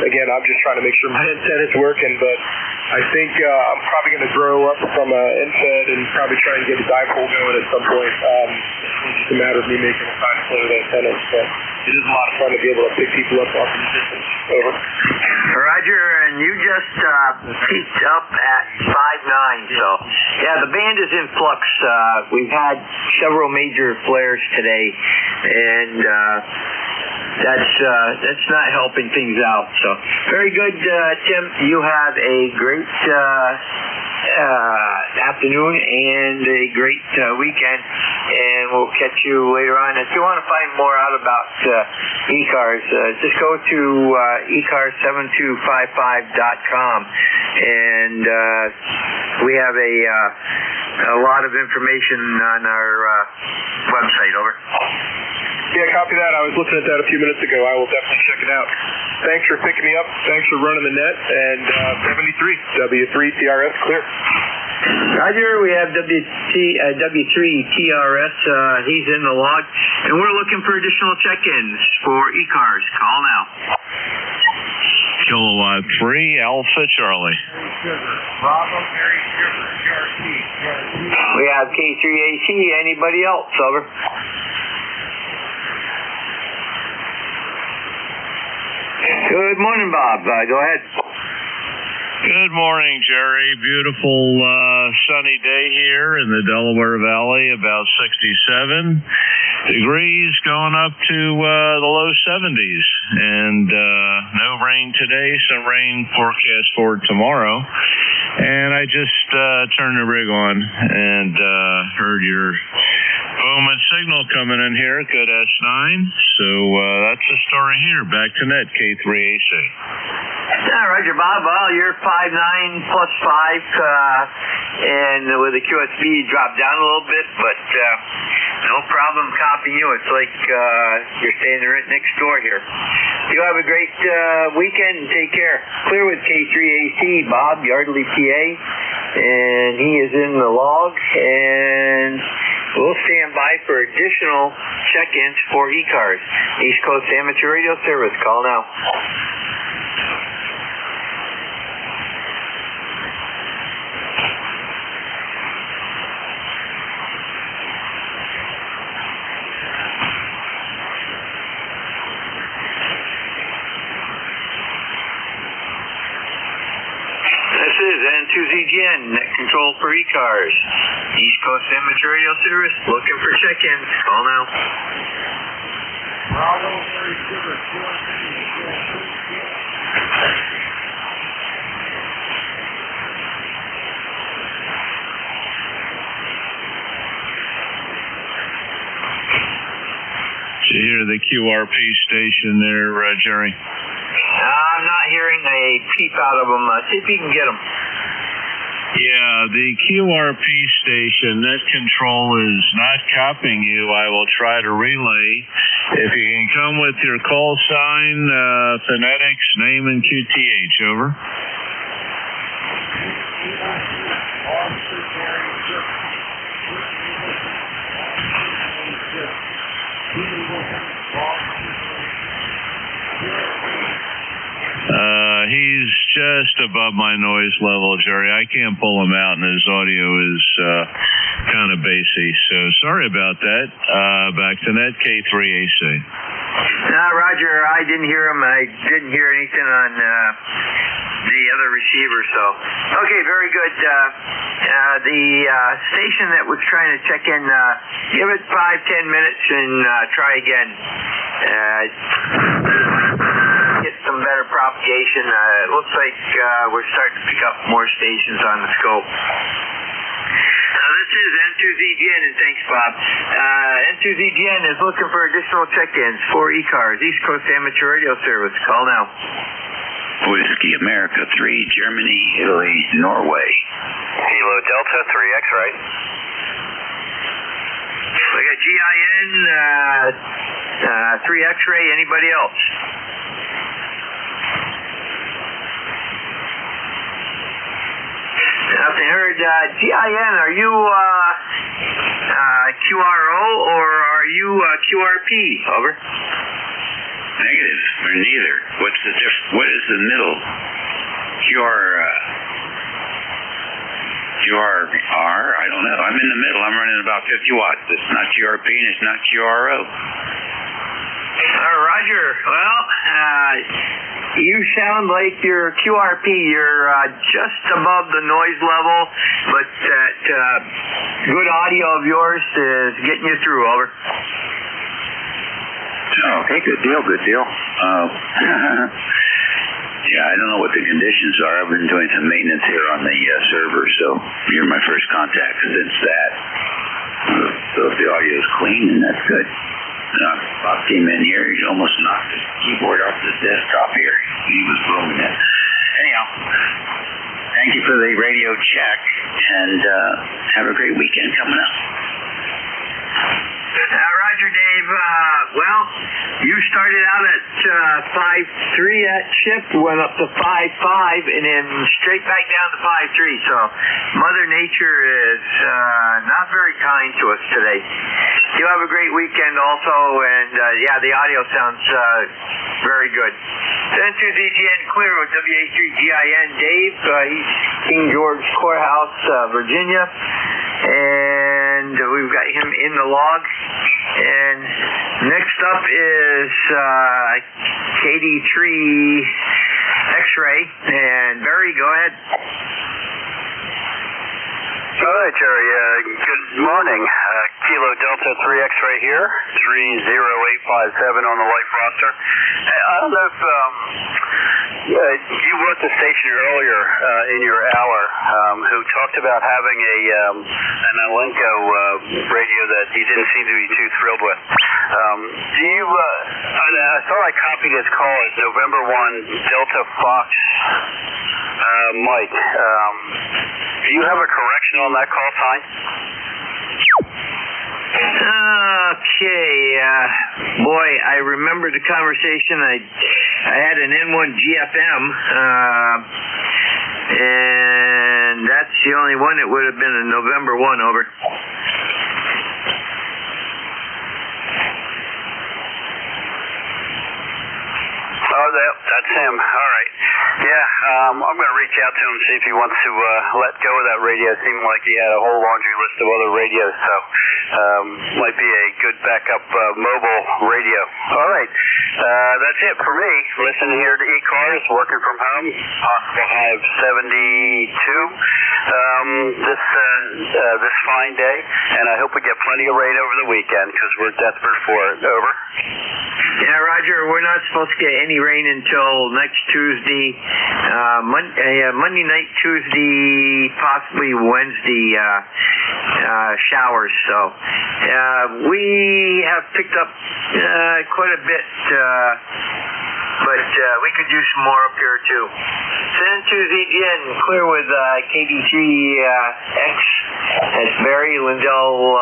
Again, I'm just trying to make sure my antenna's working, but I think I'm probably going to grow up from an NFED and probably try and get a dipole going at some point. It's just a matter of me making a fine play with antennas, but it is a lot of fun to be able to pick people up off the distance. Over. Roger, and you just peaked up at 5.9, so yeah, the band is in flux. We've had several major flares today, and that's not helping things out. So very good, Tim. You have a great afternoon and a great weekend, and we'll catch you later on. If you want to find more out about ECARS, just go to ECARS7255.com, and we have a lot of information on our website. Over. Yeah, copy that. I was looking at that a few minutes ago. I will definitely check it out. Thanks for picking me up. Thanks for running the net. And 73, W3TRS clear. Roger, we have W3TRS. He's in the log. And we're looking for additional check-ins for ECARS. Call now. Kilowatt 3, Alpha Charlie. Bravo, Mary Sugar, GRT. We have K3AC. Anybody else? Over. Good morning, Bob. Go ahead. Good morning, Jerry. Beautiful sunny day here in the Delaware Valley, about 67 degrees, going up to the low 70s. And no rain today, some rain forecast for tomorrow. And I just turned the rig on and heard your boom and signal coming in here. Good S9. So that's the story here. Back to net, K3AC. Yeah, Roger, Bob. Well, you're 5.9 plus 5, and with the QSB you dropped down a little bit, but no problem copying you. It's like you're staying right next door here. You have a great weekend and take care. Clear with K3AC, Bob, Yardley, PA, and he is in the log, and we'll stand by for additional check-ins for ECARS. East Coast Amateur Radio Service. Call now. This is N2ZGN, net control for ECARS. East Coast Amateur Radio Service, looking for check-ins. Call now. Bravo, Mary Sugar, Did you hear the QRP station there, Jerry? I'm not hearing a peep out of them. See if you can get them. Yeah, the QRP station, net control is not copying you. I will try to relay. If you can come with your call sign, phonetics, name, and QTH. Over. He's just above my noise level, Jerry. I can't pull him out, and his audio is kind of bassy. So sorry about that. Back to net, K3AC. Roger, I didn't hear him. I didn't hear anything on the other receiver. So, okay, very good. The station that was trying to check in, give it 5-10 minutes and try again. Get some better propagation. It looks like we're starting to pick up more stations on the scope. This is N2ZGN, and thanks, Bob. N2ZGN is looking for additional check-ins for ECARS, East Coast Amateur Radio Service. Call now. Whiskey America 3, Germany, Italy, Norway. Kilo Delta 3X, right? We got GIN, 3X-ray, anybody else? Nothing heard. GIN, are you QRO or are you QRP? Over. Negative. We're neither. What's the what is the middle? QRR? I don't know. I'm in the middle. I'm running about 50 watts. It's not QRP and it's not QRO. Roger. Well, you sound like you're QRP. You're just above the noise level, but that good audio of yours is getting you through. Over. Oh, okay, good deal, good deal. Yeah, I don't know what the conditions are. I've been doing some maintenance here on the server, so you're my first contact since that. So if the audio is clean, then that's good. Bob came in here. He almost knocked his keyboard off the desktop here. He was booming it. Anyhow, thank you for the radio check, and have a great weekend coming up. Roger, Dave. Well, you started out at 5.3 that shift, went up to 5.5, and then straight back down to 5.3. So Mother Nature is not very kind to us today. You have a great weekend also, and yeah, the audio sounds very good. Send to ZGN Clear with WA3GIN Dave. He's King George Courthouse, Virginia. And we've got him in the log. And next up is KD3 X-ray. And Barry, go ahead. All right, Jerry. Good morning. Kilo Delta 3 X-ray here, 30857 on the life roster. I don't know if you were at the station earlier in your hour who talked about having an Alenco radio that he didn't seem to be too thrilled with. I thought I copied his call as November 1 Delta Fox Mike. Do you have a correction on that call sign? Okay, boy, I remember the conversation. I had an N1 GFM, and that's the only one that would have been a November 1, over. Oh, that's him. All right. Yeah, I'm going to reach out to him and see if he wants to let go of that radio. It seemed like he had a whole laundry list of other radios, so might be a good backup mobile radio. All right. That's it for me. Listening here to ECARS, working from home. Possible high of 72 this fine day, and I hope we get plenty of rain over the weekend because we're desperate for it. Over. Yeah, Roger, we're not supposed to get any rain until next Tuesday, Monday night, Tuesday, possibly Wednesday, showers. So we have picked up quite a bit, but we could use some more up here too. Send to ZGN, clear with KD3X. That's Barry, Lindell,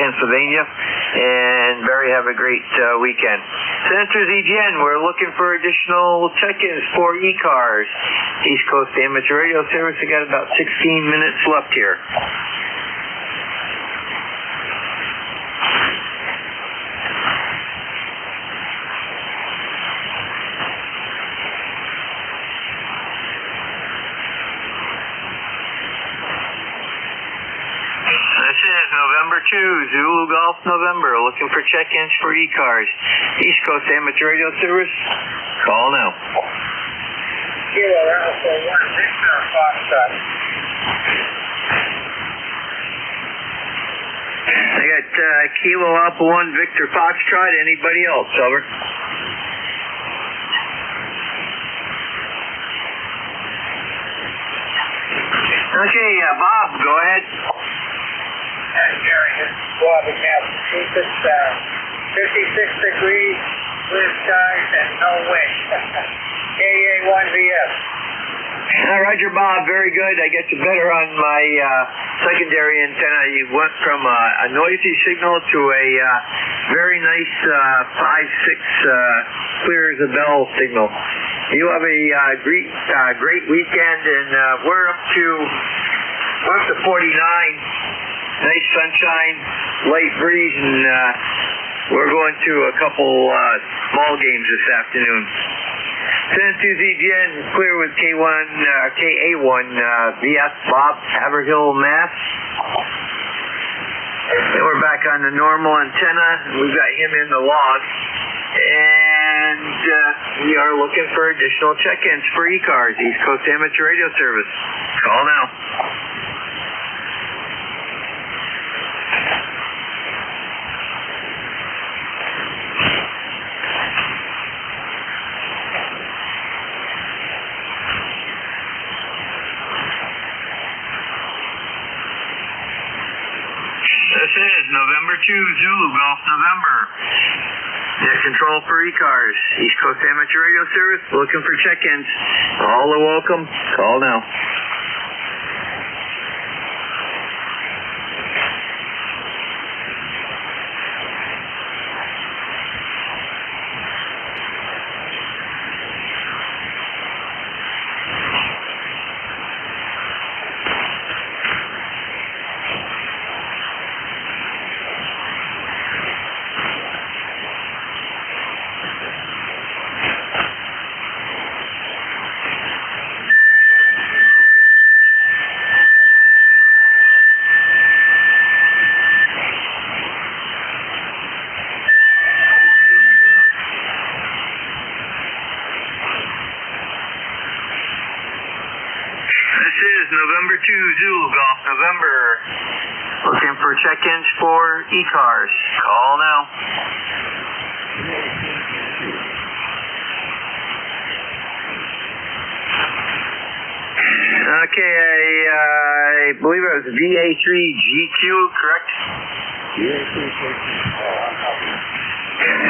Pennsylvania. And Barry, have a great weekend. Send to ZGN, we're looking for additional check-ins for ECARS. East Coast Amateur Radio Service. We got about 16 minutes left here. This is November 2, Zulu Golf November, looking for check-ins for ECARS. East Coast Amateur Radio Service, call now. Kilo Alpha 1 Victor Foxtrot. I got Kilo Alpha 1 Victor Foxtrot. Anybody else? Over. Okay, Bob, go ahead. Jerry, this is Bob in Massachusetts. 56 degrees, blue skies, and no wind. KA1VS. Roger, Bob. Very good. I get you better on my secondary antenna. You went from a noisy signal to a very nice 5-6 clear as a bell signal. You have a great weekend, and we're up to 49. Nice sunshine, light breeze, and we're going to a couple ball games this afternoon. Send to ZGN, clear with KA1 VS Bob, Haverhill, Mass. And we're back on the normal antenna, and we've got him in the log. And we are looking for additional check-ins for ECARS, East Coast Amateur Radio Service. Call now. Zulu Golf November. Yeah, control for ECARS, East Coast Amateur Radio Service, looking for check-ins. All are welcome. Call now. November 2 Zulu Golf November. Looking for check-ins for ECARS. Call now. Okay, I believe it was VA3GQ, correct?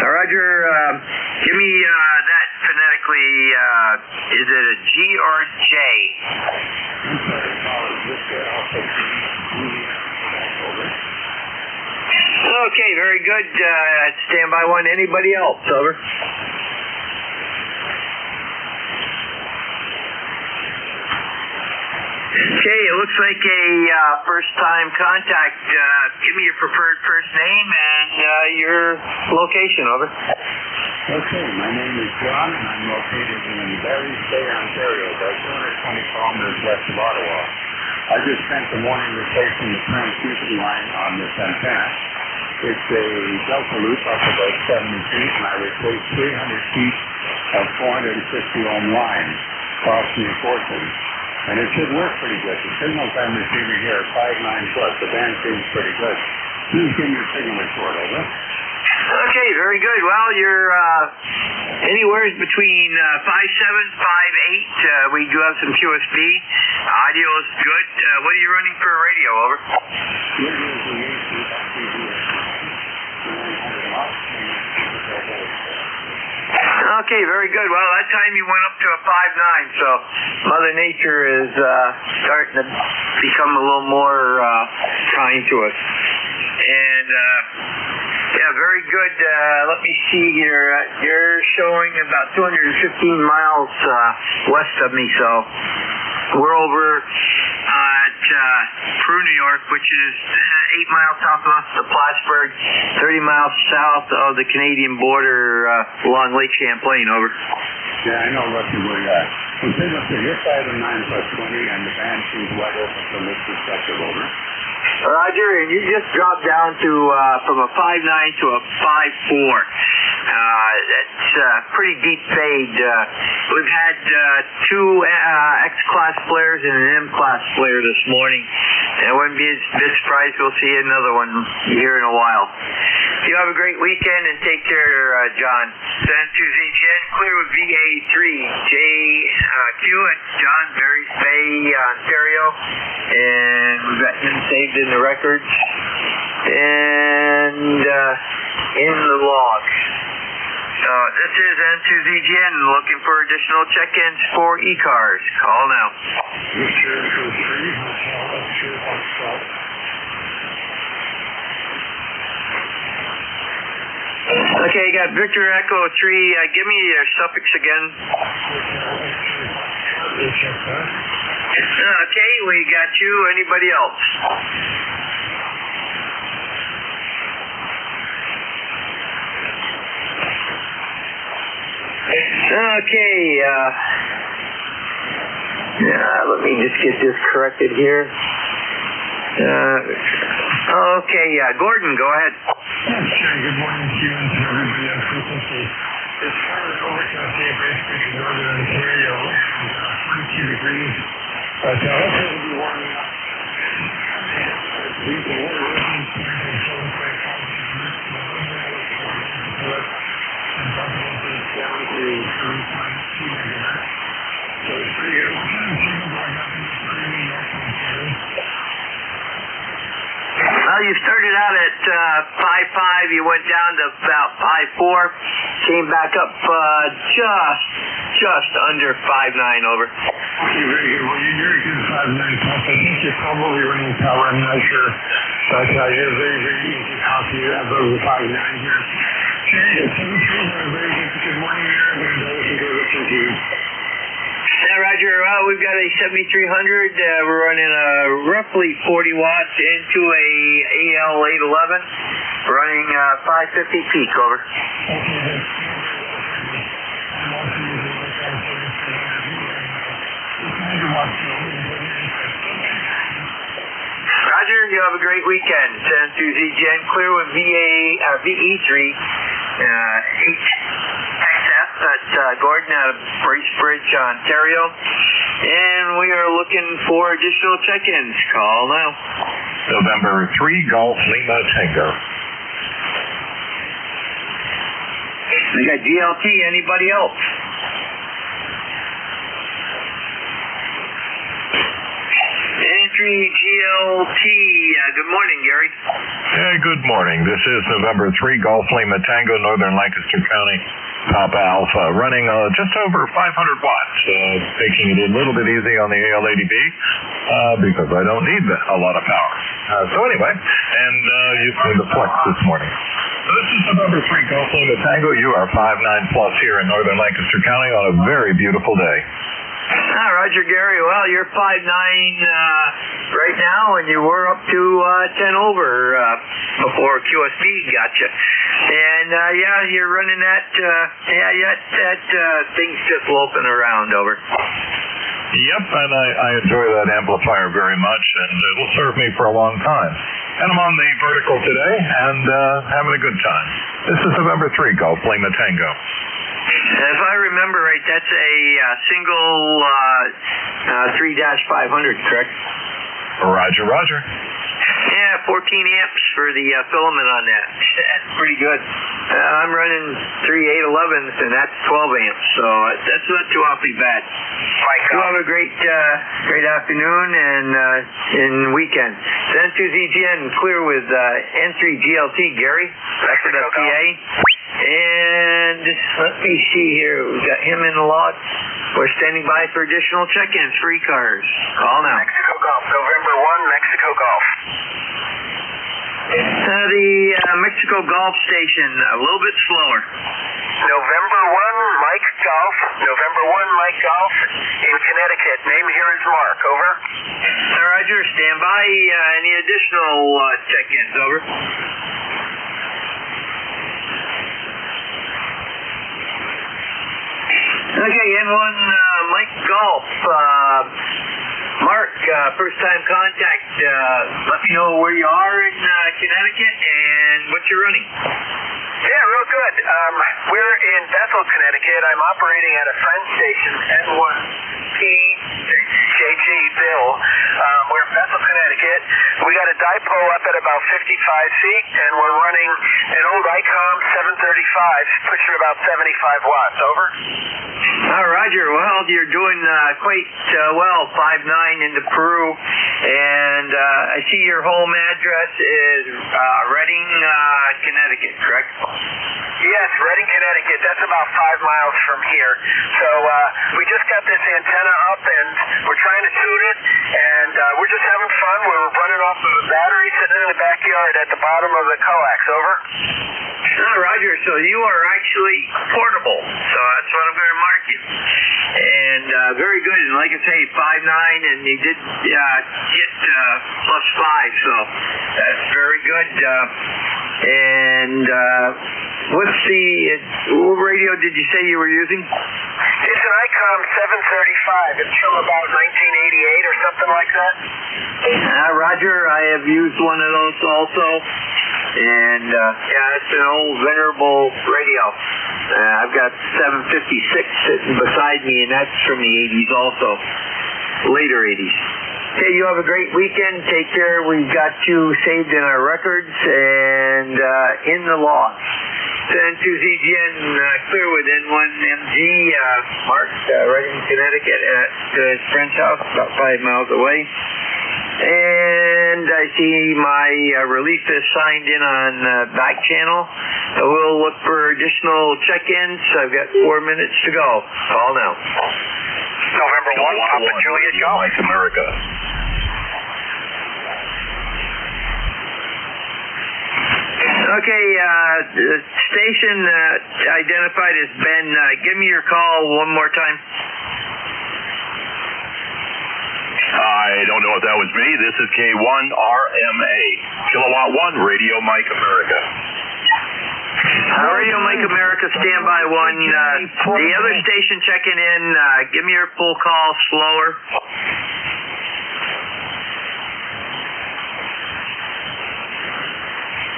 Roger, give me that phonetically. Is it a G or J? Okay, very good. Standby one. Anybody else? Over. Okay, it looks like a first-time contact. Give me your preferred first name and your location. Over. Okay, my name is John, and I'm located in Barry's Bay, Ontario, about 220 kilometers west of Ottawa. I just spent the morning replacing the transmission line on this antenna. It's a delta loop up about 70 feet, and I replaced 300 feet of 450 ohm line. Cost me a fortune. And it should work pretty good. The signals I'm receiving here are 5.9 plus. The band seems pretty good. Please give me your signal report, over. Okay, very good. Well, you're anywhere between 5.7, 5.8. We do have some QSB. Audio is good. What are you running for a radio, over? Okay, very good. Well, that time you went up to a 5.9, so Mother Nature is starting to become a little more kind to us. And yeah, very good. Let me see here. You're showing about 215 miles west of me, so we're over at Peru, New York, which is 8 miles southwest of Plattsburgh, 30 miles south of the Canadian border along Lake Champlain. Over. Yeah, I know roughly where you're at. Well, say, look, you're 5.9 plus 20, and the band seems wide open from this perspective. Over. Roger, and you just dropped down to from a 5.9 to a 5.4. That's pretty deep fade. We've had two X-class flares and an M-class flare this morning. And I wouldn't be a bit surprised we'll see another one here in a while. You have a great weekend and take care, John. Send to ZGN, clear with VA3. JQ at John, Barry's Bay, Ontario. And we've got him saved in the records. And in the log. This is N2ZGN looking for additional check-ins for ECARS. Call now. Okay, you got Victor Echo 3. Give me your suffix again. Okay, we got you. Anybody else? Okay, let me just get this corrected here. Okay, Gordon, go ahead. Sure, good morning to you and to everybody on frequency. As far as overcast day, basically in northern Ontario, and 42 degrees, but hopefully it'll be warming up. These are water residents tonight and so it's quite positive. And possible for it down to 3.2 megahertz. So it's pretty good. What kind of signal do I have in this part of New York and Ontario? Well, you started out at 5.5, you went down to about 5.4, came back up just under 5.9 over. Okay, very good. Well, you're very good at 5.9 plus. I think you're probably running power. I'm not sure. But you're very, very easy out. You have over 5.9 here. Jerry, it's 7.3. Very good morning there. I'm going to listen to you. Yeah, Roger. We've got a 7300. We're running roughly 40 watts into a AL811, running 550 peak, over. Roger, you have a great weekend. Send to ZGN clear with VE3 XF at Gordon out of Bracebridge, Ontario. And we are looking for additional check-ins. Call now. November 3 Golf Lima Tango. We got GLT. Anybody else? Entry GLT. Good morning, Gary. Hey, good morning. This is November 3 Golf Lima Tango, Northern Lancaster County, Papa Alpha, running just over 500 watts, taking it a little bit easy on the AL80B because I don't need a lot of power. So anyway, and using the Flex this morning. So this is November 3 Golf Lima Tango. You are 5.9 plus here in Northern Lancaster County on a very beautiful day. Roger, Gary. Well, you're 5.9 right now, and you were up to 10 over before QSB got you. And yeah, you're running that. Thing's just loping around, over. Yep, and I enjoy that amplifier very much, and it will serve me for a long time. And I'm on the vertical today, and having a good time. This is November 3 Golf Lima Tango. If I remember right, that's a single 3-500, correct? Roger, roger. Yeah, 14 amps for the filament on that. That's pretty good. I'm running 3 811s, and that's 12 amps, so that's not too awfully bad. You have a great afternoon and weekend. Then to ZGN, clear with N3 GLT, Gary. Back to the PA. And let me see here. We've got him in the lot. We're standing by for additional check-ins for ECARS. Call now. Mexico Golf, November 1, Mexico Golf. The Mexico Golf Station, a little bit slower. November 1, Mike Golf. November 1, Mike Golf in Connecticut. Name here is Mark. Over. Roger, stand by. Any additional check-ins? Over. Okay, N1 Mike Golf. Mark, first time contact. Let me know where you are in Connecticut and what you're running. Yeah, real good. We're in Bethel, Connecticut. I'm operating at a friend station, N1PJG Bill. We're in Bethel, Connecticut. We got a dipole up at about 55 feet, and we're running an old ICOM 735, pushing about 75 watts. Over. Roger. Well, you're doing quite well. 5.9 into Peru, and I see your home address is Reading, Connecticut, correct? Yes, Reading, Connecticut. That's about 5 miles from here. So we just got this antenna up, and we're trying to tune it, and we're just having fun. We're running off of a battery sitting in the backyard at the bottom of the coax. Over. Roger. So you are actually portable. So that's what I'm going to mark you. And very good. And like I say, 5.9, and you did get +5. So that's very good. And what's what radio did you say you were using? It's an ICOM 735. It's from about 1988 or something like that. Roger. I have used one of those also. And it's an old venerable radio. I've got 756 sitting beside me, and that's from the 80s also, later 80s. Okay, you have a great weekend. Take care. We've got you saved in our records and in the law. Send to ZGN, clear with N1MG, Mark, right in Connecticut at his friend's house, about 5 miles away. And I see my relief is signed in on back channel. We'll look for additional check-ins. I've got 4 minutes to go. Call now. November 1, Papa Juliet Golf. Mike America. Okay, the station identified as Ben. Give me your call one more time. I don't know if that was me. This is K1RMA. Kilowatt 1, Radio Mike America. Radio Mike America, standby 1. The other station checking in, give me your full call, slower.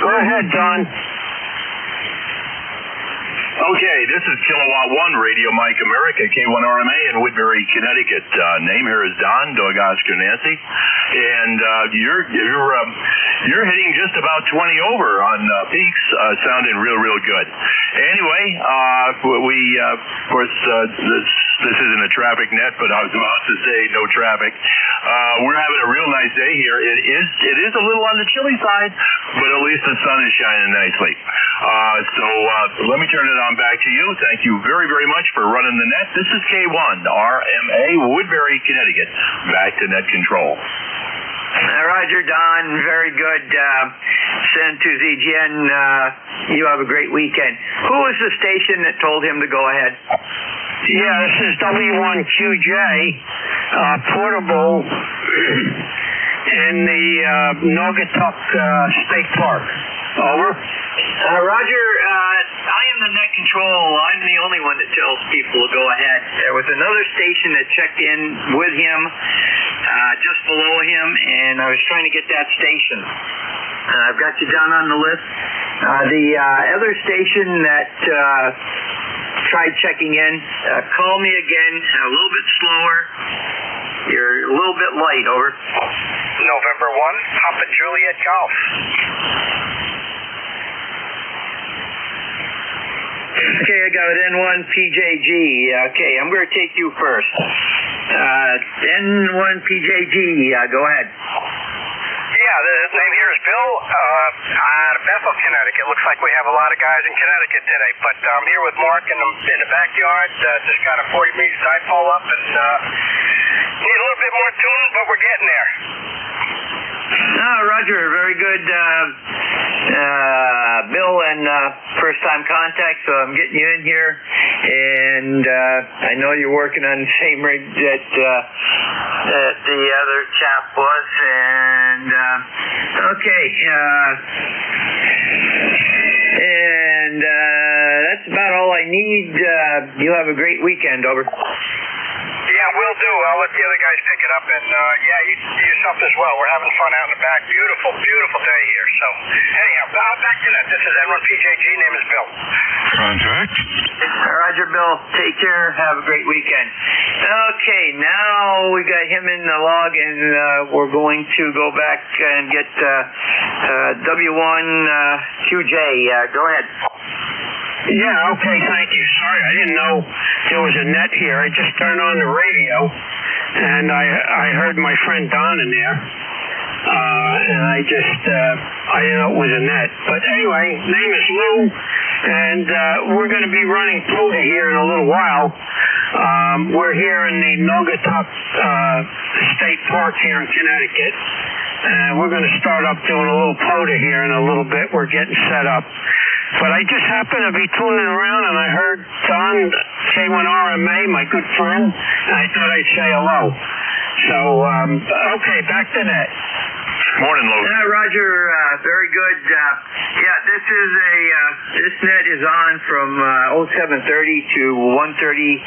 Go ahead, Don. Okay, this is Kilowatt 1, Radio Mike America, K1RMA in Woodbury, Connecticut. Name here is Don, Dog Oscar Nancy, and you're hitting just about 20 over on peaks, sounding real good. Anyway, of course, this isn't a traffic net, but I was about to say no traffic. We're having a real nice day here. It is a little on the chilly side, but at least the sun is shining nicely. So let me turn it on back to you. Thank you very much for running the net. This is K1RMA, Woodbury, Connecticut. Back to net control. Roger, Don. Very good. Send to ZGN. You have a great weekend. Who was the station that told him to go ahead? Yeah, this is W1QJ, portable in the Naugatuck State Park. Over. Roger, I am the net control. I'm the only one that tells people to go ahead. There was another station that checked in with him, just below him, and I was trying to get that station. I've got you down on the list. The other station that tried checking in, call me again, a little bit slower. You're a little bit light, over. November 1, Papa Juliet Golf. Okay, I got it, N1 PJG. Okay, I'm going to take you first. N1 PJG, go ahead. Yeah, the name here is Bill out of Bethel, Connecticut. Looks like we have a lot of guys in Connecticut today, but I'm here with Mark in the backyard. Just got a 40-meter dipole up and need a little bit more tuning, but we're getting there. Roger, very good. Bill and first-time contact, so I'm getting you in here, and I know you're working on the same rig that the other chap was, and okay, and that's about all I need. You have a great weekend, over. Yeah, will do. I'll let the other guys pick it up, and you yourself as well. We're having fun out in the back. Beautiful day here. So, anyhow, back to that. This is N1PJG. Name is Bill. Contact. Roger, Bill. Take care. Have a great weekend. Okay, now we got him in the log, and we're going to go back and get W1QJ. Go ahead. Yeah, okay, thank you. Sorry, I didn't know there was a net here. I just turned on the radio, and I heard my friend Don in there, and I didn't know it was a net. But anyway, name is Lou, and we're going to be running POTA here in a little while. We're here in the Naugatuck State Park here in Connecticut, and we're going to start up doing a little POTA here in a little bit. We're getting set up. But I just happened to be tuning around, and I heard Don, K1RMA, my good friend, and I thought I'd say hello. So, okay, back to net. Morning, Lou. Roger, very good. This net is on from 07:30 to 1:30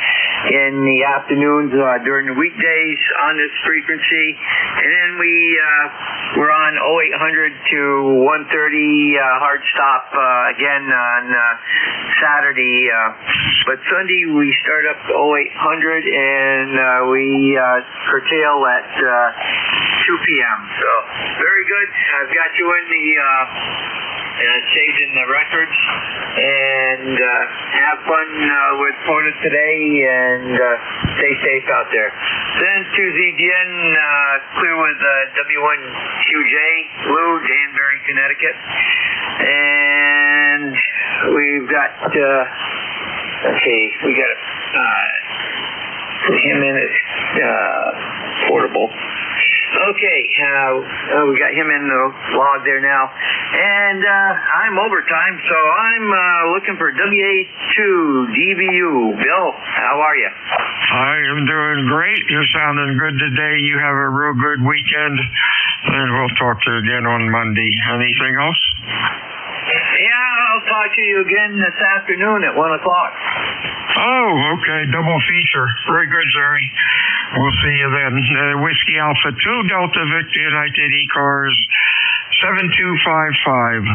in the afternoons during the weekdays on this frequency, and then we're on 0800 to 1:30 hard stop again on Saturday, but Sunday we start up 0800 and we curtail at 2 p.m. So very good. I've got you in the saved in the records, and and have fun with Florida today, and stay safe out there. Then to ZDN, clear with W1QJ, Lou, Danbury, Connecticut. And we've got, we got to put him in at portable. Okay, we got him in the log there now. And I'm overtime, so I'm looking for WA2 DVU. Bill, how are you? I am doing great. You're sounding good today. You have a real good weekend, and we'll talk to you again on Monday. Anything else? Yeah, I'll talk to you again this afternoon at 1 o'clock. Oh, okay. Double feature. Very good, Jerry. We'll see you then. Whiskey Alpha 2, Delta Victor United ECARS 7255.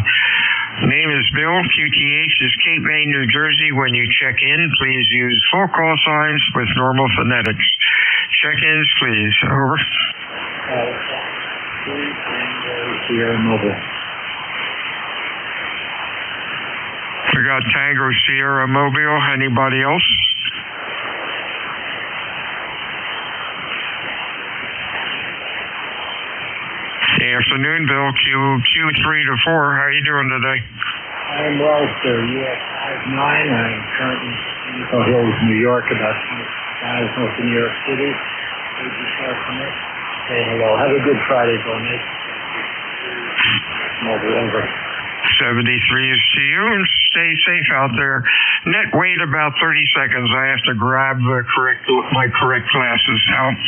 Name is Bill. QTH is Cape May, New Jersey. When you check in, please use full call signs with normal phonetics. Check-ins, please. Over. Sierra Mobile. We got Tango Sierra Mobile. Anybody else? Afternoon, Bill. Q3 to 4. How are you doing today? I'm well, sir. US 59. I'm currently in Nickel Hills, New York, about 20 miles north of New York City. Would you start from it? Say hello. Have a good Friday, Bill. Mobile over. 73 is to you, and stay safe out there. Net wait about 30 seconds. I have to grab my correct glasses out.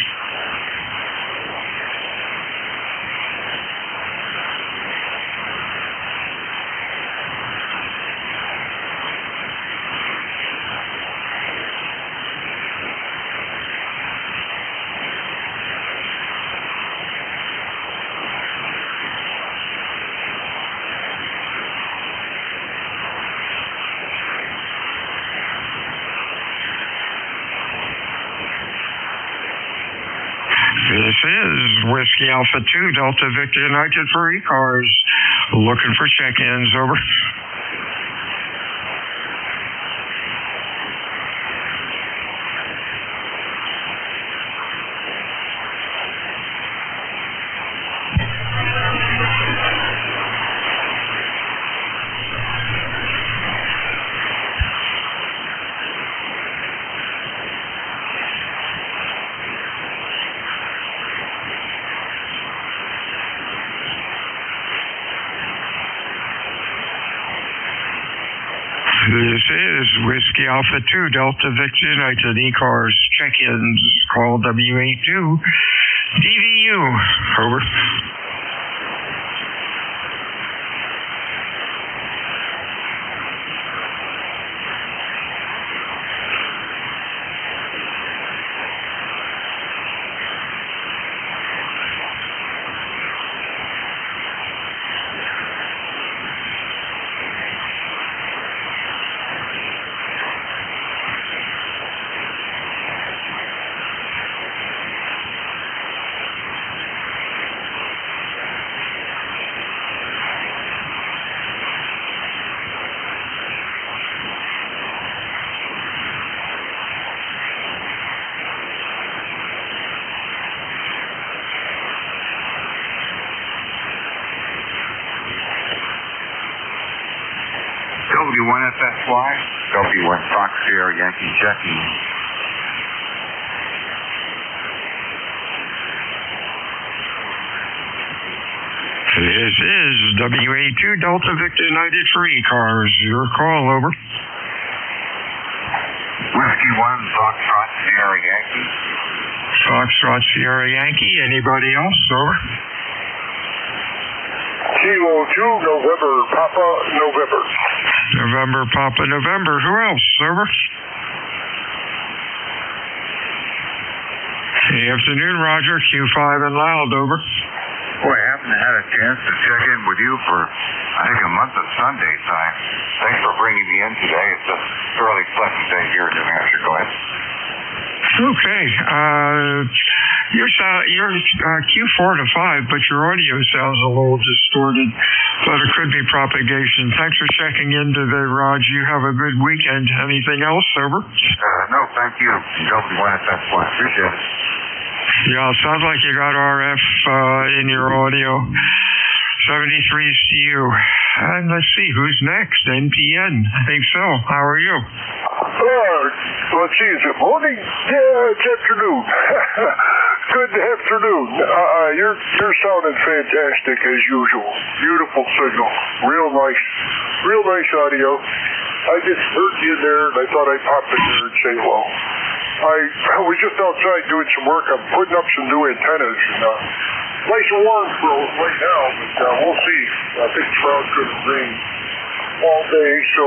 This is Whiskey Alpha 2, Delta Victor United for ECARS. Looking for check-ins, over. This is Whiskey Alpha 2, Delta Victor United ECARS. Check-ins, call WA2. DVU, over. W1FSY, W1 Fox Sierra Yankee checking. This is WA2 Delta Victor United for ECARS. Your call, over. Whiskey 1 Foxtrot Sierra Yankee. Foxtrot Sierra Yankee. Anybody else, over? Kilo 2, November, Papa, November. November, Papa, November. Who else? Over. Good afternoon, Roger. Q5 and loud. Over. Boy, I haven't had a chance to check in with you for, I think, a month of Sundays. Thanks for bringing me in today. It's a fairly pleasant day here in New Hampshire. Go ahead. Okay. You're Q4 to 5, but your audio sounds a little distorted, but it could be propagation. Thanks for checking in today, Raj. You have a good weekend. Anything else, over? No, thank you. That's fine. Appreciate it. Yeah, it sounds like you got RF in your audio. 73's to you. And let's see, who's next? NPN. Hey, Phil, how are you? Let's see, is it morning? Yeah, it's afternoon. Good afternoon. You're sounding fantastic as usual. Beautiful signal. Real nice audio. I just heard you there, and I thought I'd pop in there and say hello. I was just outside doing some work. I'm putting up some new antennas, and nice and warm for right now, but we'll see. I think tomorrow's going to rain all day, so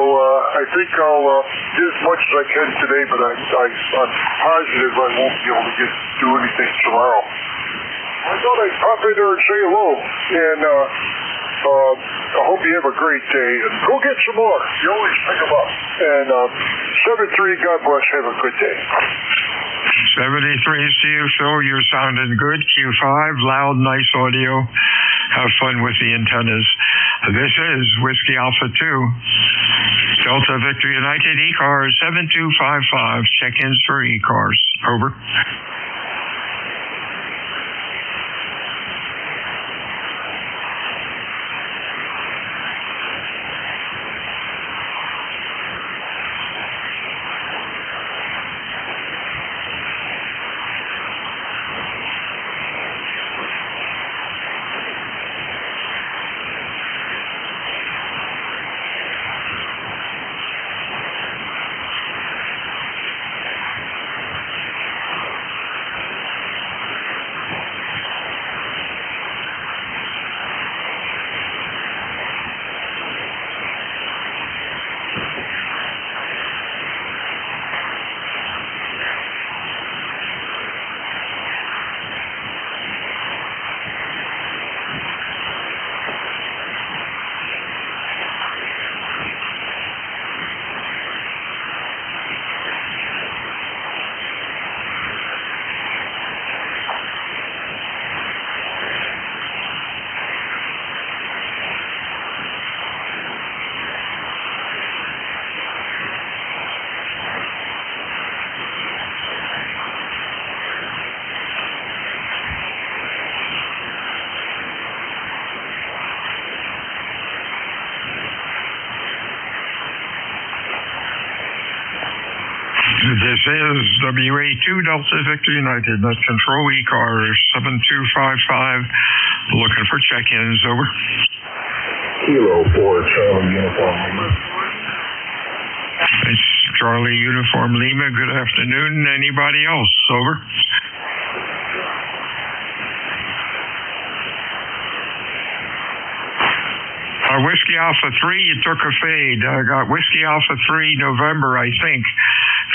I think I'll do as much as I can today, but I'm positive I won't be able to do anything tomorrow. I thought I'd pop in there and say hello, and I hope you have a great day, and go get some more. You always pick them up. And 7-3, God bless, have a good day. 73's to you, Phil. You're sounding good. Q5, loud, nice audio. Have fun with the antennas. This is Whiskey Alpha 2. Delta Victor United, ECARS 7255. Check-ins for ECARS. Over. This is WA2 Delta Victor United. Net control ECARS 7255. Looking for check-ins. Over. Kilo 4, Charlie Uniform Lima. It's Charlie Uniform Lima. Good afternoon. Anybody else? Over. Whiskey Alpha 3, you took a fade. I got Whiskey Alpha 3 November, I think.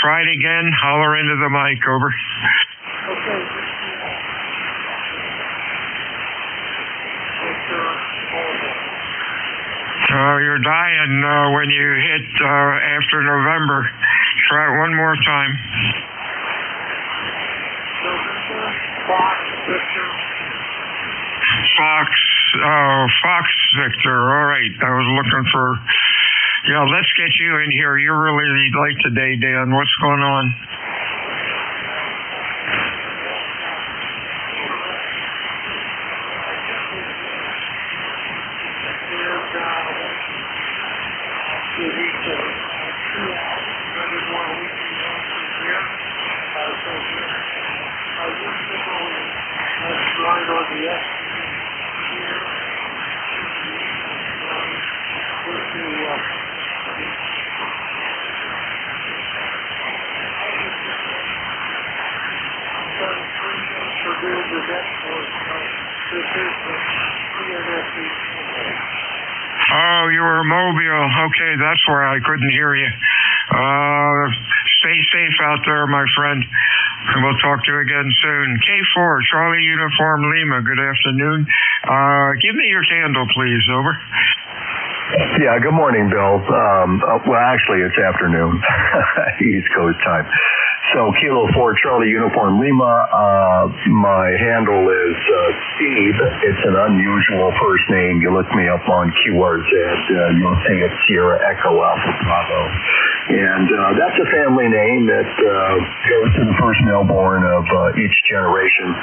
Try it again. Holler into the mic. Over. Okay. You're dying when you hit after November. Try it one more time. Fox Victor. All right. I was looking for. Yeah, let's get you in here. You're really late today, Dan. What's going on? Oh, you were Mobile. Okay, that's where I couldn't hear you. Stay safe out there, my friend. And we'll talk to you again soon. K4, Charlie Uniform Lima. Good afternoon. Give me your candle, please. Over. Yeah, good morning, Bill. Well, actually, it's afternoon, East Coast time. So Kilo 4 Charlie Uniform Lima, my handle is Steve. It's an unusual first name. You look me up on QRZ, you'll see it's Sierra Echo Alpha Bravo. And that's a family name that goes to the first male-born of each generation.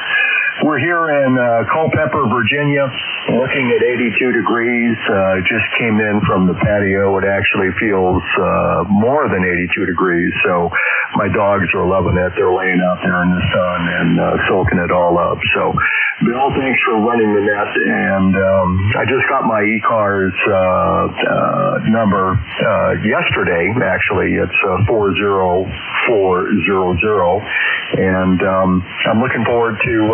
We're here in Culpeper, Virginia, looking at 82 degrees. Just came in from the patio. It actually feels more than 82 degrees, so my dogs are loving it. They're laying out there in the sun and soaking it all up. So, Bill, thanks for running the net. And I just got my ECARS number yesterday, actually. It's 40400. And I'm looking forward to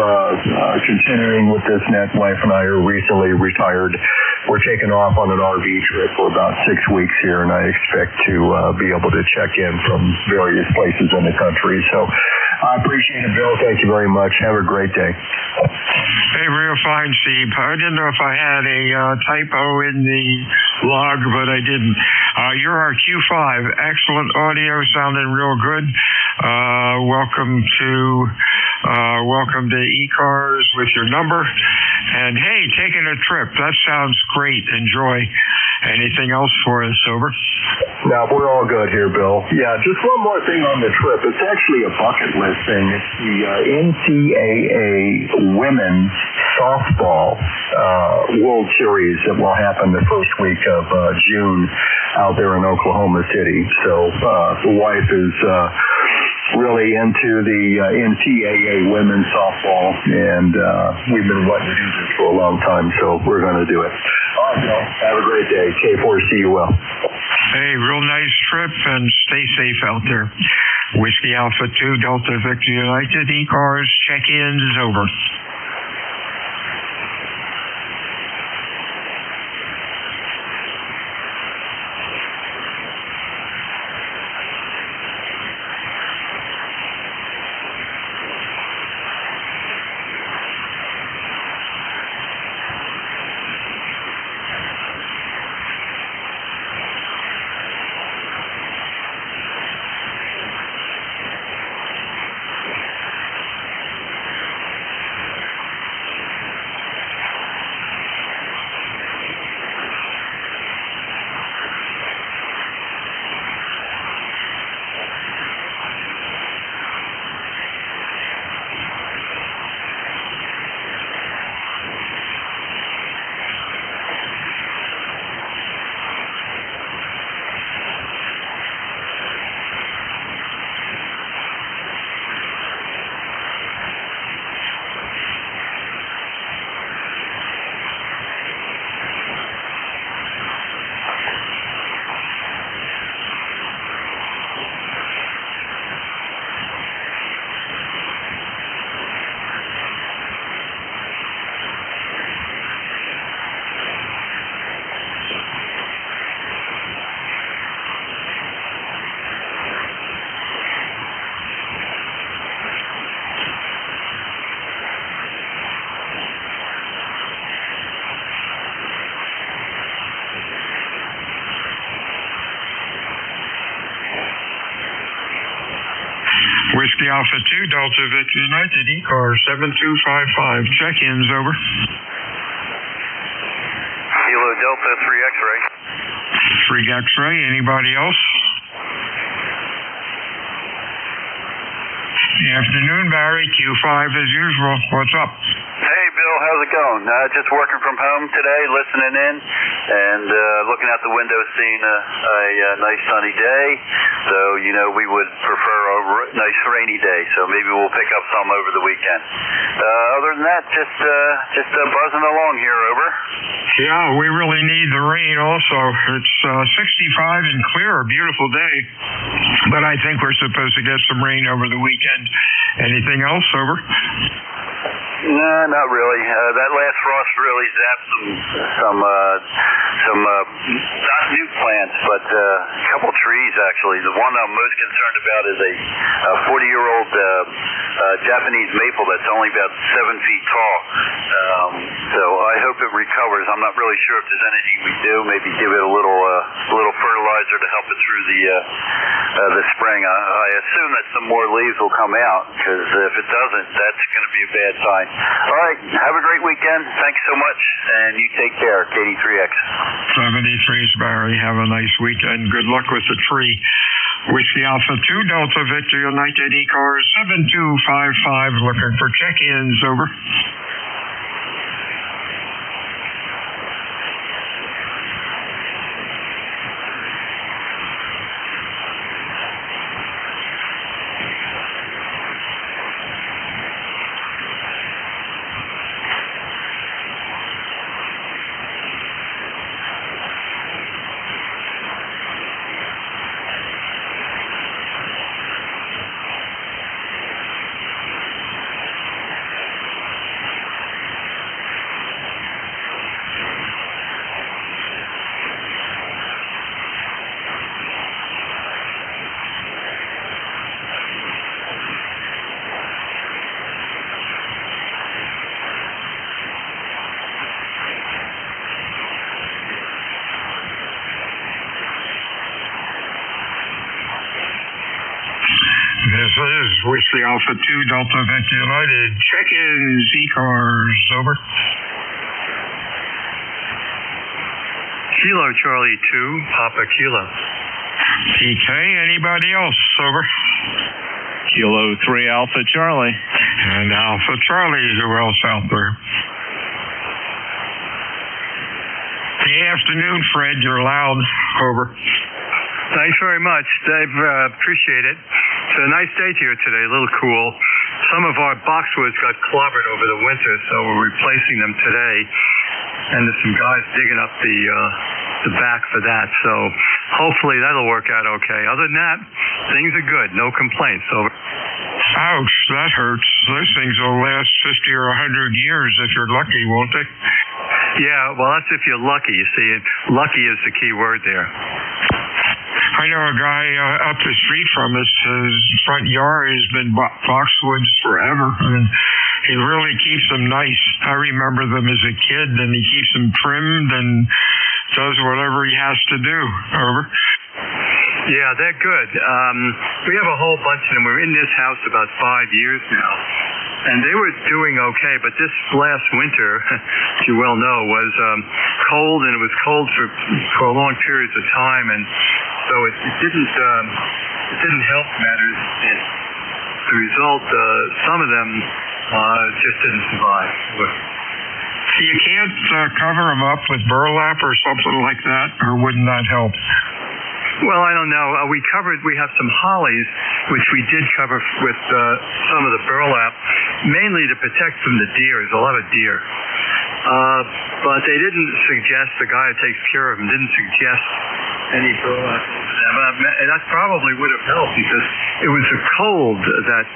continuing with this net. Wife and I are recently retired. We're taking off on an RV trip for about 6 weeks here, and I expect to be able to check in from various places in the country. So I appreciate it, Bill. Thank you very much. Have a great day. Hey, real fine, Steve. I didn't know if I had a typo in the log, but I didn't. You're our Q5. Excellent audio, sounding real good. Welcome to ECARS with your number. And hey, taking a trip. That sounds great. Enjoy. Anything else for us, over? No, we're all good here, Bill. Yeah, just one more thing on the trip. It's actually a bucket list thing. It's the NCAA Women's Softball World Series that will happen the first week of June out there in Oklahoma City. So the wife is really into the NCAA women's softball, and we've been wanting to do this for a long time, so we're going to do it. All right, Bill. Have a great day. K4CUL. Hey, real nice trip, and stay safe out there. Whiskey Alpha 2, Delta Victor United, ECARS, check-ins, over. Whiskey Alpha 2, Delta Victor United, ECARS 7255. Check-ins, over. Kilo Delta 3 X-ray. 3 X-ray. Anybody else? Good afternoon, Barry. Q5 as usual. What's up? Hey, Bill. How's it going? Just working from home today, listening in, and looking out the window, seeing a nice sunny day. So, we would prefer a nice rainy day, so maybe we'll pick up some over the weekend. Other than that, just buzzing along here, over. Yeah, we really need the rain also. It's 65 and clear, a beautiful day. But I think we're supposed to get some rain over the weekend. Anything else, over? No, not really. That last frost really zapped some not new plants, but a couple trees actually. The one I'm most concerned about is a 40-year-old Japanese maple that's only about 7 feet tall. So I hope it recovers. I'm not really sure if there's anything we do. Maybe give it a little fertilizer to help it through this spring. I assume that some more leaves will come out, because if it doesn't, that's going to be a bad sign. All right, have a great weekend. Thanks so much, and you take care, KD3X. 73's Barry. Have a nice weekend. Good luck with the tree. Whiskey Alpha 2 Delta Victor United ECARS 7255. Looking for check-ins. Over. This is Whiskey Alpha 2 Delta Victor United. Check-ins, ECARS. Over. Kilo Charlie 2, Papa Kilo. PK, anybody else? Over. Kilo 3 Alpha Charlie. And Alpha Charlie, who else out there? The afternoon, Fred, you're loud. Over. Thanks very much, Dave. Appreciate it. It's a nice day here today, a little cool. Some of our boxwoods got clobbered over the winter, so we're replacing them today. And there's some guys digging up the back for that, so hopefully that'll work out okay. Other than that, things are good. No complaints. Over. Ouch, that hurts. Those things will last 50 or 100 years if you're lucky, won't they? Yeah, well, that's if you're lucky. You see, lucky is the key word there. I know a guy up the street from us, his front yard has been boxwoods forever, and he really keeps them nice. I remember them as a kid, and he keeps them trimmed and does whatever he has to do. Over. Yeah, they're good. We have a whole bunch of them. We're in this house about 5 years now, and they were doing okay, but this last winter, as you well know, was cold, and it was cold for prolonged periods of time, and so it didn't help matters. And the result, some of them just didn't survive. You can't cover them up with burlap or something like that, or wouldn't that help? Well, I don't know. We have some hollies, which we did cover with some of the burlap, mainly to protect from the deer. There's a lot of deer. But they didn't suggest, the guy who takes care of them didn't suggest any burlap over them. And that probably would have helped, because it was the cold that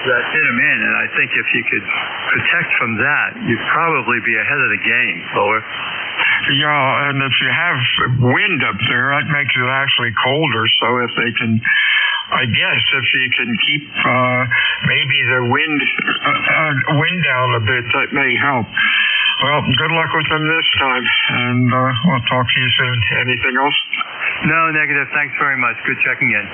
did them in. And I think if you could protect from that, you'd probably be ahead of the game, Fuller. Yeah, and if you have wind up there, that makes it actually colder. So if they can, I guess, if you can keep maybe the wind down a bit, that may help. Well, good luck with them this time, and we'll talk to you soon. Anything else? No, negative. Thanks very much. Good checking in.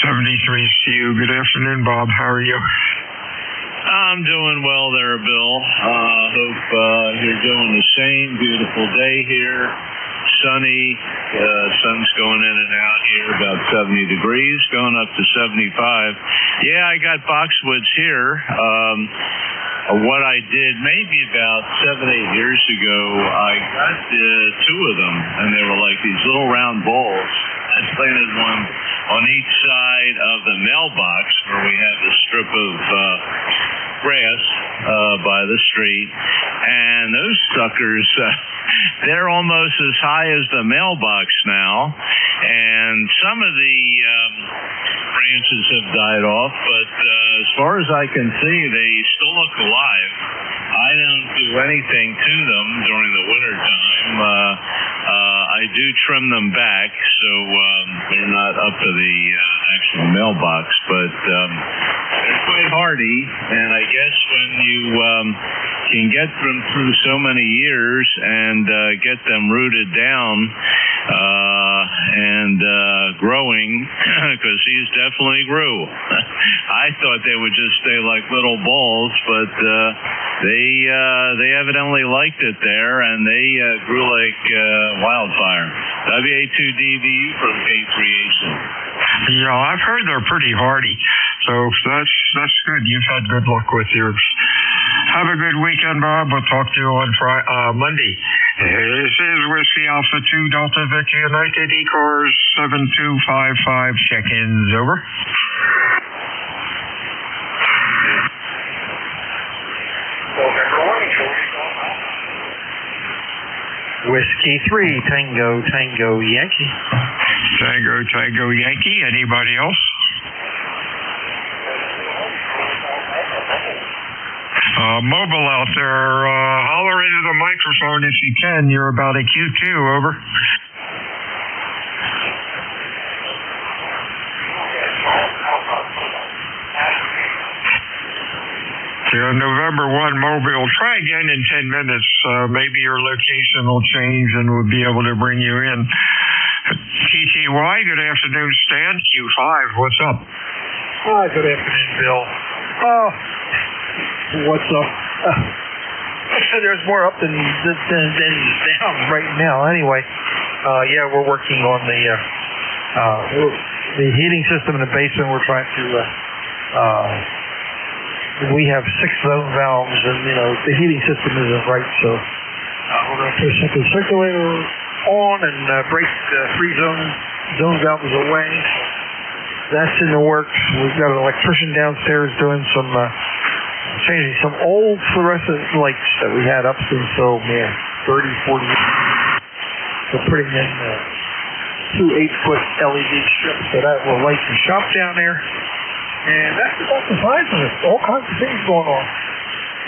73 to you. Good afternoon, Bob. How are you? I'm doing well there, Bill. Hope you're doing the same. Beautiful day here. Sunny. Sun's going in and out here, about 70 degrees, going up to 75. Yeah, I got boxwoods here. What I did maybe about 7-8 years ago, I got two of them, and they were like these little round balls. I planted one on each side of the mailbox where we have a strip of grass by the street, and those suckers, they're almost as high as the mailbox now, and some of the branches have died off, but as far as I can see, they still look alive. I don't do anything to them during the winter time. I do trim them back, so they're not up to the actual mailbox, but they're quite hardy, and I guess when you can get them through so many years and get them rooted down and and growing, because he's definitely grew. I thought they would just stay like little balls, but they evidently liked it there, and they grew like wildfire. WA2DV from K3H. Yeah, I've heard they're pretty hardy, so that's good. You've had good luck with yours. Have a good weekend, Bob. We'll talk to you on Monday. This is Whiskey Alpha 2 Delta Victor United, ECARS 7255. Check-ins, over. Whiskey 3, Tango Yankee. Tango Yankee. Anybody else? Mobile out there, holler into the microphone if you can. You're about a Q2, over. November 1 Mobile. Try again in 10 minutes. Maybe your location will change and we'll be able to bring you in. TTY, good afternoon, Stan. Q5, what's up? Hi, good afternoon, Bill. What's up? There's more up than down right now. Anyway, yeah, we're working on the heating system in the basement. We're trying to. We have 6 zone valves, and the heating system isn't right. So we're going to push the circulator on and break 3 zone valves away. That's in the works. We've got an electrician downstairs doing some. Changing some old fluorescent lights that we had up since, 30, 40 years. We're putting in 2 8-foot LED strips that will light the shop down there. And that's about the size of it. All kinds of things going on.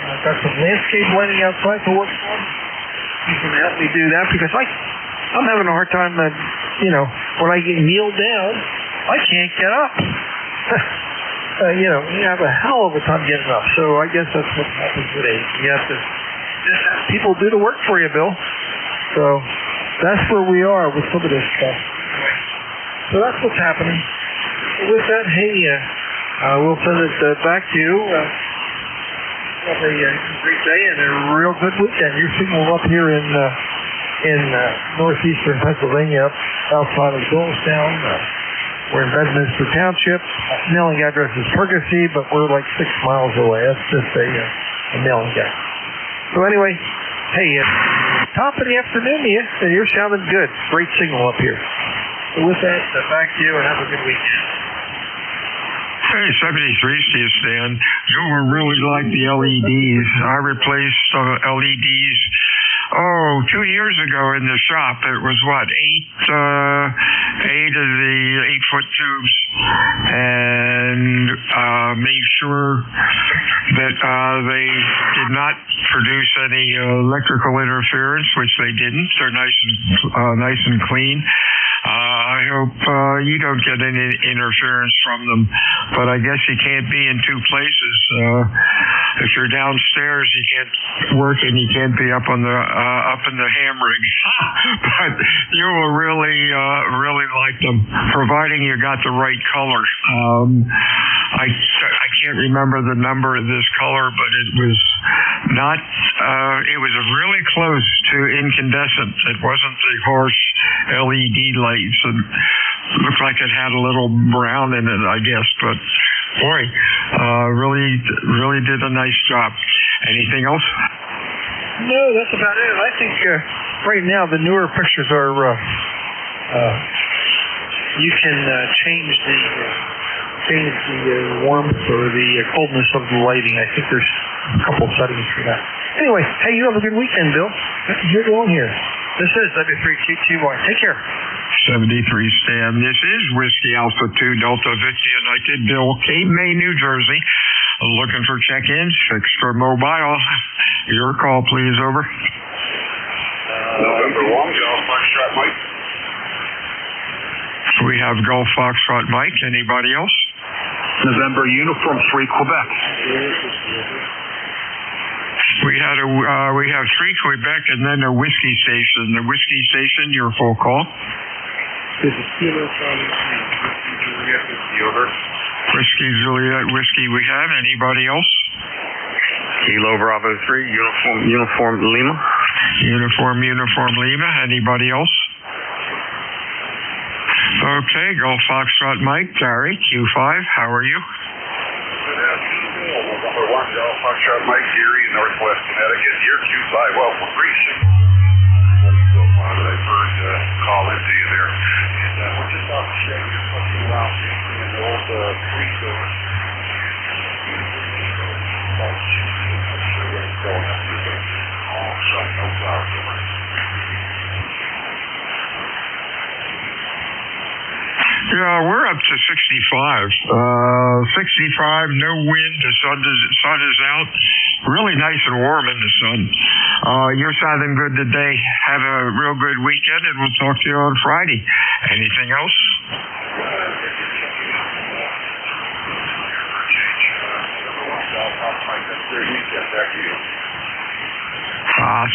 I've got some landscape lighting outside to work on. He's going to help me do that because I'm having a hard time, when I get kneeled down, I can't get up. You have a hell of a time getting up. So I guess that's what happens with age. You have to just have people do the work for you, Bill. So that's where we are with some of this stuff. So that's what's happening. With that, hey, we'll send it back to you. Have a great day and a real good weekend. Your signal up here in northeastern Pennsylvania, outside of Doylestown. We're in Bedminster Township. Mailing address is Percy, but we're like 6 miles away. That's just a mailing address. So anyway, hey, top of the afternoon to you, and you're sounding good. Great signal up here. So with that, back to you, and have a good weekend. Hey, 73, see you, Stan. You will really like the LEDs. I replaced LEDs 2 years ago in the shop. It was what, 8 of the 8-foot tubes, and made sure that they did not produce any electrical interference, which they didn't. They're nice and clean. I hope you don't get any interference from them, but I guess you can't be in 2 places. If you're downstairs, you can't work, and you can't be up in the ham rig. But you will really like them, providing you got the right color. I can't remember the number of this color, but it was not. It was really close to incandescent. It wasn't the harsh LED lights, and looked like it had a little brown in it, I guess. But boy, really did a nice job. Anything else? No, that's about it. I think right now the newer pictures are. You can change the warmth or the coldness of the lighting. I think there's a couple settings for that. Anyway, hey, you have a good weekend, Bill. You're going here. This is W3QTY. Take care. 73 Stan. This is Whiskey Alpha 2 Delta Victor United. Bill, Cape May, New Jersey. Looking for check-ins, fixed or mobile. Your call, please. Over. November 1, Golf Foxtrot Mike. We have Golf Foxtrot Mike. Anybody else? November Uniform 3 Quebec. We have 3 Quebec and then a whiskey station. The whiskey station, your full call. This is Kilo from Juliet Whiskey, over. Whiskey Juliet Whiskey we have. Anybody else? Kilo Bravo 3, Uniform Lima. Uniform Lima. Anybody else? Okay, Golf Foxtrot Mike, Gary, Q5, how are you? Good afternoon. Number 1, Golf Foxtrot Mike, Gary in Northwest Connecticut. Here, Q5, well, for precinct. I've heard call into you there. And we're just off the show, just looking around in the old tree store. No flowers over. Yeah, we're up to 65. 65, no wind, the sun is out. Really nice and warm in the sun. You're sounding good today. Have a real good weekend, and we'll talk to you on Friday. Anything else?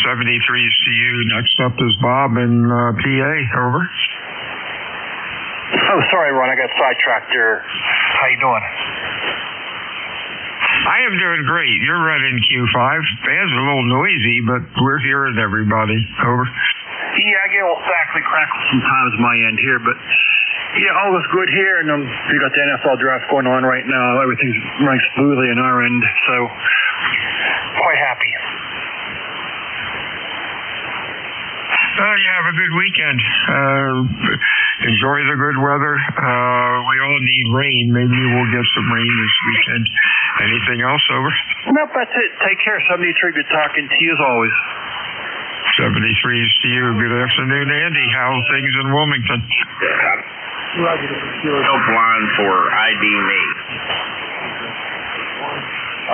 73 is to you. Next up is Bob in PA. Over. Oh, sorry, Ron. I got sidetracked there. How you doing? I am doing great. You're running Q5. Band's a little noisy, but we're hearing everybody. Over. Yeah, I get a little crackly crackle sometimes my end here, but yeah, all is good here. And we got the NFL draft going on right now. Everything's running smoothly on our end, so quite happy. You have a good weekend. Enjoy the good weather. We all need rain. Maybe we'll get some rain this weekend. Anything else? Over. Nope, that's it. Take care. 73, good talking to you as always. 73 is to you. Good afternoon, Andy. How are things in Wilmington? Help line for ID me.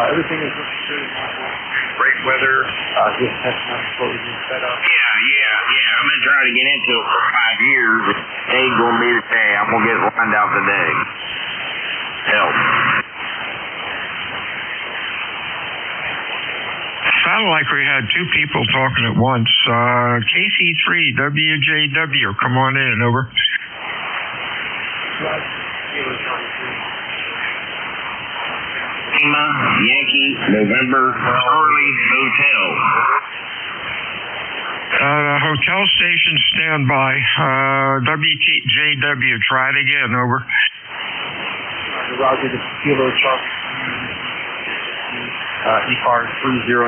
Everything is great weather. Just testing out what we can set up. Yeah. I've been trying to get into it for 5 years. Ain't gonna be today. I'm gonna get lined out today. Help. Sounded like we had two people talking at once. KC3, WJW, come on in. Over. Lima, Yankee, November, Charlie, Hotel. Hotel station standby. WJW, try it again. Over. Roger, this is Kilo Charlie. ECARS 30971.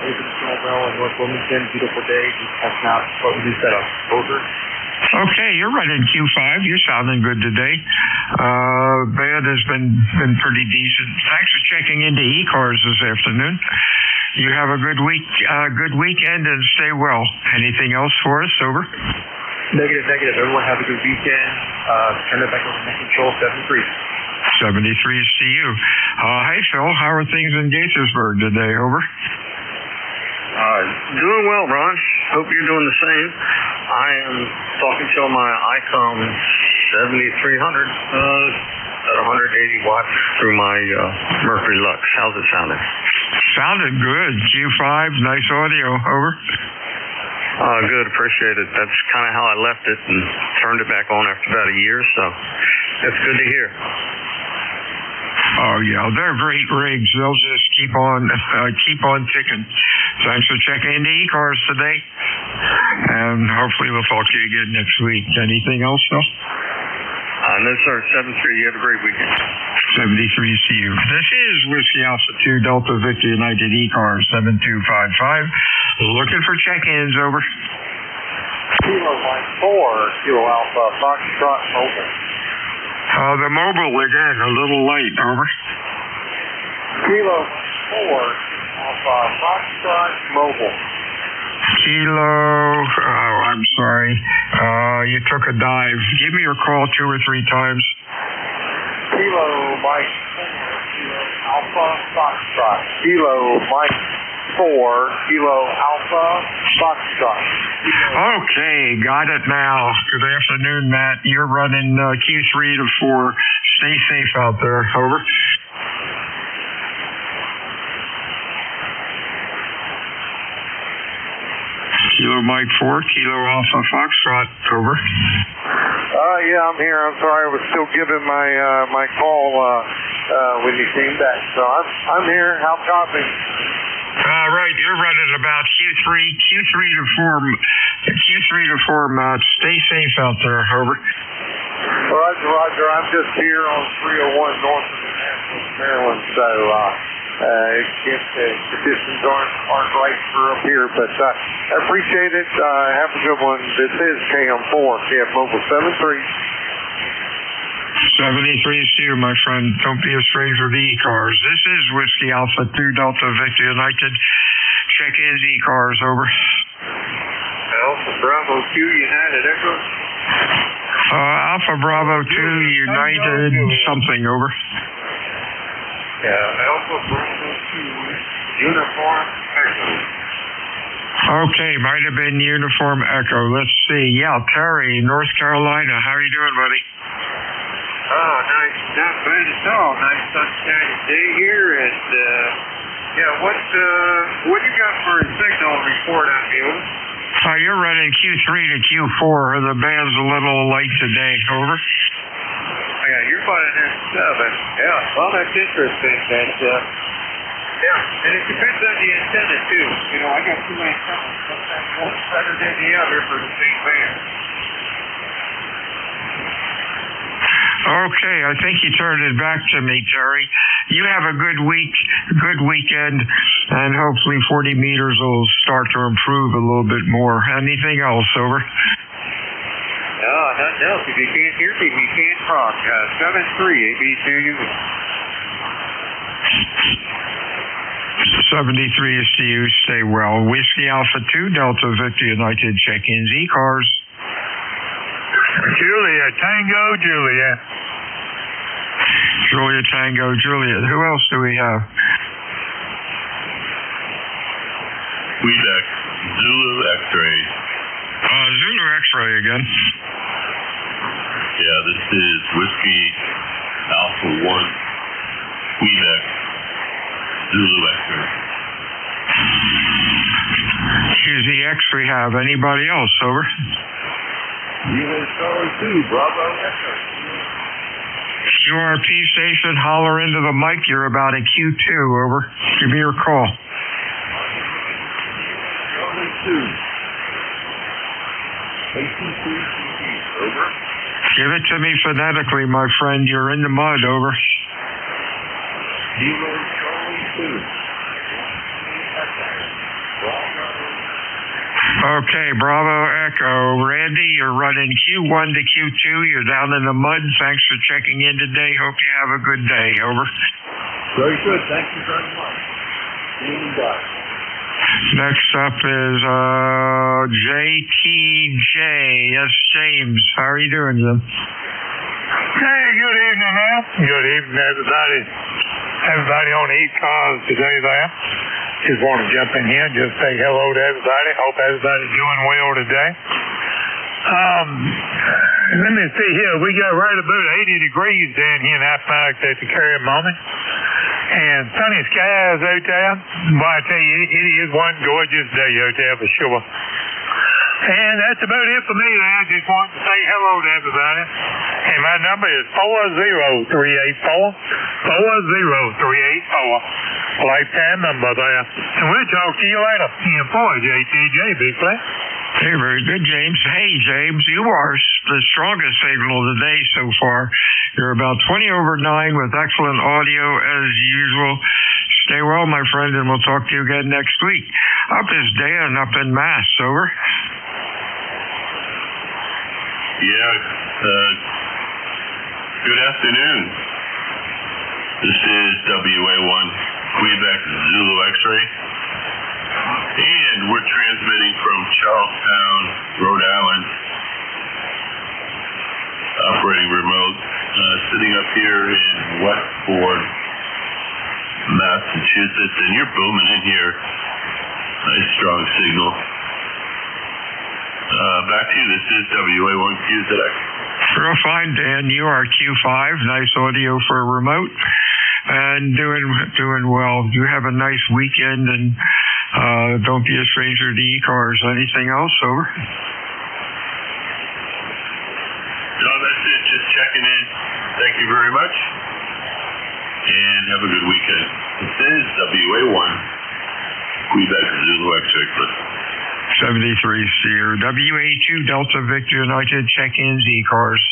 Everything's going well in North Wilmington. Beautiful day. Just testing out what we do set up. Over. Okay, you're running Q5. You're sounding good today. Band has been pretty decent. Thanks for checking into ECARS this afternoon. You have a good weekend, and stay well. Anything else for us? Over. Negative. Everyone have a good weekend. Turn it back over to control 73. 73 is to you. Hey, Phil, how are things in Gaithersburg today? Over. Doing well, Ron. Hope you're doing the same. I am talking to my ICOM 7300 at 180 watts through my Mercury Lux. How's it sounding? Sounded good. Q5, nice audio. Over. Good, appreciate it. That's kind of how I left it and turned it back on after about a year, so it's good to hear. Oh yeah, they're great rigs. They'll just keep on ticking. Thanks for checking into ECARS today, and hopefully we'll talk to you again next week. Anything else, Phil? No, sir. 73. You have a great weekend. 73 to you. This is Whiskey Alpha 2 Delta Victor United ECARS 7255. Looking for check-ins. Over. Kilo Mike 4, Kilo Alpha Foxtrot Mobile. The mobile again, a little late. Over. Kilo 4, Alpha Foxtrot Mobile. Kilo, I'm sorry. You took a dive. Give me your call 2 or 3 times. Kilo Mike 4, Kilo Alpha Foxtrot. Kilo Mike 4, Kilo Alpha Foxtrot. Okay, got it now. Good afternoon, Matt. You're running Q3 to 4. Stay safe out there. Over. Kilo Mike 4, Kilo Alpha Foxtrot, over. Yeah, I'm here. I'm sorry, I was still giving my call when you came back. So I'm here. How copy? Right, you're running about Q3 to form. Stay safe out there, over. Roger. I'm just here on 301 north of Maryland, so the distance aren't right for up here, but I appreciate it. Have a good one. This is KM4, KF Mobile 73. 73 is you, my friend. Don't be a stranger to ECARS. This is Whiskey Alpha 2 Delta Victor United. Check in ECARS, over. Alpha Bravo 2 United Echo. Alpha Bravo 2 United something, over. Alpha Bravo 2 Uniform Echo. Okay, might have been Uniform Echo. Let's see. Yeah, Terry, North Carolina. How are you doing, buddy? Oh, nice. Not bad at all. Nice sunshiny day here, and what do you got for a signal report on me, over? You're running Q3 to Q4. The band's a little light today, over. Yeah, you're running S7. Yeah, well, that's interesting. And it depends on the antenna, too. You know, I got two antennas. Sometimes one's better than the other for the same band. Okay, I think you turned it back to me, Terry. You have a good weekend, and hopefully 40 meters will start to improve a little bit more. Anything else, over? No, nothing else. If you can't hear me, you can't talk. 7-3, AB2U. 73 is to you. Stay well. Whiskey Alpha 2, Delta Victor United. Check-ins, ECARS. Julia, Tango, Julia. Julia, Tango, Juliet. Who else do we have? Quebec, Zulu X-ray. Zulu X-ray again. Yeah, this is Whiskey Alpha 1, Quebec, Zulu X-ray. QZ X-ray have. Anybody else, over? US Charlie 2, Bravo Echo. QRP station, holler into the mic. You're about a Q2, over. Give me your call. Charlie 2. ATC, over. Give it to me phonetically, my friend. You're in the mud, over. Zero Charlie 2. Okay, Bravo Echo. Randy, you're running Q1 to Q2. You're down in the mud. Thanks for checking in today. Hope you have a good day. Over. Very good. Thank you very much. Next up is JTJ. Yes, James. How are you doing, Jim? Hey, good evening, man. Good evening, everybody. Everybody on the ECARS today there. Just want to jump in here and just say hello to everybody. Hope everybody's doing well today. Let me see here. We got right about 80 degrees down here in Appomattox at the current moment. And sunny skies out there. Boy, I tell you, it is one gorgeous day out there for sure. And that's about it for me there. I just want to say hello to everybody. And my number is 40384. 40384. Lifetime number there. And we'll talk to you later. For JTJ, big play. Hey, very good, James. Hey, James, you are the strongest signal today so far. You're about 20 over 9 with excellent audio as usual. Stay well, my friend, and we'll talk to you again next week. Up is Dan up in Mass. Over. Yeah, good afternoon. This is WA1 Quebec Zulu X-ray. And we're transmitting from Charlestown, Rhode Island, operating remote, sitting up here in Westport, Massachusetts, and you're booming in here. Nice strong signal. Back to you. This is WA1QZX. Real fine, Dan. You are Q5. Nice audio for a remote. And doing well. You have a nice weekend, and Don't be a stranger to ECARS. Anything else? Over. No, that's it. Just checking in. Thank you very much. And have a good weekend. This is WA1. Quebec Zulu X Victor. 73 Sierra. WA2 Delta Victor United. Check-ins ECARS.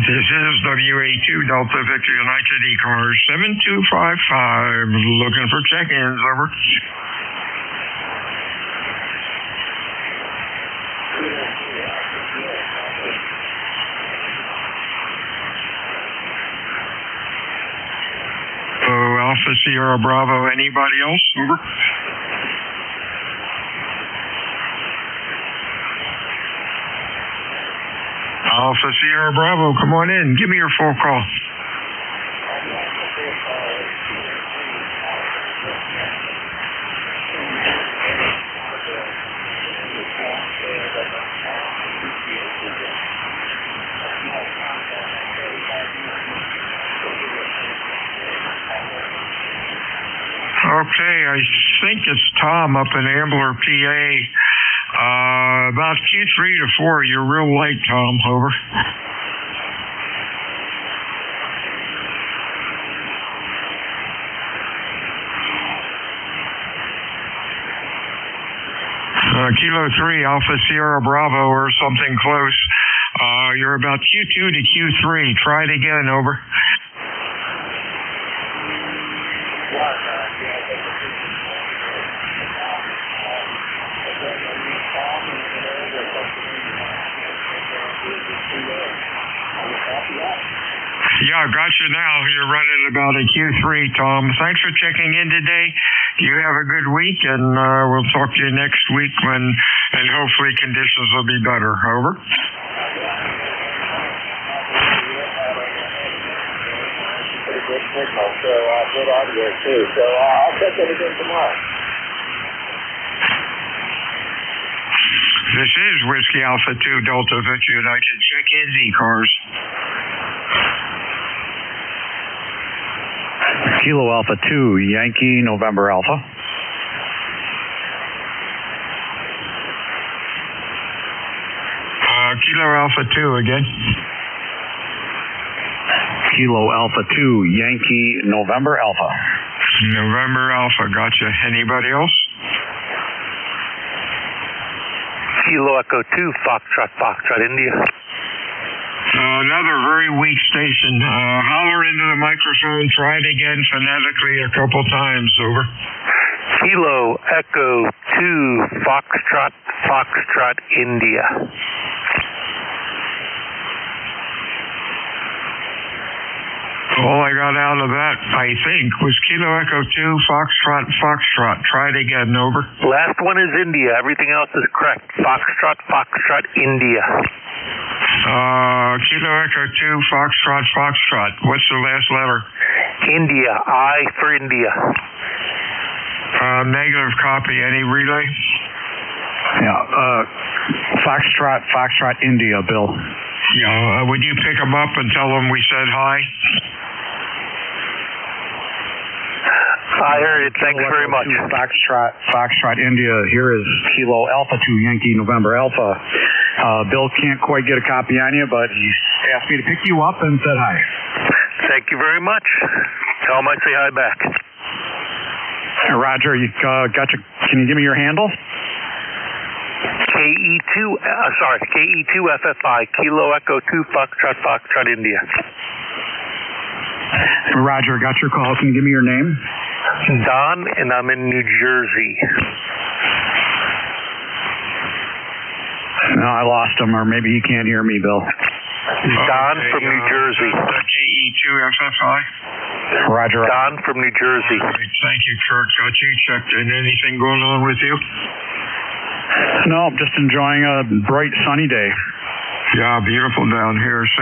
This is WA2 Delta Victor United ECARS 7255. Looking for check-ins. Over. Alpha Sierra Bravo. Anybody else? Over. Alpha Sierra Bravo, come on in. Give me your full call. Okay, I think it's Tom up in Ambler, PA. About Q3 to 4, you're real light, Tom. Over. Kilo 3, Alpha Sierra Bravo, or something close. You're about Q2 to Q3. Try it again. Over. Yeah, got you now. You're running about a Q3, Tom. Thanks for checking in today. You have a good week, and we'll talk to you next week and hopefully conditions will be better. Over. Pretty good signal, so good audio too. So I'll check that again tomorrow. This is Whiskey Alpha 2 Delta Victor United. Check-ins ECARS. Kilo Alpha 2 Yankee November Alpha. Kilo Alpha 2 again. Kilo Alpha 2 Yankee November Alpha. November Alpha, gotcha. Anybody else? Kilo Echo 2 Foxtrot India. Another very weak station. Holler into the microphone. Try it again phonetically a couple times. Over. Kilo Echo 2 Foxtrot India. All I got out of that, I think, was Kilo Echo 2 Foxtrot. Try it again. Over. Last one is India. Everything else is correct. Foxtrot India. Kilo Echo 2 Foxtrot. What's the last letter? India. I for India. Negative copy. Any relay? Yeah. Foxtrot India, Bill. Yeah. Would you pick them up and tell them we said hi? I heard it. Thanks very much. Foxtrot India. Here is Kilo Alpha 2 Yankee November Alpha. Bill can't quite get a copy on you, but he asked me to pick you up and said hi. Thank you very much. Tell him I say hi back. Roger, you can you give me your handle? KE2FFI, Kilo Echo 2 Foxtrot India. Roger, got your call. Can you give me your name? Don, and I'm in New Jersey. No, I lost him, or maybe he can't hear me, Bill. Don from New Jersey. KE2FFI. Roger. Don from New Jersey. Thank you, Kurt. Got you checked in. Anything going on with you? No, I'm just enjoying a bright, sunny day. Yeah, beautiful down here. 66,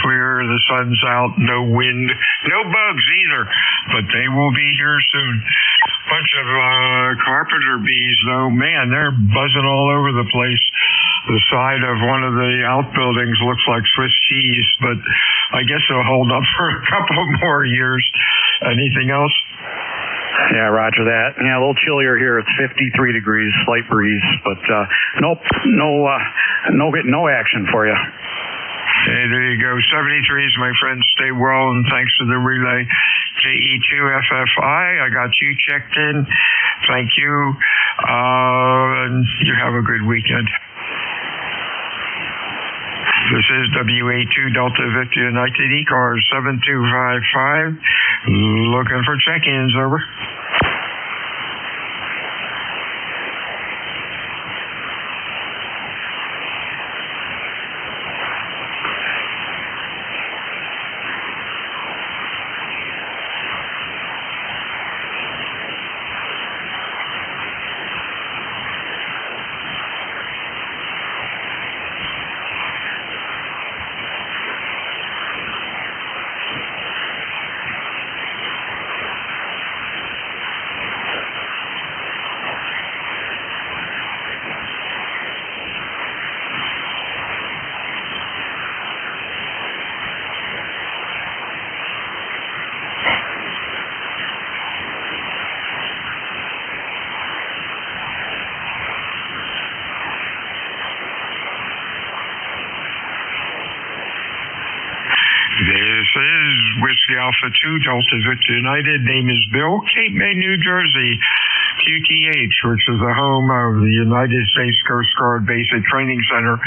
clear. The sun's out. No wind. No bugs either. But they will be here soon. Bunch of carpenter bees, though. Man, they're buzzing all over the place. The side of one of the outbuildings looks like Swiss cheese, but I guess it'll hold up for a couple more years. Anything else? Yeah, roger that. Yeah, a little chillier here. It's 53 degrees, slight breeze, but no action for you. Hey, there you go. 73s, my friends. Stay well, and thanks to the relay. KE2FFI, I got you checked in. Thank you, and you have a good weekend. This is WA2 Delta Victor United ECARS 7255. Looking for check-ins, over. This is Whiskey Alpha 2, Delta Victor United. Name is Bill, Cape May, New Jersey. QTH, which is the home of the United States Coast Guard Basic Training Center.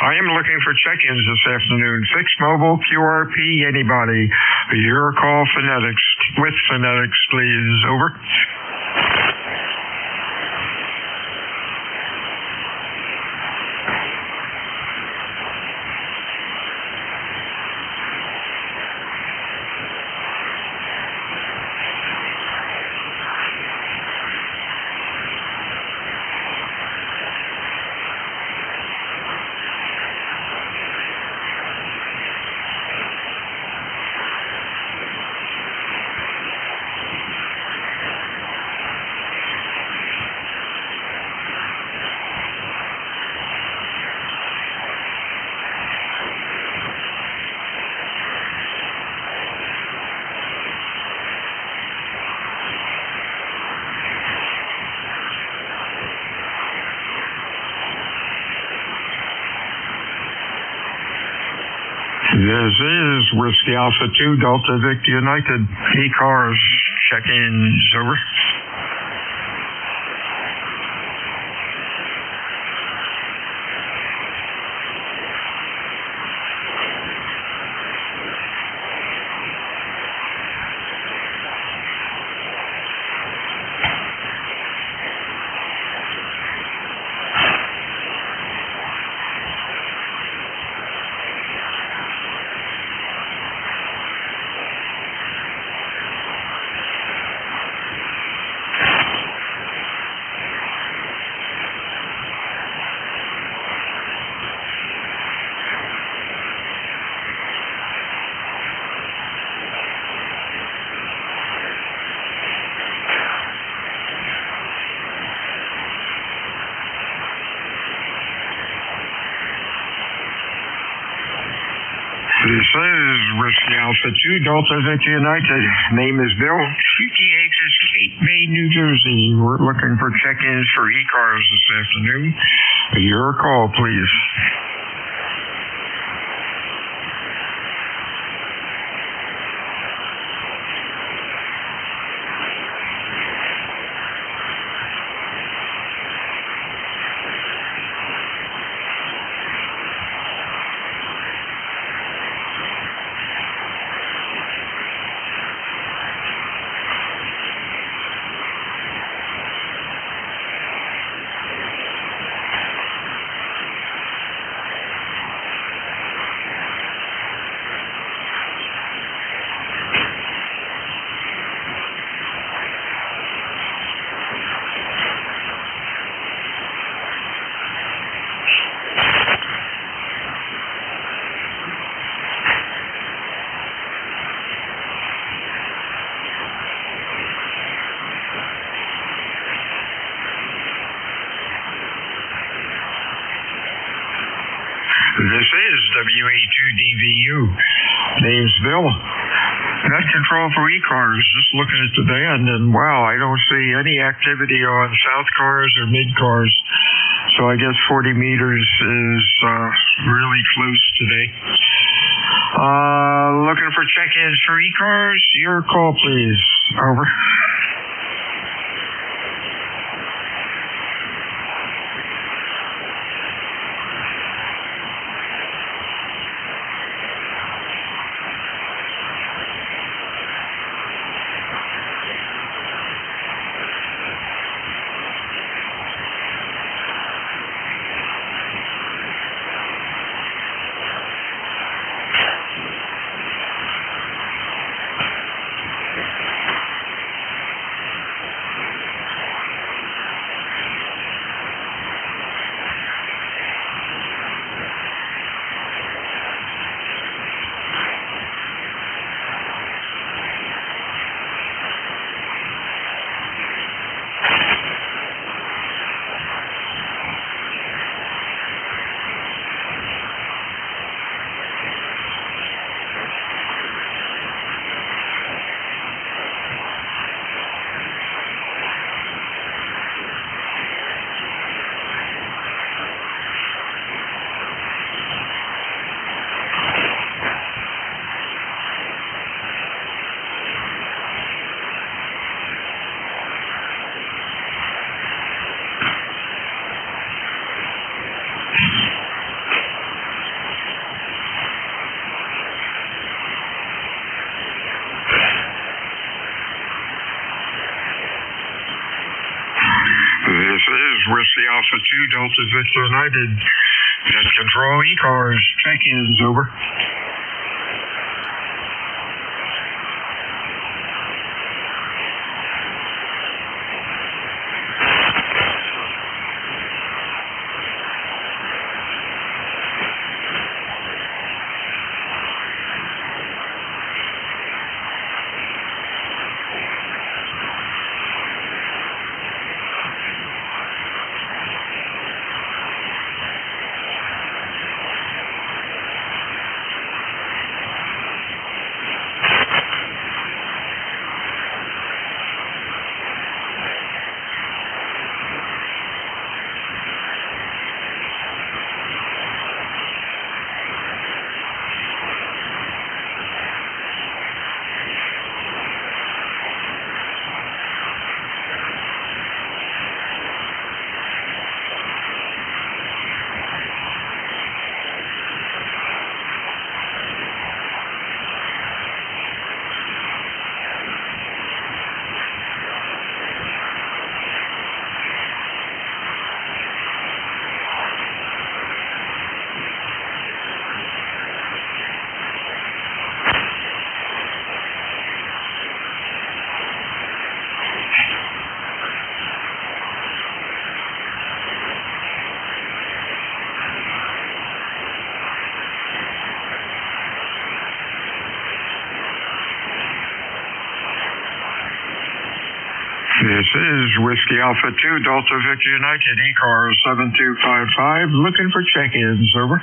I am looking for check-ins this afternoon. Fixed mobile, QRP, anybody. Your call, phonetics. With phonetics, please. Over. This is Whiskey Alpha 2, Delta Victor United. ECARS, check-ins, over. This is Whiskey Alpha 2, Delta Victor United. Name is Bill. QT is Cape May, New Jersey. We're looking for check-ins for ECARS this afternoon. Your call, please. This is WA2DVU. Name's Bill. Net control for ECARS. Just looking at the band, and wow, I don't see any activity on south cars or mid cars. So I guess 40 meters is really close today. Looking for check-ins for ECARS. Your call, please. Over. This is Whiskey Alpha 2, Delta Victor United. Net control ECARS. Check-ins, over. This is Whiskey Alpha 2, Delta Victor United, ECARS 7255, looking for check-ins, over.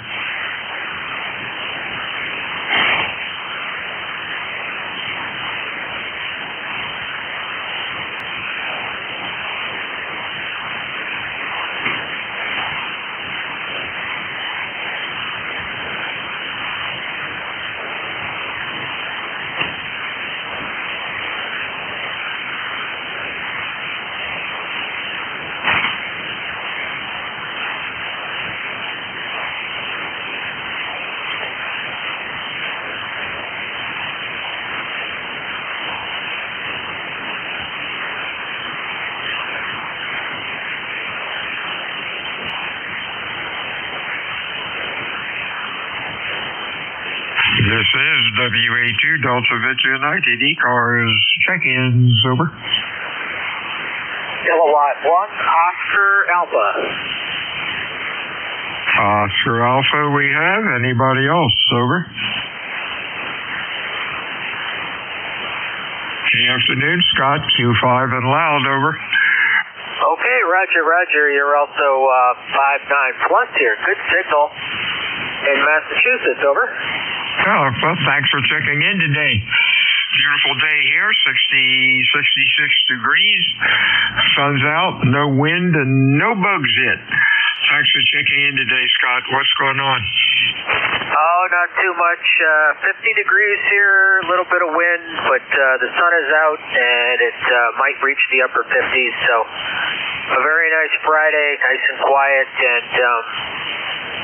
This is WA2 Delta Victor United ECARS. Check-ins, over. Kilowatt 1, Oscar Alpha. Oscar Alpha we have. Anybody else, over? Good afternoon, Scott. Q5 and loud, over. Okay, roger. You're also 5-9 plus here. Good signal in Massachusetts, over. Oh, well, thanks for checking in today. Beautiful day here, 66 degrees. Sun's out, no wind, and no bugs yet. Thanks for checking in today, Scott. What's going on? Oh, not too much. 50 degrees here, a little bit of wind, but the sun is out, and it might reach the upper 50s. So a very nice Friday, nice and quiet, and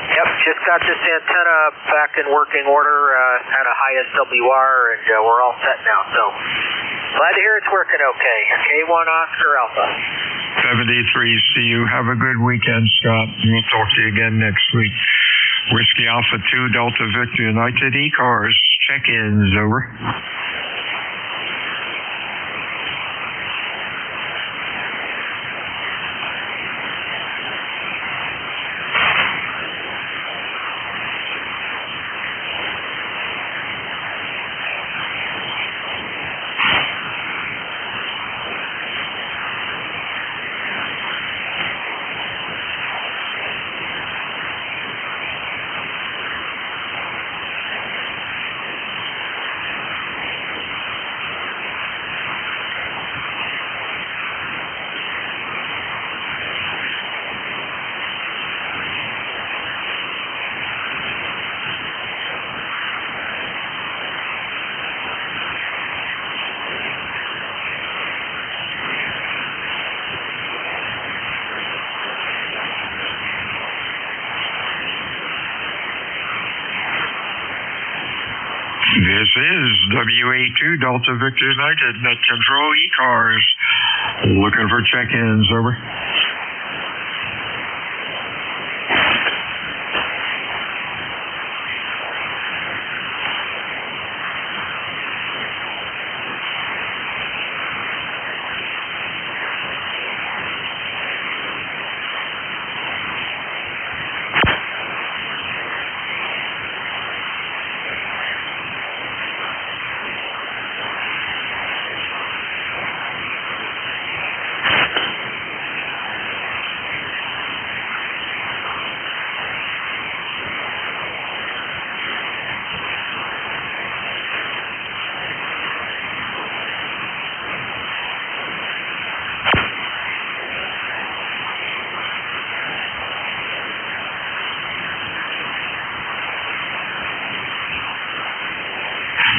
yep, just got this antenna back in working order, had a high SWR, and we're all set now. So glad to hear it's working okay. K1 Oscar Alpha. 73, see you. Have a good weekend, Scott. We'll talk to you again next week. Whiskey Alpha 2 Delta Victor United ECARS. Check-ins, over. This is WA2 Delta Victor United Net Control ECARS. Looking for check-ins, over.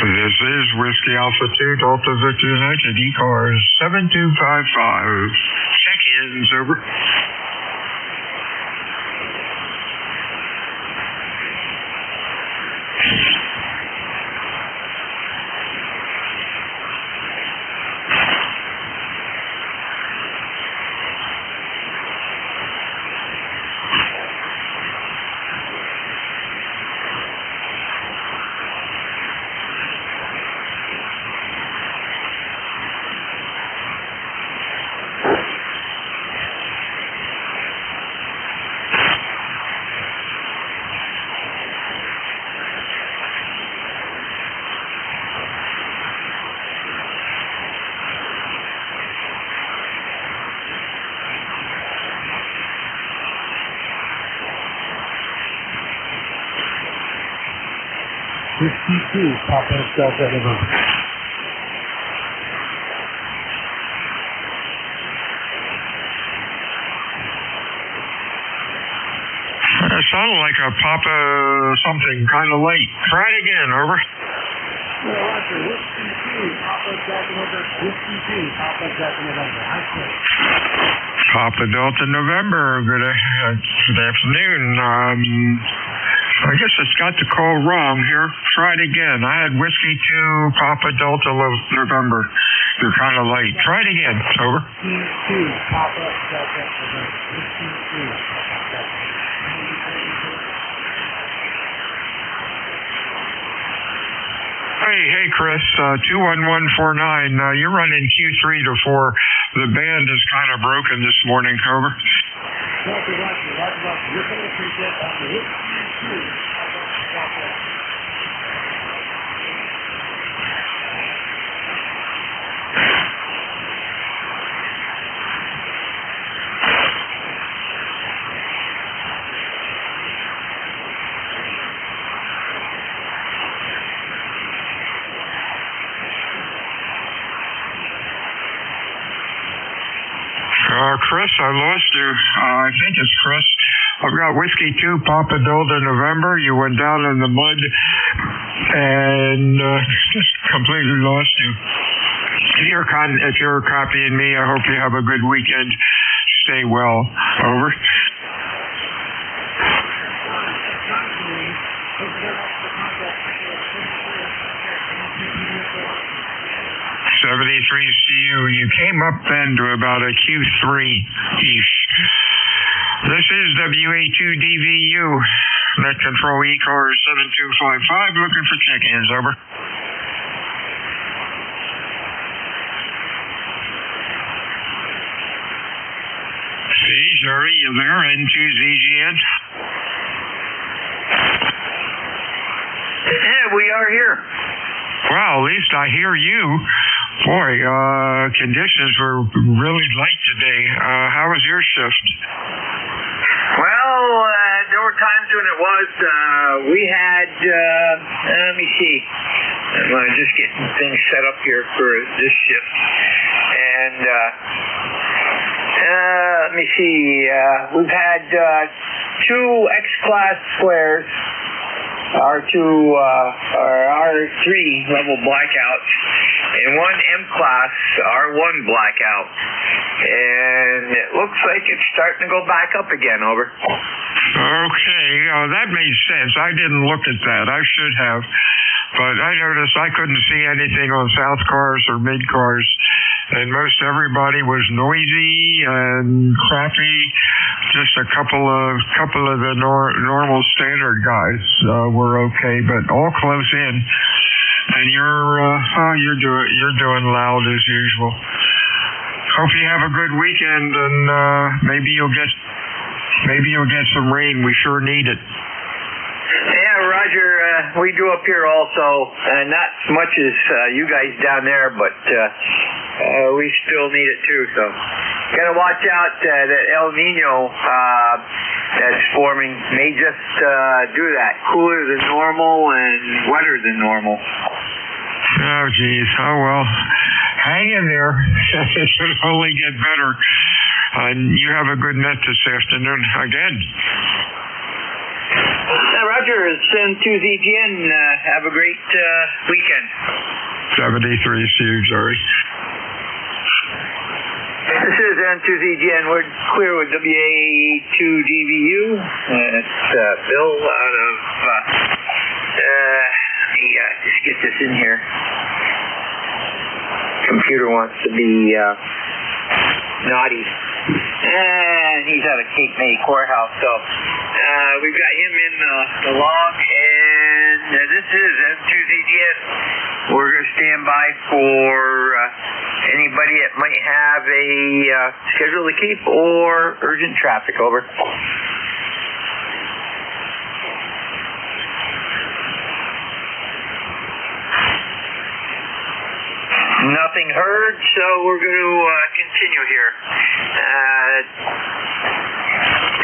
This is Whiskey Alpha 2 Delta Victor United ECARS 7255. Check-ins, over. Papa Delta November. It sounded like a Papa something kind of late. Try it again, over. Roger, Whiskey 2, Papa Delta November. Whiskey 2, Papa Delta November. Papa Delta November. Good afternoon. I guess it's got the call wrong here. Try it again. I had Whiskey 2, Papa Delta November. You're kind of late. Try it again. Over. Whiskey 2, Papa Delta November. Whiskey 2, Papa Delta. Hey, Chris, 21149. You're running Q3 to 4. The band is kind of broken this morning. Over. Chris, I lost you. I think it's Chris. I've got Whiskey 2, Papa Delta November. You went down in the mud and just completely lost you. If you're copying me, I hope you have a good weekend. Stay well. Over. You came up then to about a Q3-ish. This is WA2DVU. Net Control ECARS 7255. Looking for check-ins. Over. Hey, Jerry, you there? N2ZGN? Yeah, we are here. Well, at least I hear you. Boy, conditions were really light today. How was your shift? Well, there were times when it was. We had, let me see. I'm just getting things set up here for this shift. And, let me see. We've had 2 X-Class flares. Our 3 level blackouts, and 1 M-Class R1 blackout. And it looks like it's starting to go back up again. Over. Okay, that made sense. I didn't look at that. I should have. But I noticed I couldn't see anything on south cars or mid cars, and most everybody was noisy and crappy. Just a couple of the normal standard guys were okay, but all close in. And you're doing loud as usual. Hope you have a good weekend, and maybe you'll get some rain. We sure need it. Yeah, Roger, we do up here also, not as much as you guys down there, but we still need it too, so gotta watch out. That El Nino that's forming may just do that. Cooler than normal and wetter than normal. Oh, geez. Oh, well. Hang in there. It should only get better. And you have a good net this afternoon again. Roger, it's N2ZGN. Have a great weekend. 73, see you, Jerry. This is N2ZGN. We're clear with WA2DVU. It's Bill out of, just get this in here. Computer wants to be naughty. And he's out of Cape May Courthouse, so we've got him in the log, and this is N2ZGN. We're going to stand by for anybody that might have a schedule to keep or urgent traffic. Over. Nothing heard, so we're going to continue here.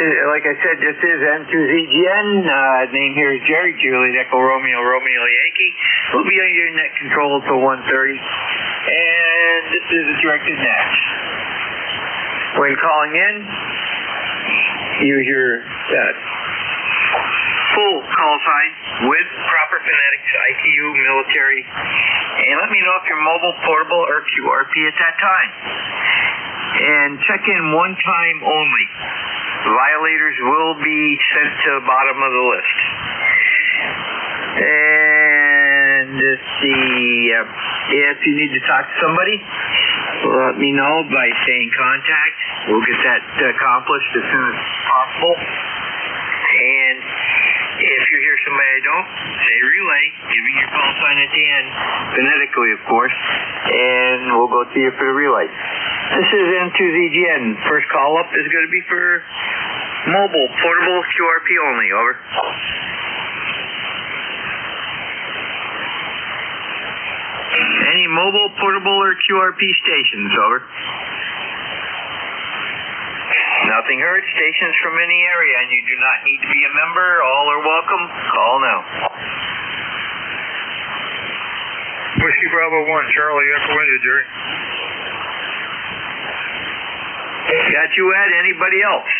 Like I said, this is N2ZGN. Name here is Jerry, Juliet Echo Romeo, Romeo Yankee. We'll be on your net control until 1:30. And this is a directed net. When calling in, use your full call sign with proper phonetics, ITU, military, and let me know if you're mobile, portable, or QRP at that time. And check in one time only. Violators will be sent to the bottom of the list. And let's see, if you need to talk to somebody, let me know by staying in contact. We'll get that accomplished as soon as possible. And if you hear somebody I don't, say relay, giving your call sign at the end, phonetically, of course, and we'll go to you for the relay. This is N2ZGN. First call up is going to be for mobile, portable, QRP only. Over. Any mobile, portable, or QRP stations? Over. Nothing heard. Stations from any area, and you do not need to be a member. All are welcome. Call now. Whiskey Bravo 1, Charlie, Echo India, Jerry. Got you, Ed. Anybody else?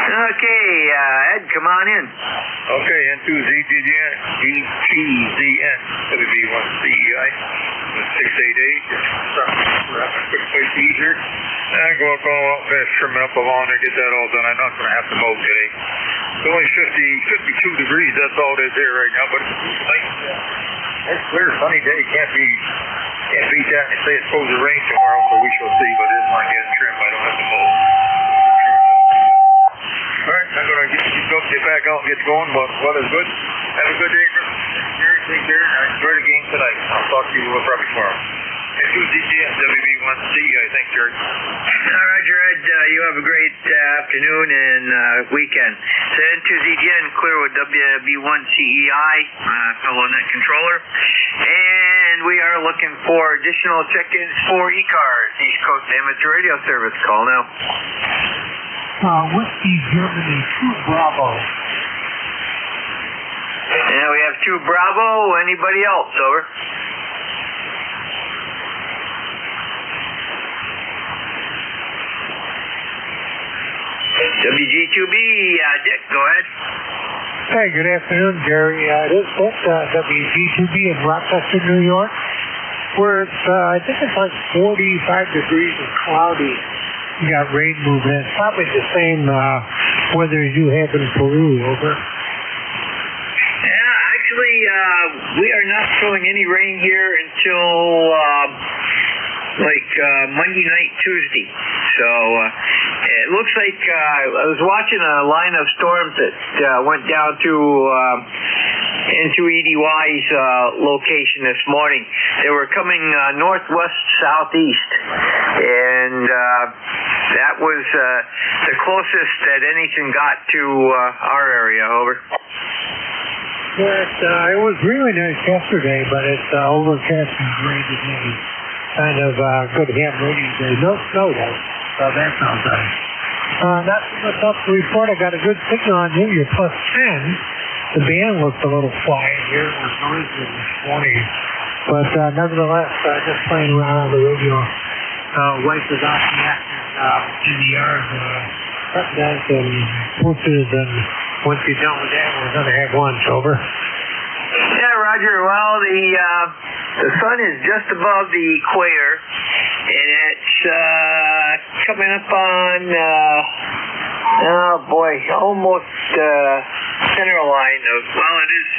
Okay, Ed, come on in. Okay, N2ZGN, WB1CEI, 688. We're having a quick place to eat here. And go out fast, trim up along there, get that all done. I'm not going to have to mow today. It's only 52 degrees, that's all it is here right now, but it's nice. It's clear, sunny day, can't beat that. They say it's supposed to rain tomorrow, so we shall see, but it's not getting trim. I don't have to mow. All right, I'm going to get back out and get going, but weather's good. Have a good day, Jerry. Take care. I enjoyed the game tonight. I'll talk to you probably tomorrow. N2ZGN, WB1CEI. Thanks, Jerry. Roger, Ed. You have a great afternoon and weekend. So N2ZGN, clear with WB1CEI, fellow net controller. And we are looking for additional check-ins for ECARS, East Coast Amateur Radio Service. Call now. Whiskey Germany 2 Bravo. And we have 2 Bravo. Anybody else? Over. WG2B, Dick, go ahead. Hey, good afternoon, Jerry. This is WG2B in Rochester, New York, where it's, I think it's like 45 degrees and cloudy. You got rain moving in. It's probably the same weather as you have in Peru, over. Yeah, actually, we are not showing any rain here until Monday night, Tuesday. So it looks like I was watching a line of storms that went down to into EDY's location this morning. They were coming northwest southeast, and that was the closest that anything got to our area. Over. Yeah, it was really nice yesterday, but it's overcast and gray today. Kind of good ham rainy day. No snow though. So that sounds nice. Not too much else to report. I got a good signal on you. You're plus 10. The band looked a little quiet here. It was noisy this morning. But nevertheless, just playing around on the radio. Wife is out in the yard, cutting down some bushes, and once you're done with that, we're going to have lunch. Over. Yeah, Roger. Well, the sun is just above the equator, and it's coming up on, almost center line of, it is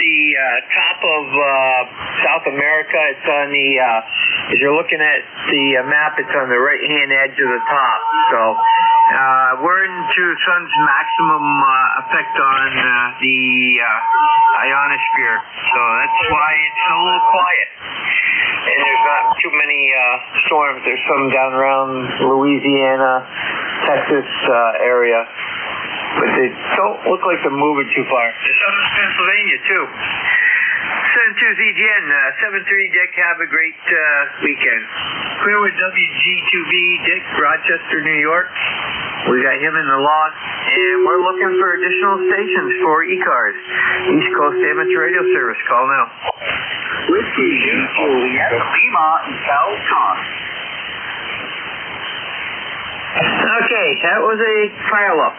the top of South America. It's on the, as you're looking at the map, it's on the right-hand edge of the top. So we're into the sun's maximum effect on the ionosphere. So that's why it's a little quiet. And there's not too many storms. There's some down around Louisiana, Texas area. But they don't look like they're moving too far. There's some in Pennsylvania, too. N2ZGN, 7-3, Dick. Have a great weekend. Clear with WG2B, Dick, Rochester, New York. We got him in the lot, and we're looking for additional stations for ECARS, East Coast Amateur Radio Service. Call now. Whiskey Juliet, Lima, and South Tom. Okay, that was a pile-up.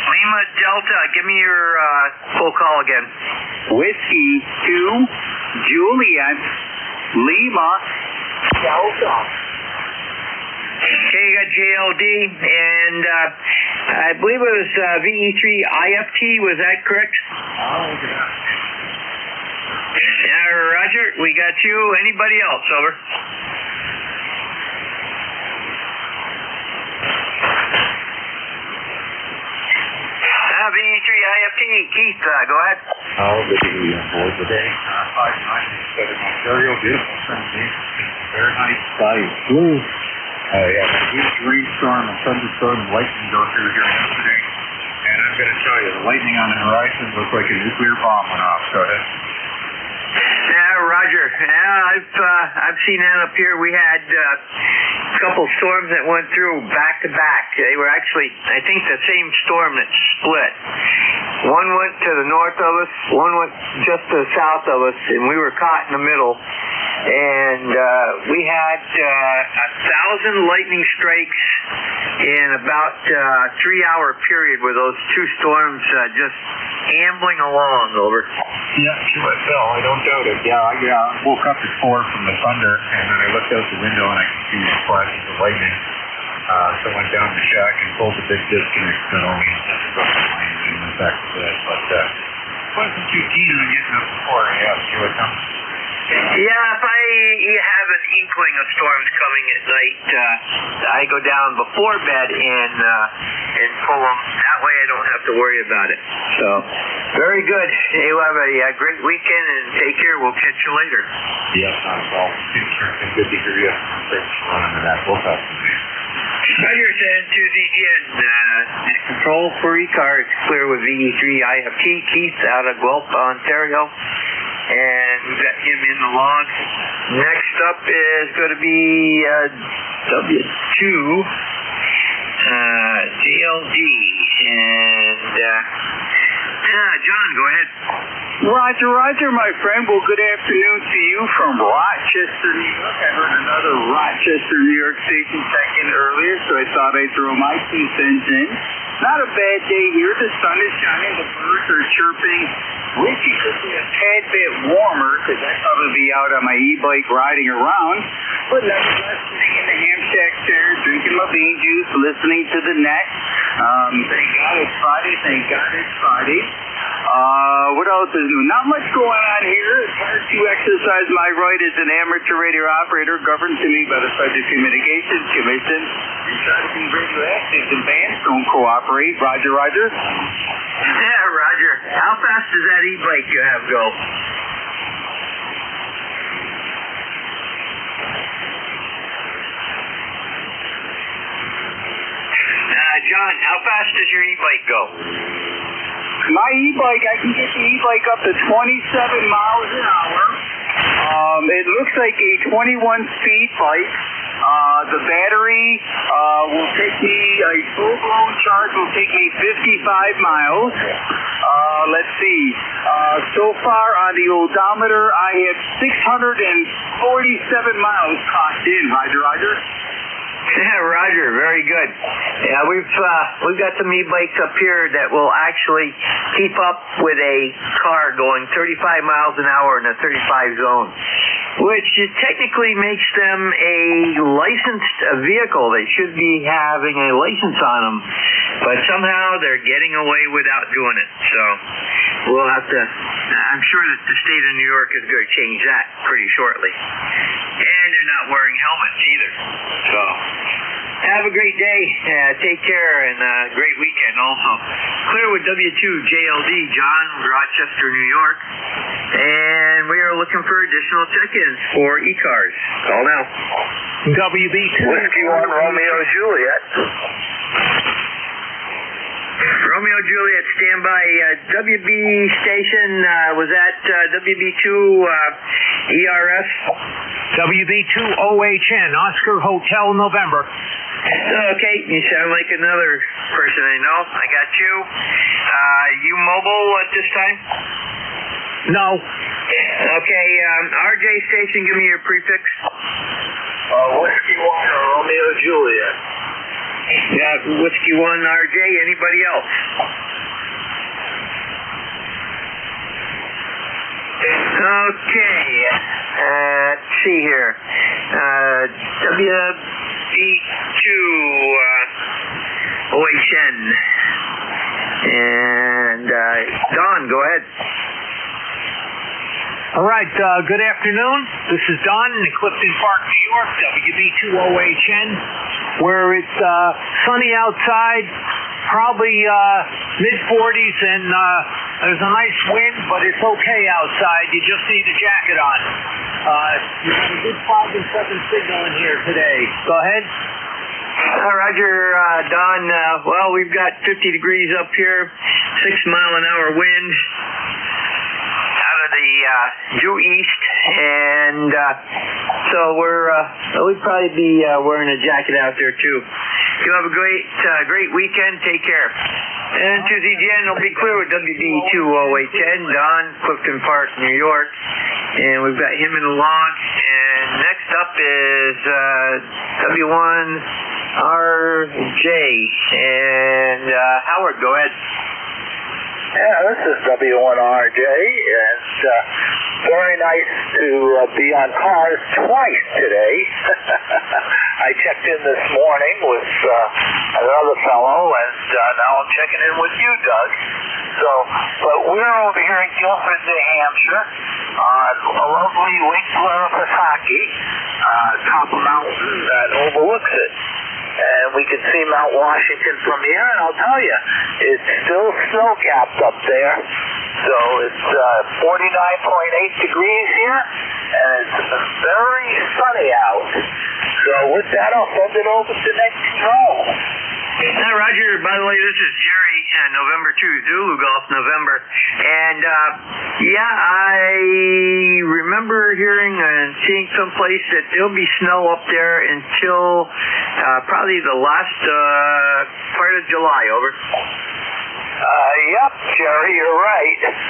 Lima Delta, give me your full call again. Whiskey 2, Juliet, Lima, Delta. Okay, you got JLD, and I believe it was VE3IFT, was that correct? Roger, we got you. Anybody else? Over. Keith, go ahead. Oh, good to be on board today. 5-9 Southern Ontario, beautiful sunny, very nice sky, blue. We had a huge rainstorm and thunderstorm and lightning go through here yesterday. And I'm going to tell you, the lightning on the horizon looked like a nuclear bomb went off. Go ahead. Yeah, Roger. Yeah, I've seen that up here. We had a couple storms that went through back to back. They were actually, I think, the same storm that split. One went to the north of us, one went just to the south of us, and we were caught in the middle. And we had 1,000 lightning strikes in about a 3-hour period where those two storms just ambling along over. Yeah, Bill, I don't doubt it. Yeah, I woke up at 4 from the thunder, and then I looked out the window and I could see the flashes of lightning. So I went down to the shack and pulled the big disconnect that only in the back of that. But wasn't too keen on getting up before I asked you what time. Yeah, if I have an inkling of storms coming at night, I go down before bed and pull them. That way I don't have to worry about it. So, very good. You have a great weekend and take care. We'll catch you later. Yes, not at all. Good to hear you. Thanks for running to that. We'll talk to you. Roger, to ZGN. Control for ECARS, clear with VE3 IFT. Keith out of Guelph, Ontario. And we got him in the log. Next up is going to be W2 JLD. And John, go ahead. Roger, my friend. Well, good afternoon to you from Rochester, New York. I heard another Rochester, New York station check in earlier, so I thought I'd throw my 2 cents in. Not a bad day here. The sun is shining. The birds are chirping. Wish it could be a tad bit warmer, because I'd probably be out on my e-bike riding around. But nevertheless, sitting in the ham shack chair, drinking my bean juice, listening to the net. Thank God it's Friday. Thank God it's Friday. What else is new? Not much going on here. It's hard to exercise my right as an amateur radio operator governed to me by the Federal Communications Commission. We try to be radioactive and bands don't cooperate. Roger. Yeah, Roger. How fast does that e-bike you have go? John, how fast does your e-bike go? My e-bike, I can get the e-bike up to 27 miles an hour. It looks like a 21-speed bike. The battery will take me, a full-blown charge will take me 55 miles. Let's see. So far on the odometer, I have 647 miles clocked in. Roger. Yeah, Roger, very good. Yeah, we've got some e-bikes up here that will actually keep up with a car going 35 miles an hour in a 35 zone, which technically makes them a licensed vehicle. They should be having a license on them, but somehow they're getting away without doing it. So we'll have to, I'm sure that the state of New York is going to change that pretty shortly. And they're not wearing helmets either. So have a great day. Take care, and great weekend also. Clear with W2 JLD, John, Rochester, New York. And we are looking for additional check-ins for ECARS. Call now. WB2 Whiskey 1 Romeo Juliet. Romeo Juliet, standby. WB station, was that WB2 ERS? WB2 OHN, Oscar Hotel, November. Okay, you sound like another person I know. I got you. You mobile at this time? No. Okay, RJ station, give me your prefix. Whiskey 1 Romeo Juliet. Yeah, Whiskey 1 RJ, anybody else? Okay, let's see here. WB2 OHN. And Don, go ahead. All right, good afternoon. This is Don in Clifton Park, New York, WB2OHN, where it's sunny outside, probably mid-40s, and there's a nice wind, but it's okay outside. You just need a jacket on. You have a good 5 and 7 signal in here today. Go ahead. Roger, Don. Well, we've got 50 degrees up here, 6-mile-an-hour wind out of the due east, and so we'd probably be wearing a jacket out there too. You have a great weekend. Take care. And to ZGN, it'll be clear with WB20810, Don, Clifton Park, New York, and we've got him in the launch. And next up is W1RJ, and Howard, go ahead. Yeah, this is W1RJ, and very nice to be on cars twice today. I checked in this morning with another fellow, and now I'm checking in with you, Doug. But we're over here in Guilford, New Hampshire, on a lovely Lake Winnipesaukee, top of a mountain that overlooks it. And we can see Mount Washington from here, and I'll tell you, it's still snow-capped up there. So it's 49.8 degrees here, and it's very sunny out. So with that, I'll send it over to next control. Roger, by the way, this is Jerry, November 2, Zulu Golf, November. And, I remember hearing and seeing someplace that there'll be snow up there until probably the last part of July, over. Yep, Jerry, you're right. It's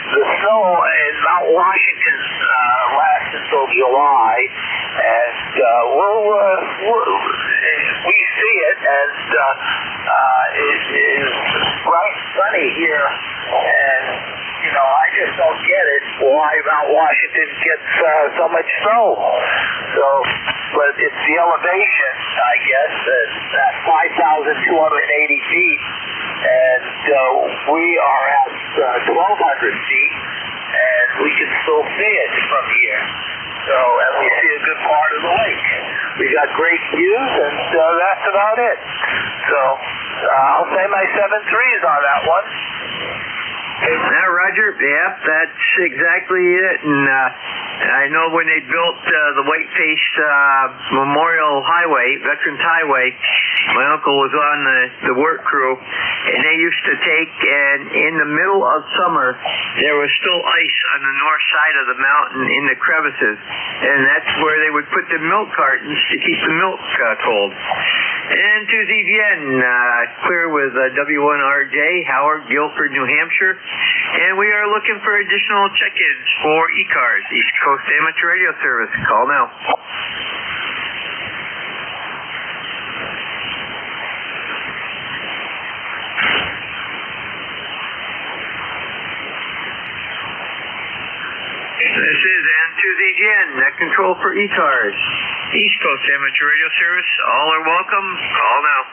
the snow in Mount Washington lasts until July, and we see it, and it is bright sunny here, and I just don't get it why Mount Washington gets so much snow. But it's the elevation, I guess, at 5,280 feet, and we are at 1,200 feet, and we can still see it from here. And we see a good part of the lake. We got great views, and that's about it. So I'll say my 7.3s on that one. Roger, yep, that's exactly it. And I know when they built the Whiteface Memorial Highway, Veterans Highway, my uncle was on the work crew, and they used to take, and in the middle of summer, there was still ice on the north side of the mountain in the crevices, and that's where they would put the milk cartons to keep the milk cold. And to ZVN, clear with W1RJ, Howard, Guilford, New Hampshire. And we are looking for additional check-ins for ECARS, East Coast Amateur Radio Service. Call now. This is N2ZGN, net control for ECARS, East Coast Amateur Radio Service. All are welcome. Call now.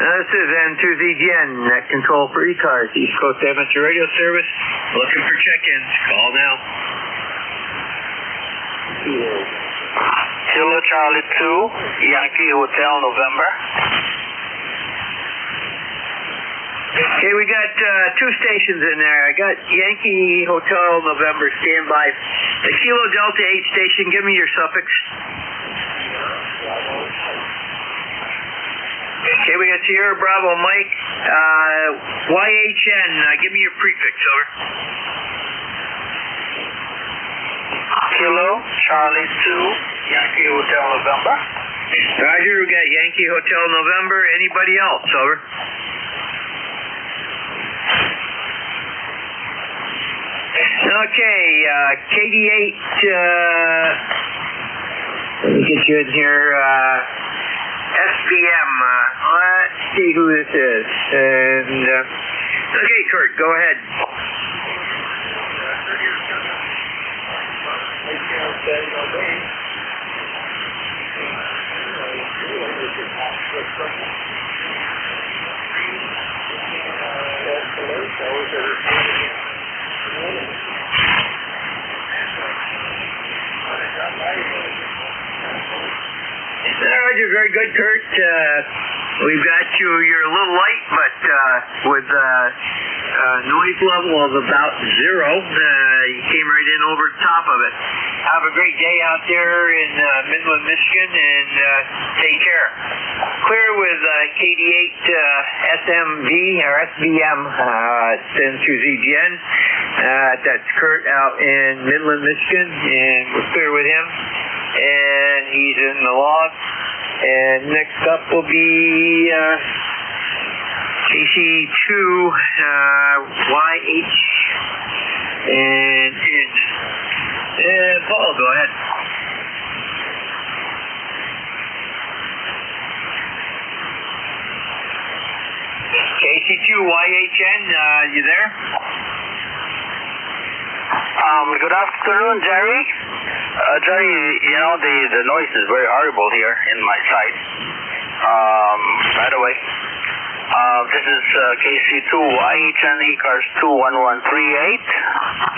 This is N2ZGN, net control for ECARS, East Coast Amateur Radio Service. Looking for check-ins. Call now. Kilo Charlie 2, Yankee Hotel, November. Okay, we got two stations in there. I got Yankee Hotel, November, standby. The Kilo Delta 8 station, give me your suffix. Okay, we got Sierra Bravo Mike, YHN, give me your prefix, over. Kilo, Charlie 2, Yankee Hotel, November. Roger, we got Yankee Hotel, November. Anybody else, over? Okay, KD8, let me get you in here, SBM, let's see who this is, and, okay, Kurt, go ahead. Roger, very good, Kurt. We've got you. You're a little light, but with noise level of about 0, you came right in over the top of it. Have a great day out there in Midland, Michigan, and take care. Clear with KD8 SMV or SVM, stands to ZGN. That's Kurt out in Midland, Michigan, and we're clear with him. And he's in the log. And next up will be KC2YH and Paul, go ahead. KC2YHN, you there? Good afternoon, Jerry. Jerry, you know, the noise is very horrible here in my site. By the way, this is KC2YHN ECARS 21138,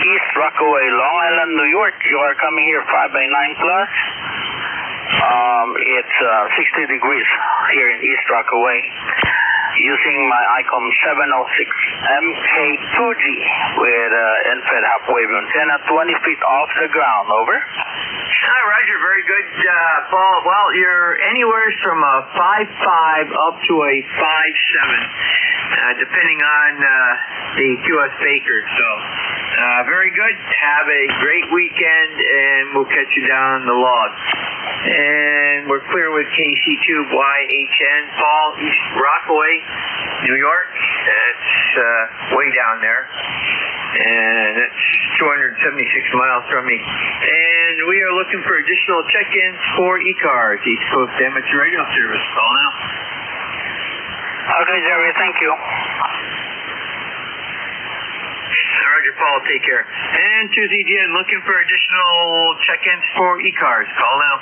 East Rockaway, Long Island, New York. You are coming here 5x9 plus. It's 60 degrees here in East Rockaway. Using my ICOM 706 MK2G with infrared half-wave antenna 20 feet off the ground. Over. Roger, very good, Paul. Well, you're anywhere from a 5.5 up to a 5.7, depending on the QS Baker. So, very good. Have a great weekend, and we'll catch you down the log. And we're clear with KC2YHN, Paul, East Rockaway, New York. That's way down there. And that's 276 miles from me. And we are looking for additional check-ins for ECARS, East Coast Amateur Radio Service. Call now. Okay, Jerry, thank you. Roger, Paul, take care. And to ZGN, looking for additional check-ins for ECARS. Call now.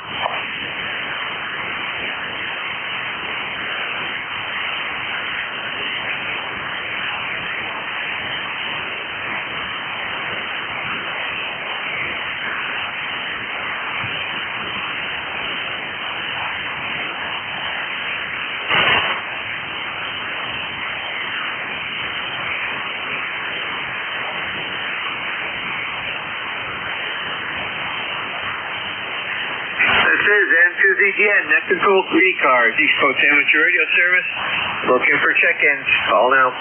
ZGN, net control for ECARS, East Coast Amateur Radio Service. Looking for check-ins. Call now.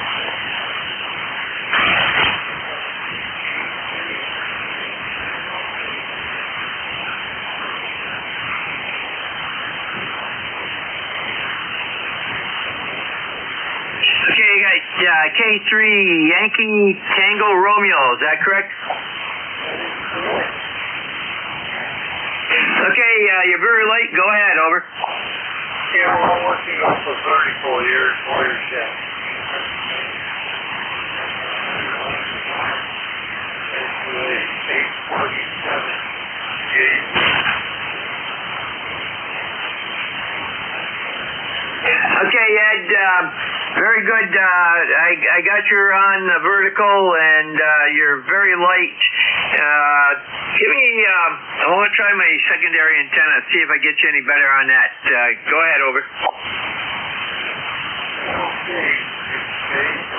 Okay, you got K3 Yankee Tango Romeo. Is that correct? Okay, you're very late. Go ahead, over. Yeah, well, I'm working on for 34 years, lawyer chef. Okay, Ed, very good. I got you on vertical, and you're very light. Give me, I want to try my secondary antenna, see if I get you any better on that. Go ahead, over. Okay, K3,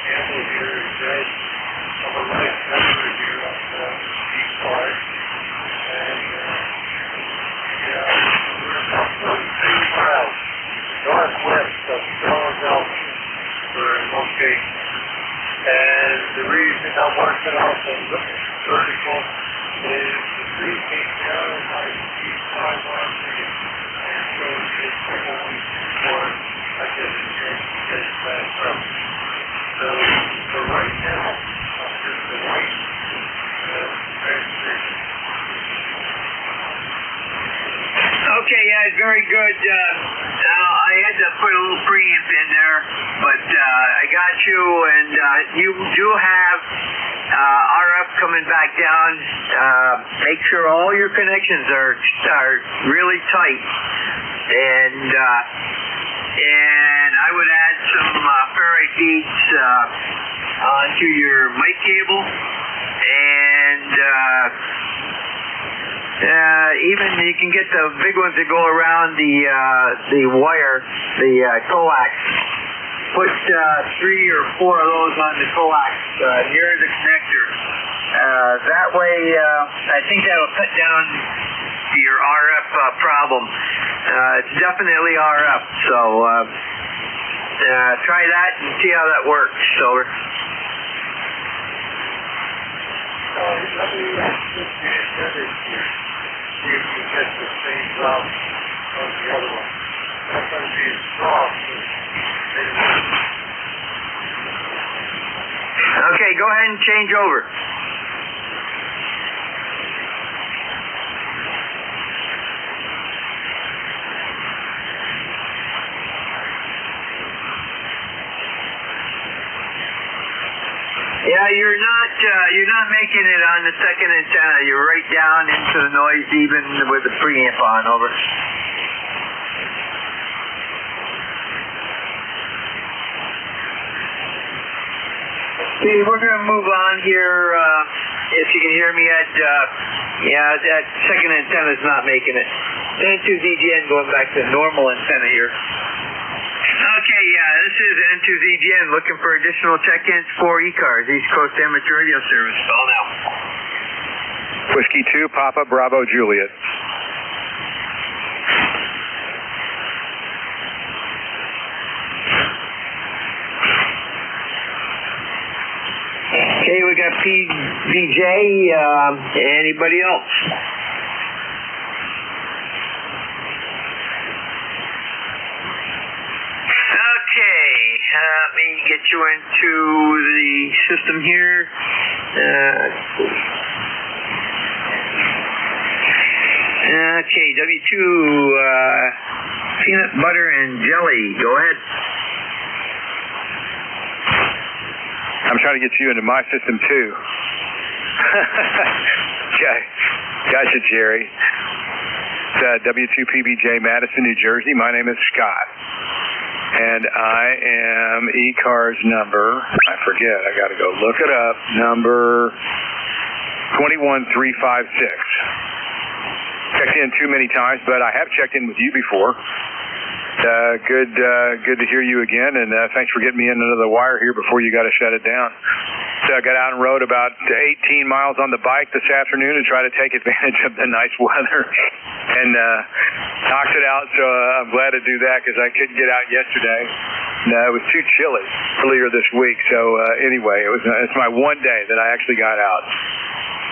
Campbell here is dead. I'm a light member here on ECARS. And, yeah, we're about 32 miles northwest of Philadelphia. We're in location. And the reason I'm working off of vertical is the 3 feet down in my East and so it's only before I get a chance to get it back up. So for right now, I'm just going to wait transmission. Okay, Ed, very good. I had to put a little preamp in there, but I got you, and you do have RF coming back down. Make sure all your connections are really tight, and I would add some ferrite beads onto your mic cable, and even you can get the big ones that go around the wire, the coax. Put 3 or 4 of those on the coax near the connector. That way, I think that will cut down your RF problem. It's definitely RF, so try that and see how that works. Over. Let me just see if you get the same problem on the other one. That's going to be as strong. Okay, go ahead and change over. Yeah, you're not making it on the second antenna. You're right down into the noise even with the preamp on. Over. See, we're going to move on here. If you can hear me at, that second antenna is not making it. N2ZGN going back to normal antenna here. Okay, this is N2ZGN looking for additional check-ins for ECARS, East Coast Amateur Radio Service. Call now. Whiskey 2, Papa Bravo Juliet. Okay, we got PVJ. Anybody else? Okay, let me get you into the system here. Okay, W2 peanut butter and jelly. Go ahead. I'm trying to get you into my system too. Okay. Gotcha, Jerry. It's W2PBJ, Madison, New Jersey. My name is Scott. And I am ECARS number, I forget, I got to go look it up, number 21356. Checked in too many times, but I have checked in with you before. Good to hear you again, and thanks for getting me in under the wire here before you got to shut it down. So I got out and rode about 18 miles on the bike this afternoon to try to take advantage of the nice weather, and knocked it out. So I'm glad to do that because I couldn't get out yesterday. It was too chilly earlier this week. So anyway, it's my one day that I actually got out.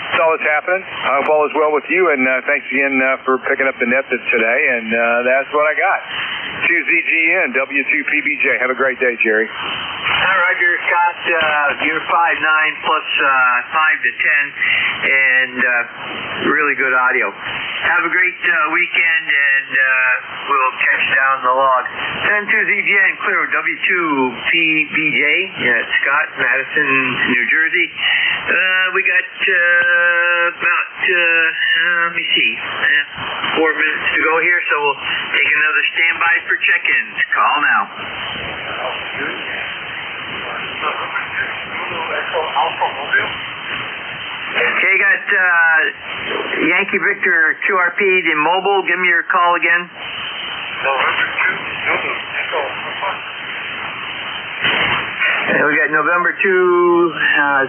That's all that's happening. I hope all is well with you, and thanks again for picking up the net today, and that's what I got. 2ZGN, W2PBJ. Have a great day, Jerry. Roger, Scott. You're 5'9" plus 5 to 10, and really good audio. Have a great weekend, and we'll catch down the log. 2ZGN, clear, W2PBJ. Scott, Madison, New Jersey. We got about, let me see, 4 minutes to go here, so we'll take another standby for check-ins. Call now. Okay, got Yankee Victor 2RP, the mobile. Give me your call again. And we got November 2,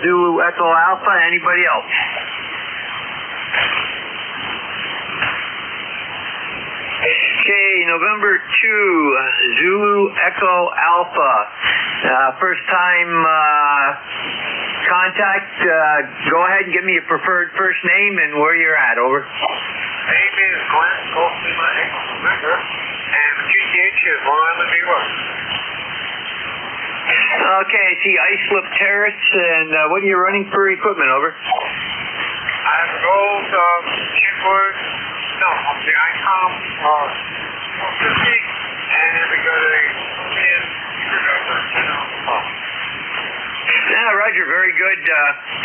Zulu Echo Alpha. Anybody else? Okay, November 2, Zulu Echo Alpha. First time contact. Go ahead and give me your preferred first name and where you're at. Over. Name is Glenn Colsima Victor, and GTH is Long Island, New York. Okay, I see Islip Terrace, and what are you running for equipment? Over. I have a gold Kenwood, the ICOM 50, and we got a 10 screwdriver. Yeah, Roger, very good.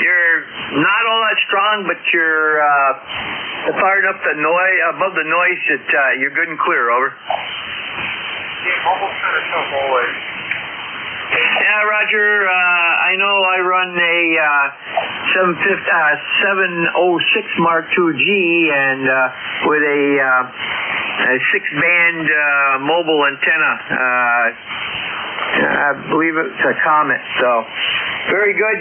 You're not all that strong, but you're far enough above the noise that you're good and clear. Over. Yeah, almost finished up always. Yeah, Roger. I know I run a 706 Mark II G and with a 6-band mobile antenna. I believe it's a Comet. So very good.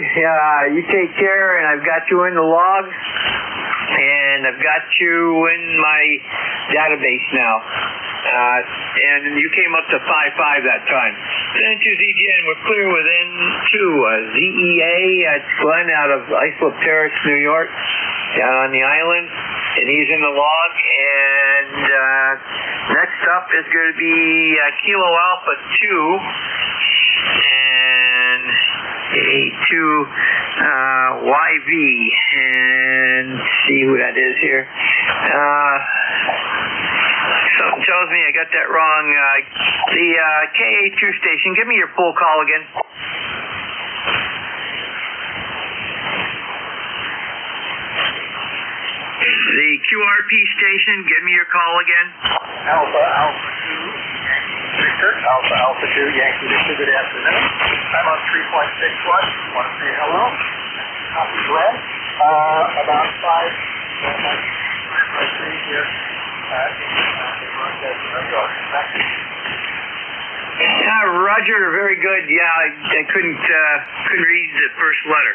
You take care, and I've got you in the log, and I've got you in my database now. And you came up to 5.5 that time. N2ZGN, we're clear with N2. ZEA, that's Glenn out of Islip Terrace, New York, down on the island. And he's in the log. And next up is going to be Kilo Alpha 2. And A2 YV. And see who that is here. Something tells me I got that wrong. The KA2 station, give me your full call again. The QRP station, give me your call again. Alpha 2, Victor. Alpha 2, Yankee Victor, good afternoon. I'm on 3.6 watts. Want to say hello? Copy Glenn. About 5 here. Yeah, Roger, very good. Yeah, I couldn't read the first letter.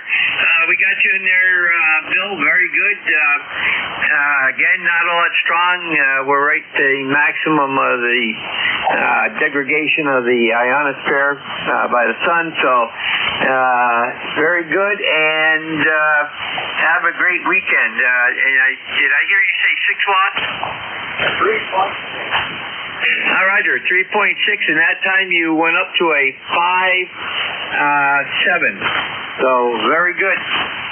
We got you in there, Bill. Very good. Again, not all that strong. We're right at the maximum of the degradation of the ionosphere by the sun. So very good, and have a great weekend. Did I hear you say 6 watts? 3.6. Roger, 3.6, and that time you went up to a 5.7. So very good.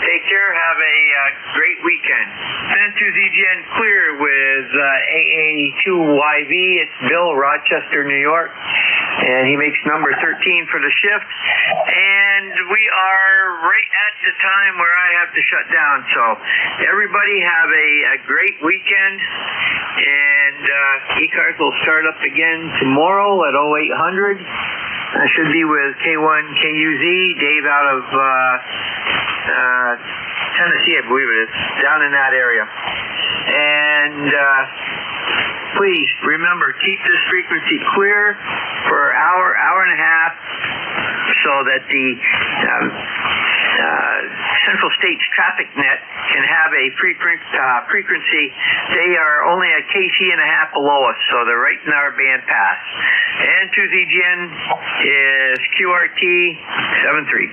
Take care. Have a great weekend. N2ZGN clear with AA2YV. It's Bill, Rochester, New York, and he makes number 13 for the shift. And we are right at the time where I have to shut down. So everybody have a great weekend. And ECARS will start up again tomorrow at 0800. I should be with K1KUZ, Dave out of Tennessee, I believe it is, down in that area. And please remember, keep this frequency clear for an hour and a half, so that the Central States Traffic Net can have a frequency. They are only a kc and a half below us, so they're right in our band pass. And 2ZGN is QRT 73.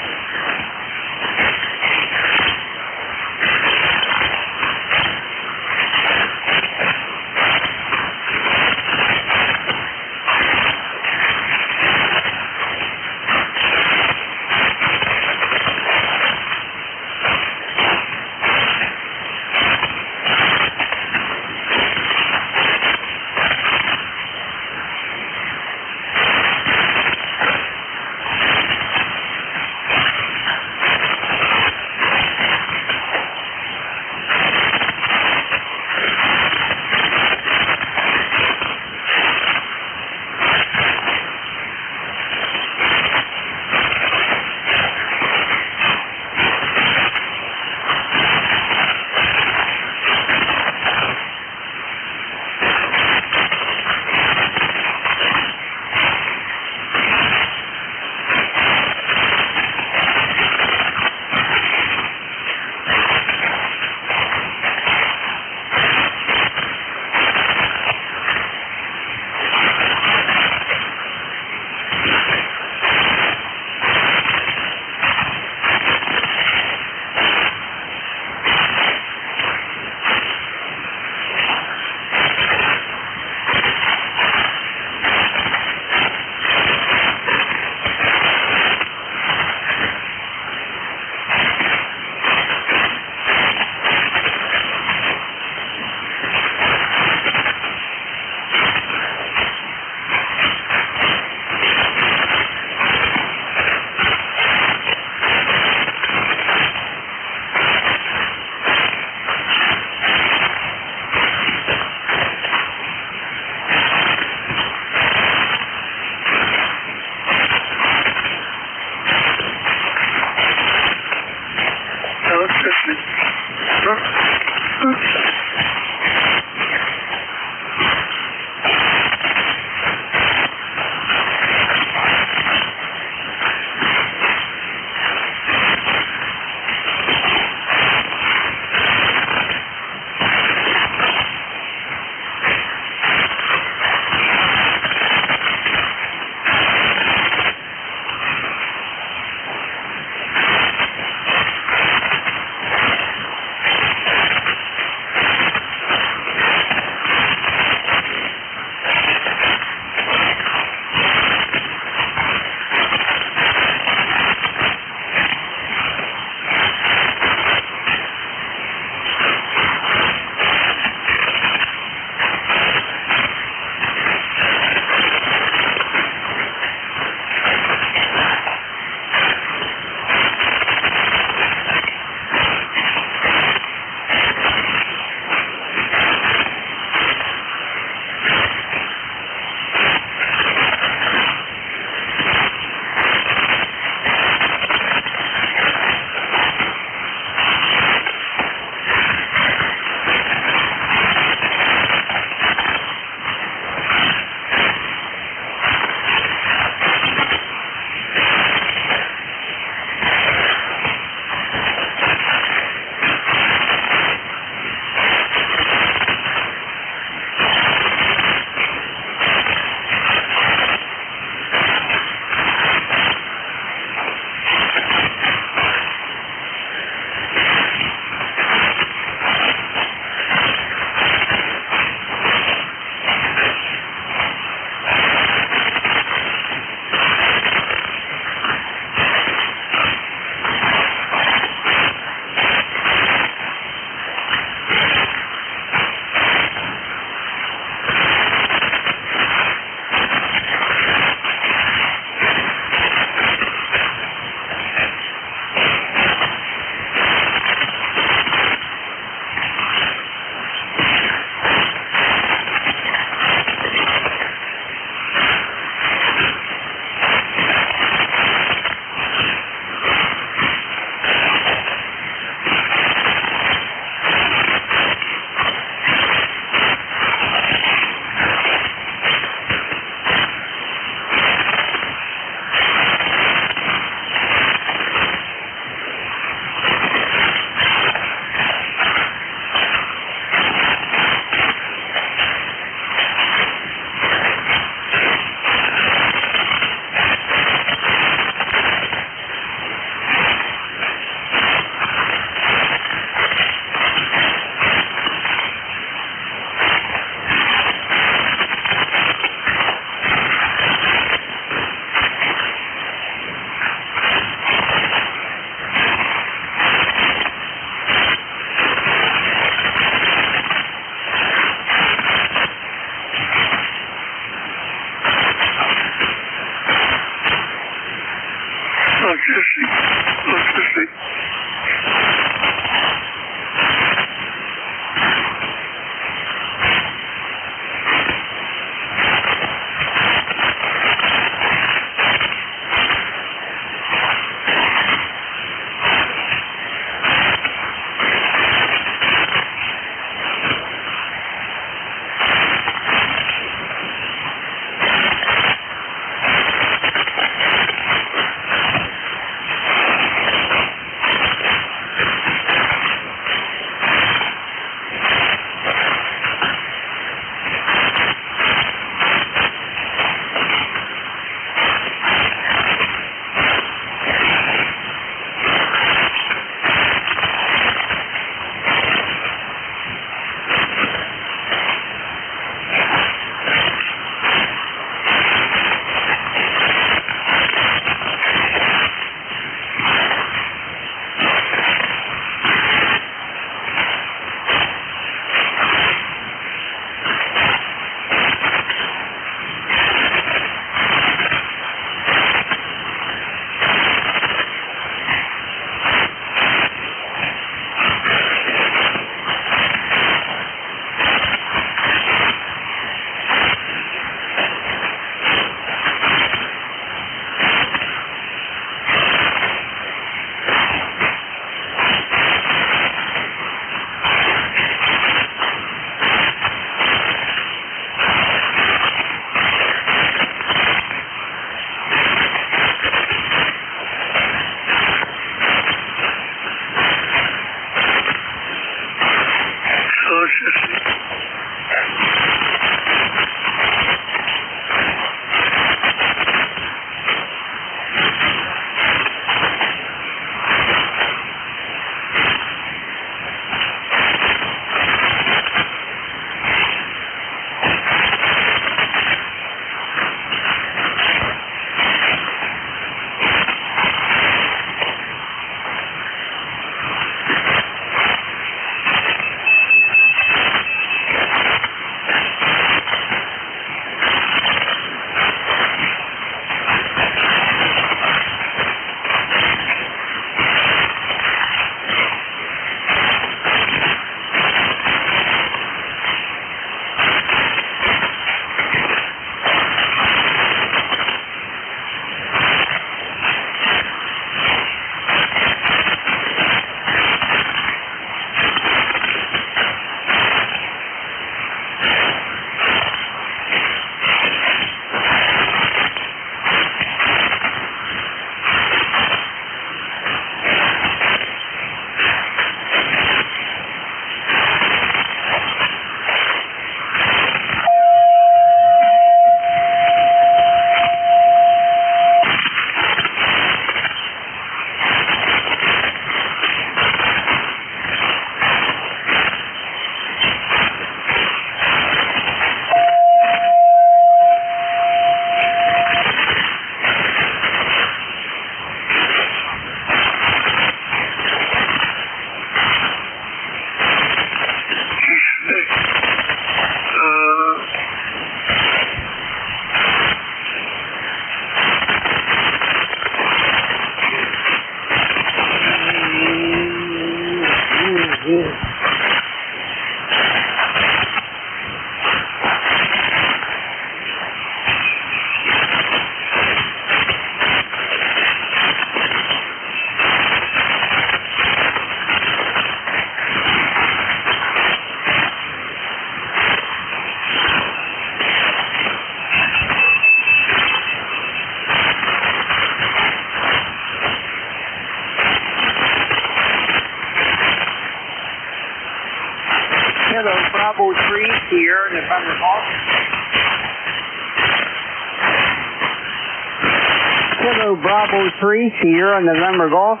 Kilo Bravo 3, Sierra November Golf.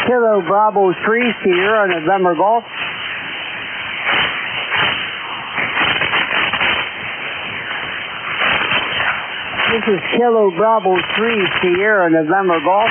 Kilo Bravo 3, Sierra November Golf. This is Kilo Bravo 3, Sierra November Golf.